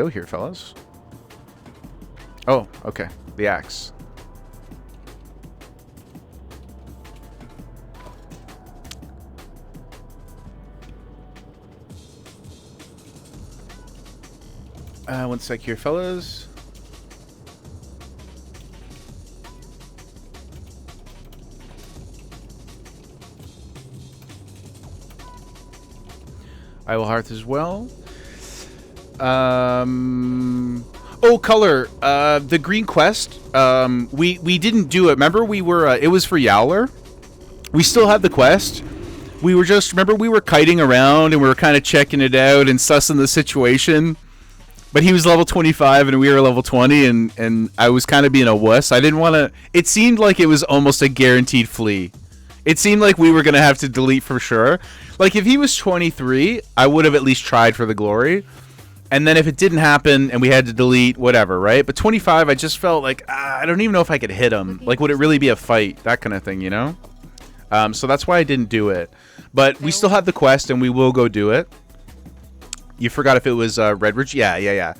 here, fellas? Oh, okay. The axe. One sec here, fellas. I will hearth as well. Oh, color. The green quest. We didn't do it. Remember, we were. It was for Yowler. We still had the quest. We were just remember we were kiting around and we were kind of checking it out and sussing the situation. But he was level 25 and we were level 20, and I was kind of being a wuss. I didn't want to. It seemed like it was almost a guaranteed flee. It seemed like we were going to have to delete for sure. Like, if he was 23, I would have at least tried for the glory. And then if it didn't happen and we had to delete, whatever, right? But 25, I just felt like, I don't even know if I could hit him. Like, would it really be a fight? That kind of thing, you know? So that's why I didn't do it. But we still have the quest, and we will go do it. You forgot if it was Redridge? Yeah.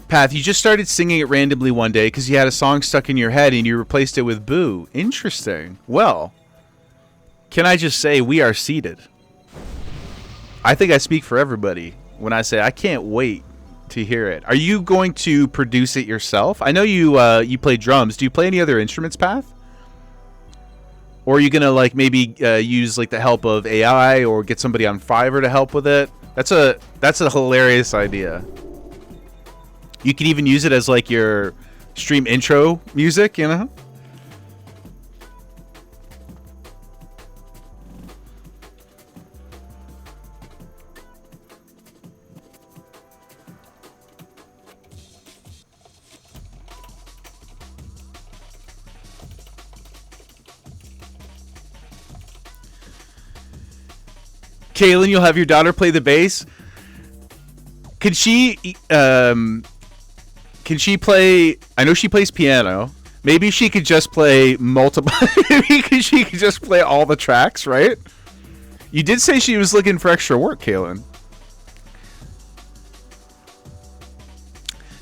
Path, you just started singing it randomly one day because you had a song stuck in your head and you replaced it with Boo. Interesting. Well, can I just say we are seated? I think I speak for everybody when I say I can't wait to hear it. Are you going to produce it yourself? I know you play drums. Do you play any other instruments, Path? Or are you gonna like maybe use like the help of AI or get somebody on Fiverr to help with it? That's a hilarious idea. You could even use it as like your stream intro music, you know? Kaylin, you'll have your daughter play the bass. Can she play? I know she plays piano. Maybe she could just play multiple. Maybe she could just play all the tracks, right? You did say she was looking for extra work, Kaylin.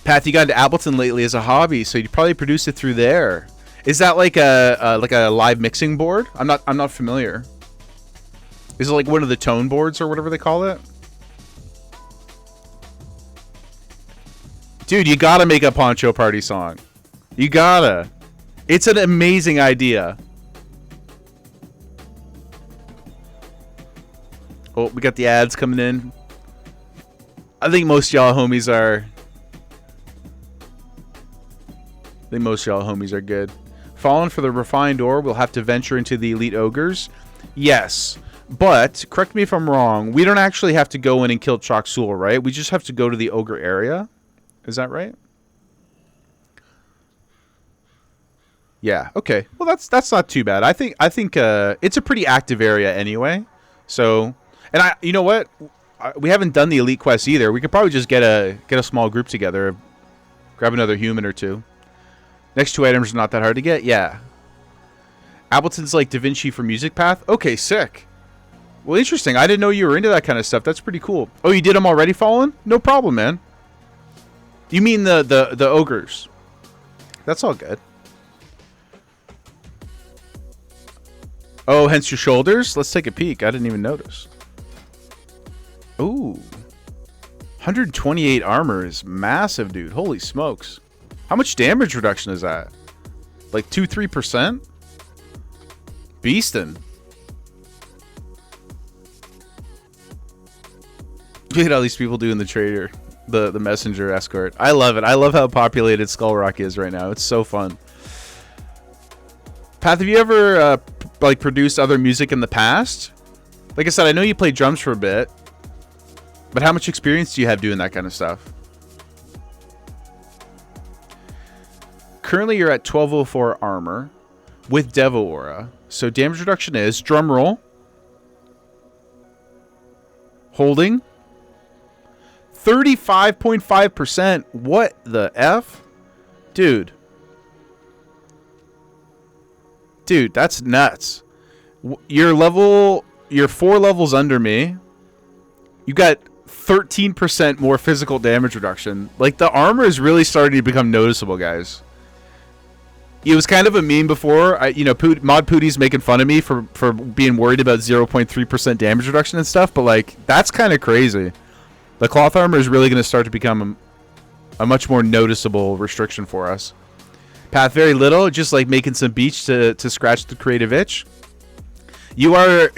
Pat, you got into Ableton lately as a hobby, so you probably produced it through there. Is that like a live mixing board? I'm not familiar. Is it like one of the tone boards or whatever they call it? Dude, you gotta make a Poncho Party song. You gotta. It's an amazing idea. Oh, we got the ads coming in. I think most y'all homies are... good. Fallen for the refined ore, we'll have to venture into the elite ogres. Yes. But, correct me if I'm wrong, we don't actually have to go in and kill Chok Sul, right? We just have to go to the ogre area. Is that right? Yeah, okay. Well, that's not too bad. I think it's a pretty active area anyway. So, and you know what? We haven't done the elite quest either. We could probably just get a small group together, grab another human or two. Next 2 items are not that hard to get. Yeah. Appleton's like Da Vinci for Music Path. Okay, sick. Well, interesting. I didn't know you were into that kind of stuff. That's pretty cool. Oh, you did them already, Fallen? No problem, man. You mean the ogres? That's all good. Oh, hence your shoulders? Let's take a peek. I didn't even notice. Ooh. 128 armor is massive, dude. Holy smokes. How much damage reduction is that? Like 2-3%? Beastin'. Look at all these people doing the trader. The messenger escort. I love it. I love how populated Skull Rock is right now. It's so fun. Path, have you ever like produced other music in the past? Like I said, I know you played drums for a bit, but how much experience do you have doing that kind of stuff? Currently, you're at 1204 armor with Devo Aura. So damage reduction is drum roll, holding 35.5%. What the F? Dude, that's nuts. You're 4 levels under me. You got 13% more physical damage reduction. Like, the armor is really starting to become noticeable, guys. It was kind of a meme before. Mod Pooty's making fun of me for being worried about 0.3% damage reduction and stuff, but like, that's kind of crazy. The cloth armor is really going to start to become a much more noticeable restriction for us. Path, very little, just like making some beach to scratch the creative itch. You are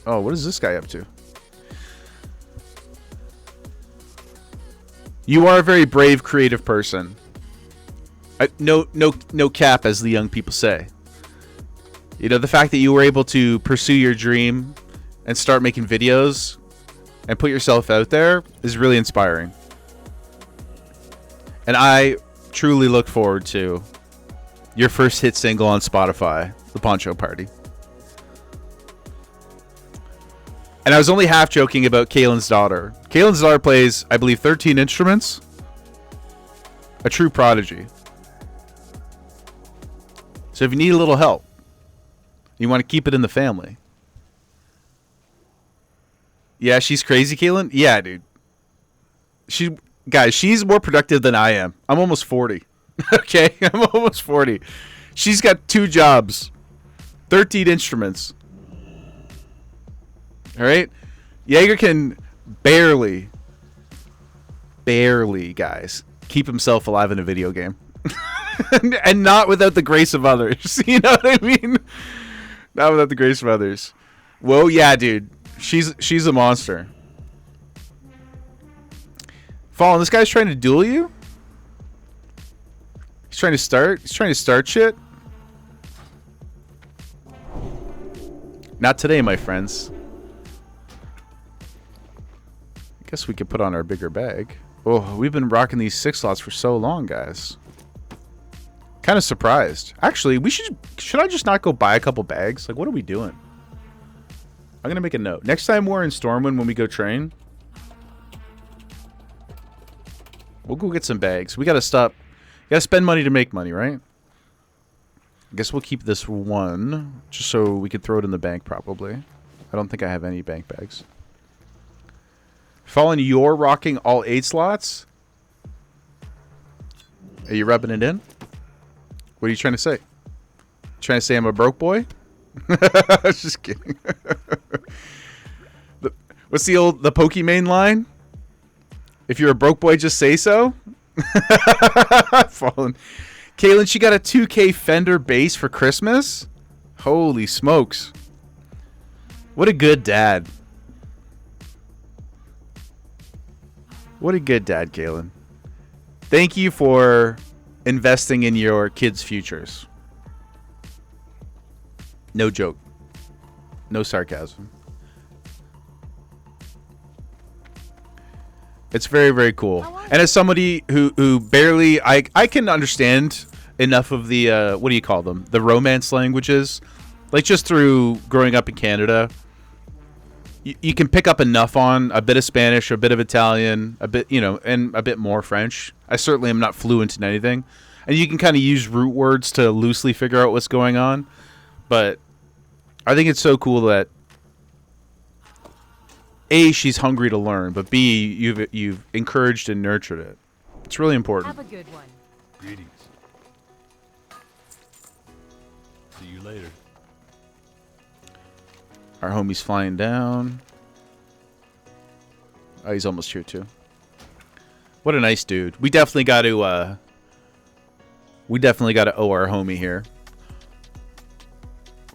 oh, what is this guy up to? You are a very brave, creative person. No cap, as the young people say. You know, the fact that you were able to pursue your dream and start making videos and put yourself out there is really inspiring. And I truly look forward to your first hit single on Spotify, The Poncho Party. And I was only half joking about Kaylin's daughter. Kaylin's daughter plays, I believe, 13 instruments. A true prodigy. So if you need a little help, you want to keep it in the family. Yeah, she's crazy, Kaylin. Yeah, dude. She's more productive than I am. I'm almost 40. Okay, I'm almost 40. She's got 2 jobs, 13 instruments. All right, Jaeger can barely, guys, keep himself alive in a video game. And not without the grace of others. You know what I mean? Not without the grace of others. Whoa, yeah, dude. She's a monster. Fallen, this guy's trying to duel you? He's trying to start shit? Not today, my friends. I guess we could put on our bigger bag. Oh, we've been rocking these 6 slots for so long, guys. Kind of surprised. Actually, should I just not go buy a couple bags? Like, what are we doing? I'm gonna make a note. Next time we're in Stormwind when we go train, we'll go get some bags. We gotta stop. You gotta spend money to make money, right? I guess we'll keep this one just so we could throw it in the bank. Probably. I don't think I have any bank bags. Fallen, you're rocking all 8 slots. Are you rubbing it in? What are you trying to say? Trying to say I'm a broke boy? Just kidding. What's the Pokimane line? If you're a broke boy, just say so. Fallen. Kaylin, she got a 2K Fender bass for Christmas? Holy smokes. What a good dad. What a good dad, Kaylin. Thank you for investing in your kids' futures. No joke. No sarcasm. It's very, very cool. And as somebody who barely, I can understand enough of the, what do you call them? The Romance languages. Like, just through growing up in Canada, you can pick up enough on a bit of Spanish, a bit of Italian, a bit, you know, and a bit more French. I certainly am not fluent in anything. And you can kind of use root words to loosely figure out what's going on. But I think it's so cool that A, she's hungry to learn, but B, you've encouraged and nurtured it. It's really important. Have a good one. Greetings. See you later. Our homie's flying down. Oh, he's almost here too. What a nice dude. We definitely got to owe our homie here.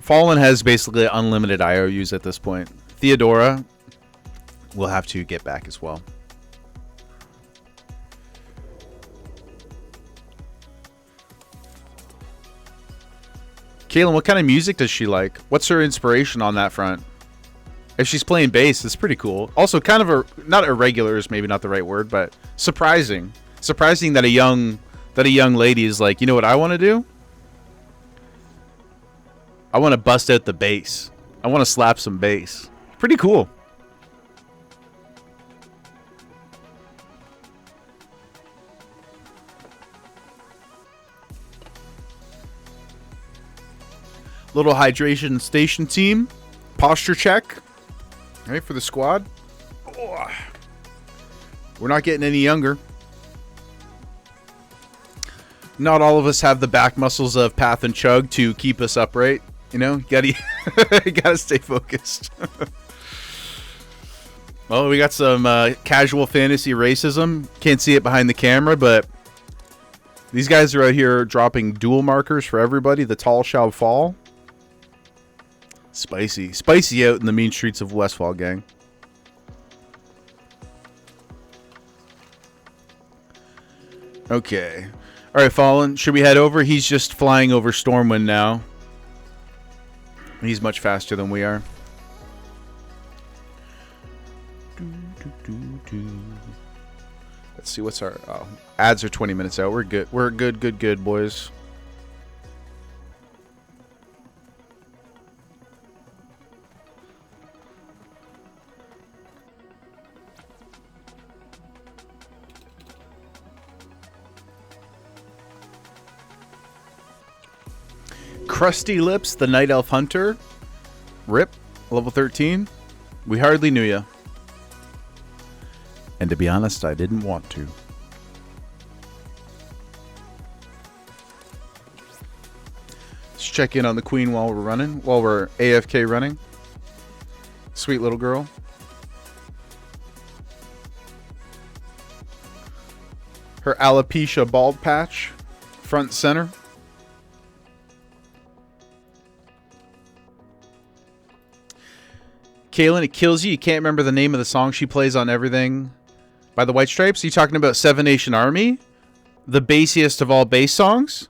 Fallen has basically unlimited IOUs at this point. Theodora will have to get back as well. Kaylin, what kind of music does she like? What's her inspiration on that front? If she's playing bass, it's pretty cool. Also, kind of not irregular is maybe not the right word, but surprising. Surprising that a young lady is like, you know what I want to do? I want to bust out the bass. I want to slap some bass. Pretty cool. Little hydration station team. Posture check. All right, for the squad. Oh. We're not getting any younger. Not all of us have the back muscles of Path and Chug to keep us upright. You know, you gotta stay focused. Well, we got some casual fantasy racism. Can't see it behind the camera, but these guys are out here dropping dual markers for everybody. The tall shall fall. Spicy. Spicy out in the mean streets of Westfall, gang. Okay. Alright, Fallen. Should we head over? He's just flying over Stormwind now. He's much faster than we are. Let's see, what's our... Oh, ads are 20 minutes out. We're good. We're good, boys. Crusty Lips, the Night Elf Hunter. Rip, level 13. We hardly knew ya. And to be honest, I didn't want to. Let's check in on the Queen while we're AFK running. Sweet little girl. Her alopecia bald patch, front center. Kaylin, it kills you. You can't remember the name of the song she plays on everything by the White Stripes. Are you talking about Seven Nation Army? The bassiest of all bass songs?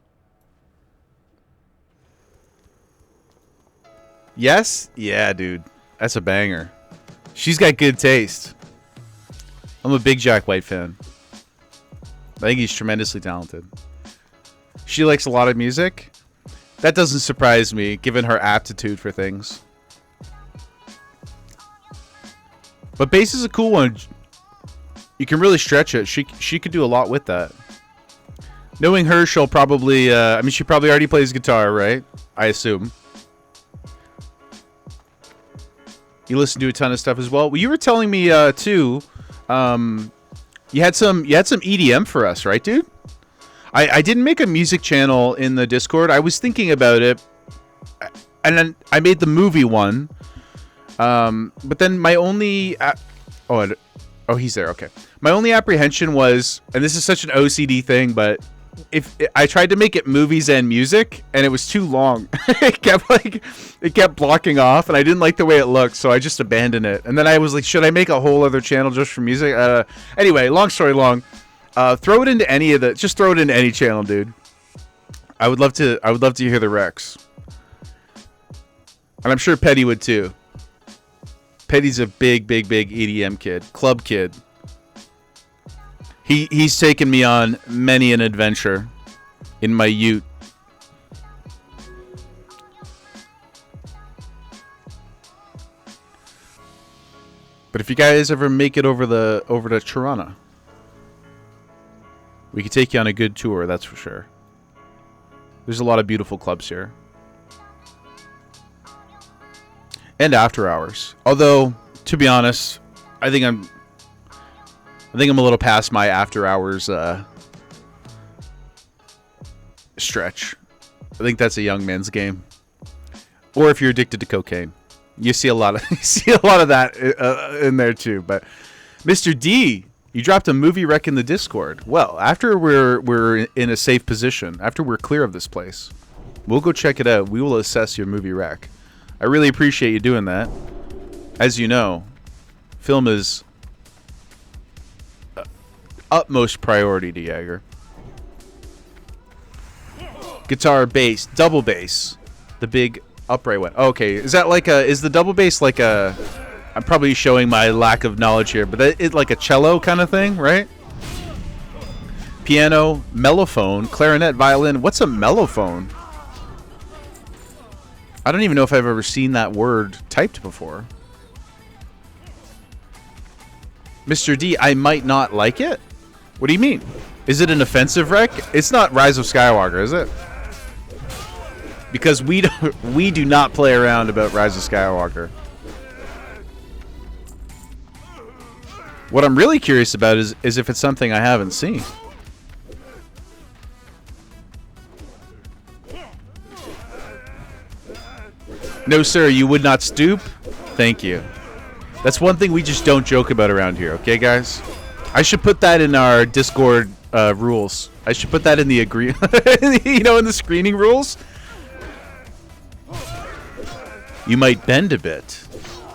Yes? Yeah, dude. That's a banger. She's got good taste. I'm a big Jack White fan. I think he's tremendously talented. She likes a lot of music. That doesn't surprise me, given her aptitude for things. But bass is a cool one. You can really stretch it. She could do a lot with that. Knowing her, she'll probably... I mean, she probably already plays guitar, right? I assume. You listen to a ton of stuff as well. Well, you were telling me, too... You had some EDM for us, right, dude? I didn't make a music channel in the Discord. I was thinking about it. And then I made the movie one. But then my only... Oh, he's there. Okay. My only apprehension was, and this is such an OCD thing, but if I tried to make it movies and music, and it was too long. it kept blocking off, and I didn't like the way it looked, so I just abandoned it. And then I was like, should I make a whole other channel just for music? Anyway, long story long. Throw it into any of the... Just throw it into any channel, dude. I would love to hear the Rex. And I'm sure Petty would too. Petty's a big EDM kid, club kid. He's taken me on many an adventure in my ute. But if you guys ever make it over to Tirana, we could take you on a good tour, that's for sure. There's a lot of beautiful clubs here. And after hours. Although, to be honest, I think I'm a little past my after hours stretch. I think that's a young man's game. Or if you're addicted to cocaine. You see a lot of that in there too. But Mr. D, you dropped a movie rec in the Discord. Well, after we're in a safe position, after we're clear of this place, we'll go check it out. We will assess your movie rec. I really appreciate you doing that. As you know, film is utmost priority to Jaeger. Guitar, bass, double bass, the big upright one. Okay, is that like is the double bass like a? I'm probably showing my lack of knowledge here, but it's like a cello kind of thing, right? Piano, mellophone, clarinet, violin. What's a mellophone? I don't even know if I've ever seen that word typed before. Mr. D, I might not like it. What do you mean? Is it an offensive rec? It's not Rise of Skywalker, is it? Because we do not play around about Rise of Skywalker. What I'm really curious about is if it's something I haven't seen. No, sir, you would not stoop? Thank you. That's one thing we just don't joke about around here, okay, guys? I should put that in our Discord rules. I should put that in the in the screening rules. You might bend a bit.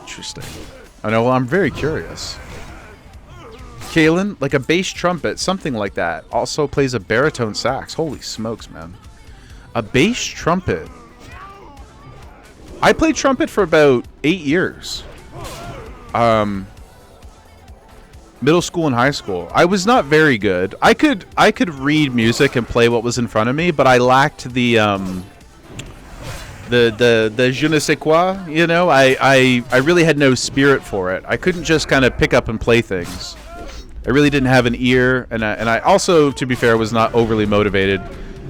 Interesting. I know, well, I'm very curious. Kalen, like a bass trumpet, something like that. Also plays a baritone sax. Holy smokes, man. A bass trumpet. I played trumpet for about 8 years. Middle school and high school. I was not very good. I could read music and play what was in front of me, but I lacked the je ne sais quoi, you know? I really had no spirit for it. I couldn't just kind of pick up and play things. I really didn't have an ear, and I also, to be fair, was not overly motivated.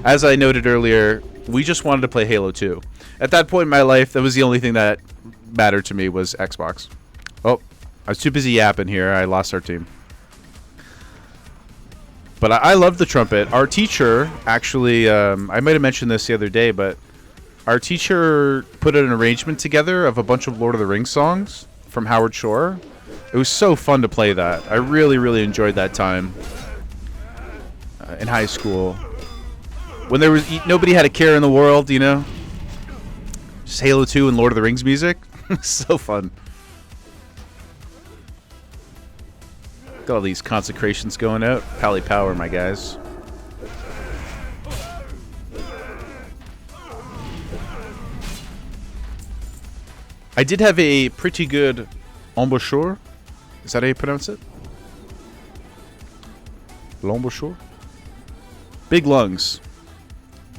As I noted earlier, we just wanted to play Halo 2. At that point in my life, that was the only thing that mattered to me was Xbox. Oh, I was too busy yapping here. I lost our team. But I love the trumpet. Our teacher, actually, I might have mentioned this the other day, but our teacher put an arrangement together of a bunch of Lord of the Rings songs from Howard Shore. It was so fun to play that. I really, really enjoyed that time in high school. When there was nobody had a care in the world, you know? Just Halo 2 and Lord of the Rings music. So fun. Got all these consecrations going out. Pally power, my guys. I did have a pretty good embouchure. Is that how you pronounce it? L'embouchure? Big lungs.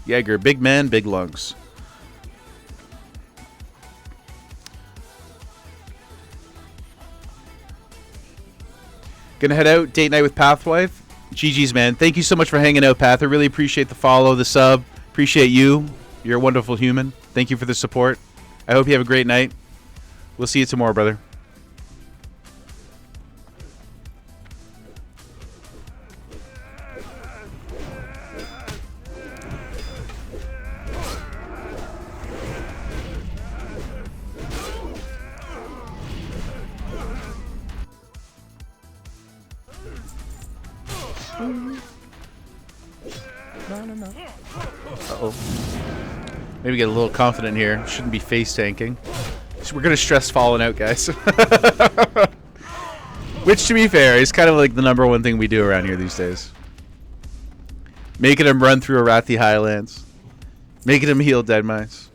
Jaeger, big man, big lungs. Gonna head out, date night with Pathwife. GG's, man. Thank you so much for hanging out, Path. I really appreciate the follow, the sub. Appreciate you. You're a wonderful human. Thank you for the support. I hope you have a great night. We'll see you tomorrow, brother. Uh-oh. Maybe get a little confident here. Shouldn't be face tanking. So we're gonna stress falling out, guys. Which, to be fair, is kind of like the #1 thing we do around here these days. Making him run through Arathi Highlands. Making him heal dead mice.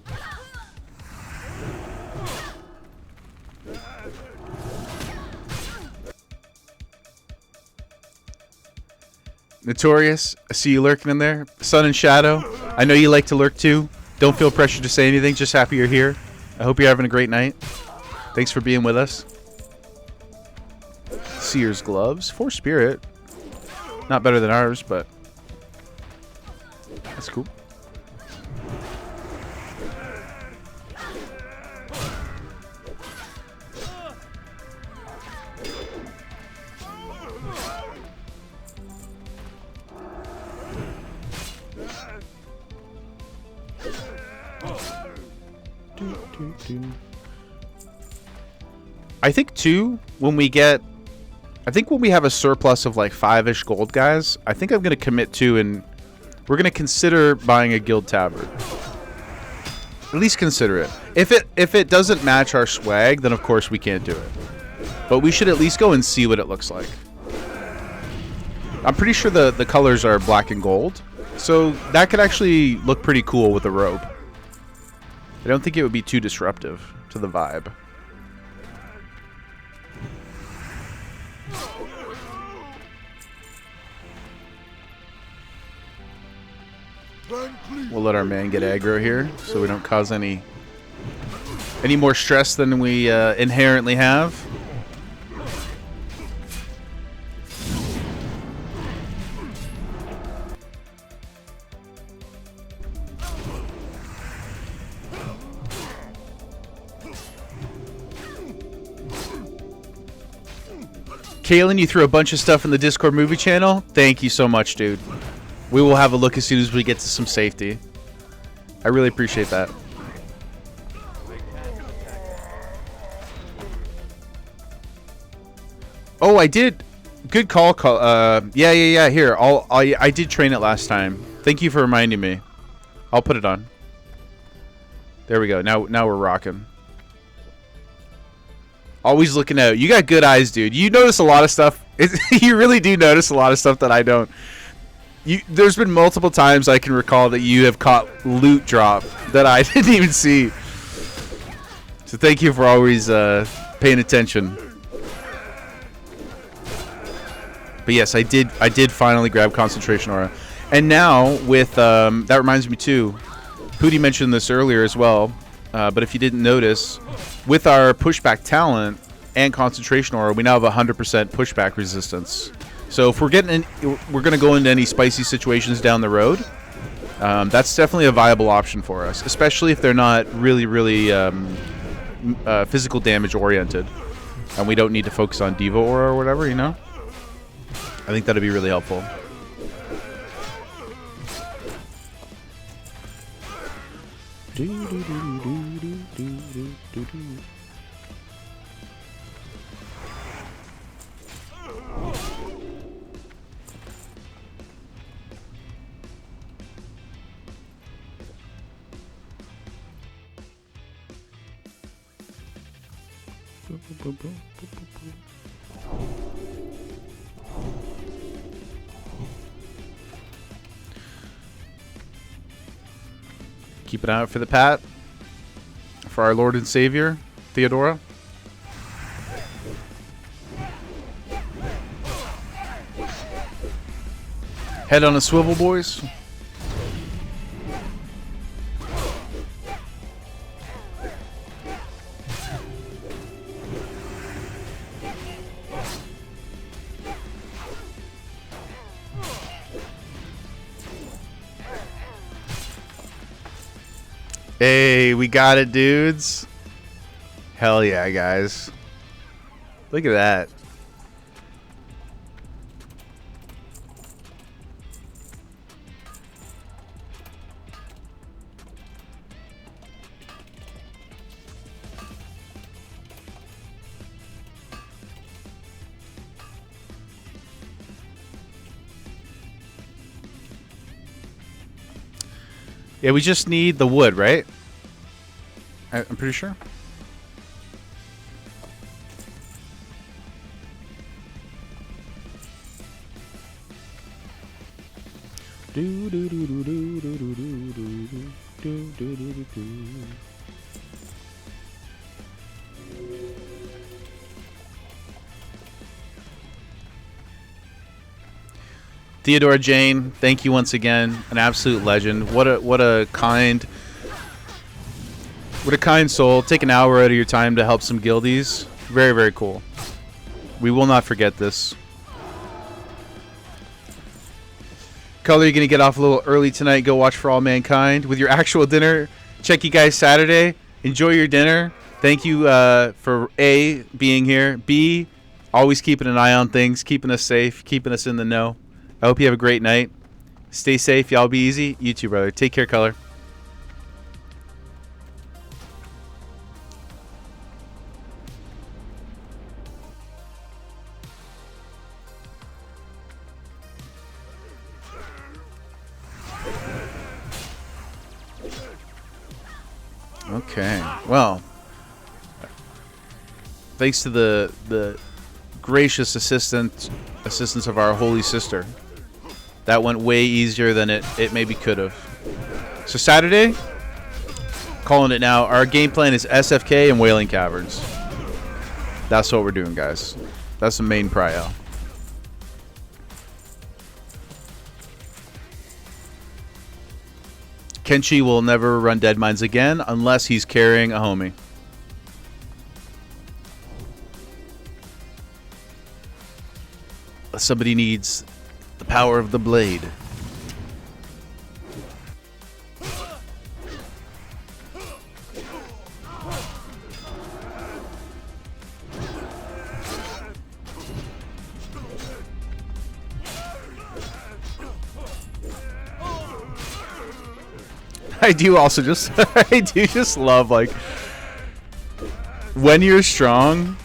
Notorious, I see you lurking in there. Sun and Shadow, I know you like to lurk too. Don't feel pressured to say anything, just happy you're here. I hope you're having a great night. Thanks for being with us. Seer's Gloves, for Spirit. Not better than ours, but that's cool. I think too, when we have a surplus of like 5-ish gold guys, I think I'm gonna commit to, and we're gonna consider buying a guild tavern. At least consider it. If it doesn't match our swag, then of course we can't do it. But we should at least go and see what it looks like. I'm pretty sure the colors are black and gold, so that could actually look pretty cool with a robe. I don't think it would be too disruptive to the vibe. We'll let our man get aggro here, so we don't cause any more stress than we inherently have. Kalen, you threw a bunch of stuff in the Discord movie channel. Thank you so much, dude. We will have a look as soon as we get to some safety. I really appreciate that. Oh, I did. Good call. Yeah. Here, I did train it last time. Thank you for reminding me. I'll put it on. There we go. Now we're rocking. Always looking out. You got good eyes, dude. You notice a lot of stuff. You really do notice a lot of stuff that I don't. There's been multiple times I can recall that you have caught loot drop that I didn't even see. So thank you for always paying attention. But yes, I did finally grab Concentration Aura. And now with that reminds me too. Pooty mentioned this earlier as well. But if you didn't notice, with our pushback talent and Concentration Aura, we now have 100% pushback resistance. So if we're going to go into any spicy situations down the road, that's definitely a viable option for us, especially if they're not really physical damage oriented, and we don't need to focus on Diva Aura or whatever, you know? I think that'd be really helpful. Keep an eye out for the Pat. For our Lord and Savior, Theodora. Head on a swivel, boys. Hey, we got it, dudes. Hell yeah, guys. Look at that. Yeah, we just need the wood, right? I'm pretty sure. Theodora Jane, thank you once again. An absolute legend. What a kind soul. Take an hour out of your time to help some guildies. Very, very cool. We will not forget this. Color, you're going to get off a little early tonight. Go watch For All Mankind with your actual dinner. Check you guys Saturday. Enjoy your dinner. Thank you for A, being here. B, always keeping an eye on things, keeping us safe, keeping us in the know. I hope you have a great night. Stay safe. Y'all be easy. You too, brother. Take care, Color. Okay. Well, thanks to the gracious assistance of our holy sister. That went way easier than it maybe could have. So Saturday, calling it now, our game plan is SFK and Wailing Caverns. That's what we're doing, guys. That's the main prio. Kenshi will never run Dead Mines again unless he's carrying a homie. Somebody needs the power of the blade. I do also just I do just love, like, when you're strong,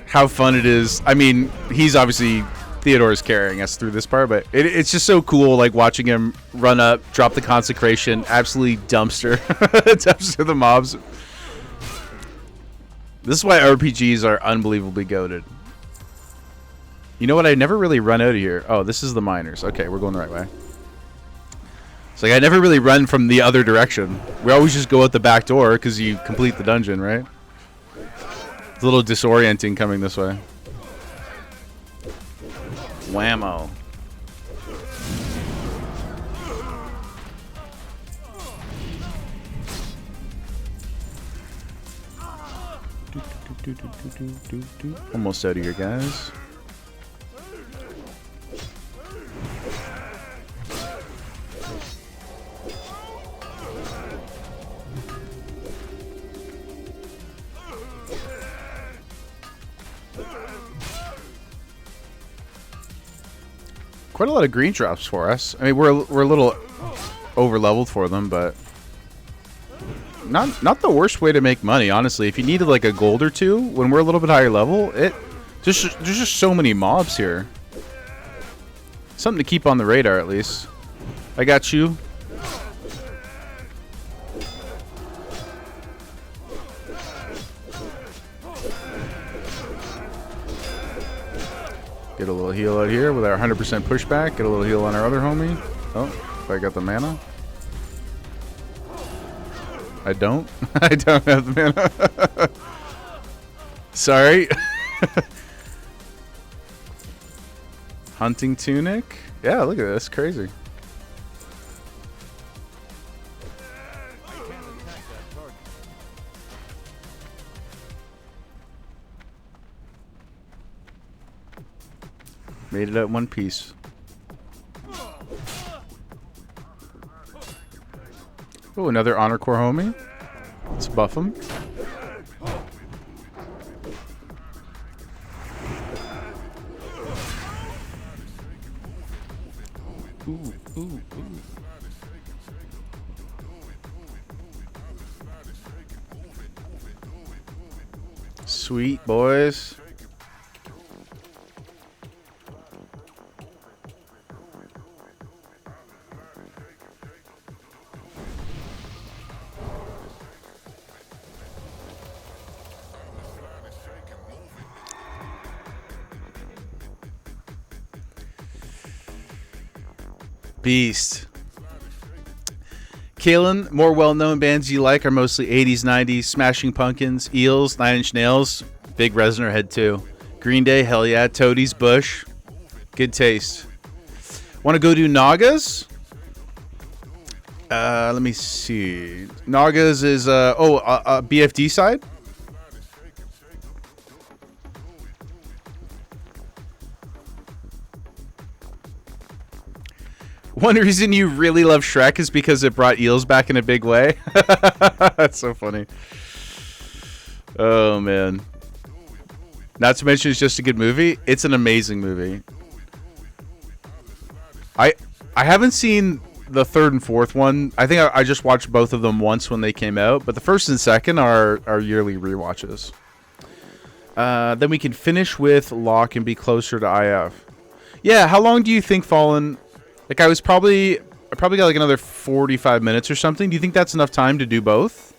how fun it is. I mean, he's obviously, Theodore's carrying us through this part, but it's just so cool, like, watching him run up, drop the consecration, absolutely dumpster dumpster the mobs. This is why RPGs are unbelievably goated. You know what? I never really run out of here. Oh, this is the miners. Okay, we're going the right way. It's like I never really run from the other direction. We always just go out the back door because you complete the dungeon, right? It's a little disorienting coming this way. Whammo. Almost out of here, guys. Quite a lot of green drops for us. I mean, we're a little over leveled for them, but not the worst way to make money, honestly. If you needed like a gold or two when we're a little bit higher level, there's just so many mobs here. Something to keep on the radar, at least. I got you. Get a little heal out here with our 100% pushback. Get a little heal on our other homie. Oh, if I got the mana. I don't. I don't have the mana. Sorry. Hunting tunic. Yeah, look at this. Crazy. Made it out in one piece. Oh, another Honor Core homie. Let's buff him. Ooh, ooh, ooh. Sweet, boys. Beast. Kalen, more well-known bands you like are mostly 80s, 90s, Smashing Pumpkins, Eels, Nine Inch Nails, big Reznor head too. Green Day, hell yeah, Toadies, Bush. Good taste. Want to go do Nagas? Let me see. Nagas is BFD side. One reason you really love Shrek is because it brought eels back in a big way. That's so funny. Oh man. Not to mention it's just a good movie. It's an amazing movie. I haven't seen the third and fourth one. I think I just watched both of them once when they came out, but the first and second are yearly rewatches. Then we can finish with Locke and be closer to IF. Yeah, how long do you think Fallen? Like I probably got like another 45 minutes or something. Do you think that's enough time to do both?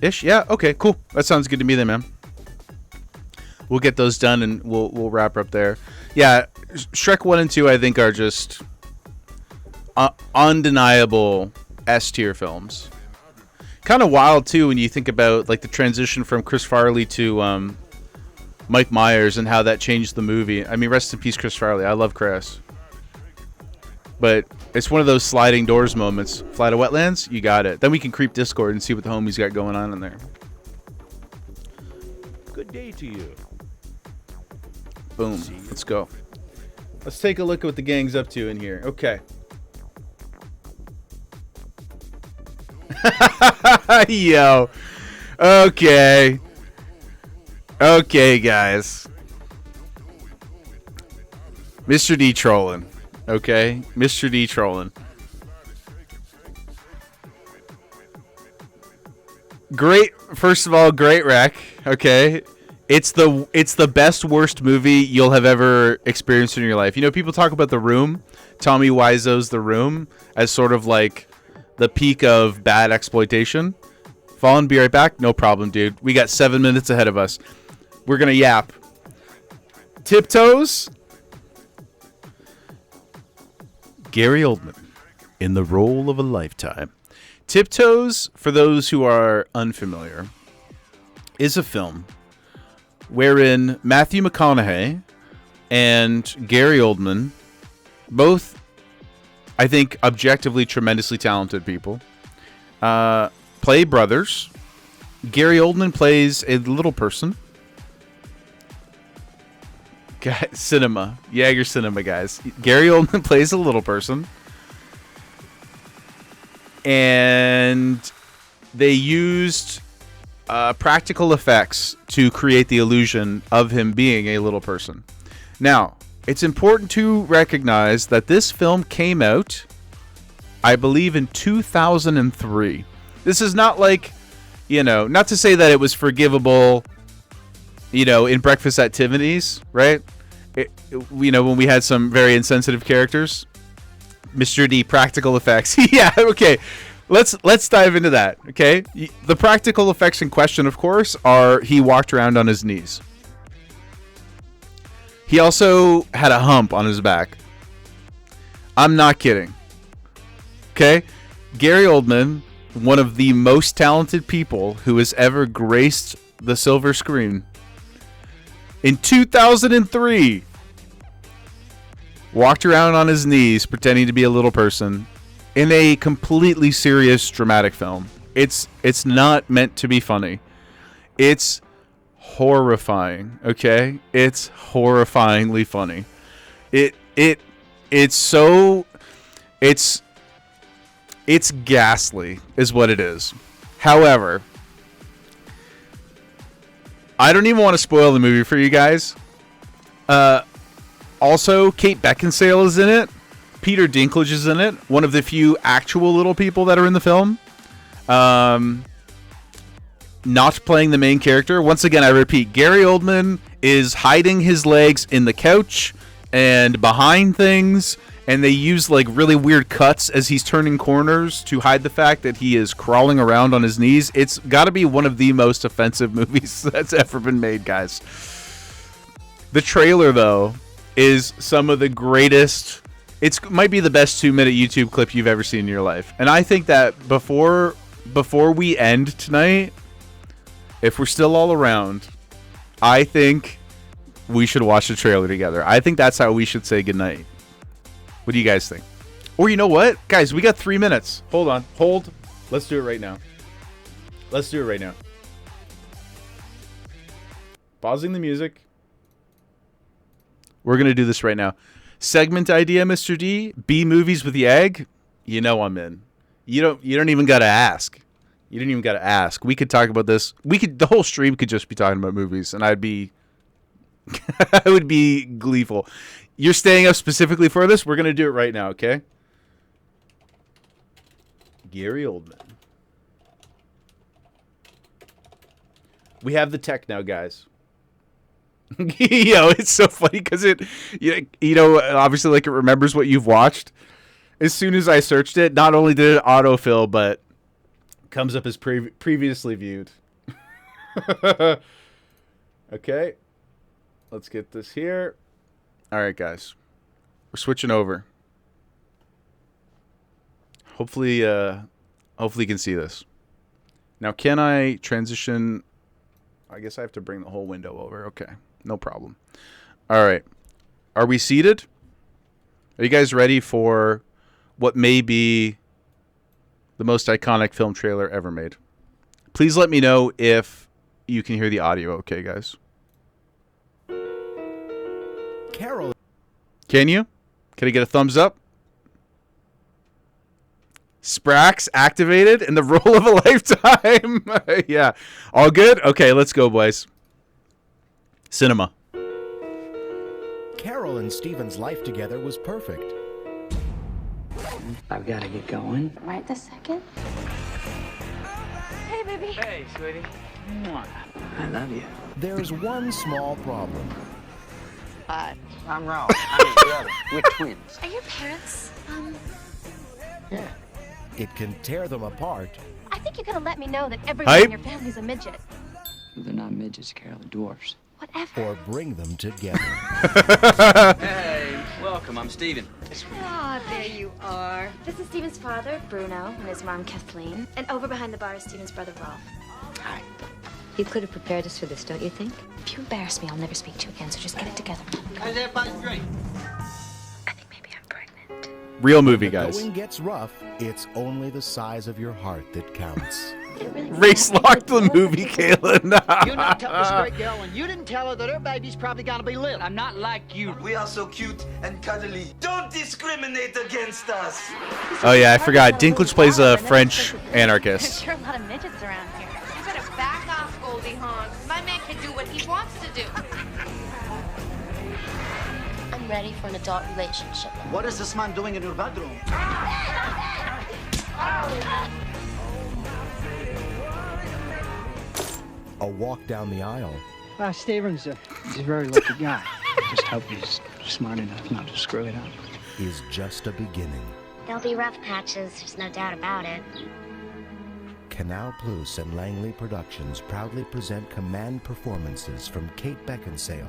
Ish? Yeah, okay, cool. That sounds good to me then, man. We'll get those done and we'll wrap up there. Yeah, Shrek 1 and 2 I think are just undeniable S-tier films. Kind of wild too when you think about like the transition from Chris Farley to Mike Myers and how that changed the movie. I mean, rest in peace, Chris Farley. I love Chris. But it's one of those sliding doors moments. Fly to Wetlands? You got it. Then we can creep Discord and see what the homies got going on in there. Good day to you. Boom. Let's go. Let's take a look at what the gang's up to in here. Okay. Yo. Okay. Okay, guys. Mr. D trolling. Okay? Mr. D trolling. Great. First of all, great rec. Okay? It's the best worst movie you'll have ever experienced in your life. You know, people talk about The Room, Tommy Wiseau's The Room, as sort of like the peak of bad exploitation. Fallen, be right back. No problem, dude. We got 7 minutes ahead of us. We're gonna yap. Tiptoes. Gary Oldman in the role of a lifetime. Tiptoes, for those who are unfamiliar, is a film wherein Matthew McConaughey and Gary Oldman, both, I think, objectively tremendously talented people, play brothers. Gary Oldman plays a little person. Cinema. Jaeger cinema, guys. Gary Oldman plays a little person. And they used practical effects to create the illusion of him being a little person. Now, it's important to recognize that this film came out, I believe, in 2003. This is not like, you know, not to say that it was forgivable, you know, in Breakfast at Tiffany's, right? You know, when we had some very insensitive characters. Mr. D, practical effects. Yeah, okay. Let's dive into that, okay? The practical effects in question, of course, are he walked around on his knees. He also had a hump on his back. I'm not kidding. Okay? Gary Oldman, one of the most talented people who has ever graced the silver screen, in 2003, walked around on his knees pretending to be a little person in a completely serious dramatic film. It's not meant to be funny. It's horrifying, okay? It's horrifyingly funny. It's ghastly is what it is. However, I don't even want to spoil the movie for you guys. Also, Kate Beckinsale is in it. Peter Dinklage is in it. One of the few actual little people that are in the film. Not playing the main character. Once again, I repeat, Gary Oldman is hiding his legs in the couch and behind things. And they use like really weird cuts as he's turning corners to hide the fact that he is crawling around on his knees. It's got to be one of the most offensive movies that's ever been made, guys. The trailer, though, is some of the greatest. It might be the best 2-minute YouTube clip you've ever seen in your life. And I think that before we end tonight, if we're still all around, I think we should watch the trailer together. I think that's how we should say goodnight. What do you guys think? Or you know what? Guys, we got 3 minutes. Hold on. Hold. Let's do it right now. Let's do it right now. Pausing the music. We're going to do this right now. Segment idea, Mr. D. B movies with Yag. You know I'm in. You don't even got to ask. You didn't even got to ask. We could talk about this. The whole stream could just be talking about movies, and I'd be I would be gleeful. You're staying up specifically for this? We're going to do it right now, okay? Gary Oldman. We have the tech now, guys. It's so funny because obviously, like, it remembers what you've watched. As soon as I searched it, not only did it autofill, but comes up as previously viewed. Okay. Let's get this here. All right, guys. We're switching over. Hopefully you can see this. Now, can I transition? I guess I have to bring the whole window over. Okay. No problem. All right. Are we seated? Are you guys ready for what may be the most iconic film trailer ever made? Please let me know if you can hear the audio, okay, guys? Carol. Can you? Can I get a thumbs up? Sprax activated in the role of a lifetime. Yeah. All good? Okay, let's go, boys. Cinema. Carol and Steven's life together was perfect. I've got to get going. Right this second. Hey, baby. Hey, sweetie. I love you. There's one small problem. Hi, I'm Ralph. I'm his brother. We're twins. Are your parents, Yeah. It can tear them apart. I think you're gonna let me know that everyone Hype. in your family's a midget. They're not midgets, Carol. They're dwarfs. Whatever. Or bring them together. Hey, welcome. I'm Steven. Ah, there you are. This is Steven's father, Bruno, and his mom, Kathleen. And over behind the bar is Steven's brother, Rolf. Hi. You could have prepared us for this, don't you think? If you embarrass me, I'll never speak to you again, so just get it together. How's everybody's drink? I think maybe I'm pregnant. Real movie, The guys. going gets rough. It's only the size of your heart that counts. You really Race locked the movie, Kaylin. You're not telling this great girl, and you didn't tell her that her baby's probably gonna be little. I'm not like you. We are so cute and cuddly. Don't discriminate against us. Oh, yeah, I forgot. Dinklage plays a French anarchist. There's sure a lot of midgets around here. You better back off, Goldie Hawn. My man can do what he wants to do. I'm ready for an adult relationship. What is this man doing in your bedroom? A walk down the aisle Steven's he's a very lucky guy. Just hope he's smart enough not to screw it up. is just a beginning. There'll be rough patches, there's no doubt about it. Canal Plus and Langley Productions proudly present command performances from Kate Beckinsale,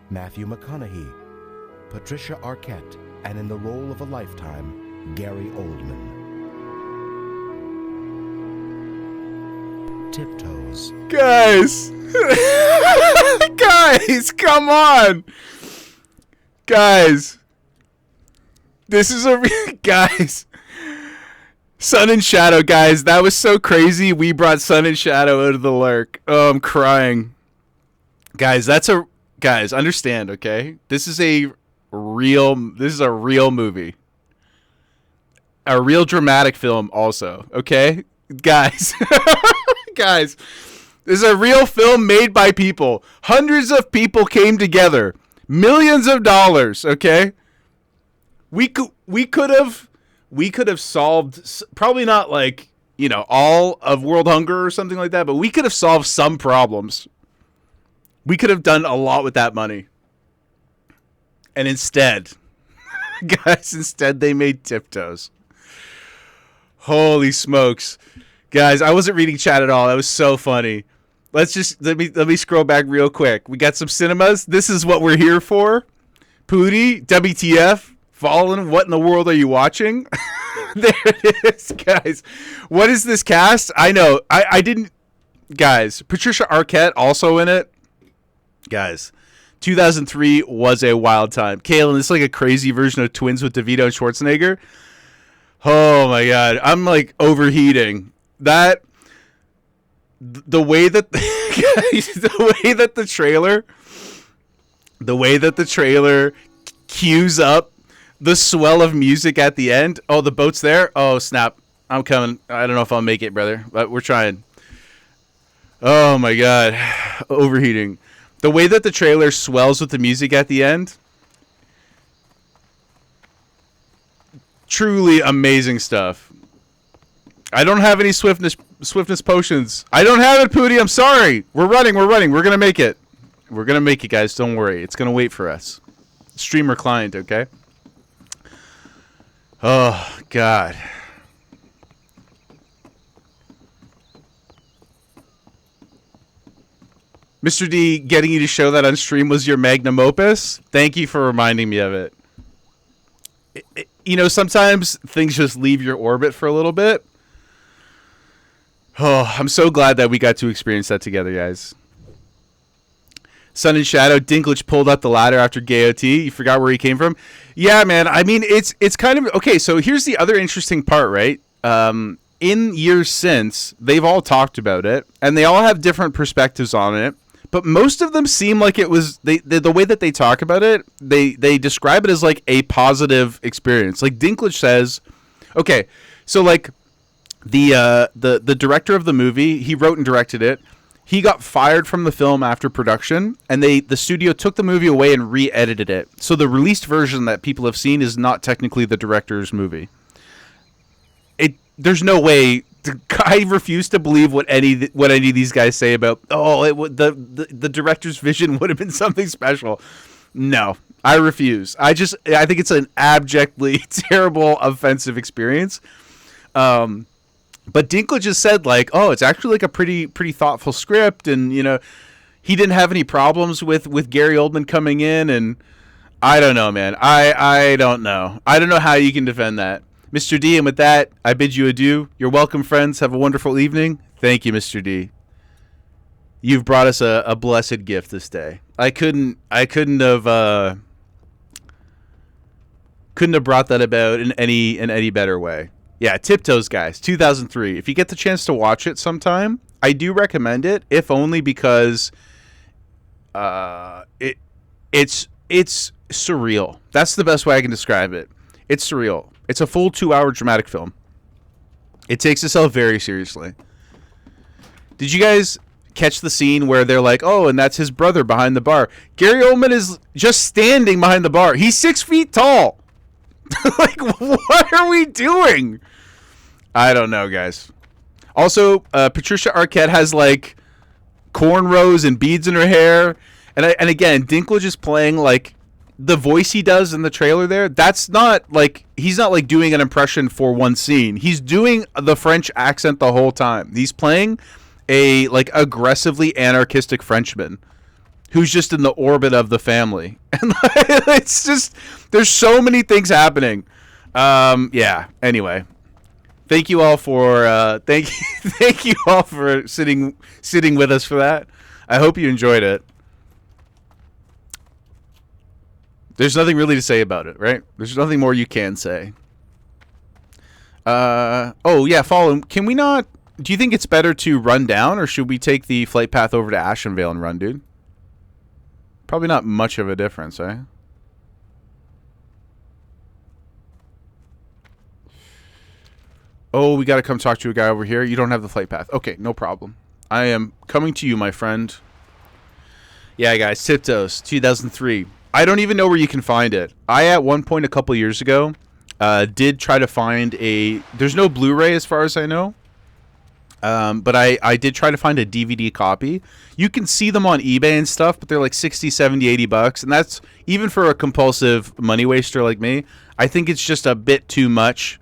Matthew McConaughey, Patricia Arquette, and in the role of a lifetime, Gary Oldman. Tiptoes. Guys. Guys, come on. Guys. This is guys. Sun and Shadow, guys. That was so crazy. We brought Sun and Shadow out of the lurk. Oh, I'm crying. Guys, guys, understand, okay? This is a real movie. A real dramatic film also, okay? Guys. Guys, this is a real film made by people. Hundreds of people came together. Millions of dollars, okay? We could have solved, probably not like, all of world hunger or something like that, but we could have solved some problems. We could have done a lot with that money. And instead, guys, they made Tiptoes. Holy smokes. Guys, I wasn't reading chat at all. That was so funny. Let me scroll back real quick. We got some cinemas. This is what we're here for. Pootie, WTF, Fallen, what in the world are you watching? There it is, guys. What is this cast? I know. I didn't. Guys, Patricia Arquette also in it. Guys, 2003 was a wild time. Kalen, it's like a crazy version of Twins with DeVito and Schwarzenegger. Oh my god, I'm like overheating. The way that the way that the trailer cues up the swell of music at the end. Oh, the boat's there. Oh snap, I'm coming. I don't know if I'll make it, brother, but we're trying. Oh my god, overheating. The way that the trailer swells with the music at the end. Truly amazing stuff. I don't have any swiftness potions. I don't have it, Pooty. I'm sorry. We're running. We're going to make it. We're going to make it, guys. Don't worry. It's going to wait for us. Streamer client, okay? Oh, God. Mr. D, getting you to show that on stream was your magnum opus. Thank you for reminding me of it. You know, sometimes things just leave your orbit for a little bit. Oh, I'm so glad that we got to experience that together, guys. Sun and Shadow, Dinklage pulled up the ladder after GOT. You forgot where he came from? Yeah, man. I mean, it's kind of... Okay, so here's the other interesting part, right? In years since, they've all talked about it, and they all have different perspectives on it. But most of them seem like it was the way that they talk about it. They describe it as like a positive experience. Like Dinklage says, okay, so like the director of the movie, he wrote and directed it. He got fired from the film after production, and the studio took the movie away and re-edited it. So the released version that people have seen is not technically the director's movie. There's no way. I refuse to believe what any of these guys say about the director's vision would have been something special. No, I refuse. I think it's an abjectly terrible, offensive experience. But Dinklage just said like, oh, it's actually like a pretty thoughtful script, and you know, he didn't have any problems with Gary Oldman coming in, and I don't know, man. I don't know. I don't know how you can defend that. Mr. D, and with that, I bid you adieu. You're welcome, friends. Have a wonderful evening. Thank you, Mr. D. You've brought us a blessed gift this day. I couldn't have brought that about in any better way. Yeah, Tiptoes, guys, 2003. If you get the chance to watch it sometime, I do recommend it, if only because it's surreal. That's the best way I can describe it. It's surreal. It's a full 2-hour dramatic film. It takes itself very seriously. Did you guys catch the scene where they're like, oh, and that's his brother behind the bar? Gary Oldman is just standing behind the bar. He's 6 feet tall. Like, what are we doing? I don't know, guys. Also, Patricia Arquette has, like, cornrows and beads in her hair. And again, Dinklage is playing, like, the voice he does in the trailer there, that's not like, he's not like doing an impression for one scene. He's doing the French accent the whole time. He's playing a like aggressively anarchistic Frenchman who's just in the orbit of the family. And it's just, there's so many things happening. Yeah, anyway. Thank you all for thank you all for sitting with us for that. I hope you enjoyed it. There's nothing really to say about it, right? There's nothing more you can say. Oh, yeah, follow. Can we not... Do you think it's better to run down, or should we take the flight path over to Ashenvale and run, dude? Probably not much of a difference, eh? Oh, we got to come talk to a guy over here. You don't have the flight path. Okay, no problem. I am coming to you, my friend. Yeah, guys, Tiptoes, 2003. I don't even know where you can find it. I, at one point a couple years ago, did try to find a... There's no Blu-ray as far as I know. But I did try to find a DVD copy. You can see them on eBay and stuff, but they're like 60, 70, 80 bucks. And that's, even for a compulsive money waster like me, I think it's just a bit too much.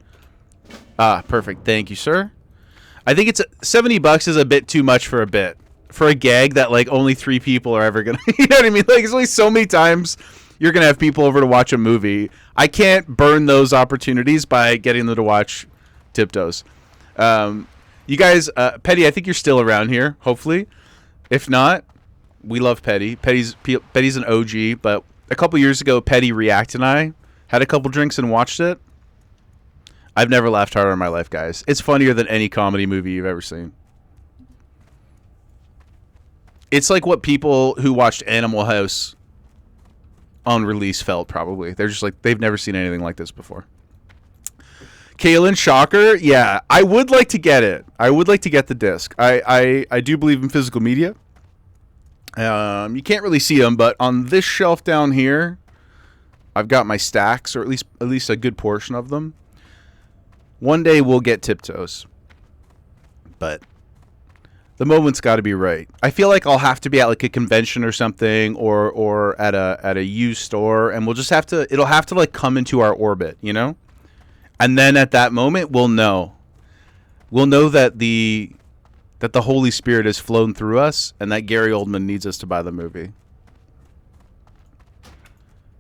Ah, perfect. Thank you, sir. I think it's 70 bucks is a bit too much for a bit. For a gag that like only 3 people are ever gonna, you know what I mean? Like, it's only so many times you're gonna have people over to watch a movie. I can't burn those opportunities by getting them to watch Tiptoes. You guys, Petty, I think you're still around here. Hopefully, if not, We love Petty. Petty's an OG, but a couple years ago, Petty, React, and I had a couple drinks and watched it. I've never laughed harder in my life, guys. It's funnier than any comedy movie you've ever seen. It's like what people who watched Animal House on release felt, probably. They're just like, they've never seen anything like this before. Kalen, shocker. Yeah, I would like to get it. I would like to get the disc. I do believe in physical media. You can't really see them, but on this shelf down here, I've got my stacks, or at least a good portion of them. One day we'll get Tiptoes, but the moment's got to be right. I feel like I'll have to be at like a convention or something, or at a used store, and we'll just have to. It'll have to like come into our orbit, you know. And then at that moment, we'll know. We'll know that the Holy Spirit has flown through us, and that Gary Oldman needs us to buy the movie.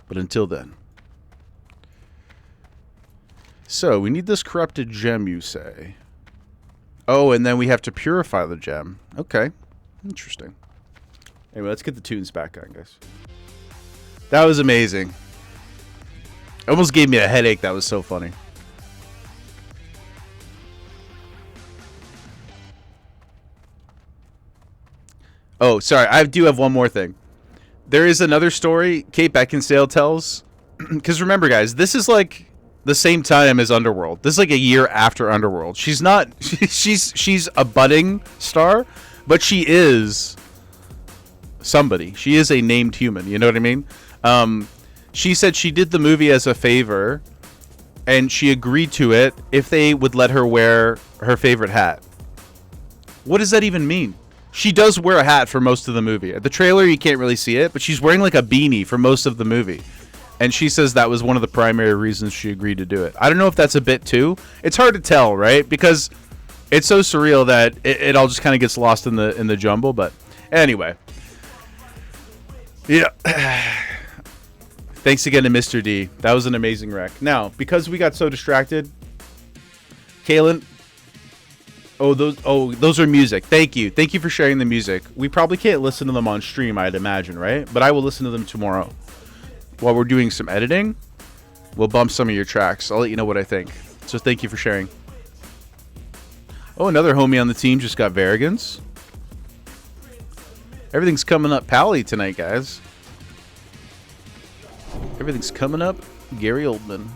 But until then. So, we need this corrupted gem, you say. Oh, and then we have to purify the gem. Okay. Interesting. Anyway, let's get the tunes back on, guys. That was amazing. It almost gave me a headache. That was so funny. Oh, sorry. I do have one more thing. There is another story Kate Beckinsale tells. Because remember, guys, this is like the same time as Underworld. This is like a year after Underworld. She's not... She's a budding star, but she is somebody. She is a named human. You know what I mean? She said she did the movie as a favor, and she agreed to it if they would let her wear her favorite hat. What does that even mean? She does wear a hat for most of the movie. At the trailer, you can't really see it, but she's wearing like a beanie for most of the movie. And she says that was one of the primary reasons she agreed to do it. I don't know if that's a bit too. It's hard to tell, right? Because it's so surreal that it all just kind of gets lost in the jumble. But anyway. Yeah. Thanks again to Mr. D. That was an amazing rec. Now, because we got so distracted, Kaylin... those are music. Thank you. Thank you for sharing the music. We probably can't listen to them on stream, I'd imagine, right? But I will listen to them tomorrow. While we're doing some editing, we'll bump some of your tracks. I'll let you know what I think. So thank you for sharing. Oh, another homie on the team just got Varigans. Everything's coming up Pally tonight, guys. Everything's coming up Gary Oldman.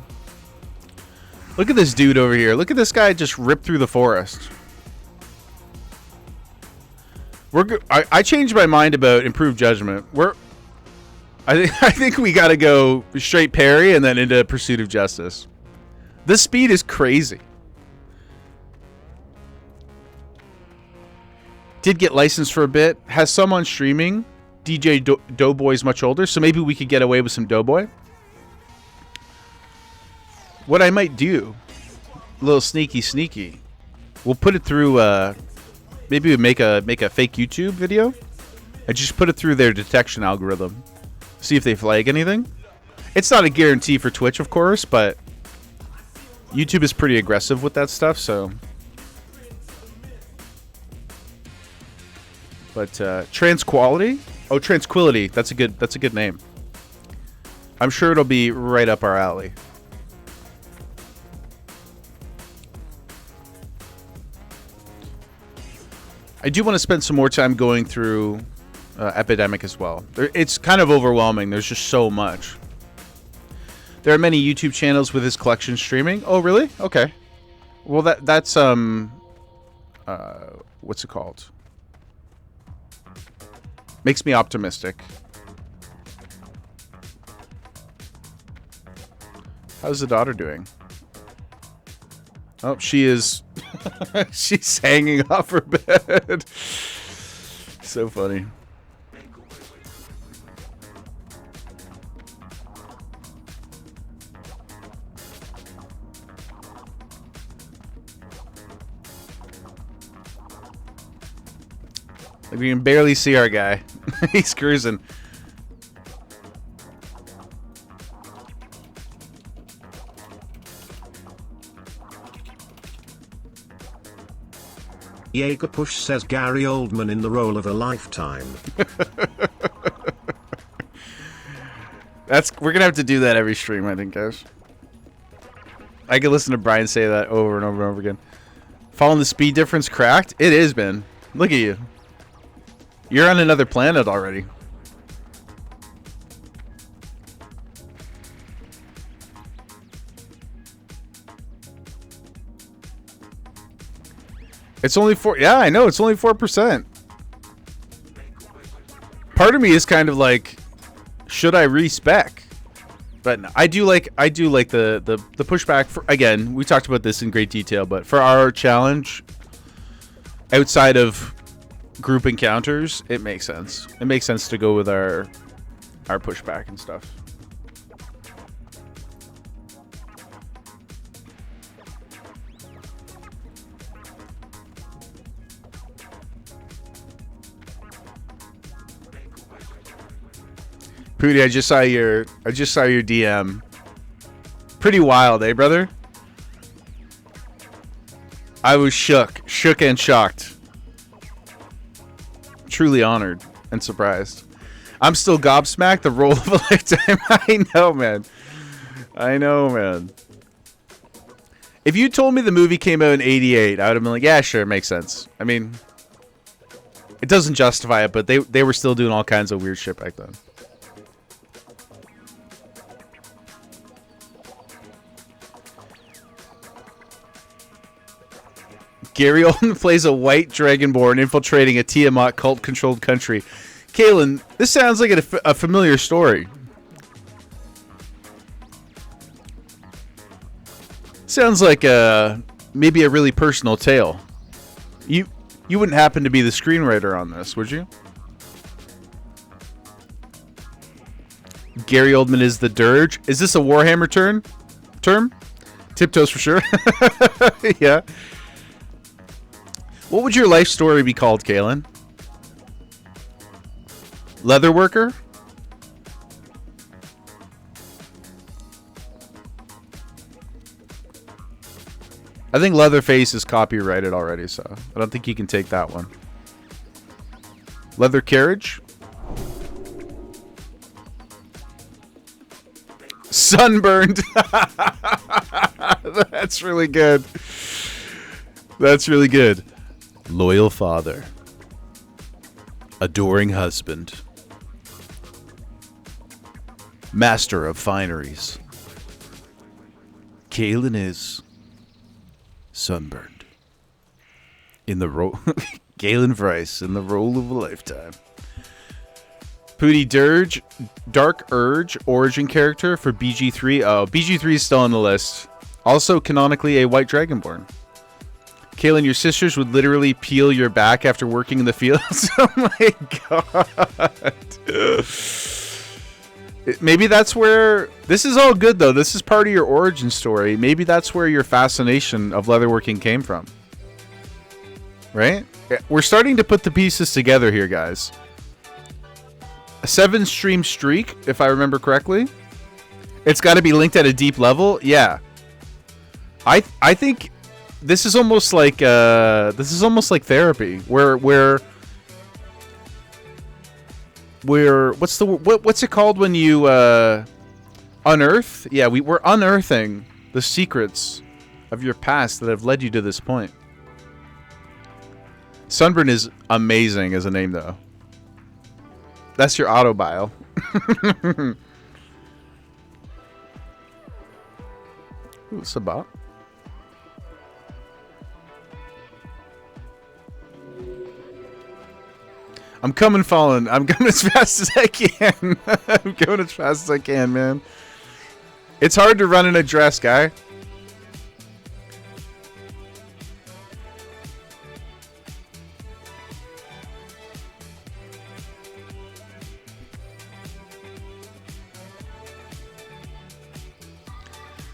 Look at this dude over here. Look at this guy just rip through the forest. I changed my mind about improved judgment. I think we got to go straight parry and then into Pursuit of Justice. This speed is crazy. Did get licensed for a bit. Has some on streaming. DJ Doughboy's much older, so maybe we could get away with some Doughboy. What I might do, a little sneaky. We'll put it through. Maybe we make a fake YouTube video, and just put it through their detection algorithm. See if they flag anything. It's not a guarantee for Twitch, of course, but YouTube is pretty aggressive with that stuff. So, but Transquality. Oh, Tranquility. That's a good name. I'm sure it'll be right up our alley. I do want to spend some more time going through Epidemic as well. It's kind of overwhelming. There's just so much. There are many YouTube channels with his collection streaming. Oh, really? Okay. Well, that's what's it called? Makes me optimistic. How's the daughter doing? Oh, she is... she's hanging off her bed. So funny. Like we can barely see our guy. He's cruising. Jaeger Push says Gary Oldman in the role of a lifetime. We're gonna have to do that every stream, I think, guys. I could listen to Brian say that over and over and over again. Following the speed difference cracked? It is, man. Look at you. You're on another planet already. It's only 4. Yeah, I know. It's only 4%. Part of me is kind of like, should I respec? But no, I do like the pushback. For, again, we talked about this in great detail, but for our challenge, outside of group encounters, it makes sense. It makes sense to go with our pushback and stuff. Pooty, I just saw your DM. Pretty wild, eh, brother? I was shook and shocked. Truly honored and surprised. I'm still gobsmacked. The role of a lifetime. I know, man. I know, man. If you told me the movie came out in '88, I would have been like, yeah, sure, makes sense. I mean, it doesn't justify it, but they were still doing all kinds of weird shit back then. Gary Oldman plays a white dragonborn infiltrating a Tiamat cult-controlled country. Kaylin, this sounds like a familiar story. Sounds like maybe a really personal tale. You wouldn't happen to be the screenwriter on this, would you? Gary Oldman is the dirge. Is this a Warhammer term? Tiptoes for sure. Yeah. What would your life story be called, Kaylin? Leather worker? I think Leatherface is copyrighted already, so I don't think you can take that one. Leather carriage? Sunburned. That's really good. That's really good. Loyal father. Adoring husband. Master of fineries. Kaylin is sunburned. In the role Galen Price in the role of a lifetime. Pooty Dirge, Dark Urge origin character for BG3. Oh, BG3 is still on the list. Also canonically a white dragonborn. Kaylin, your sisters would literally peel your back after working in the fields. Oh my god. Maybe that's where... This is all good, though. This is part of your origin story. Maybe that's where your fascination of leatherworking came from. Right? We're starting to put the pieces together here, guys. A 7-stream streak, if I remember correctly. It's got to be linked at a deep level. Yeah. I think... This is almost like therapy, where what's it called when you unearth? Yeah, we're unearthing the secrets of your past that have led you to this point. Sunburn is amazing as a name, though. That's your auto bio. Ooh, Sabat. I'm coming, falling. I'm coming as fast as I can. I'm going as fast as I can, man. It's hard to run in a dress, guy.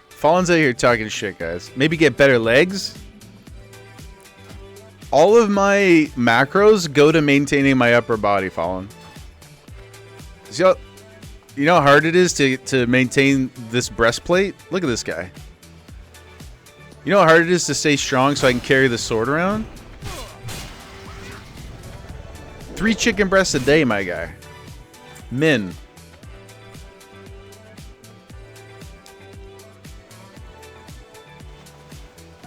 Fallen's out here talking shit, guys. Maybe get better legs. All of my macros go to maintaining my upper body, Fallen. So, you know how hard it is to maintain this breastplate? Look at this guy. You know how hard it is to stay strong so I can carry the sword around? 3 chicken breasts a day, my guy. Min.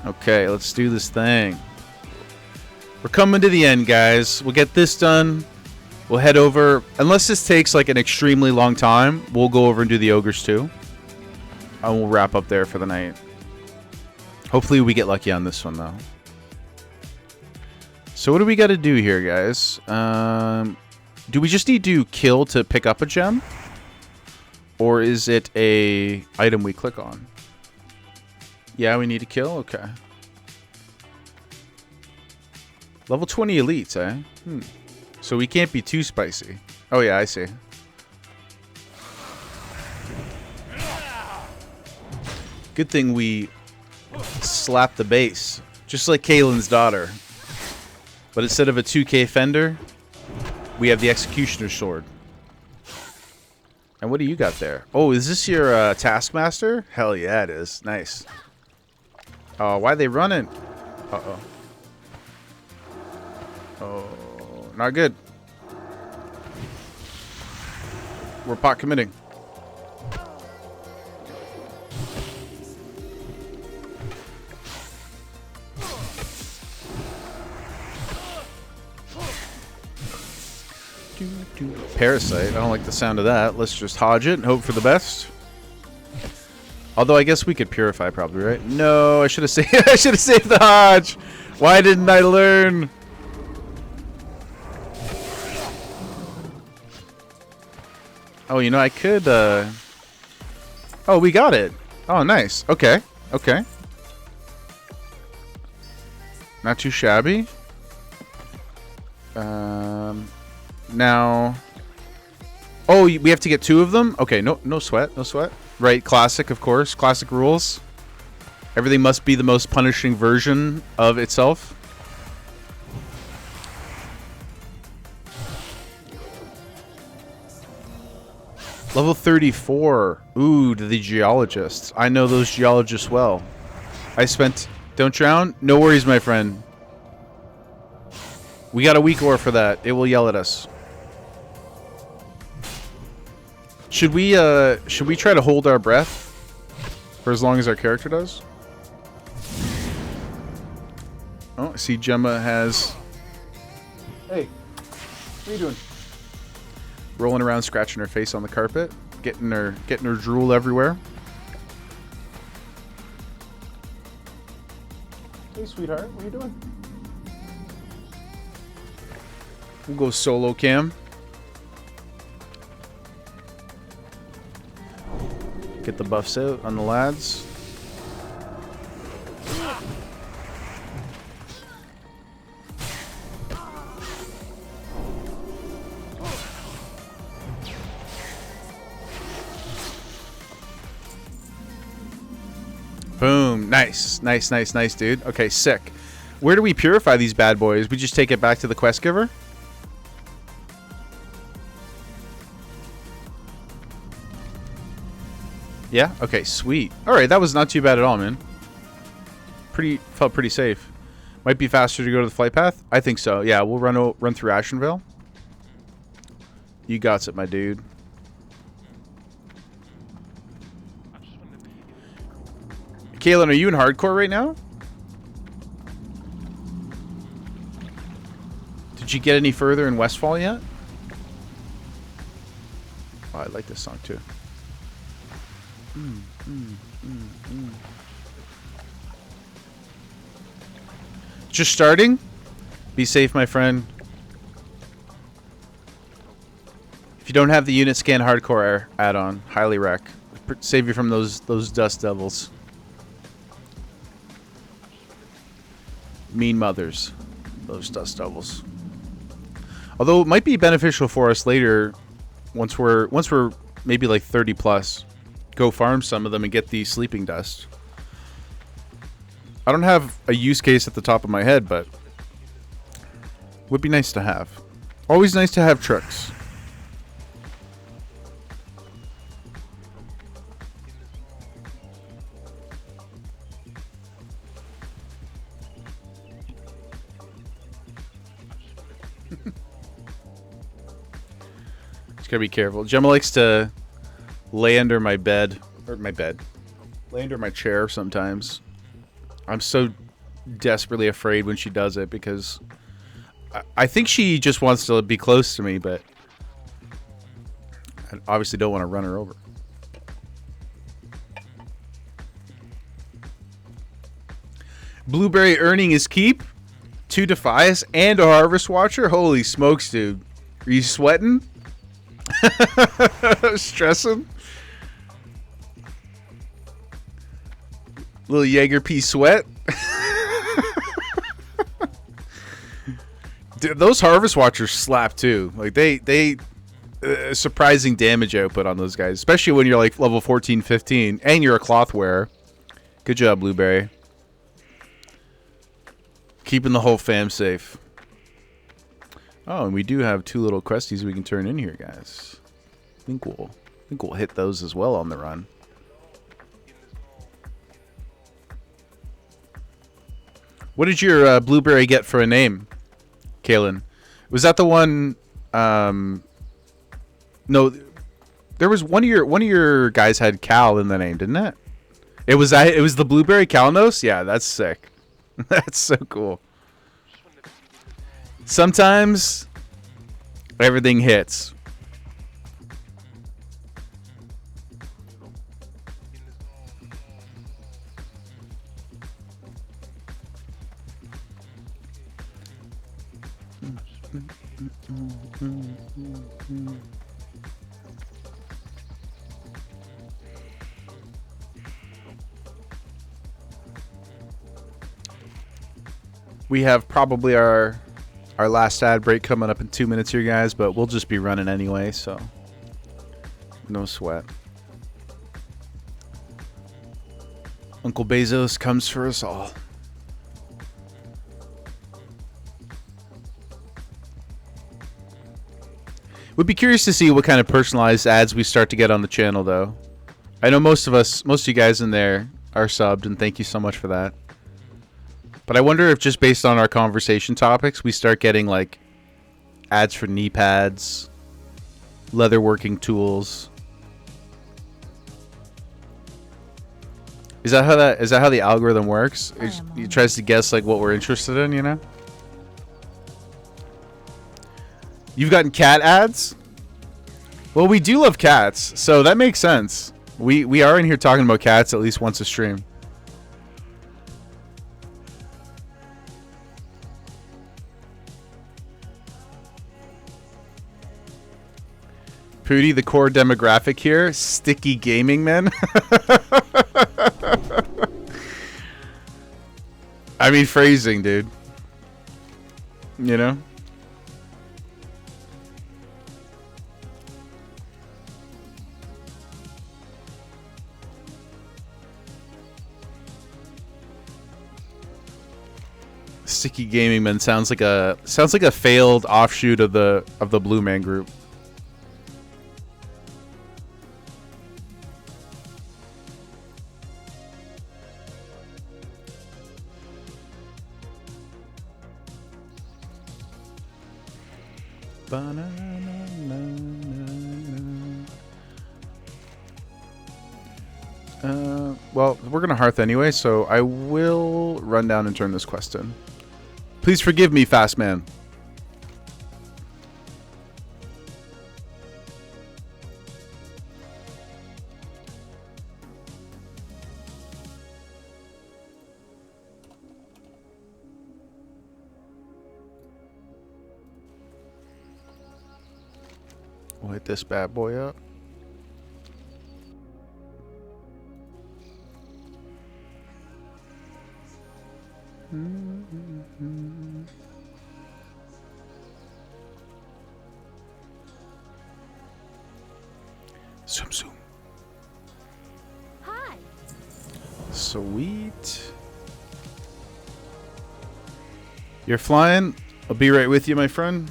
Okay, let's do this thing. We're coming to the end, guys. We'll get this done. We'll head over. Unless this takes like an extremely long time, we'll go over and do the ogres too. And we'll wrap up there for the night. Hopefully we get lucky on this one, though. So what do we got to do here, guys? Do we just need to kill to pick up a gem? Or is it a item we click on? Yeah, we need to kill? Okay. Level 20 elites, eh? So we can't be too spicy. Oh, yeah, I see. Good thing we slapped the base. Just like Kaylin's daughter. But instead of a 2K fender, we have the Executioner's Sword. And what do you got there? Oh, is this your Taskmaster? Hell yeah, it is. Nice. Oh, why are they running? Uh-oh. Oh, not good. We're pot committing. Parasite. I don't like the sound of that. Let's just hodge it and hope for the best. Although I guess we could purify probably, right? No, I should have saved I should have saved the hodge. Why didn't I learn? Oh, you know, I could Oh, we got it. Oh, nice. Okay. Okay. Not too shabby. Now, oh, we have to get 2 of them? Okay, no sweat, no sweat. Right, classic, of course. Classic rules. Everything must be the most punishing version of itself. Level 34. Ooh, to the geologists. I know those geologists well. I spent... Don't drown? No worries, my friend. We got a weak ore for that. It will yell at us. Should we try to hold our breath for as long as our character does? Oh, I see Gemma has... Hey, what are you doing? Rolling around, scratching her face on the carpet, getting her drool everywhere. Hey, sweetheart, what are you doing? We'll go solo cam. Get the buffs out on the lads. Boom. Nice. Nice, nice, nice, dude. Okay, sick. Where do we purify these bad boys? We just take it back to the quest giver? Yeah? Okay, sweet. Alright, that was not too bad at all, man. Felt pretty safe. Might be faster to go to the flight path? I think so. Yeah, we'll run through Ashenvale. You got it, my dude. Kaylin, are you in hardcore right now? Did you get any further in Westfall yet? Oh, I like this song too. Just starting? Be safe, my friend. If you don't have the unit scan hardcore add-on, highly rec. Save you from those dust devils. Mean mothers. Those dust devils. Although it might be beneficial for us later once we're maybe like 30 plus. Go farm some of them and get the sleeping dust. I don't have a use case at the top of my head, but would be nice to have. Always nice to have tricks. gotta be careful. Gemma likes to lay under my bed, lay under my chair sometimes. I'm so desperately afraid when she does it because I think she just wants to be close to me, but I obviously don't want to run her over. Blueberry earning his keep. 2 Defias and a Harvest Watcher. Holy smokes, dude. Are you sweating? Stressing? Little Jaeger pea sweat. Dude, those Harvest Watchers slap too. Like they surprising damage output on those guys, especially when you're like level 14, 15 and you're a cloth wearer. Good job, Blueberry. Keeping the whole fam safe. Oh, and we do have 2 little questies we can turn in here, guys. I think we'll hit those as well on the run. What did your Blueberry get for a name, Kalen? Was that the one? No, there was one of your guys had Cal in the name, didn't it? It was the Blueberry Calnos. Yeah, that's sick. That's so cool. Sometimes everything hits. We have probably our last ad break coming up in 2 minutes here, guys, but we'll just be running anyway, so no sweat. Uncle Bezos comes for us all. Would be curious to see what kind of personalized ads we start to get on the channel, though. I know most of you guys in there are subbed, and thank you so much for that. But I wonder if just based on our conversation topics, we start getting like ads for knee pads, leatherworking tools. Is that how the algorithm works? It tries to guess like what we're interested in, you know? You've gotten cat ads? Well, we do love cats, so that makes sense. We are in here talking about cats at least once a stream. Pooty, the core demographic here, sticky gaming men. I mean, phrasing, dude. You know? Sticky gaming men sounds like a failed offshoot of the Blue Man Group. Well, we're gonna hearth anyway, so I will run down and turn this quest in. Please forgive me, fast man. We'll hit this bad boy up. Zoom zoom. Hi. Sweet. You're flying? I'll be right with you, my friend.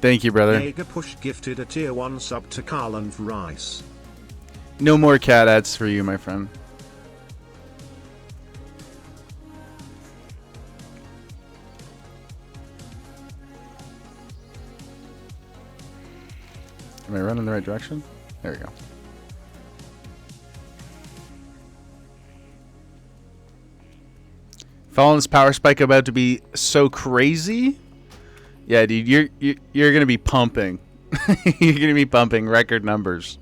Thank you, brother. Jaeger Push gifted a tier 1 sub to Carland Rice. No more cat ads for you, my friend. Am I running in the right direction? There we go. Fallen's power spike about to be so crazy. Yeah, dude, you're gonna be pumping. You're gonna be pumping record numbers.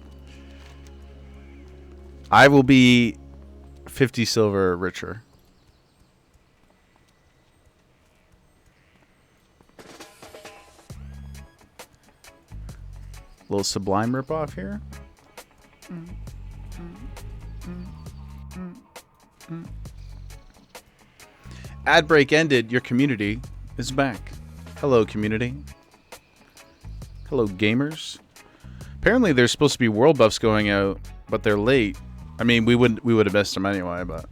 I will be 50 silver richer. Little Sublime ripoff here. Ad break ended. Your community is back. Hello, community. Hello, gamers. Apparently, there's supposed to be world buffs going out, but they're late. I mean, we would have missed them anyway, but.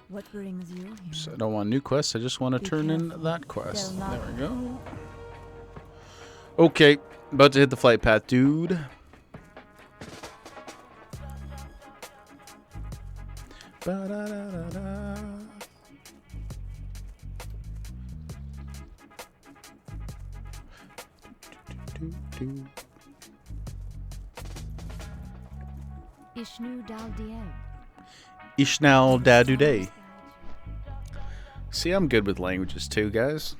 What brings you here? So I don't want new quests. I just want to turn in that quest. There we go. Okay, about to hit the flight path, dude. Ba-da-da-da-da. Ishnu Dal Diel. Ishnal Daduday. See, I'm good with languages too, guys.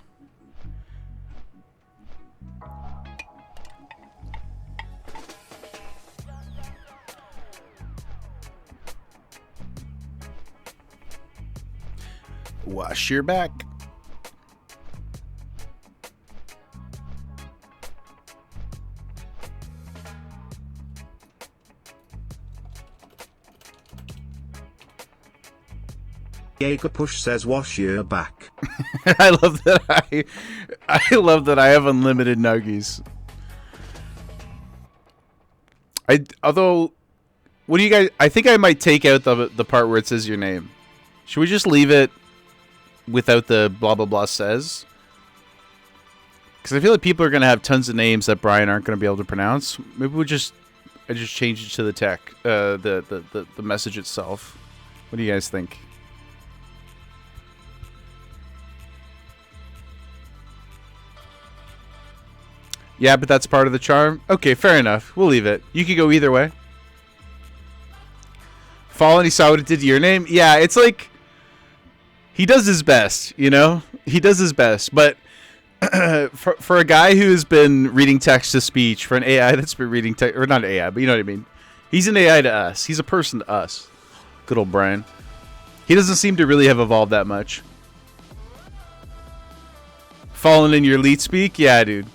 Wash your back. Jaeger Push says wash your back. I love that I love that I have unlimited nuggies. Although, what do you guys? I think I might take out the part where it says your name. Should we just leave it without the blah blah blah says? Because I feel like people are gonna have tons of names that Brian aren't gonna be able to pronounce. Maybe I just change it to the tech, the message itself. What do you guys think? Yeah, but that's part of the charm. Okay, fair enough. We'll leave it. You could go either way. Fallen, he saw what it did to your name. Yeah, it's like he does his best, you know? He does his best, but for a guy who's been reading text-to-speech, for an AI that's been reading text, or not AI, but you know what I mean. He's an AI to us. He's a person to us. Good old Brian. He doesn't seem to really have evolved that much. Fallen in your lead speak? Yeah, dude.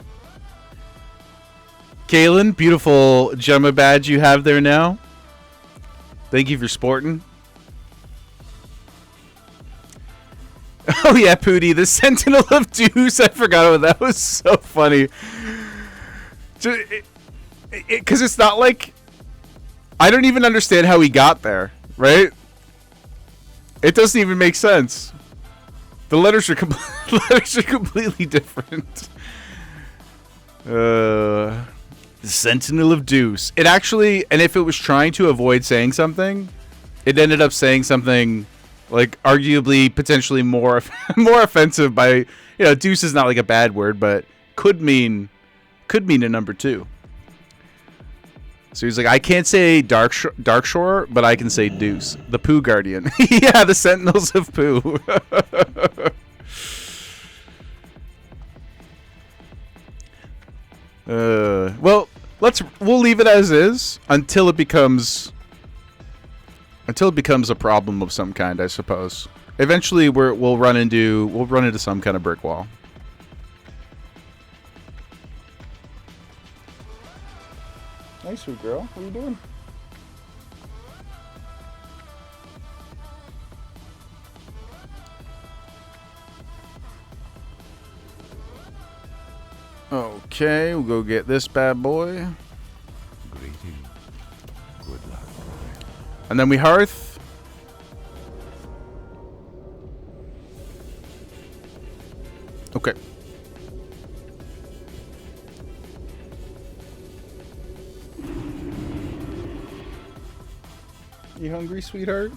Kalen, beautiful Gemma badge you have there now. Thank you for sporting. Oh yeah, Pooty, the Sentinel of Deuce. I forgot about that. Was so funny. Because it's not like... I don't even understand how he got there, right? It doesn't even make sense. The letters are, letters are completely different. The Sentinel of Deuce. It actually, and if it was trying to avoid saying something, it ended up saying something like arguably potentially more offensive by, you know, Deuce is not like a bad word, but could mean a number 2. So he's like, I can't say Dark Shore, but I can say Deuce. The Pooh Guardian. Yeah, the Sentinels of Pooh. Well, we'll leave it as is until it becomes Until it becomes a problem of some kind, I suppose. Eventually, we'll run into some kind of brick wall. Hey, sweet girl. What are you doing? Okay, we'll go get this bad boy. Greeting. Good luck. And then we hearth. Okay. You hungry, sweetheart?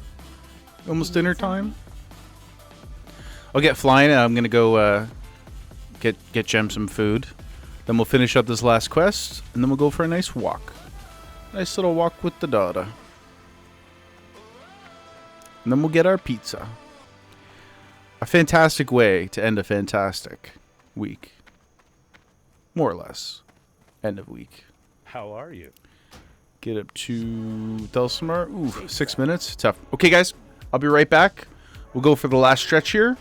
Almost dinner time? I'll get flying and I'm gonna go get Jem some food. Then we'll finish up this last quest, and then we'll go for a nice walk. Nice little walk with the daughter. And then we'll get our pizza. A fantastic way to end a fantastic week. More or less. End of week. How are you? Get up to Dulcimer. Ooh, 6 minutes. Tough. Okay, guys. I'll be right back. We'll go for the last stretch here.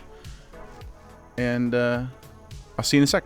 And I'll see you in a sec.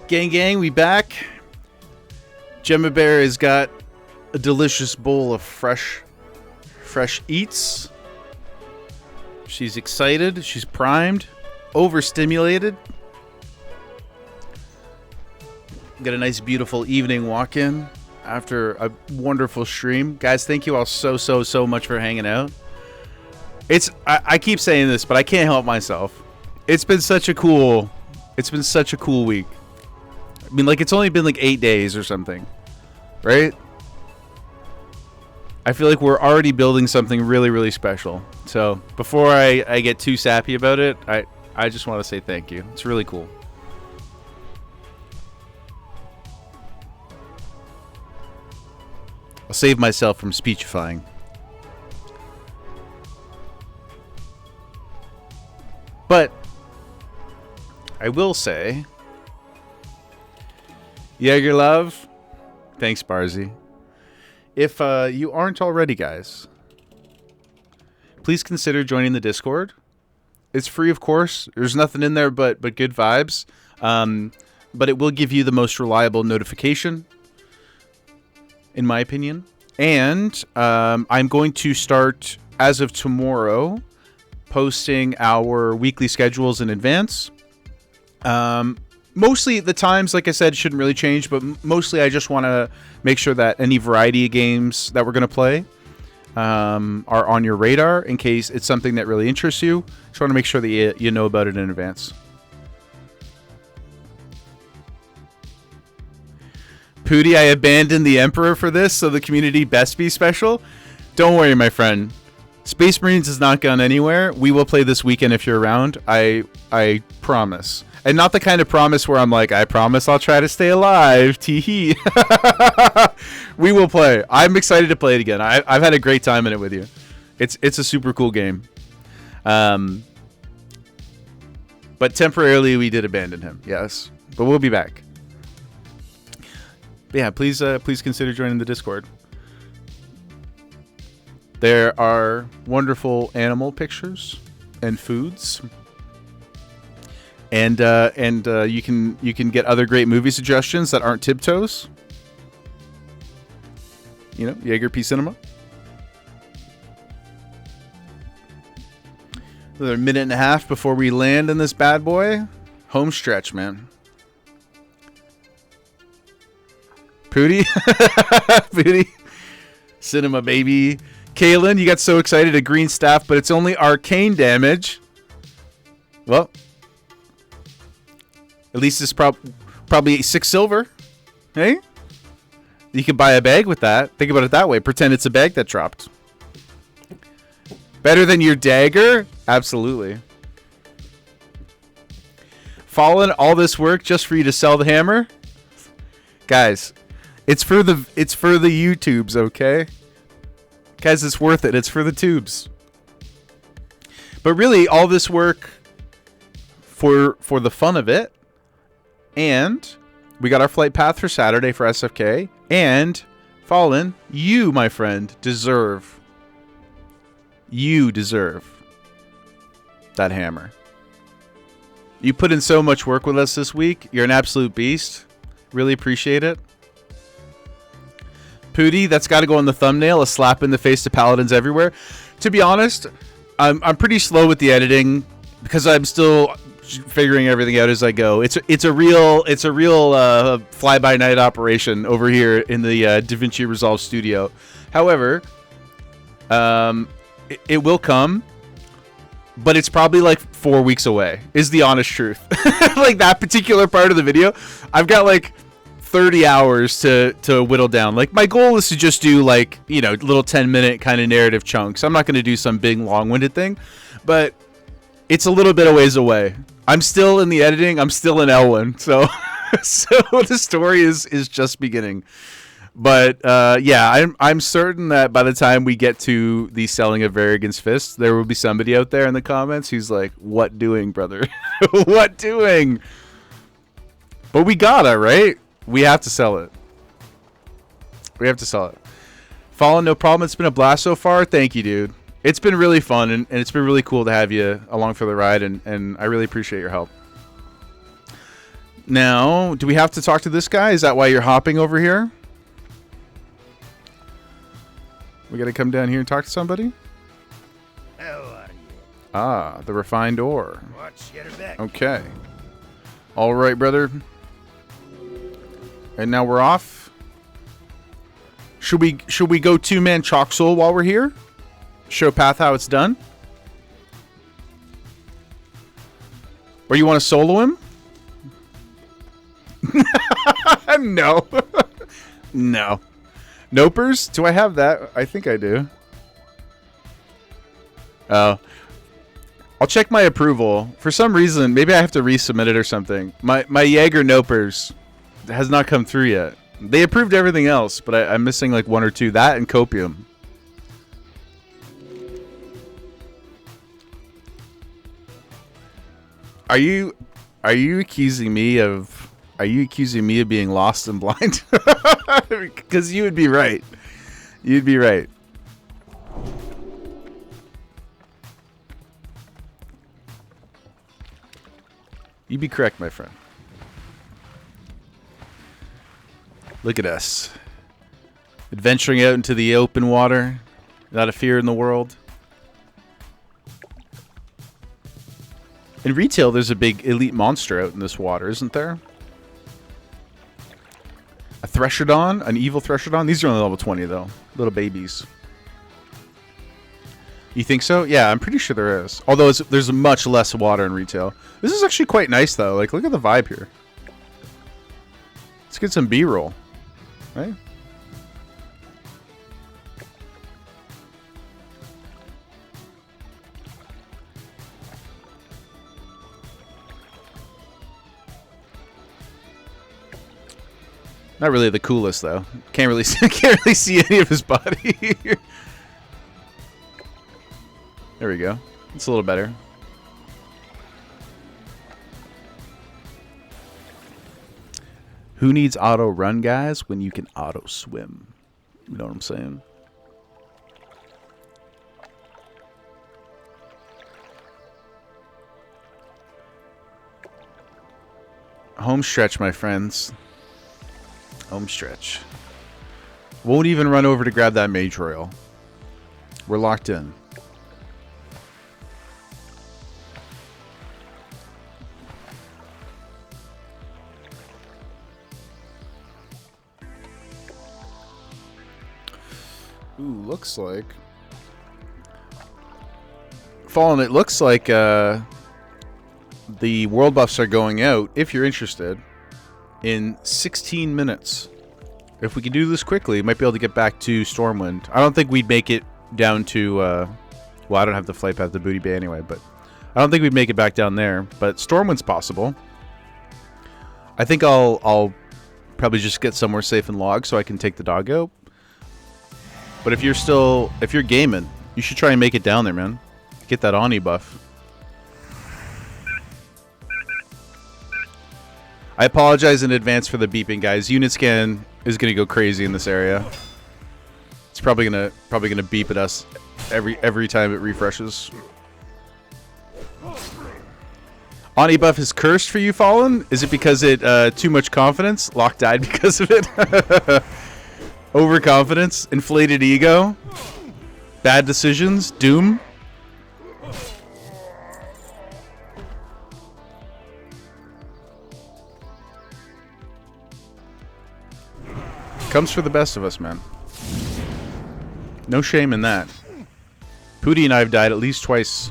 Gang, we back. Gemma Bear has got a delicious bowl of fresh eats. She's excited. She's primed. Overstimulated. Got a nice, beautiful evening walk-in after a wonderful stream. Guys, thank you all so much for hanging out. I keep saying this, but I can't help myself. It's been such a cool week. I mean, like, it's only been like 8 days or something, right? I feel like we're already building something really special. So before I get too sappy about it, I just want to say thank you. It's really cool. I'll save myself from speechifying. But I will say, Jaeger love, thanks Barzy. If you aren't already, guys, please consider joining the Discord. It's free, of course. There's nothing in there but good vibes. But it will give you the most reliable notification, in my opinion. And I'm going to start, as of tomorrow, posting our weekly schedules in advance. mostly the times, like I said, shouldn't really change, but mostly I just want to make sure that any variety of games that we're going to play are on your radar in case it's something that really interests you. Just want to make sure that you know about it in advance. Pooty, I abandoned the Emperor for this, so the community best be special. Don't worry, my friend. Space Marines has not gone anywhere. We will play this weekend if you're around. I promise. And not the kind of promise where I'm like, I promise I'll try to stay alive. Tee-hee. We will play. I'm excited to play it again. I've had a great time in it with you. It's a super cool game. But temporarily we did abandon him. Yes. But we'll be back. But yeah, please consider joining the Discord. There are wonderful animal pictures and foods. And you can get other great movie suggestions that aren't Tiptoes. You know, Jaeger P Cinema. Another minute and a half before we land in this bad boy. Home stretch, man. Pooty. Pooty. Cinema, baby. Kaylin, you got so excited at green staff, but it's only arcane damage. Well, at least it's probably 6 silver. Hey? You can buy a bag with that. Think about it that way. Pretend it's a bag that dropped. Better than your dagger? Absolutely. Fallen, all this work just for you to sell the hammer? Guys, it's for the YouTubes, okay? Guys, it's worth it. It's for the tubes. But really, all this work for the fun of it. And we got our flight path for Saturday for SFK. And Fallen, you, my friend, deserve. You deserve that hammer. You put in so much work with us this week. You're an absolute beast. Really appreciate it. Pooty, that's got to go on the thumbnail. A slap in the face to paladins everywhere. To be honest, I'm pretty slow with the editing because I'm still figuring everything out as I go. It's a real fly by night operation over here in the DaVinci Resolve studio. However, it will come, but it's probably like 4 weeks away. Is the honest truth. Like that particular part of the video, I've got like 30 hours to whittle down. Like my goal is to just do like, you know, little 10-minute kind of narrative chunks. I'm not going to do some big long-winded thing, but it's a little bit of ways away. I'm still in the editing. I'm still in Elwyn. So the story is just beginning. But yeah, I'm certain that by the time we get to the selling of Varrigan's Fist, there will be somebody out there in the comments who's like, "What doing, brother? What doing?" But we gotta, right? We have to sell it. We have to sell it. Fallen, no problem. It's been a blast so far. Thank you, dude. It's been really fun, and it's been really cool to have you along for the ride, and I really appreciate your help. Now, do we have to talk to this guy? Is that why you're hopping over here? We got to come down here and talk to somebody? How are you? Ah, the refined ore. Watch your back. Okay. All right, brother. And now we're off. Should we go two-man chalk soul while we're here? Show Path how it's done? Or you want to solo him? No. No. Nopers? Do I have that? I think I do. Oh. I'll check my approval. For some reason, maybe I have to resubmit it or something. My Jaeger Nopers has not come through yet. They approved everything else, but I'm missing like 1 or 2. That and Copium. Are you accusing me of being lost and blind? Because you would be right. You'd be right. You'd be correct, my friend. Look at us. Adventuring out into the open water. Not a fear in the world. In retail, there's a big elite monster out in this water, isn't there? A Threshodon? An evil Threshodon? These are only level 20, though. Little babies. You think so? Yeah, I'm pretty sure there is. Although there's much less water in retail. This is actually quite nice, though. Like, look at the vibe here. Let's get some B-roll. Right? Not really the coolest though. Can't really see any of his body. There we go. It's a little better. Who needs auto run, guys, when you can auto swim? You know what I'm saying? Home stretch, my friends. Home stretch. Won't even run over to grab that mage royal. We're locked in. Ooh, looks like Fallen, it looks like the world buffs are going out, if you're interested, in 16 minutes. If we can do this quickly, we might be able to get back to Stormwind. I don't think we'd make it down to, well, I don't have the flight path to Booty Bay anyway, but I don't think we'd make it back down there. But Stormwind's possible. I think I'll probably just get somewhere safe and log so I can take the dog out. But if you're gaming, you should try and make it down there, man. Get that Ani buff. I apologize in advance for the beeping, guys. Unit scan is gonna go crazy in this area. It's probably gonna beep at us every time it refreshes. Ani buff is cursed for you, Fallen? Is it because it too much confidence? Locke died because of it. Overconfidence, inflated ego, bad decisions, doom. Comes for the best of us, man. No shame in that. Pooty and I have died at least twice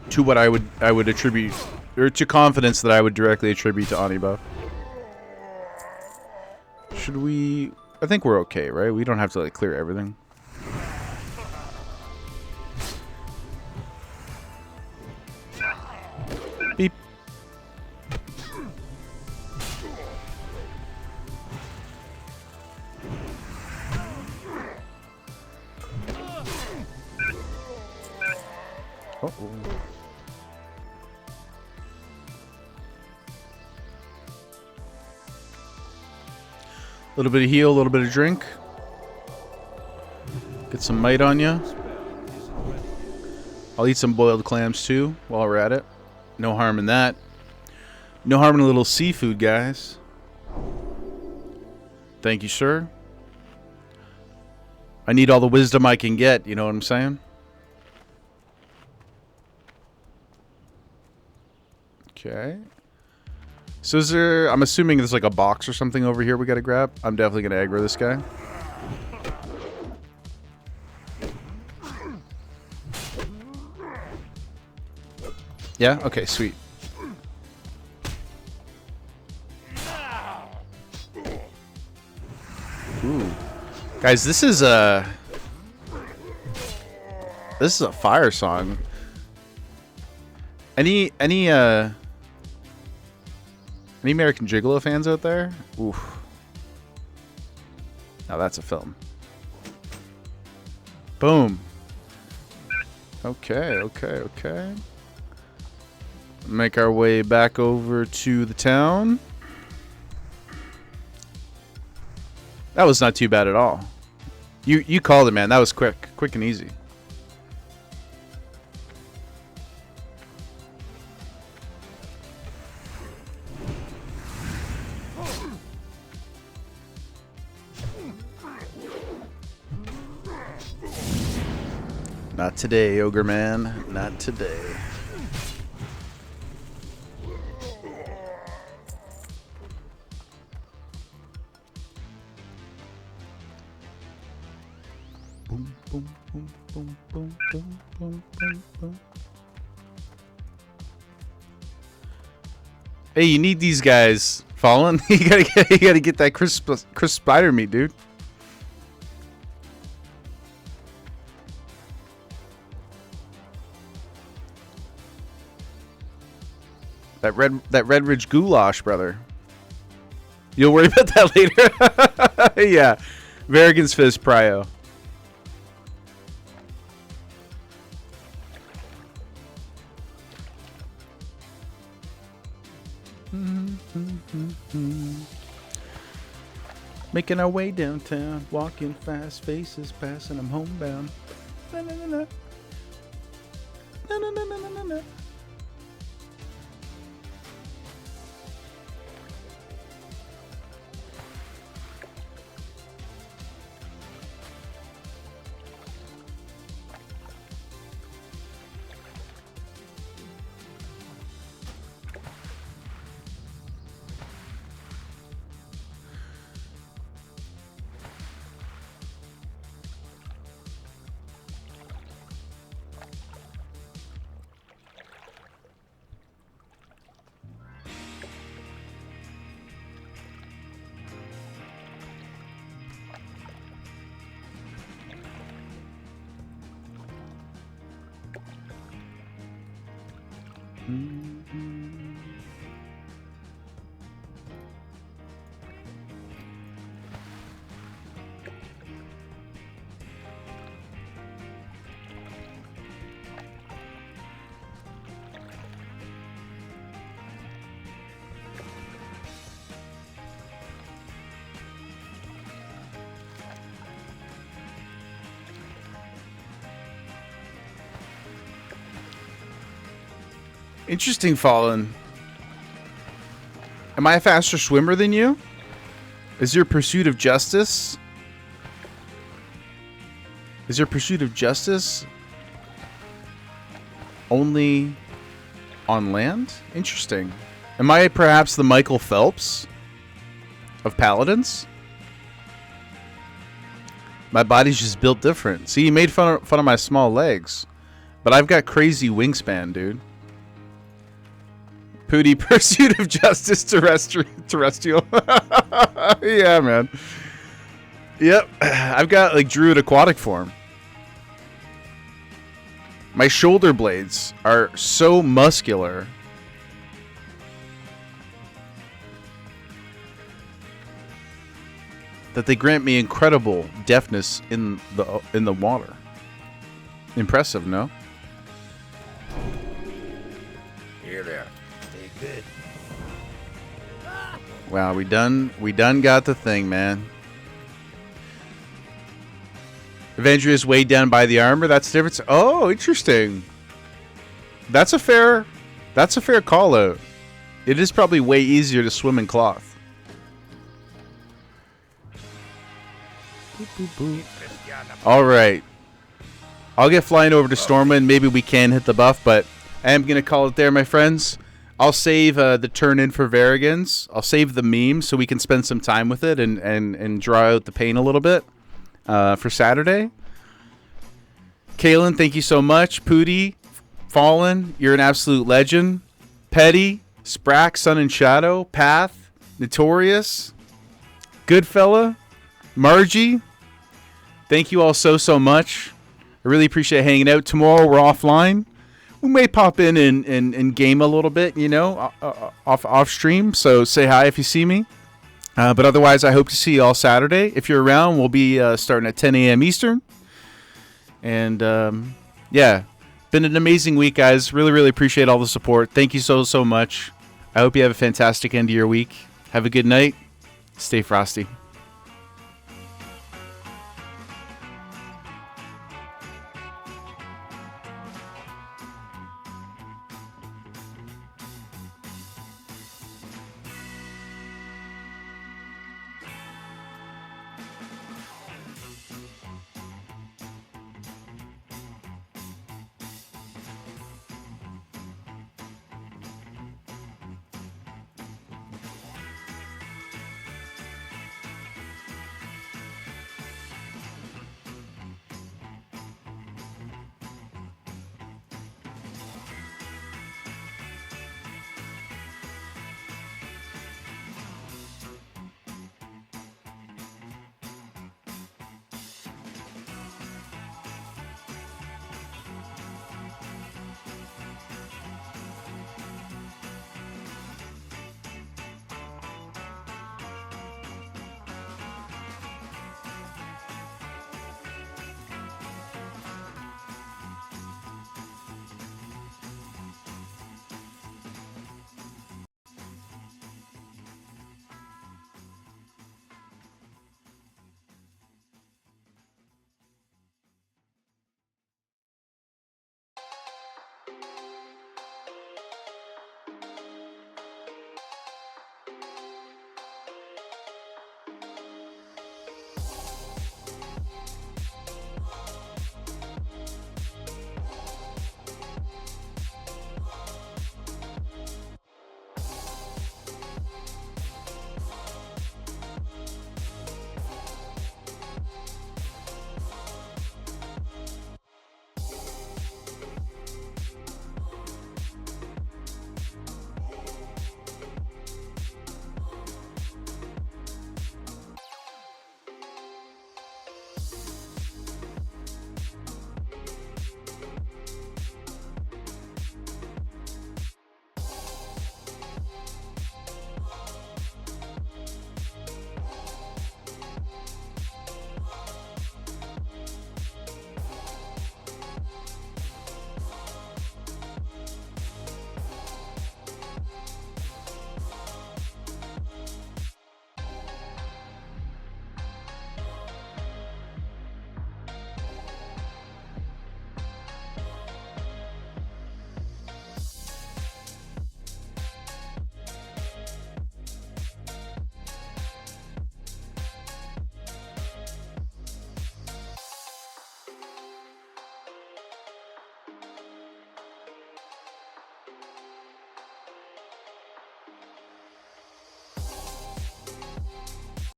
to what I would attribute, or to confidence that I would directly attribute to Ani buff. Should we? I think we're okay, right? We don't have to like clear everything. Beep. Uh-oh. A little bit of heal, a little bit of drink. Get some might on you. I'll eat some boiled clams too while we're at it. No harm in that. No harm in a little seafood, guys. Thank you, sir. I need all the wisdom I can get, you know what I'm saying? Okay. So is there, I'm assuming there's like a box or something over here we gotta grab. I'm definitely gonna aggro this guy. Yeah? Okay, sweet. Ooh. Guys, this is a fire song. Any American Gigolo fans out there? Oof. Now that's a film. Boom. Okay, okay, okay. Make our way back over to the town. That was not too bad at all. You called it, man. That was quick. Quick and easy. Not today, Ogre Man. Not today. Boom, boom, boom, boom, boom, boom, boom, boom, boom. Hey, you need these guys, Fallen. you gotta get that crisp spider meat, dude. That Red Ridge goulash, brother. You'll worry about that later. Yeah, Varrigan's Fist Prio. Making our way downtown, walking fast, faces passing, I'm homebound. Na, na, na, na. Na, na, na, na, na, na. Interesting, Fallen. Am I a faster swimmer than you? Is your pursuit of justice? Is your pursuit of justice only on land? Interesting. Am I perhaps the Michael Phelps of paladins? My body's just built different. See, you made fun of my small legs, but I've got crazy wingspan, dude. Pooty, pursuit of justice terrestrial. Yeah, man. Yep. I've got like druid aquatic form. My shoulder blades are so muscular that they grant me incredible deftness in the water. Impressive, no? Here there. Good. Wow, we done got the thing, man. Avenger is weighed down by the armor. That's the difference. Oh, interesting. That's a fair call out. It is probably way easier to swim in cloth. All right. I'll get flying over to Stormwind. Maybe we can hit the buff, but I am gonna call it there, my friends. I'll save the turn in for Varrigans. I'll save the meme so we can spend some time with it and draw out the pain a little bit for Saturday. Kalen, thank you so much. Pooty, Fallen, you're an absolute legend. Petty, Sprack, Sun and Shadow, Path, Notorious, Goodfella, Margie, thank you all so much. I really appreciate hanging out. Tomorrow we're offline. We may pop in and game a little bit, you know, off stream. So say hi if you see me. But otherwise, I hope to see you all Saturday. If you're around, we'll be starting at 10 a.m. Eastern. And yeah, been an amazing week, guys. Really appreciate all the support. Thank you so much. I hope you have a fantastic end of your week. Have a good night. Stay frosty.